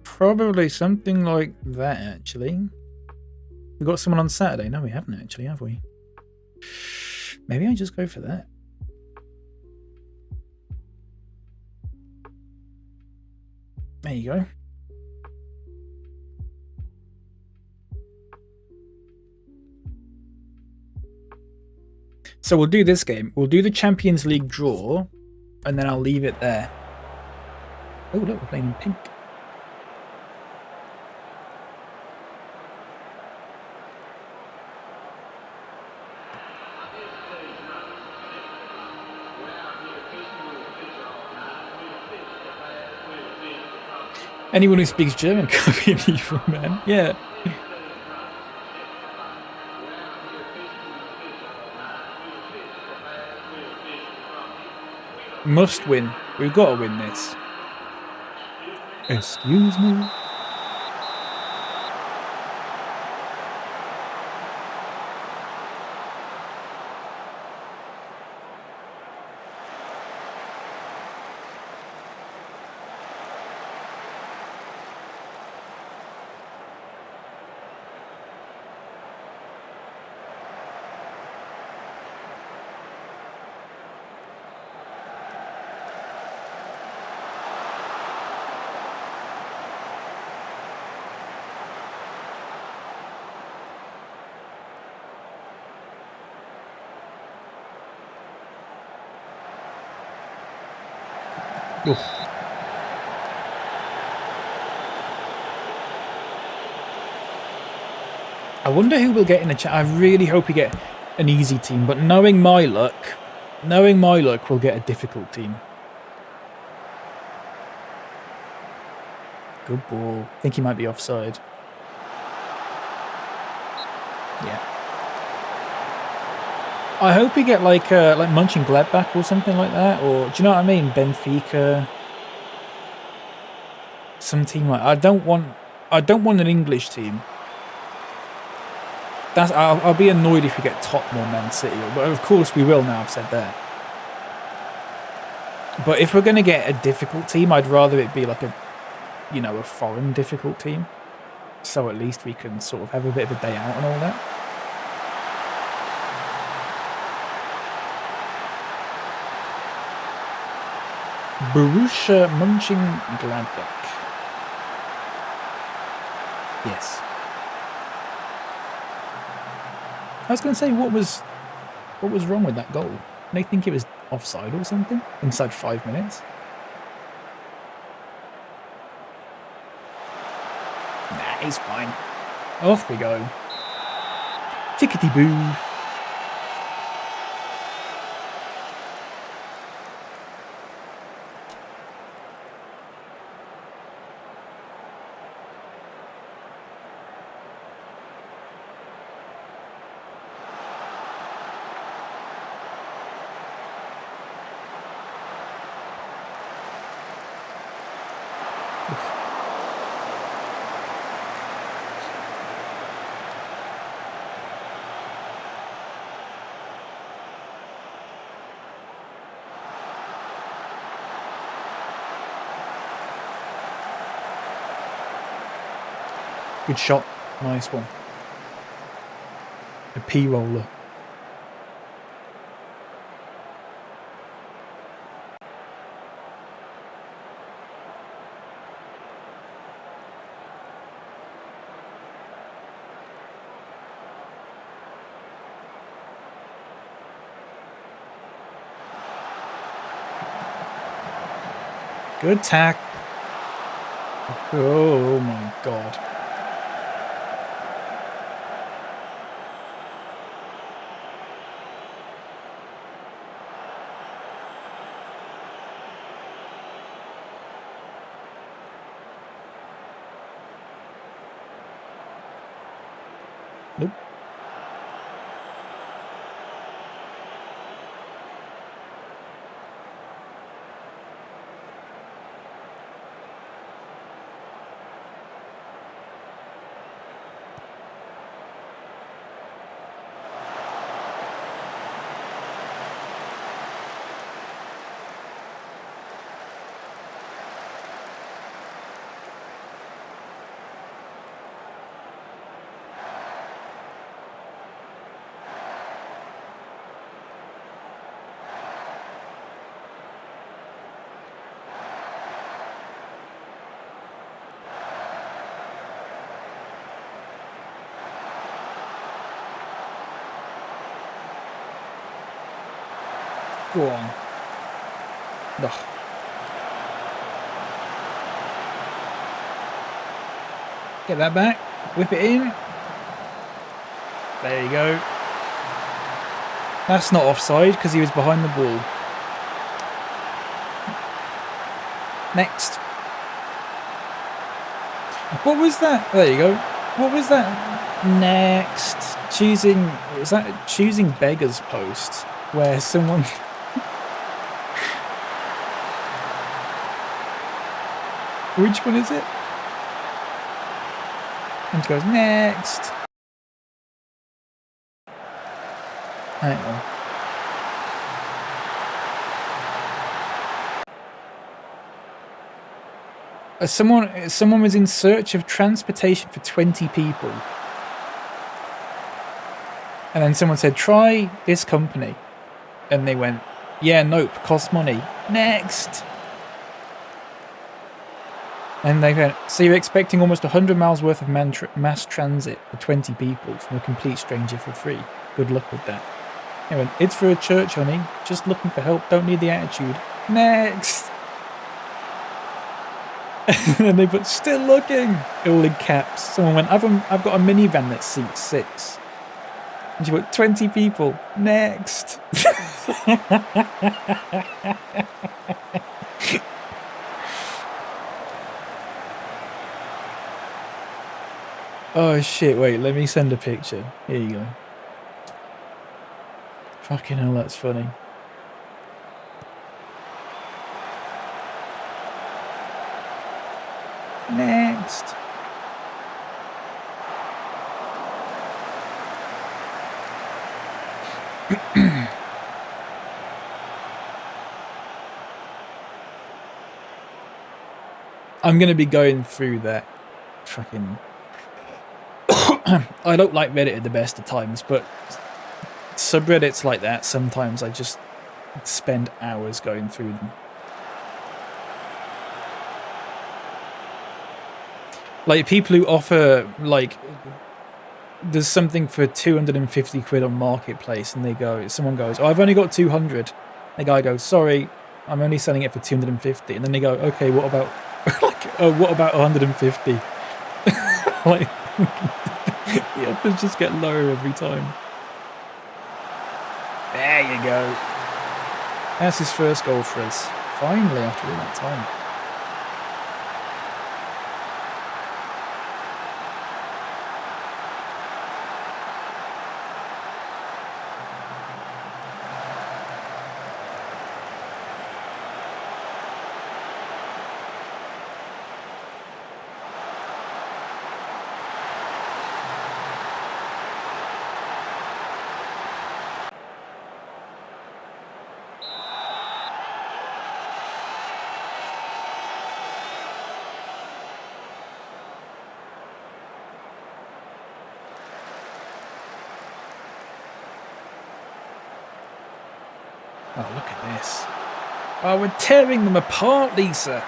Probably something like that, actually. We got someone on Saturday. No, we haven't actually, have we? Maybe I just go for that. There you go. So we'll do this game. We'll do the Champions League draw, and then I'll leave it there. Oh, look, we're playing in pink. Anyone who speaks German can be an evil man. Yeah. Must win. We've got to win this. Excuse me. Oof. I wonder who will get in the chat. I really hope we get an easy team, but knowing my luck, we'll get a difficult team. Good ball. I think he might be offside. Yeah. I hope we get like Mönchengladbach or something like that, or do you know what I mean? Benfica. Some team like I don't want an English team. I'll be annoyed if we get Tottenham or Man City, but of course we will now. I've said that. But if we're going to get a difficult team, I'd rather it be like a foreign difficult team. So at least we can sort of have a bit of a day out and all that. Borussia Mönchengladbach. Yes. I was going to say, what was wrong with that goal? They think it was offside or something inside 5 minutes. Nah, he's fine. Off we go. Tickety-boo. Good shot. Nice one. A P roller. Good tack. Oh my god. Nope. Go on. Ugh. Get that back. Whip it in. There you go. That's not offside because he was behind the ball. Next. What was that? There you go. What was that? Next. Was that choosing beggars post where someone... Which one is it? And she goes, next. Hang on. Someone was in search of transportation for 20 people. And then someone said, try this company. And they went, yeah, nope, costs money. Next. And they went, so you're expecting almost 100 miles worth of mass transit for 20 people from a complete stranger for free. Good luck with that. They went, it's for a church, honey. Just looking for help. Don't need the attitude. Next. And they put, still looking. All in caps. Someone went, I've got a minivan that seats 6. And she put, 20 people. Next. Oh shit, wait, let me send a picture. Here you go. Fucking hell, that's funny. Next. I'm going to be going through that fucking... I don't like Reddit at the best of times, but subreddits like that, sometimes I just spend hours going through them. Like, people who offer, like, there's something for 250 quid on Marketplace, and they go, someone goes, oh, I've only got 200. The guy goes, sorry, I'm only selling it for 250. And then they go, okay, what about, like, oh, what about 150? Like, the offers just get lower every time. There you go. That's his first goal for us. Finally, after all that time. Oh, look at this. Oh, we're tearing them apart, Lisa.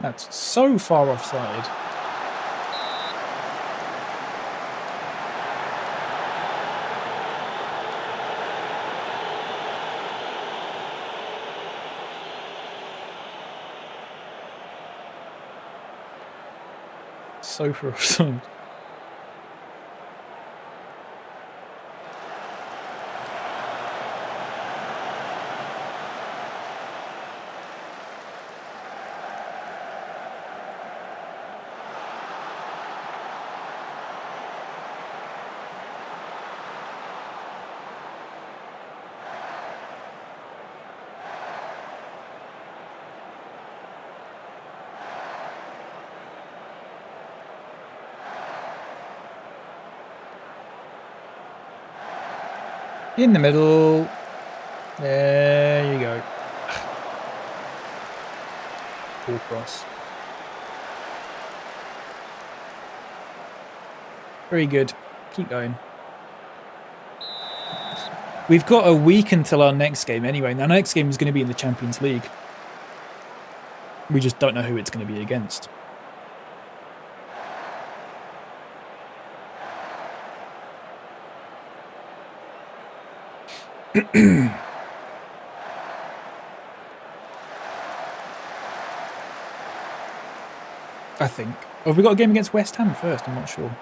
That's so far offside. So far offside. In the middle. There you go. Ball cross. Very good. Keep going. We've got a week until our next game anyway. And our next game is going to be in the Champions League. We just don't know who it's going to be against. I think. Oh, have we got a game against West Ham first? I'm not sure.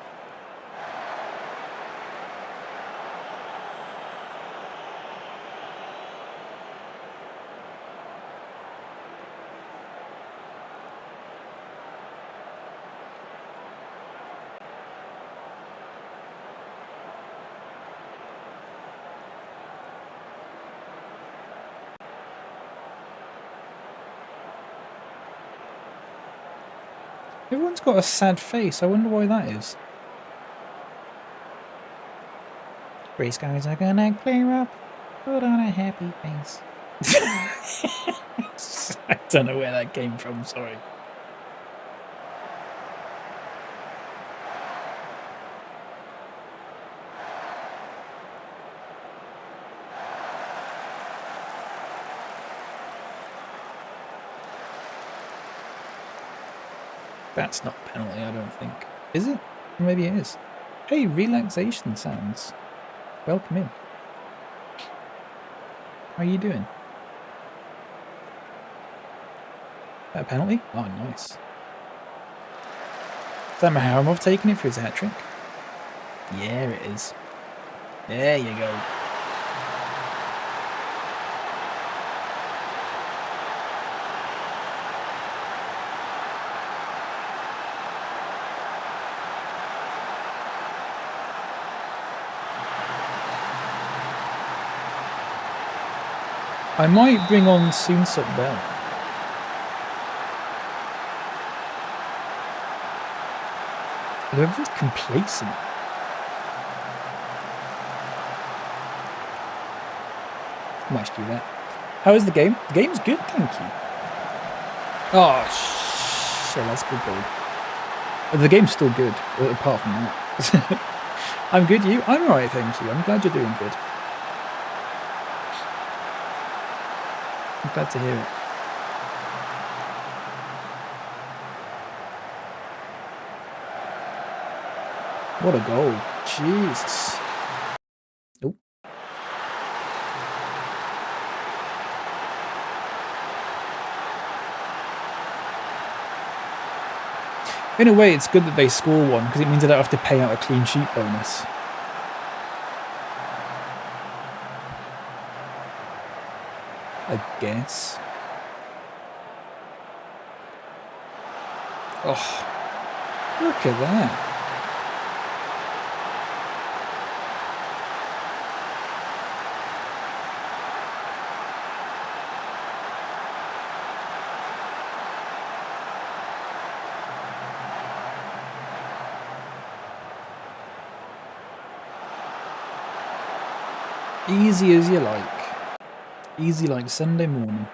Everyone's got a sad face. I wonder why that is. Grey skies are gonna clear up. Put on a happy face. I don't know where that came from, sorry. That's not a penalty, I don't think. Is it? Maybe it is. Hey, relaxation sounds. Welcome in. How are you doing? Is that a penalty? Oh, nice. Is that Maharamov taking it for his hat-trick? Yeah, it is. There you go. I might bring on Soonsup Bell. Everyone's complacent. Might do that. How is the game? The game's good, thank you. Oh, shit, that's a good goal. The game's still good, apart from that. I'm good, you? I'm alright, thank you. I'm glad you're doing good. I'm glad to hear it. What a goal. Jesus. Oh. In a way, it's good that they score one, because it means I don't have to pay out a clean sheet bonus. I guess. Oh, look at that. Easy as you like. Easy like Sunday morning.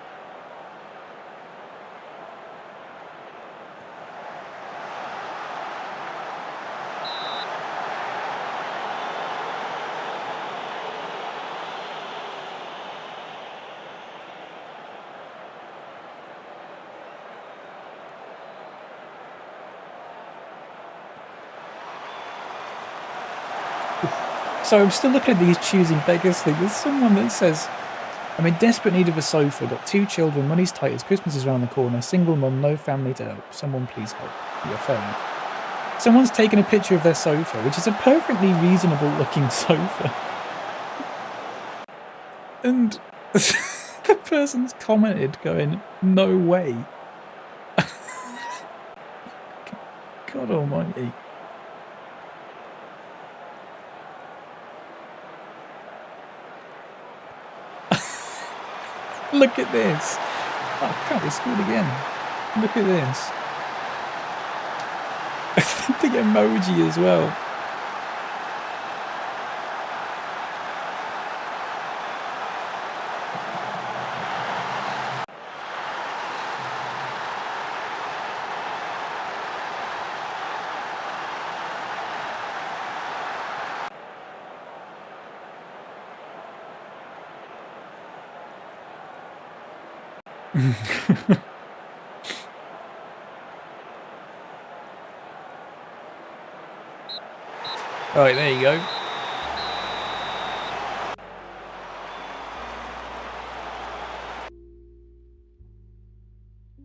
So I'm still looking at these choosing beggars thing. There's someone that says, I'm in desperate need of a sofa, got 2 children, money's tight as Christmas is around the corner, single mum, no family to help. Someone please help. Yeah, fair enough. Someone's taken a picture of their sofa, which is a perfectly reasonable looking sofa. And the person's commented going, no way. God almighty. Look at this. Oh crap, they scored again. Look at this. The emoji as well. Alright, there you go.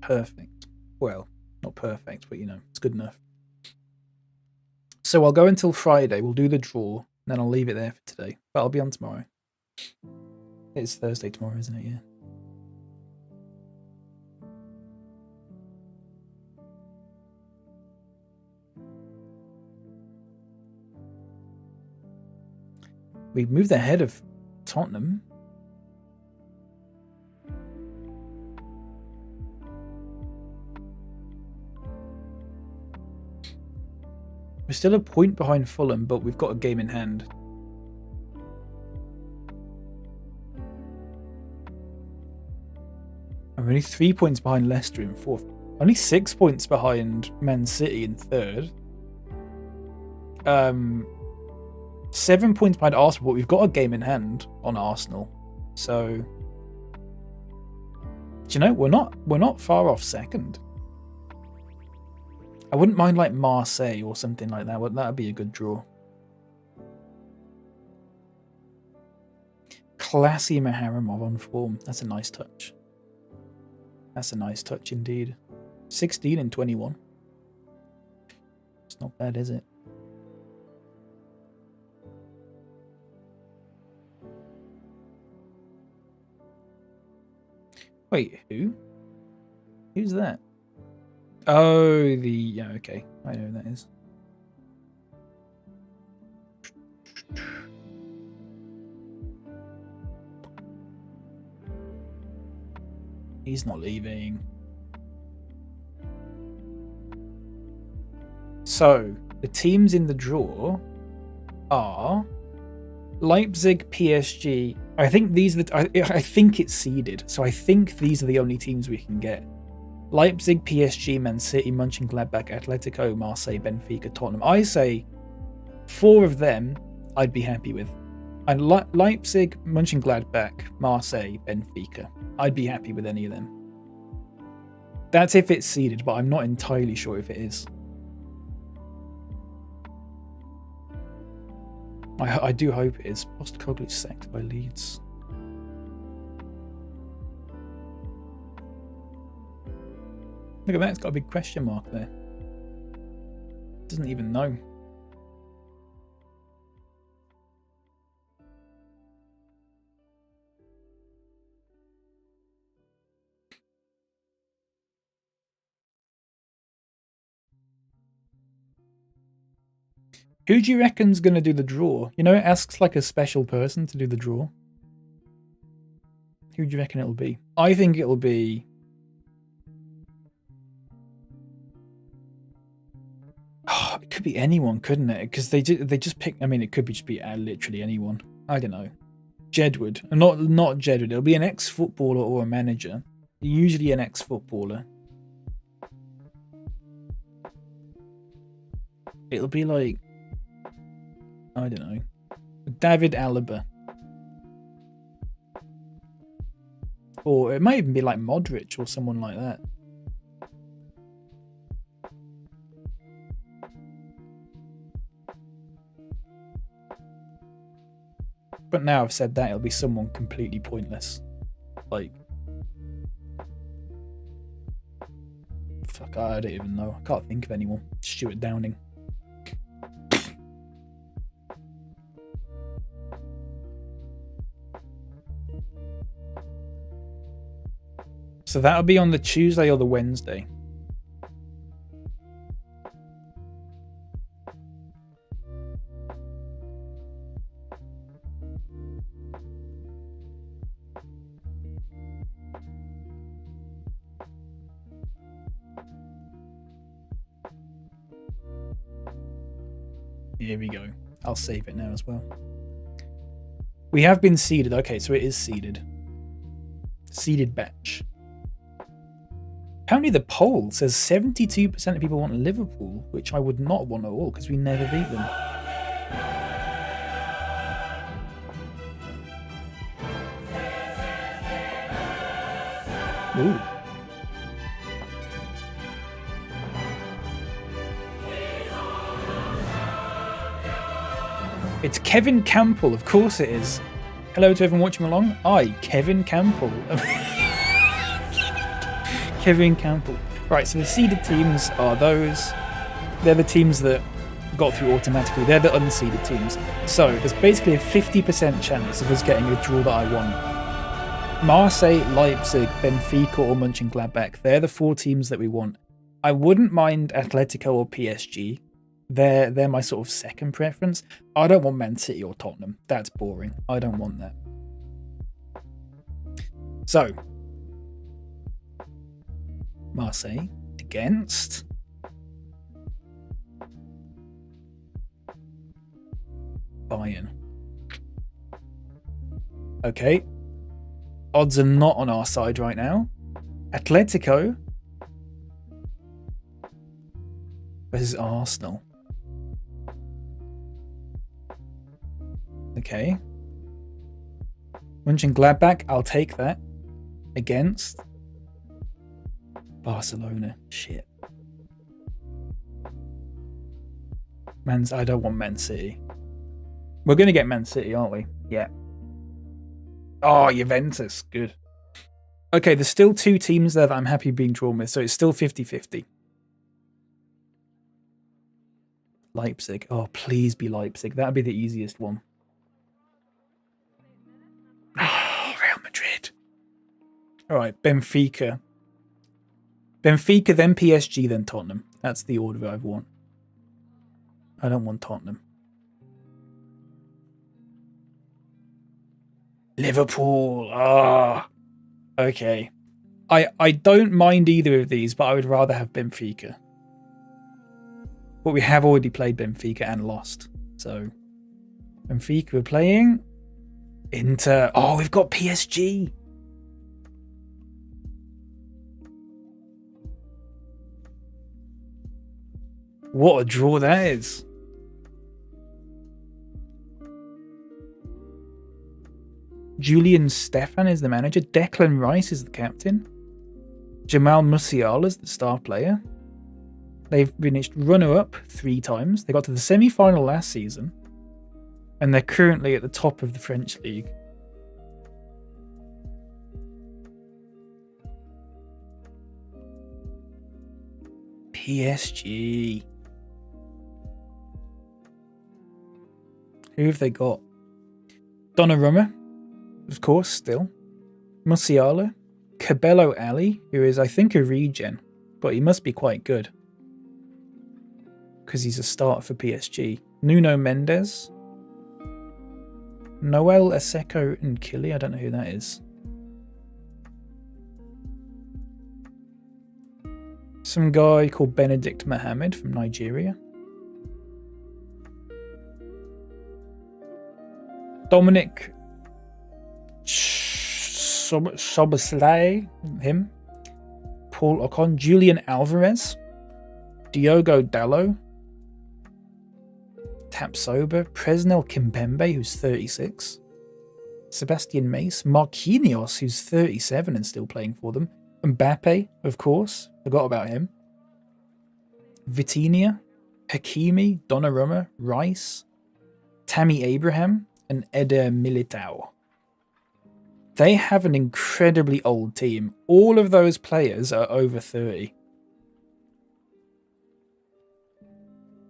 Perfect. Well, not perfect, but you know, it's good enough. So I'll go until Friday, we'll do the draw, then I'll leave it there for today. But I'll be on tomorrow. It's Thursday tomorrow, isn't it? Yeah. We've moved ahead of Tottenham. We're still a point behind Fulham, but we've got a game in hand. I'm only 3 points behind Leicester in 4th. Only 6 points behind Man City in 3rd. 7 points behind Arsenal, but we've got a game in hand on Arsenal. So, do you know, we're not far off 2nd. I wouldn't mind like Marseille or something like that. That'd be a good draw. Classy Maharamov on form. That's a nice touch. That's a nice touch indeed. 16 and 21. It's not bad, is it? Wait, who? Who's that? Oh, yeah, okay. I know who that is. He's not leaving. So, the teams in the draw are Leipzig, PSG. I think these are I think it's seeded, so I think these are the only teams we can get. Leipzig, PSG, Man City, Mönchengladbach, Atletico, Marseille, Benfica, Tottenham. I say 4 of them I'd be happy with. And Leipzig, Mönchengladbach, Marseille, Benfica. I'd be happy with any of them. That's if it's seeded, but I'm not entirely sure if it is. I do hope it is. Postecoglou sacked by Leeds. Look at that, it's got a big question mark there. Doesn't even know. Who do you reckon's going to do the draw? You know, it asks like a special person to do the draw. Who do you reckon it'll be? I think it'll be... Oh, it could be anyone, couldn't it? Because they just pick... I mean, it could just be literally anyone. I don't know. Jedward. Not Jedward. It'll be an ex-footballer or a manager. Usually an ex-footballer. It'll be like... I don't know. David Alaba. Or it might even be like Modric or someone like that. But now I've said that, it'll be someone completely pointless. Like... Fuck, I don't even know. I can't think of anyone. Stuart Downing. So that'll be on the Tuesday or the Wednesday. Here we go. I'll save it now as well. We have been seeded. Okay, so it is seeded. Seeded batch. Apparently the poll says 72% of people want Liverpool, which I would not want at all because we never beat them. Ooh. It's Kevin Campbell, of course it is. Hello to everyone watching along. Kevin Campbell. Kevin Campbell. Right, so the seeded teams are those. They're the teams that got through automatically. They're the unseeded teams. So there's basically a 50% chance of us getting a draw that I want. Marseille, Leipzig, Benfica or Mönchengladbach. They're the 4 teams that we want. I wouldn't mind Atletico or PSG. They're my sort of second preference. I don't want Man City or Tottenham. That's boring. I don't want that. So, Marseille against Bayern. Okay. Odds are not on our side right now. Atletico versus Arsenal. Okay. Mönchengladbach, I'll take that. Against Barcelona. Shit. I don't want Man City. We're going to get Man City, aren't we? Yeah. Oh, Juventus. Good. Okay, there's still 2 teams there that I'm happy being drawn with, so it's still 50-50. Leipzig. Oh, please be Leipzig. That'd be the easiest one. Oh, Real Madrid. All right, Benfica. Benfica, then PSG, then Tottenham. That's the order I want. I don't want Tottenham. Liverpool. Ah. Oh. Okay. I don't mind either of these, but I would rather have Benfica. But we have already played Benfica and lost. So, Benfica we're playing. Inter. Oh, we've got PSG. What a draw that is. Julian Stefan is the manager. Declan Rice is the captain. Jamal Musiala is the star player. They've finished runner-up 3 times. They got to the semi-final last season. And they're currently at the top of the French league. PSG. Who have they got? Donnarumma, of course, still. Musiala. Cabello Ali, who is, I think, a regen. But he must be quite good. Because he's a starter for PSG. Nuno Mendes. Noel Aseko and Killy. I don't know who that is. Some guy called Benedict Mohammed from Nigeria. Dominic Soboslai, him. Paul Ocon. Julian Alvarez. Diogo Dallo. Tapsoba. Presnel Kimpembe, who's 36. Sebastian Mace. Marquinhos, who's 37 and still playing for them. Mbappe, of course. Forgot about him. Vitinha. Hakimi. Donnarumma. Rice. Tammy Abraham. And Eder Militao. They have an incredibly old team. All of those players are over 30.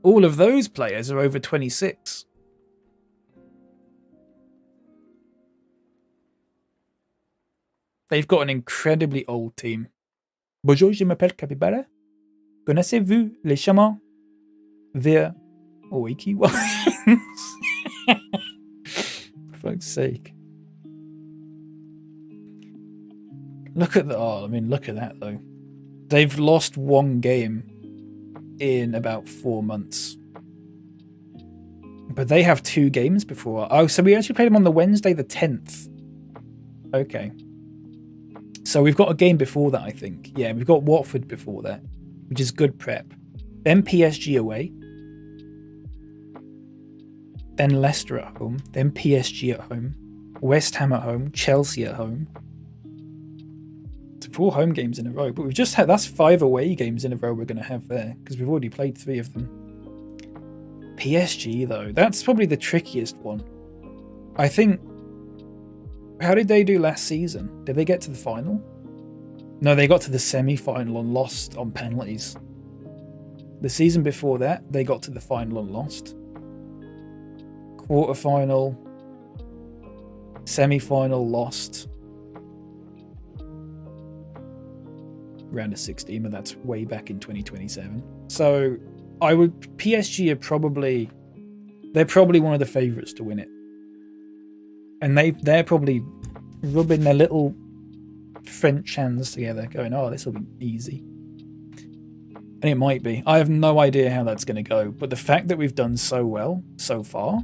All of those players are over 26. They've got an incredibly old team. Bonjour, je m'appelle Capybara. Connaissez-vous les chemins vers Oiki? For fuck's sake. Look at look at that though. They've lost one game in about 4 months. But they have 2 games before. Oh, so we actually played them on the Wednesday the 10th. Okay. So we've got a game before that, I think. Yeah, we've got Watford before that, which is good prep. Then PSG away. Then Leicester at home. Then PSG at home. West Ham at home. Chelsea at home. It's 4 home games in a row. But we've just had... That's 5 away games in a row we're going to have there. Because we've already played 3 of them. PSG, though. That's probably the trickiest one. I think... How did they do last season? Did they get to the final? No, they got to the semi-final and lost on penalties. The season before that, they got to the final and lost. Quarter-final. Semi-final, lost. Round of 16, but that's way back in 2027. So, PSG are probably... They're probably one of the favourites to win it. And they're probably rubbing their little French hands together, going, oh, this will be easy. And it might be. I have no idea how that's going to go. But the fact that we've done so well so far...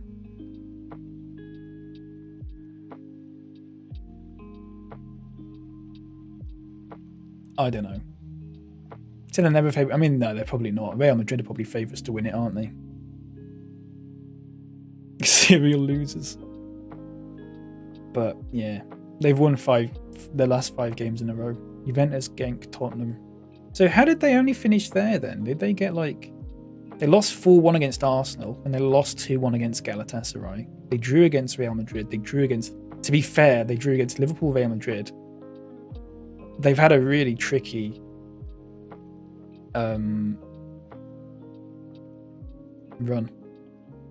I don't know. Still a never favourite. I mean, no, they're probably not. Real Madrid are probably favourites to win it, aren't they? Serial losers. But yeah, they've won their last 5 games in a row. Juventus, Genk, Tottenham. So how did they only finish there then? Did they get they lost 4-1 against Arsenal and they lost 2-1 against Galatasaray. They drew against Real Madrid. They drew against, to be fair, they drew against Liverpool, Real Madrid. They've had a really tricky run.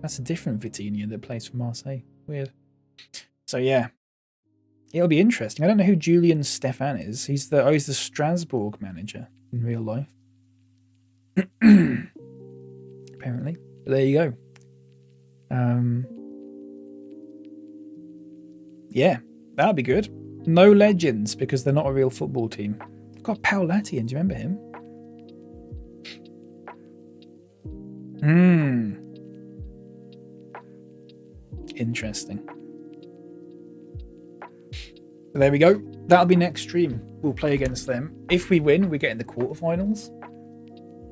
That's a different Vitinha that plays for Marseille. Weird. So yeah, it'll be interesting. I don't know who Julian Stefan is. He's the Strasbourg manager in real life. Apparently. But there you go. Yeah, that'll be good. No legends because they're not a real football team. They've got Paolatti in. Do you remember him? Interesting. But there we go. That'll be next stream. We'll play against them. If we win, we get in the quarterfinals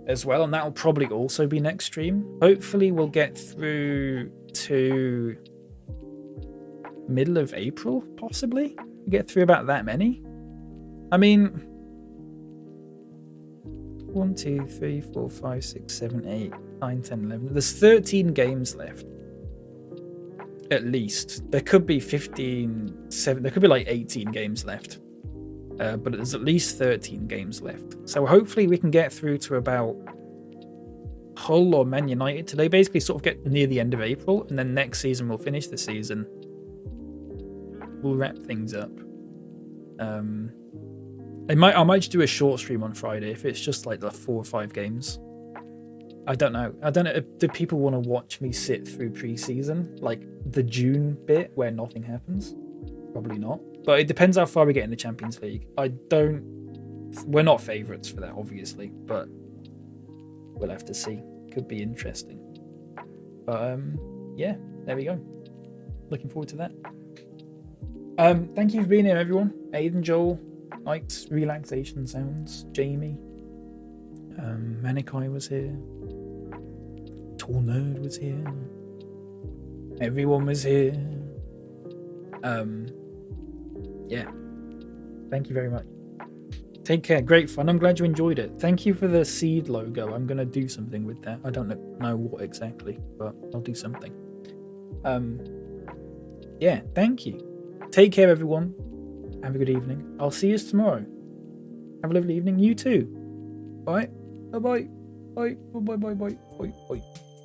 as well, and that'll probably also be next stream. Hopefully we'll get through to middle of April, possibly. We get through about that many. I mean, 1, 2, 3, 4, 5, 6, 7, 8, 9, 10, 11. There's 13 games left. At least. There could be 15, 7, there could be 18 games left. But there's at least 13 games left. So hopefully we can get through to about Hull or Man United. They basically sort of get near the end of April, and then next season we'll finish the season. We'll wrap things up. I might just do a short stream on Friday if it's just the 4 or 5 games. I don't know. Do people want to watch me sit through preseason, like the June bit where nothing happens? Probably not. But it depends how far we get in the Champions League. We're not favourites for that, obviously, but we'll have to see. Could be interesting. But yeah, there we go. Looking forward to that. Thank you for being here, everyone. Aiden, Joel, Mike's relaxation sounds, Jamie, Manikai was here, Tall Nerd was here, everyone was here. Yeah, thank you very much. Take care. Great fun. I'm glad you enjoyed it. Thank you for the seed logo. I'm gonna do something with that. I don't know what exactly, but I'll do something. Yeah, thank you. Take care, everyone. Have a good evening. I'll see you tomorrow. Have a lovely evening. You too. Bye. Bye. Bye. Bye. Bye. Bye. Bye. Bye. Bye.